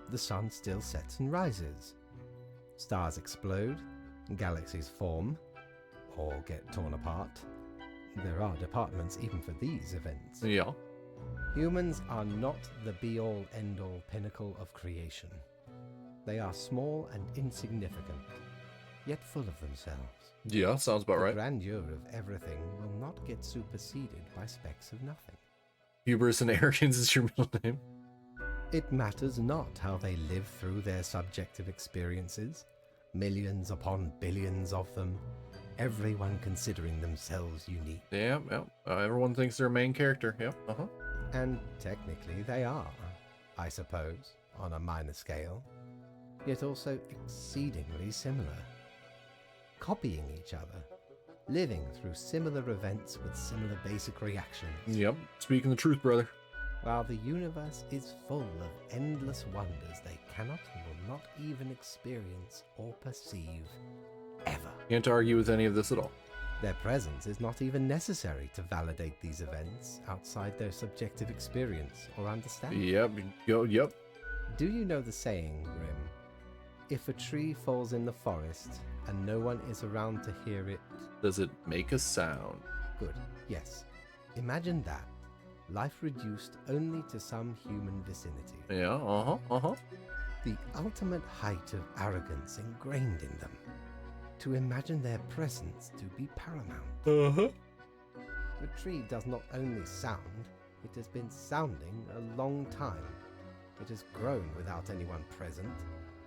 the sun still sets and rises. Stars explode, galaxies form, or get torn apart. There are departments even for these events. Yeah. Humans are not the be-all, end-all pinnacle of creation. They are small and insignificant, yet full of themselves. Yeah, sounds about right. The grandeur of everything will not get superseded by specks of nothing. Hubris and arrogance is your middle name. It matters not how they live through their subjective experiences, millions upon billions of them, everyone considering themselves unique. Yeah, yeah. Everyone thinks they're a main character. Yep, uh-huh. And technically they are, I suppose, on a minor scale, yet also exceedingly similar. Copying each other, living through similar events with similar basic reactions. Yep, speaking the truth, brother. While the universe is full of endless wonders they cannot and will not even experience or perceive, ever. Can't argue with any of this at all. Their presence is not even necessary to validate these events outside their subjective experience or understanding. Yep, yep. Do you know the saying, Grim? If a tree falls in the forest and no one is around to hear it... Does it make a sound? Good, yes. Imagine that. Life reduced only to some human vicinity. Yeah, uh-huh. The ultimate height of arrogance ingrained in them. To imagine their presence to be paramount. Uh-huh. The tree does not only sound, it has been sounding a long time. It has grown without anyone present.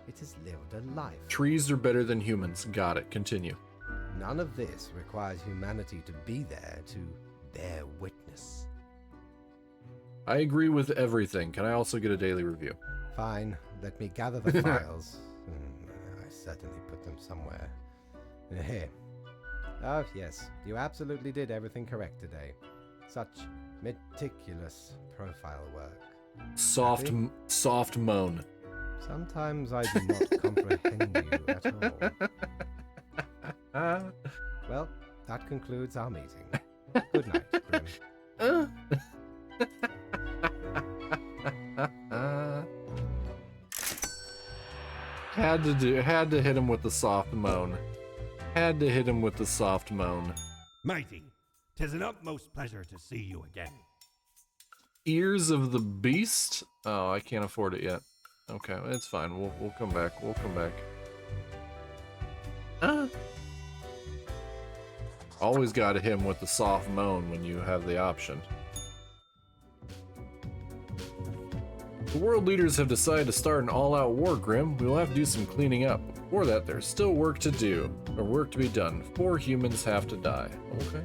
It has lived a life. Trees are better than humans. Got it. Continue. None of this requires humanity to be there to bear witness. I agree with everything. Can I also get a daily review? Fine. Let me gather the files. I certainly put them somewhere. Here. Oh, yes. You absolutely did everything correct today. Such meticulous profile work. Soft moan. Sometimes I do not comprehend you at all. Well, that concludes our meeting. Good night, Grim. Had to hit him with the soft moan. Had to hit him with the soft moan. Mighty, 'tis an utmost pleasure to see you again. Ears of the Beast? Oh, I can't afford it yet. Okay, it's fine. We'll come back. We'll come back. Always gotta hit him with the soft moan when you have the option. The world leaders have decided to start an all-out war, Grim. We will have to do some cleaning up. Before that, there's still work to do, or work to be done. 4 humans have to die. Okay.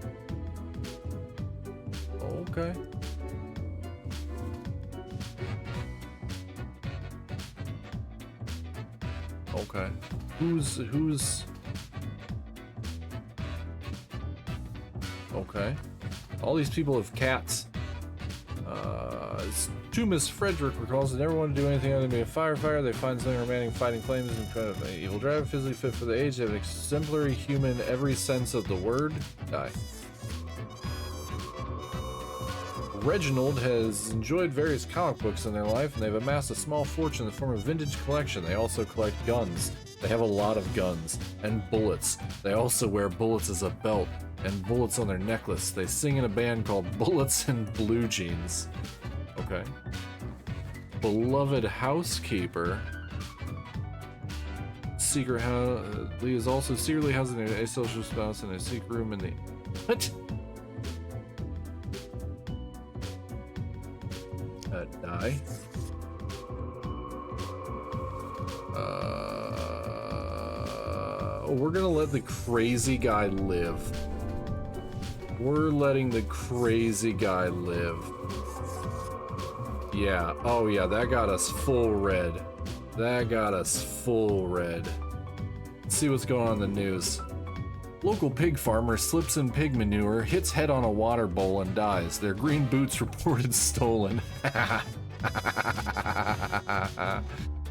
Okay. Okay. Who's... Okay. All these people have cats. To Miss Frederick recalls they never want to do anything other than be a firefighter. They find something remaining fighting flames in front of an evil driver, physically fit for the age. They have an exemplary human in every sense of the word. Die. Reginald has enjoyed various comic books in their life, and they've amassed a small fortune in the form of vintage collection. They also collect guns. They have a lot of guns. And bullets. They also wear bullets as a belt, and bullets on their necklace. They sing in a band called Bullets and Blue Jeans. Okay. Beloved housekeeper. Secret house. Lee is also secretly housing a social spouse in a secret room in the... What? Die. gonna let the crazy guy live. We're letting the crazy guy live. Yeah, oh yeah, that got us full red. That got us full red. Let's see what's going on in the news. Local pig farmer slips in pig manure, hits head on a water bowl and dies. Their green boots reported stolen. That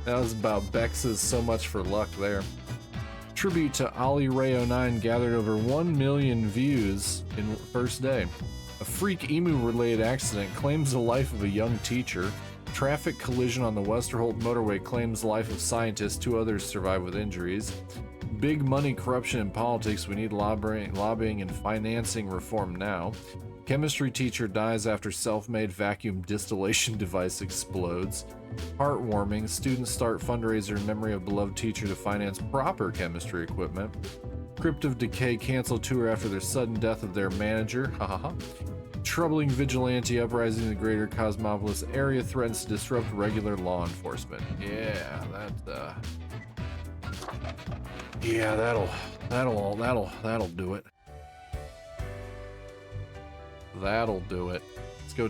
was about Bex's so much for luck there. Tribute to Ali Ray 09 gathered over 1 million views in first day. A freak emu-related accident claims the life of a young teacher. Traffic collision on the Westerholt motorway claims the life of scientists. 2 others survive with injuries. Big money corruption in politics. We need lobbying and financing reform now. Chemistry teacher dies after self-made vacuum distillation device explodes. Heartwarming. Students start fundraiser in memory of beloved teacher to finance proper chemistry equipment. Crypt of Decay cancel tour after their sudden death of their manager. Troubling vigilante uprising in the greater Cosmopolis area threatens to disrupt regular law enforcement. Yeah, yeah, that'll do it. That'll do it. Let's go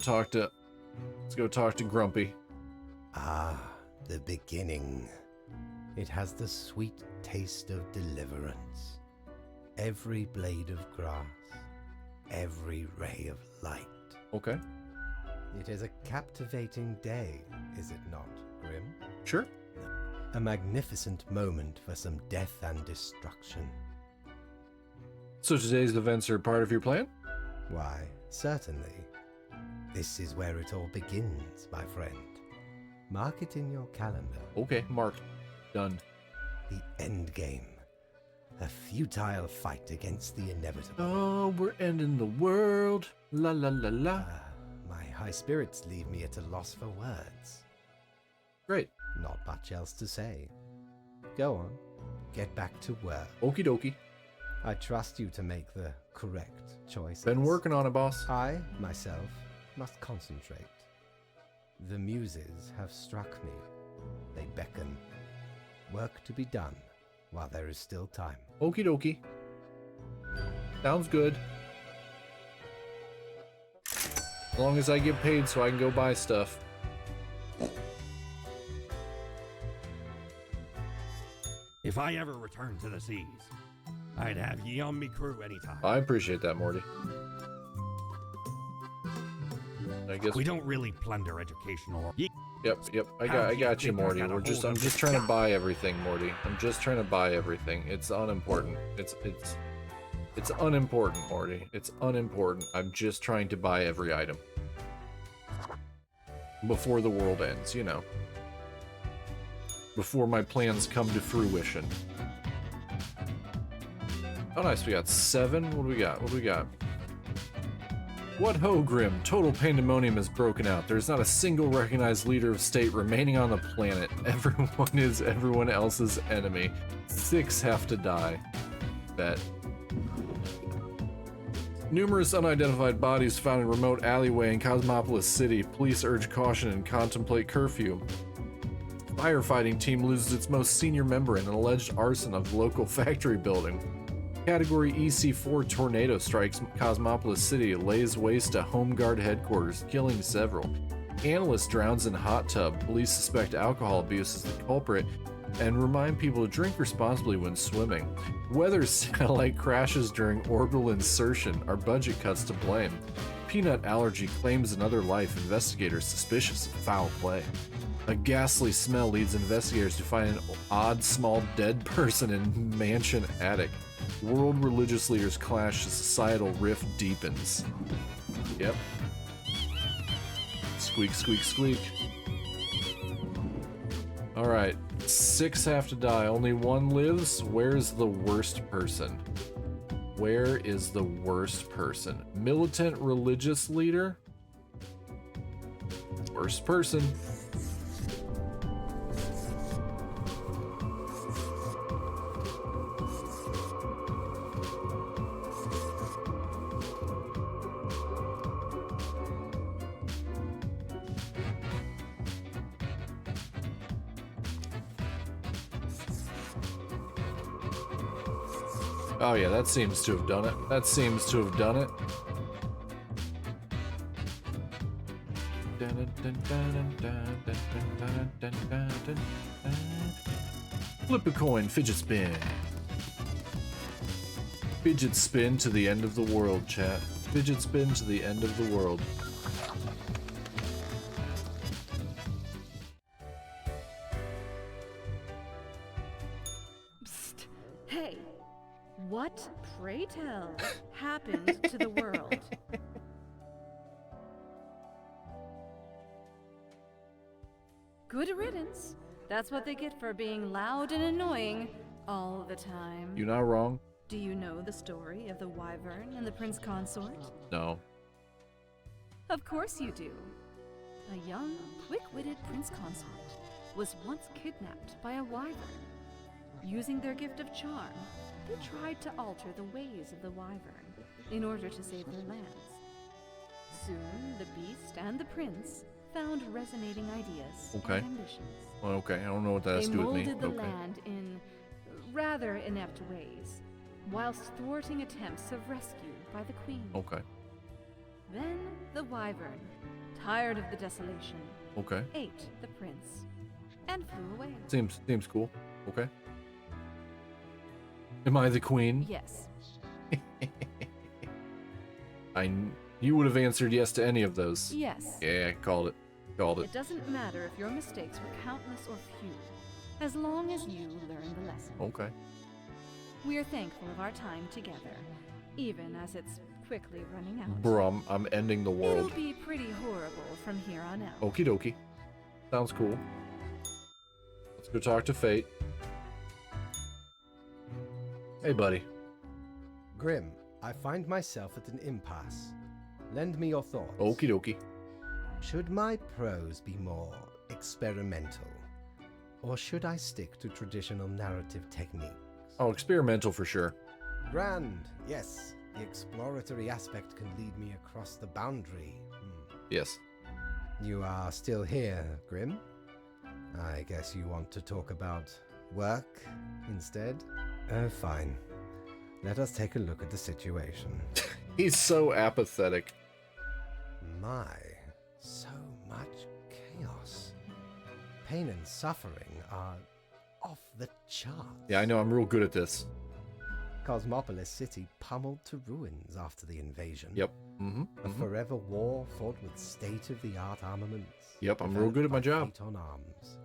talk to Grumpy. Ah, the beginning. It has the sweet taste of deliverance. Every blade of grass, every ray of light. Okay. It is a captivating day, is it not, Grim? Sure. A magnificent moment for some death and destruction. So today's events are part of your plan? Why, certainly. This is where it all begins, my friend. Mark it in your calendar. Okay, marked. Done. The end game. A futile fight against the inevitable. Oh, we're ending the world. La la la la. My high spirits leave me at a loss for words. Great. Not much else to say. Go on. Get back to work. Okie dokie. I trust you to make the correct choices. Been working on it, boss. I, myself, must concentrate. The muses have struck me. They beckon. Work to be done while there is still time. Okie dokie. Sounds good. As long as I get paid so I can go buy stuff. If I ever return to the seas, I'd have ye on me crew anytime. I appreciate that, Morty. I guess we don't really plunder educational. Yep. I got you, Morty. I'm just trying to buy everything, Morty. I'm just trying to buy everything. It's unimportant. It's unimportant, Morty. It's unimportant. I'm just trying to buy every item before the world ends, you know. Before my plans come to fruition. Oh, nice. We got 7. What do we got? What ho, Grim? Total pandemonium has broken out. There's not a single recognized leader of state remaining on the planet. Everyone is everyone else's enemy. 6 have to die. Bet. Numerous unidentified bodies found in remote alleyway in Cosmopolis City. Police urge caution and contemplate curfew. Firefighting team loses its most senior member in an alleged arson of local factory building. Category EC4 tornado strikes Cosmopolis City, lays waste to Home Guard headquarters, killing several. Analyst drowns in hot tub. Police suspect alcohol abuse is the culprit and remind people to drink responsibly when swimming. Weather satellite crashes during orbital insertion. Are budget cuts to blame? Peanut allergy claims another life. Investigators suspicious of foul play. A ghastly smell leads investigators to find an odd small dead person in mansion attic. World religious leaders clash as societal rift deepens. Yep. Squeak, squeak, squeak. Alright, 6 have to die, only 1 lives. Where's the worst person? Where is the worst person? Militant religious leader? Worst person. Oh yeah, that seems to have done it. That seems to have done it. Flip a coin, fidget spin. Fidget spin to the end of the world, chat. Fidget spin to the end of the world. Psst. Hey, what, pray tell, happened to the world? Good riddance. That's what they get for being loud and annoying all the time. You're not wrong. Do you know the story of the wyvern and the prince consort? No. Of course you do. A young, quick-witted prince consort was once kidnapped by a wyvern. Using their gift of charm, they tried to alter the ways of the wyvern in order to save their lands. Soon, the beast and the prince found resonating ideas Okay. and ambitions. Well, okay, I don't know what that has to They do with me. molded the Okay. land in rather inept ways, whilst thwarting attempts of rescue by the queen. Okay. Then the wyvern, tired of the desolation, Okay. ate the prince and flew away. Seems cool. Okay. Am I the queen? Yes. You would have answered yes to any of those. Yes. Yeah, called it. Called it. It doesn't matter if your mistakes were countless or few, as long as you learn the lesson. Okay. We are thankful of our time together, even as it's quickly running out. Bro, I'm ending the world. It'll be pretty horrible from here on out. Okie dokie. Sounds cool. Let's go talk to Fate. Hey, buddy. Grim, I find myself at an impasse. Lend me your thoughts. Okie dokie. Should my prose be more experimental? Or should I stick to traditional narrative techniques? Oh, experimental for sure. Grand, yes. The exploratory aspect can lead me across the boundary. Yes. You are still here, Grim? I guess you want to talk about work instead? Oh, fine. Let us take a look at the situation. He's so apathetic. My, so much chaos. Pain and suffering are off the charts. Yeah, I know. I'm real good at this. Cosmopolis City pummeled to ruins after the invasion. Yep. Mm-hmm. A forever war fought with state-of-the-art armaments. Yep, I'm real good at my job. Fleet on arms.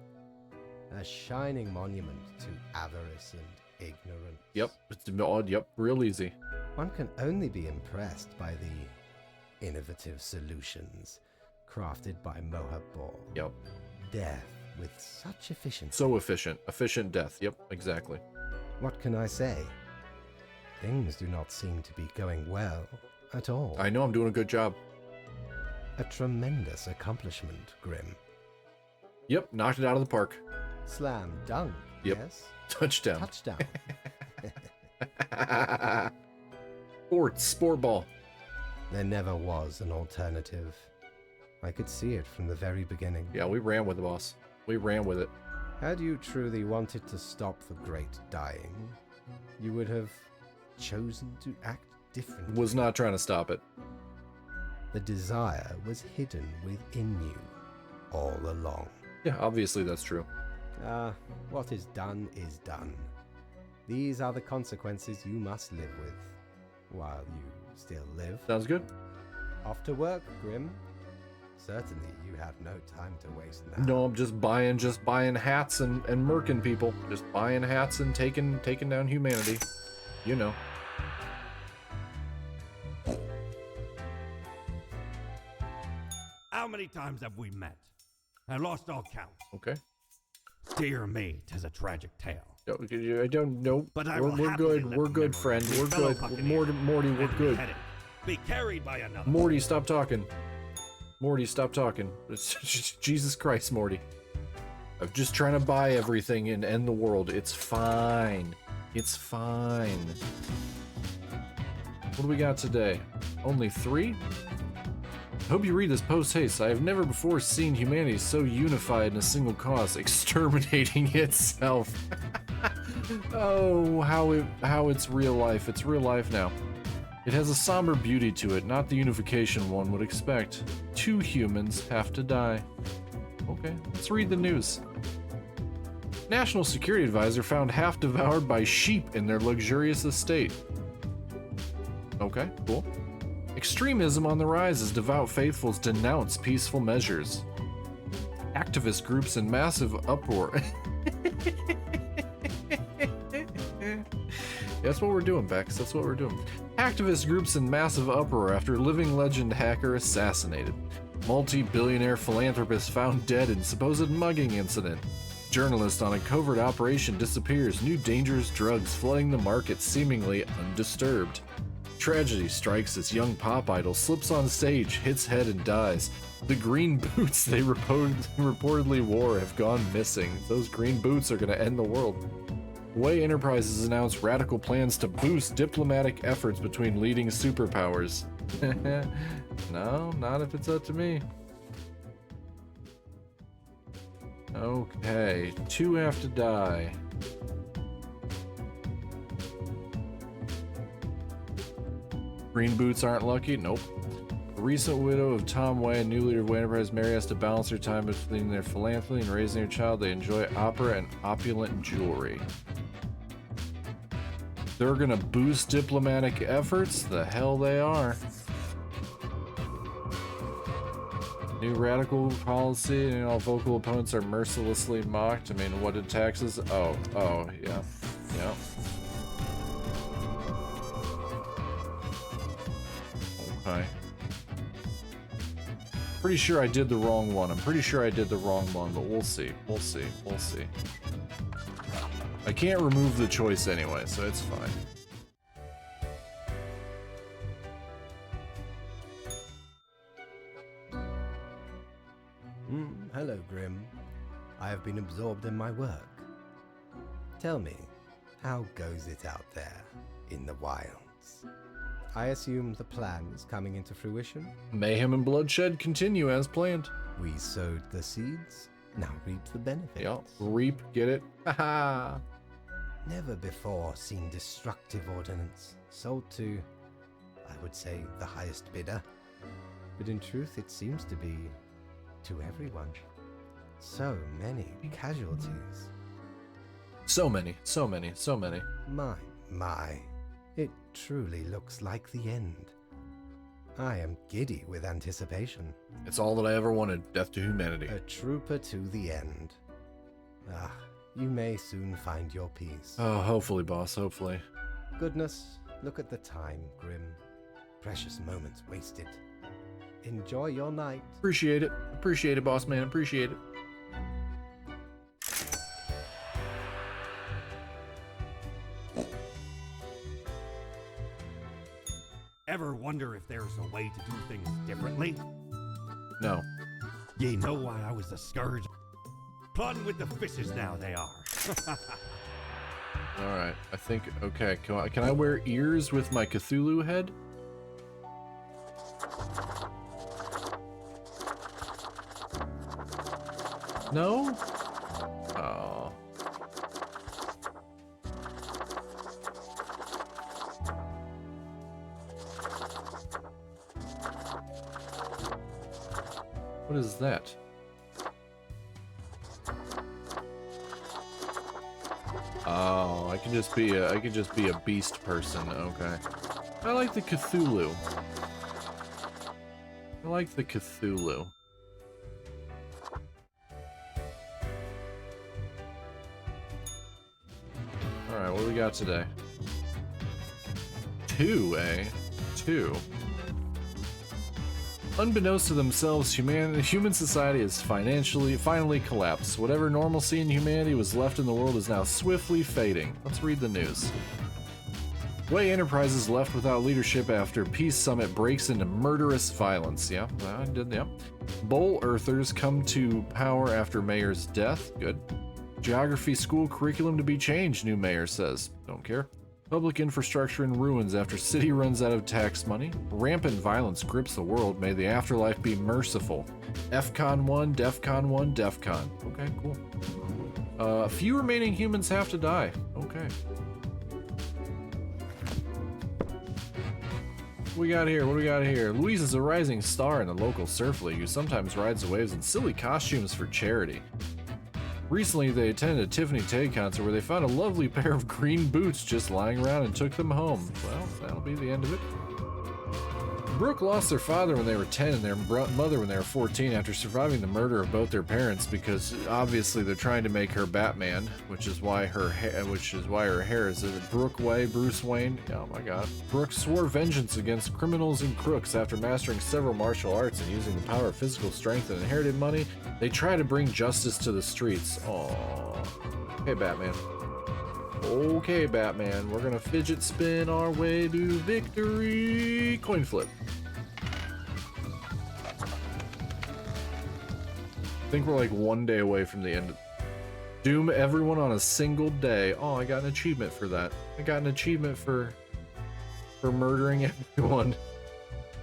A shining monument to avarice and ignorance. Yep. It's odd. Yep. Real easy. One can only be impressed by the innovative solutions crafted by Mohab Bor. Yep. Death with such efficiency. So efficient. Efficient death. Yep. Exactly. What can I say? Things do not seem to be going well at all. I know I'm doing a good job. A tremendous accomplishment, Grim. Yep. Knocked it out of the park. Slam dunk, Yep. yes? Touchdown. Touchdown. Sport ball. There never was an alternative. I could see it from the very beginning. Yeah, we ran with the boss. We ran with it. Had you truly wanted to stop the great dying, you would have chosen to act differently. Was not trying to stop it. The desire was hidden within you all along. Yeah, obviously that's true. What is done is done. These are the consequences you must live with, while you still live. Sounds good. Off to work, Grim. Certainly you have no time to waste now. No, I'm just buying hats and murking people. Just buying hats and taking down humanity. You know. How many times have we met? I lost all count. Okay. Dear me, 'tis a tragic tale. I don't know. But I we're will happily good. let We're the good, memory friend. of your We're fellow good. buccaneer Morty, we're and good. beheaded be carried by another. Morty, stop talking. Morty, stop talking. Jesus Christ, Morty. I'm just trying to buy everything and end the world. It's fine. It's fine. What do we got today? Only 3? I hope you read this post-haste. I have never before seen humanity so unified in a single cause, exterminating itself. Oh, how it's real life. It's real life now. It has a somber beauty to it, not the unification one would expect. 2 humans have to die. Okay, let's read the news. National Security Advisor found half devoured by sheep in their luxurious estate. Okay, cool. Extremism on the rise as devout faithfuls denounce peaceful measures. Activist groups in massive uproar. That's what we're doing, Bex. That's what we're doing. Activist groups in massive uproar after living legend hacker assassinated. Multi-billionaire philanthropist found dead in supposed mugging incident. Journalist on a covert operation disappears. New dangerous drugs flooding the market seemingly undisturbed. Tragedy strikes as young pop idol slips on stage, hits head and dies. The green boots they reportedly wore have gone missing. Those green boots are going to end the world. Way Enterprises announced radical plans to boost diplomatic efforts between leading superpowers. No, not if it's up to me. Okay, 2 have to die. Green boots aren't lucky? Nope. The recent widow of Tom Way, a new leader of Way Enterprise, Mary has to balance her time between their philanthropy and raising her child. They enjoy opera and opulent jewelry. They're gonna boost diplomatic efforts? The hell they are. New radical policy and all vocal opponents are mercilessly mocked. I mean, what did taxes? Oh, yeah. Yeah. Okay. Pretty sure I did the wrong one. I'm pretty sure I did the wrong one, but we'll see. We'll see. We'll see. I can't remove the choice anyway, so it's fine. Hello, Grim. I have been absorbed in my work. Tell me, how goes it out there in the wilds? I assume the plan is coming into fruition? Mayhem and bloodshed continue as planned. We sowed the seeds, now reap the benefits. Yep, reap, get it? Haha! Never before seen destructive ordnance sold to, I would say, the highest bidder. But in truth, it seems to be to everyone. So many casualties. So many, so many, so many. My. It truly looks like the end. I am giddy with anticipation. It's all that I ever wanted. Death to humanity. A trooper to the end. Ah, you may soon find your peace. Oh, hopefully, boss, hopefully. Goodness, look at the time, Grim. Precious moments wasted. Enjoy your night. Appreciate it. Appreciate it, boss man. Appreciate it. Ever wonder if there's a way to do things differently? No. You know why I was the scourge? Plotting with the fishes now they are. Alright, I think, okay, can I wear ears with my Cthulhu head? No? Oh. What is that? Oh, I can just be a beast person. Okay. I like the Cthulhu. I like the Cthulhu. Alright, what do we got today? 2, eh? 2. Unbeknownst to themselves, human society has finally collapsed. Whatever normalcy in humanity was left in the world is now swiftly fading. Let's read the news. Way Enterprises left without leadership after Peace Summit breaks into murderous violence. Yeah, I did, yeah. Bowl Earthers come to power after mayor's death. Good. Geography school curriculum to be changed, new mayor says. Don't care. Public infrastructure in ruins after city runs out of tax money. Rampant violence grips the world. May the afterlife be merciful. FCON 1, DEFCON 1, DEFCON. Okay, cool. A few remaining humans have to die. Okay. What we got here? What do we got here? Louise is a rising star in the local surf league who sometimes rides the waves in silly costumes for charity. Recently, they attended a Tiffany Tay concert where they found a lovely pair of green boots just lying around and took them home. Well, that'll be the end of it. Brooke lost their father when they were 10 and their mother when they were 14 after surviving the murder of both their parents because obviously they're trying to make her Batman, which is why her hair is it Brooke Way, Bruce Wayne? Oh my god. Brooke swore vengeance against criminals and crooks after mastering several martial arts and using the power of physical strength and inherited money. They try to bring justice to the streets. Aww. Hey Batman. Okay, Batman, we're gonna fidget spin our way to victory. Coin flip. I think we're like one day away from the end. Doom everyone on a single day. Oh, I got an achievement for that. I got an achievement for murdering everyone.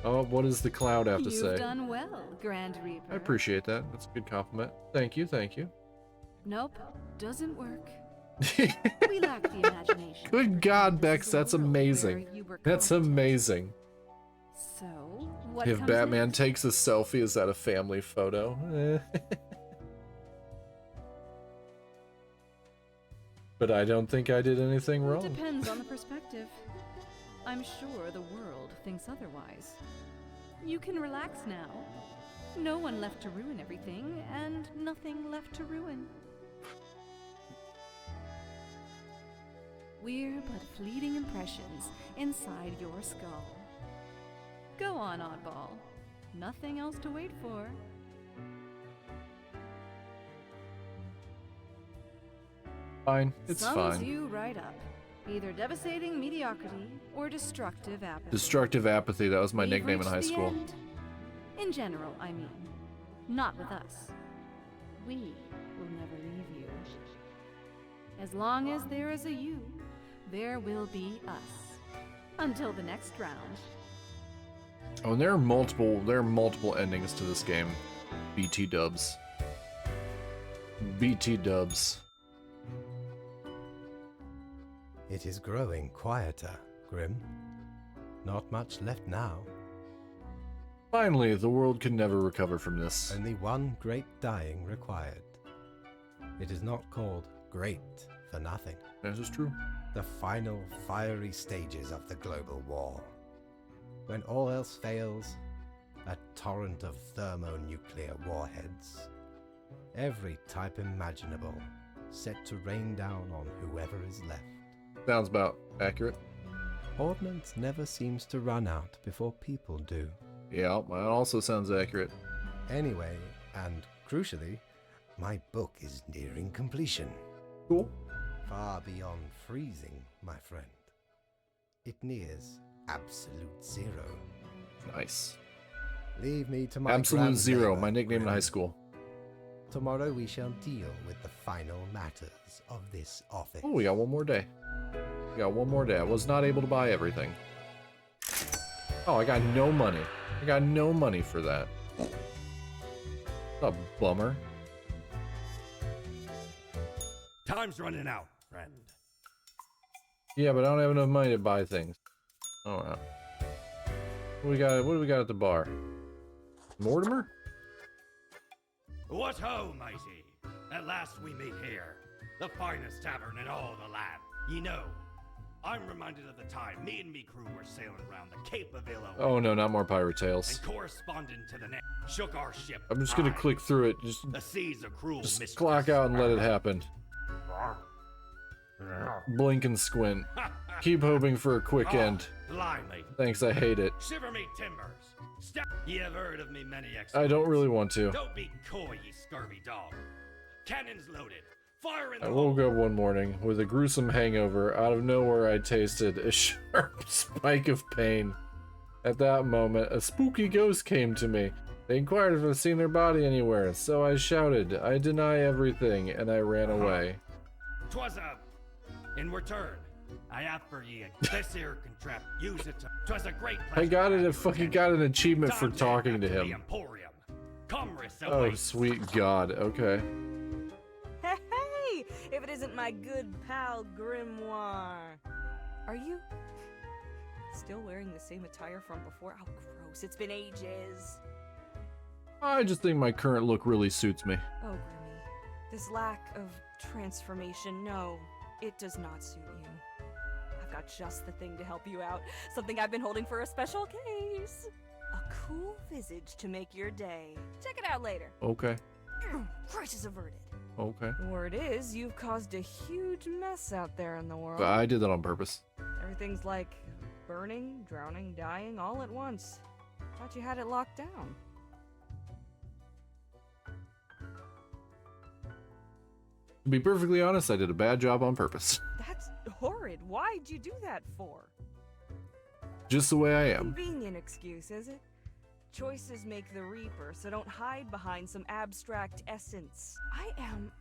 Oh, what does the cloud have to say? You've done well, Grand Reaper. I appreciate that. That's a good compliment. Thank you, thank you. Nope, doesn't work. We lack the imagination. Good God, Bex, that's amazing. That's amazing. So, what if comes Batman next? takes a selfie, is that a family photo? But I don't think I did anything wrong. It depends on the perspective. I'm sure the world thinks otherwise. You can relax now. No one left to ruin everything, and nothing left to ruin. We're but fleeting impressions inside your skull. Go on, oddball. Nothing else to wait for. Fine, it's Sums fine. you right up. Either devastating mediocrity or destructive apathy. Destructive apathy, that was my We've nickname in reached high the school. end. In general, I mean. Not with us. We will never leave you. As long as there is a you, there will be us. Until the next round. Oh, and there are multiple endings to this game. BT dubs. BT dubs. It is growing quieter, Grim. Not much left now. Finally, the world can never recover from this. Only one great dying required. It is not called great for nothing. This is true. The final fiery stages of the global war. When all else fails, a torrent of thermonuclear warheads. Every type imaginable, set to rain down on whoever is left. Sounds about accurate. Ordnance never seems to run out before people do. Yeah, that also sounds accurate. Anyway, and crucially, my book is nearing completion. Cool. Far beyond freezing, my friend. It nears absolute zero. Nice. Leave me to my Absolute grand Zero, labor, my nickname in Grim. high school. Tomorrow we shall deal with the final matters of this office. Oh, we got one more day. We got one more day. I was not able to buy everything. Oh, I got no money. I got no money for that. A bummer. Time's running out, friend. Yeah, but I don't have enough money to buy things. Oh, wow. What do we got at the bar? Mortimer? What ho, matey! At last we meet here, the finest tavern in all the land. You know, I'm reminded of the time me and me crew were sailing around the Cape of Ill. Oh no, not more Pirate Tales. And corresponding to the net, shook our ship. I'm just gonna high. click through it. The seas are cruel Just mistress. clock out and let it happen. Blink and squint. Keep hoping for a quick end. Blimey. Thanks, I hate it. Shiver me timbers. Ye have heard of me many exploits. I don't really want to. Don't be coy, ye scurvy dog. Cannons loaded. Fire in the I woke up one morning with a gruesome hangover. Out of nowhere, I tasted a sharp spike of pain. At that moment, a spooky ghost came to me. They inquired if I'd seen their body anywhere, so I shouted, I deny everything, and I ran away. 'Twas in return, I offer ye this here contrapt. Use it to. 'Twas a great pleasure. I got to it. have I you fucking attend. got an achievement for Time talking to back the him. Emporium. Come, Rissa, Oh, wait. sweet God. Okay. Hey, isn't my good pal Grimoire. Are you still wearing the same attire from before? Oh, gross. It's been ages. I just think my current look really suits me. Oh, Grimmy. This lack of transformation, no, it does not suit you. I've got just the thing to help you out. Something I've been holding for a special case. A cool visage to make your day. Check it out later. Okay. Crisis averted. Okay. Word is, you've caused a huge mess out there in the world. I did that on purpose. Everything's like burning, drowning, dying all at once. Thought you had it locked down. To be perfectly honest, I did a bad job on purpose. That's horrid. Why'd you do that for? Just the way I am. Convenient excuse, is it? Choices make the reaper, so don't hide behind some abstract essence. I am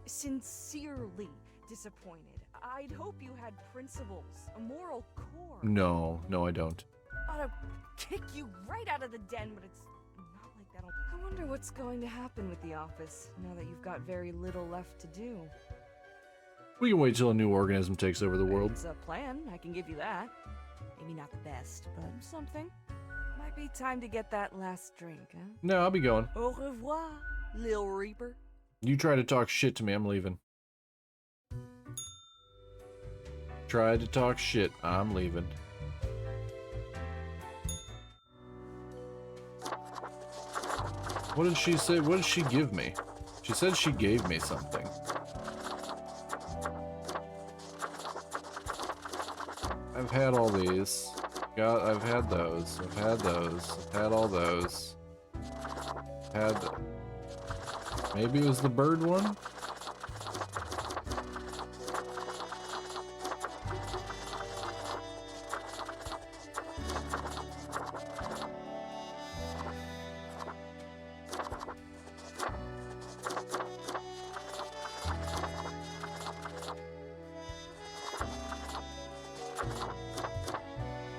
sincerely disappointed. I'd hope you had principles, a moral core. No, I don't. Ought to kick you right out of the den, but it's not like that. I wonder what's going to happen with the office, now that you've got very little left to do. We can wait till a new organism takes over the world. It's a plan, I can give you that. Maybe not the best, but something. Might be time to get that last drink, huh? No, I'll be going. Au revoir, Lil Reaper. You try to talk shit to me, I'm leaving. Try to talk shit, I'm leaving. What did she say? What did she give me? She said she gave me something. I've had all these. I've had those. I've had those. I've had all those. Maybe it was the bird one?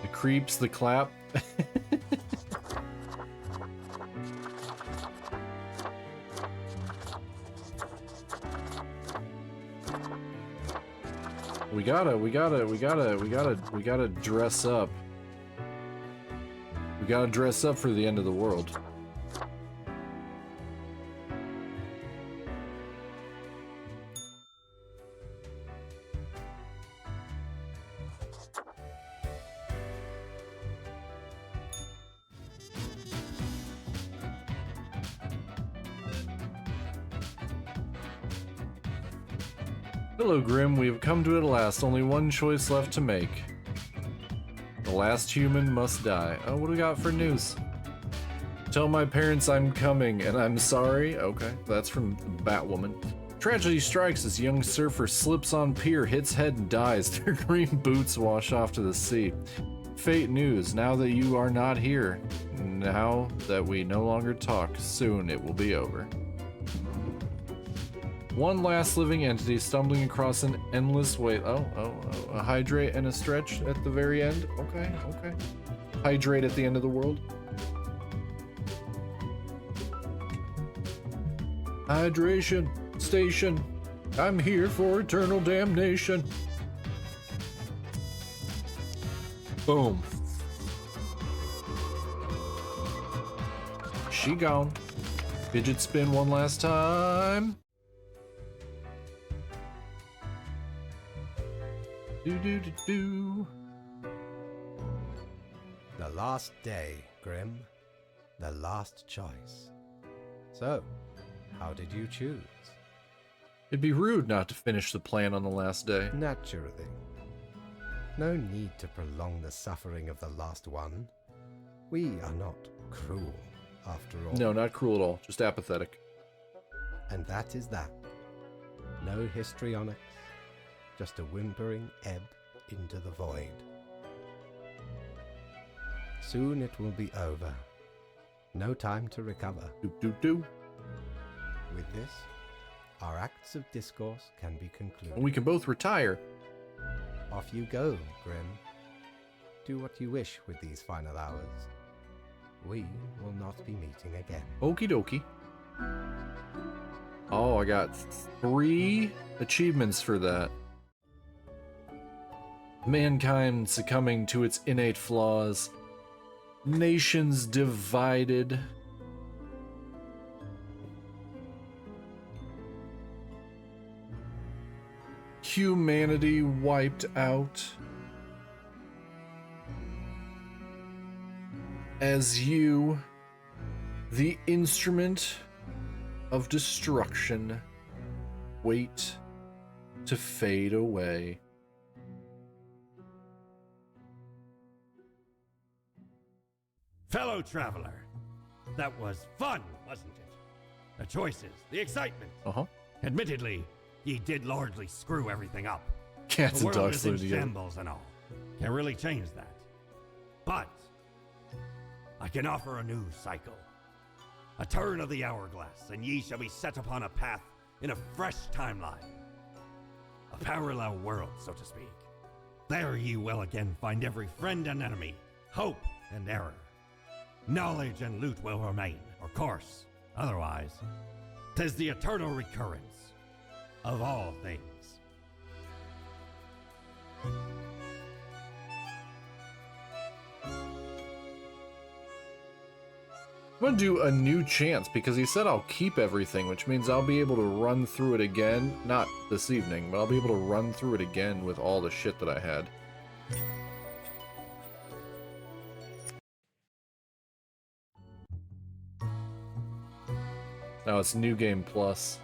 The creeps, the clap. We gotta dress up. We gotta dress up for the end of the world. Hello, Grim. We have come to it at last. Only one choice left to make. The last human must die. Oh, what do we got for news? Tell my parents I'm coming, and I'm sorry. Okay, that's from Batwoman. Tragedy strikes as young surfer slips on pier, hits head, and dies. Their green boots wash off to the sea. Fate news. Now that you are not here, now that we no longer talk, soon it will be over. One last living entity stumbling across an endless way. A hydrate and a stretch at the very end. Okay. Hydrate at the end of the world. Hydration station. I'm here for eternal damnation. Boom. She gone. Fidget spin one last time. Do. The last day, Grim. The last choice. So, how did you choose? It'd be rude not to finish the plan on the last day. Naturally. No need to prolong the suffering of the last one. We are not cruel, after all. No, not cruel at all. Just apathetic. And that is that. No histrionics. Just a whimpering ebb into the void. Soon it will be over. No time to recover. Do. With this, our acts of discourse can be concluded. And we can both retire. Off you go, Grim. Do what you wish with these final hours. We will not be meeting again. Okie dokie. Oh, I got 3 achievements for that. Mankind succumbing to its innate flaws. Nations divided. Humanity wiped out. As you, the instrument of destruction, wait to fade away. Fellow traveler, that was fun, wasn't it? The choices, the excitement. Admittedly, ye did largely screw everything up. Cats the and world dogs is in live together. shambles and all. Can't really change that. But I can offer a new cycle. A turn of the hourglass, and ye shall be set upon a path in a fresh timeline. A parallel world, so to speak. There ye will again find every friend and enemy, hope and error. Knowledge and loot will remain, of course. Otherwise, 'tis the eternal recurrence of all things. I'm gonna do a new chance because he said I'll keep everything, which means I'll be able to run through it again. Not this evening, but I'll be able to run through it again with all the shit that I had. Now it's New Game Plus.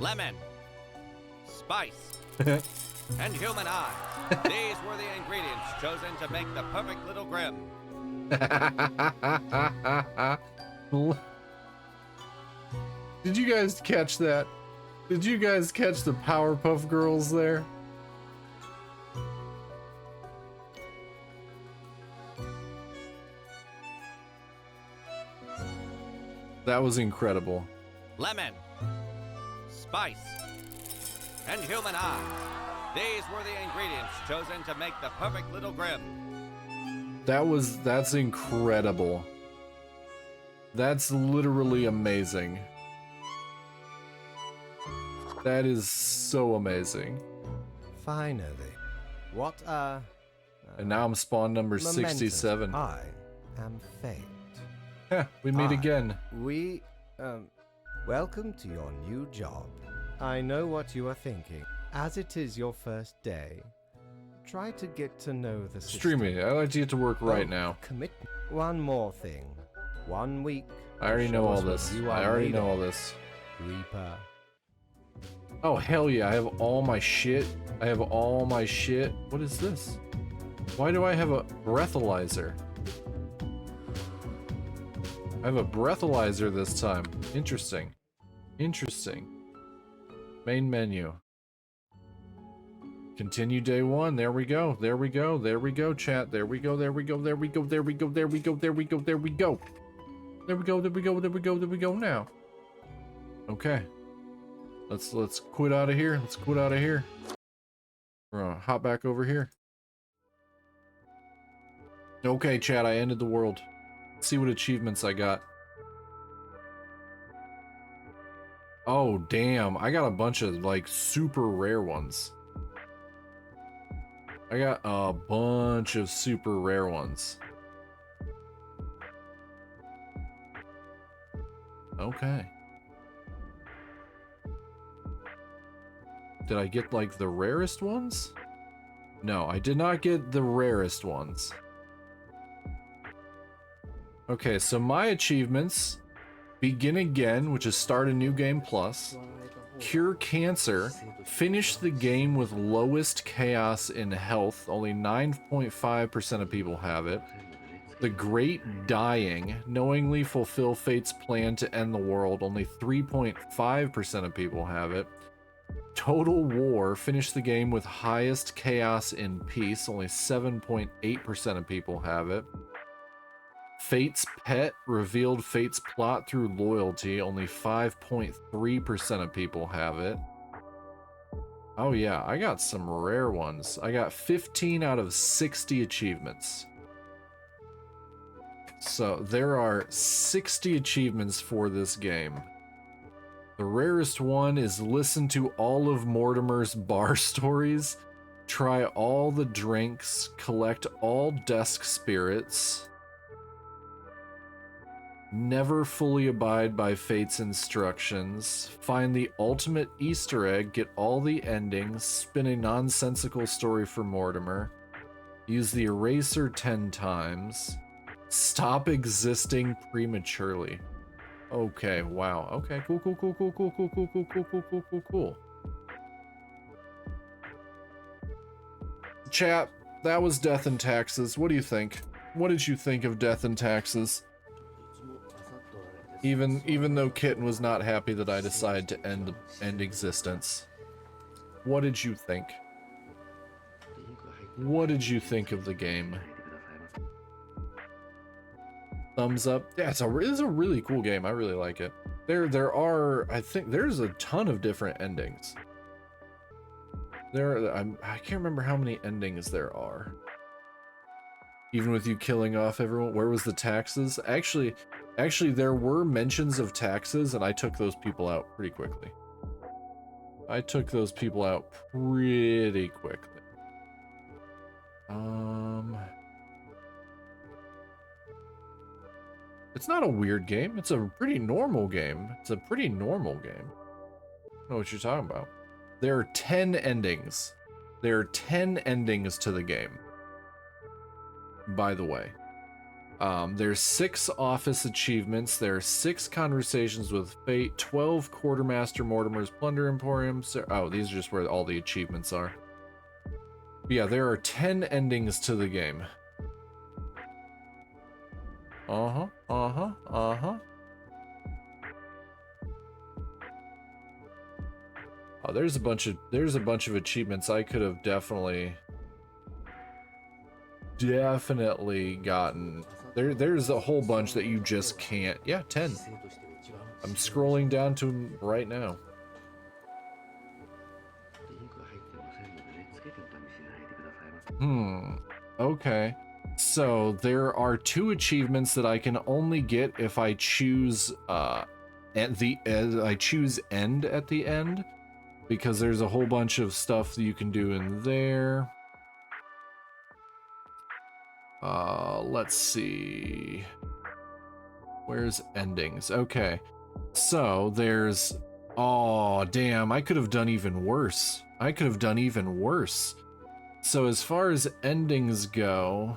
Lemon, spice, and human eyes. These were the ingredients chosen to make the perfect little Grim. Did you guys catch that? Did you guys catch the Powerpuff Girls there? That was incredible. Lemon, spice, and human eyes. These were the ingredients chosen to make the perfect little Grim. That's incredible. That's literally amazing. That is so amazing. Finally. What And now I'm spawn number momentous. 67. I am Fate. We meet again. Welcome to your new job. I know what you are thinking. As it is your first day, try to get to know the system. Streaming. I like to get to work right now. Commit. One more thing. 1 week. I already know all shows what this. you I are already made know all of. this. Reaper. Oh, hell yeah. I have all my shit. I have all my shit. What is this? Why do I have a breathalyzer? I have a breathalyzer this time. Interesting. Interesting. Main menu. Continue day 1. There we go. There we go. There we go, chat. There we go. There we go. There we go. There we go. There we go. There we go. There we go. There we go. There we go. There we go. There we go now. Okay. Let's quit out of here. Let's quit out of here. We're gonna hop back over here. Okay, chat. I ended the world. Let's see what achievements I got. Oh, damn. I got a bunch of, like, super rare ones. I got a bunch of super rare ones. Okay. Did I get, like, the rarest ones? No, I did not get the rarest ones. Okay, so my achievements: Begin Again, which is Start a New Game Plus, Cure Cancer, Finish the Game with Lowest Chaos in Health, only 9.5% of people have it, The Great Dying, Knowingly Fulfill Fate's Plan to End the World, only 3.5% of people have it, Total War, Finish the Game with Highest Chaos in Peace, only 7.8% of people have it, Fate's Pet, revealed Fate's plot through loyalty, only 5.3% of people have it. Oh yeah, I got some rare ones. I got 15 out of 60 achievements. So there are 60 achievements for this game. The rarest one is listen to all of Mortimer's bar stories, try all the drinks, collect all desk spirits, never fully abide by Fate's instructions, find the ultimate Easter egg, get all the endings, spin a nonsensical story for Mortimer, use the eraser 10 times, stop existing prematurely. Okay, wow. Okay, cool. Chat, that was Death and Taxes. What do you think? What did you think of Death and Taxes? Even though Kitten was not happy that I decided to end existence. What did you think? What did you think of the game? Thumbs up. Yeah, it's a really cool game. I really like it. I think there's a ton of different endings. I can't remember how many endings there are. Even with you killing off everyone, where was the taxes? Actually, there were mentions of taxes, and I took those people out pretty quickly. It's not a weird game. It's a pretty normal game. I don't know what you're talking about. There are 10 endings. There are 10 endings to the game. By the way. There's 6 office achievements. There are 6 conversations with Fate, 12 Quartermaster Mortimer's Plunder Emporiums. Oh, these are just where all the achievements are. But yeah, there are 10 endings to the game. Oh, there's a bunch of achievements I could have definitely gotten. There's a whole bunch that you just can't. Yeah, 10. I'm scrolling down to them right now. Okay. So there are 2 achievements that I can only get if I choose I choose end at the end, because there's a whole bunch of stuff that you can do in there. Let's see. Where's endings? Okay. So there's, oh damn, I could have done even worse. So as far as endings go,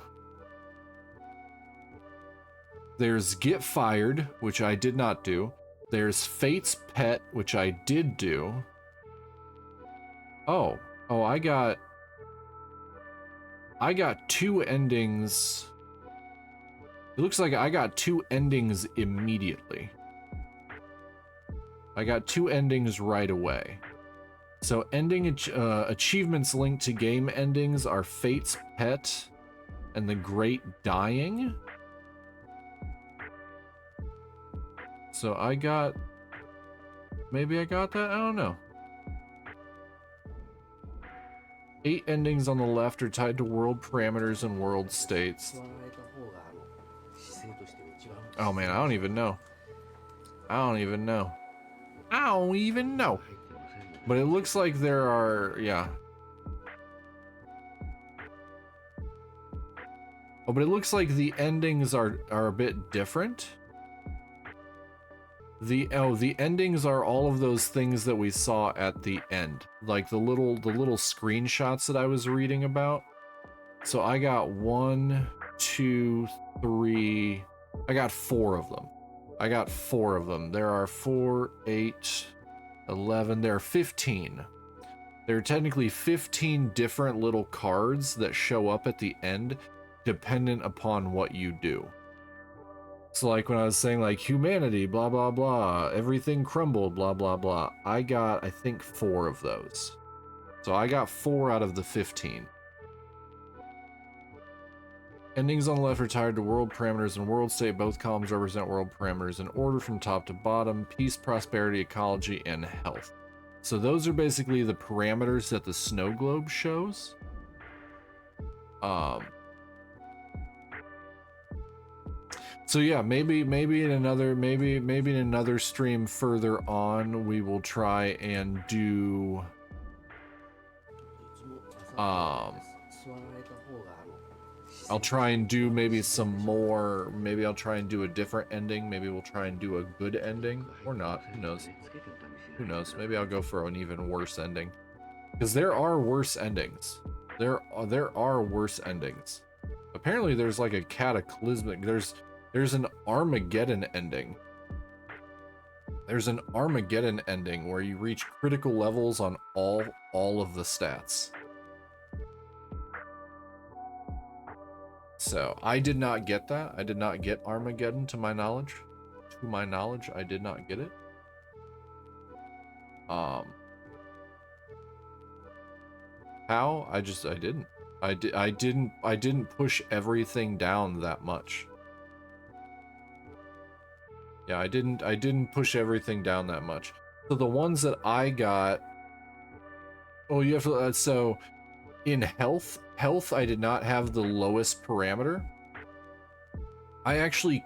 there's Get Fired, which I did not do. There's Fate's Pet, which I did do. Oh, I got 2 endings. It looks like I got 2 endings immediately. I got 2 endings right away. So achievements linked to game endings are Fate's Pet and The Great Dying. So maybe I got that? I don't know. 8 endings on the left are tied to world parameters and world states. Oh man, I don't even know. But it looks like there are, yeah. Oh, but it looks like the endings are a bit different. The endings are all of those things that we saw at the end, like the little screenshots that I was reading about. So I got 1, 2, 3. I got 4 of them. There are 4, 8, 11. There are 15. There are technically 15 different little cards that show up at the end, dependent upon what you do. So like when I was saying like humanity, blah, blah, blah, everything crumbled, blah, blah, blah. I got, I think, 4 of those. So I got 4 out of the 15. Endings on the left are tied to world parameters and world state. Both columns represent world parameters in order from top to bottom: peace, prosperity, ecology, and health. So those are basically the parameters that the snow globe shows. So yeah, maybe in another stream further on, we will try and do I'll try and do maybe some more, maybe I'll try and do a different ending, maybe we'll try and do a good ending, or not, who knows? Who knows? Maybe I'll go for an even worse ending. Because there are worse endings. There are worse endings. Apparently there's like a cataclysmic, there's an Armageddon ending. There's an Armageddon ending where you reach critical levels on all of the stats. So, I did not get that. I did not get Armageddon to my knowledge. To my knowledge, I did not get it. How? I didn't. I didn't push everything down that much. Yeah, I didn't push everything down that much. So the ones that I got, oh, you have to, so in health I did not have the lowest parameter. I actually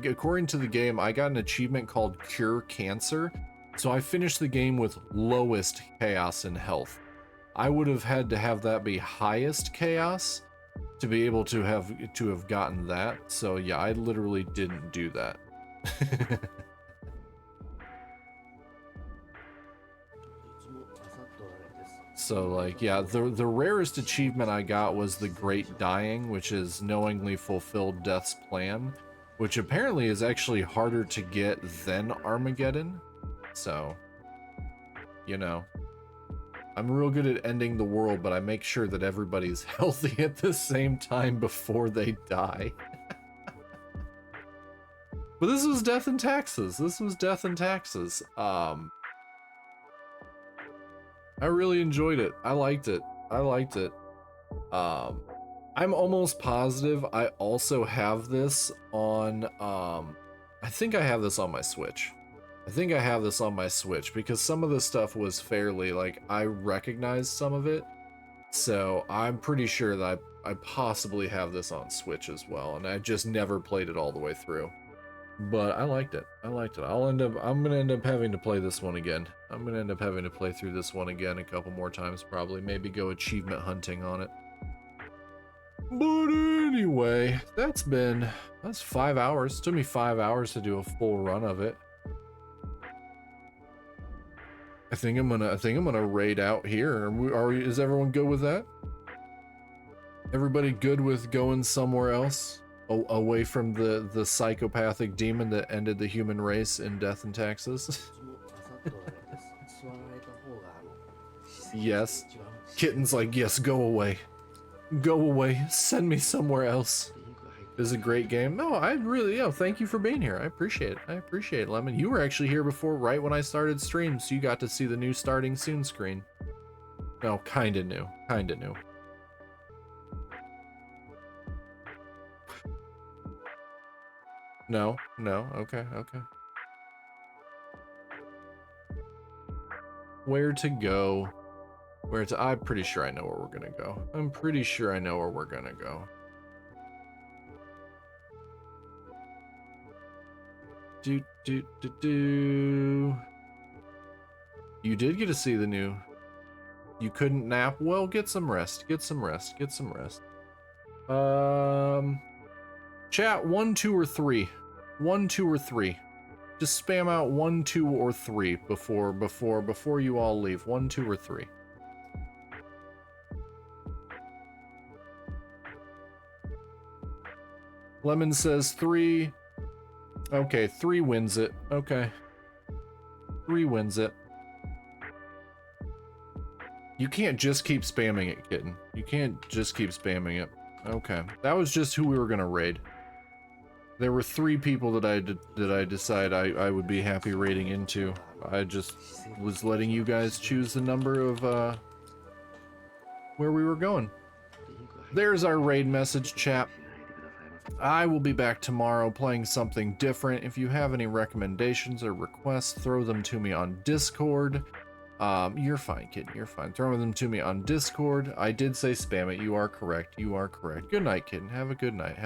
according to the game, I got an achievement called Cure Cancer. So I finished the game with lowest chaos in health. I would have had to have that be highest chaos to be able to have gotten that. So yeah, I literally didn't do that. So like, yeah, the rarest achievement I got was the Great Dying, which is knowingly fulfilled Death's plan, which apparently is actually harder to get than Armageddon. So, you know, I'm real good at ending the world, but I make sure that everybody's healthy at the same time before they die. But this was Death and Taxes. This was Death and Taxes. I really enjoyed it. I liked it. I'm almost positive I also have this on, I think I have this on my Switch. Because some of the stuff was fairly, like, I recognized some of it. So I'm pretty sure that I possibly have this on Switch as well, and I just never played it all the way through. But I liked it. I'm gonna end up having to play this one again. I'm gonna end up having to play through this one again a couple more times, probably. Maybe go achievement hunting on it. But anyway, that's 5 hours. It took me 5 hours to do a full run of it. I think I'm gonna raid out here. Is everyone good with that? Everybody good with going somewhere else? Away from the psychopathic demon that ended the human race in Death and Taxes? Yes. Kitten's like, yes, go away. Go away. Send me somewhere else. This is a great game. No, thank you for being here. I appreciate it, Lemon. You were actually here before, right when I started stream, so you got to see the new starting soon screen. No, kinda new. No, okay. Where to go? I'm pretty sure I know where we're gonna go. Do. You did get to see the new. You couldn't nap? Well, get some rest. Chat 1, 2, or 3. 1, 2, or 3. Just spam out 1, 2, or 3 before you all leave. 1, 2, or 3. Lemon says 3. Okay, 3 wins it. Okay. 3 wins it. You can't just keep spamming it, Kitten. You can't just keep spamming it. Okay. That was just who we were gonna raid. There were 3 people that I decided I would be happy raiding into. I just was letting you guys choose the number of where we were going. There's our raid message, chat. I will be back tomorrow playing something different. If you have any recommendations or requests, throw them to me on Discord. You're fine, kid. You're fine. Throw them to me on Discord. I did say spam it. You are correct. Good night, kid. Have a good night.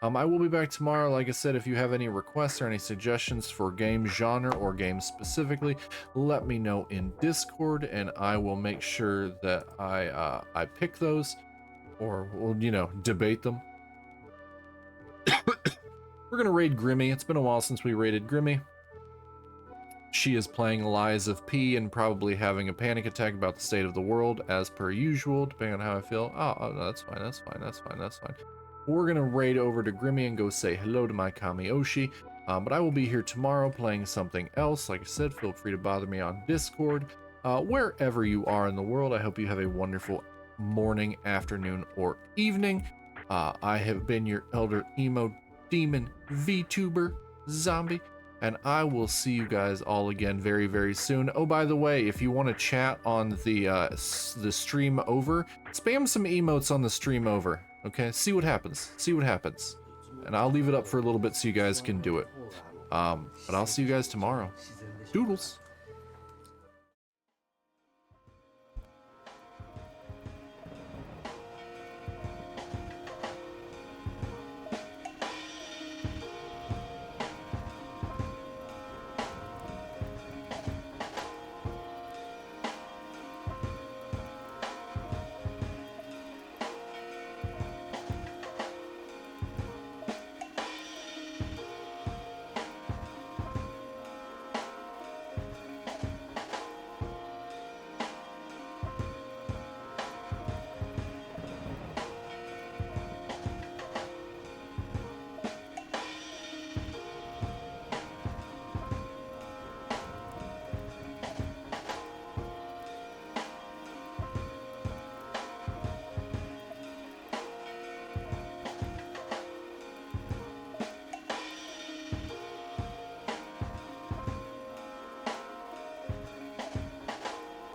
I will be back tomorrow. Like I said, if you have any requests or any suggestions for game genre or game specifically, let me know in Discord, and I will make sure that I pick those, or we'll, you know, debate them. We're gonna raid Grimmy. It's been a while since we raided Grimmy. She is playing Lies of P and probably having a panic attack about the state of the world, as per usual, depending on how I feel. Oh, no, that's fine, that's fine, that's fine, that's fine. We're gonna raid over to Grimmy and go say hello to my Kamioshi. But I will be here tomorrow playing something else. Like I said, feel free to bother me on Discord. Wherever you are in the world, I hope you have a wonderful morning, afternoon, or evening. I have been your Elder Emo Demon VTuber Zombie, and I will see you guys all again very, very soon. Oh, by the way, if you want to chat on the stream over, spam some emotes on the stream over. Okay, see what happens. See what happens, and I'll leave it up for a little bit so you guys can do it. But I'll see you guys tomorrow. Doodles.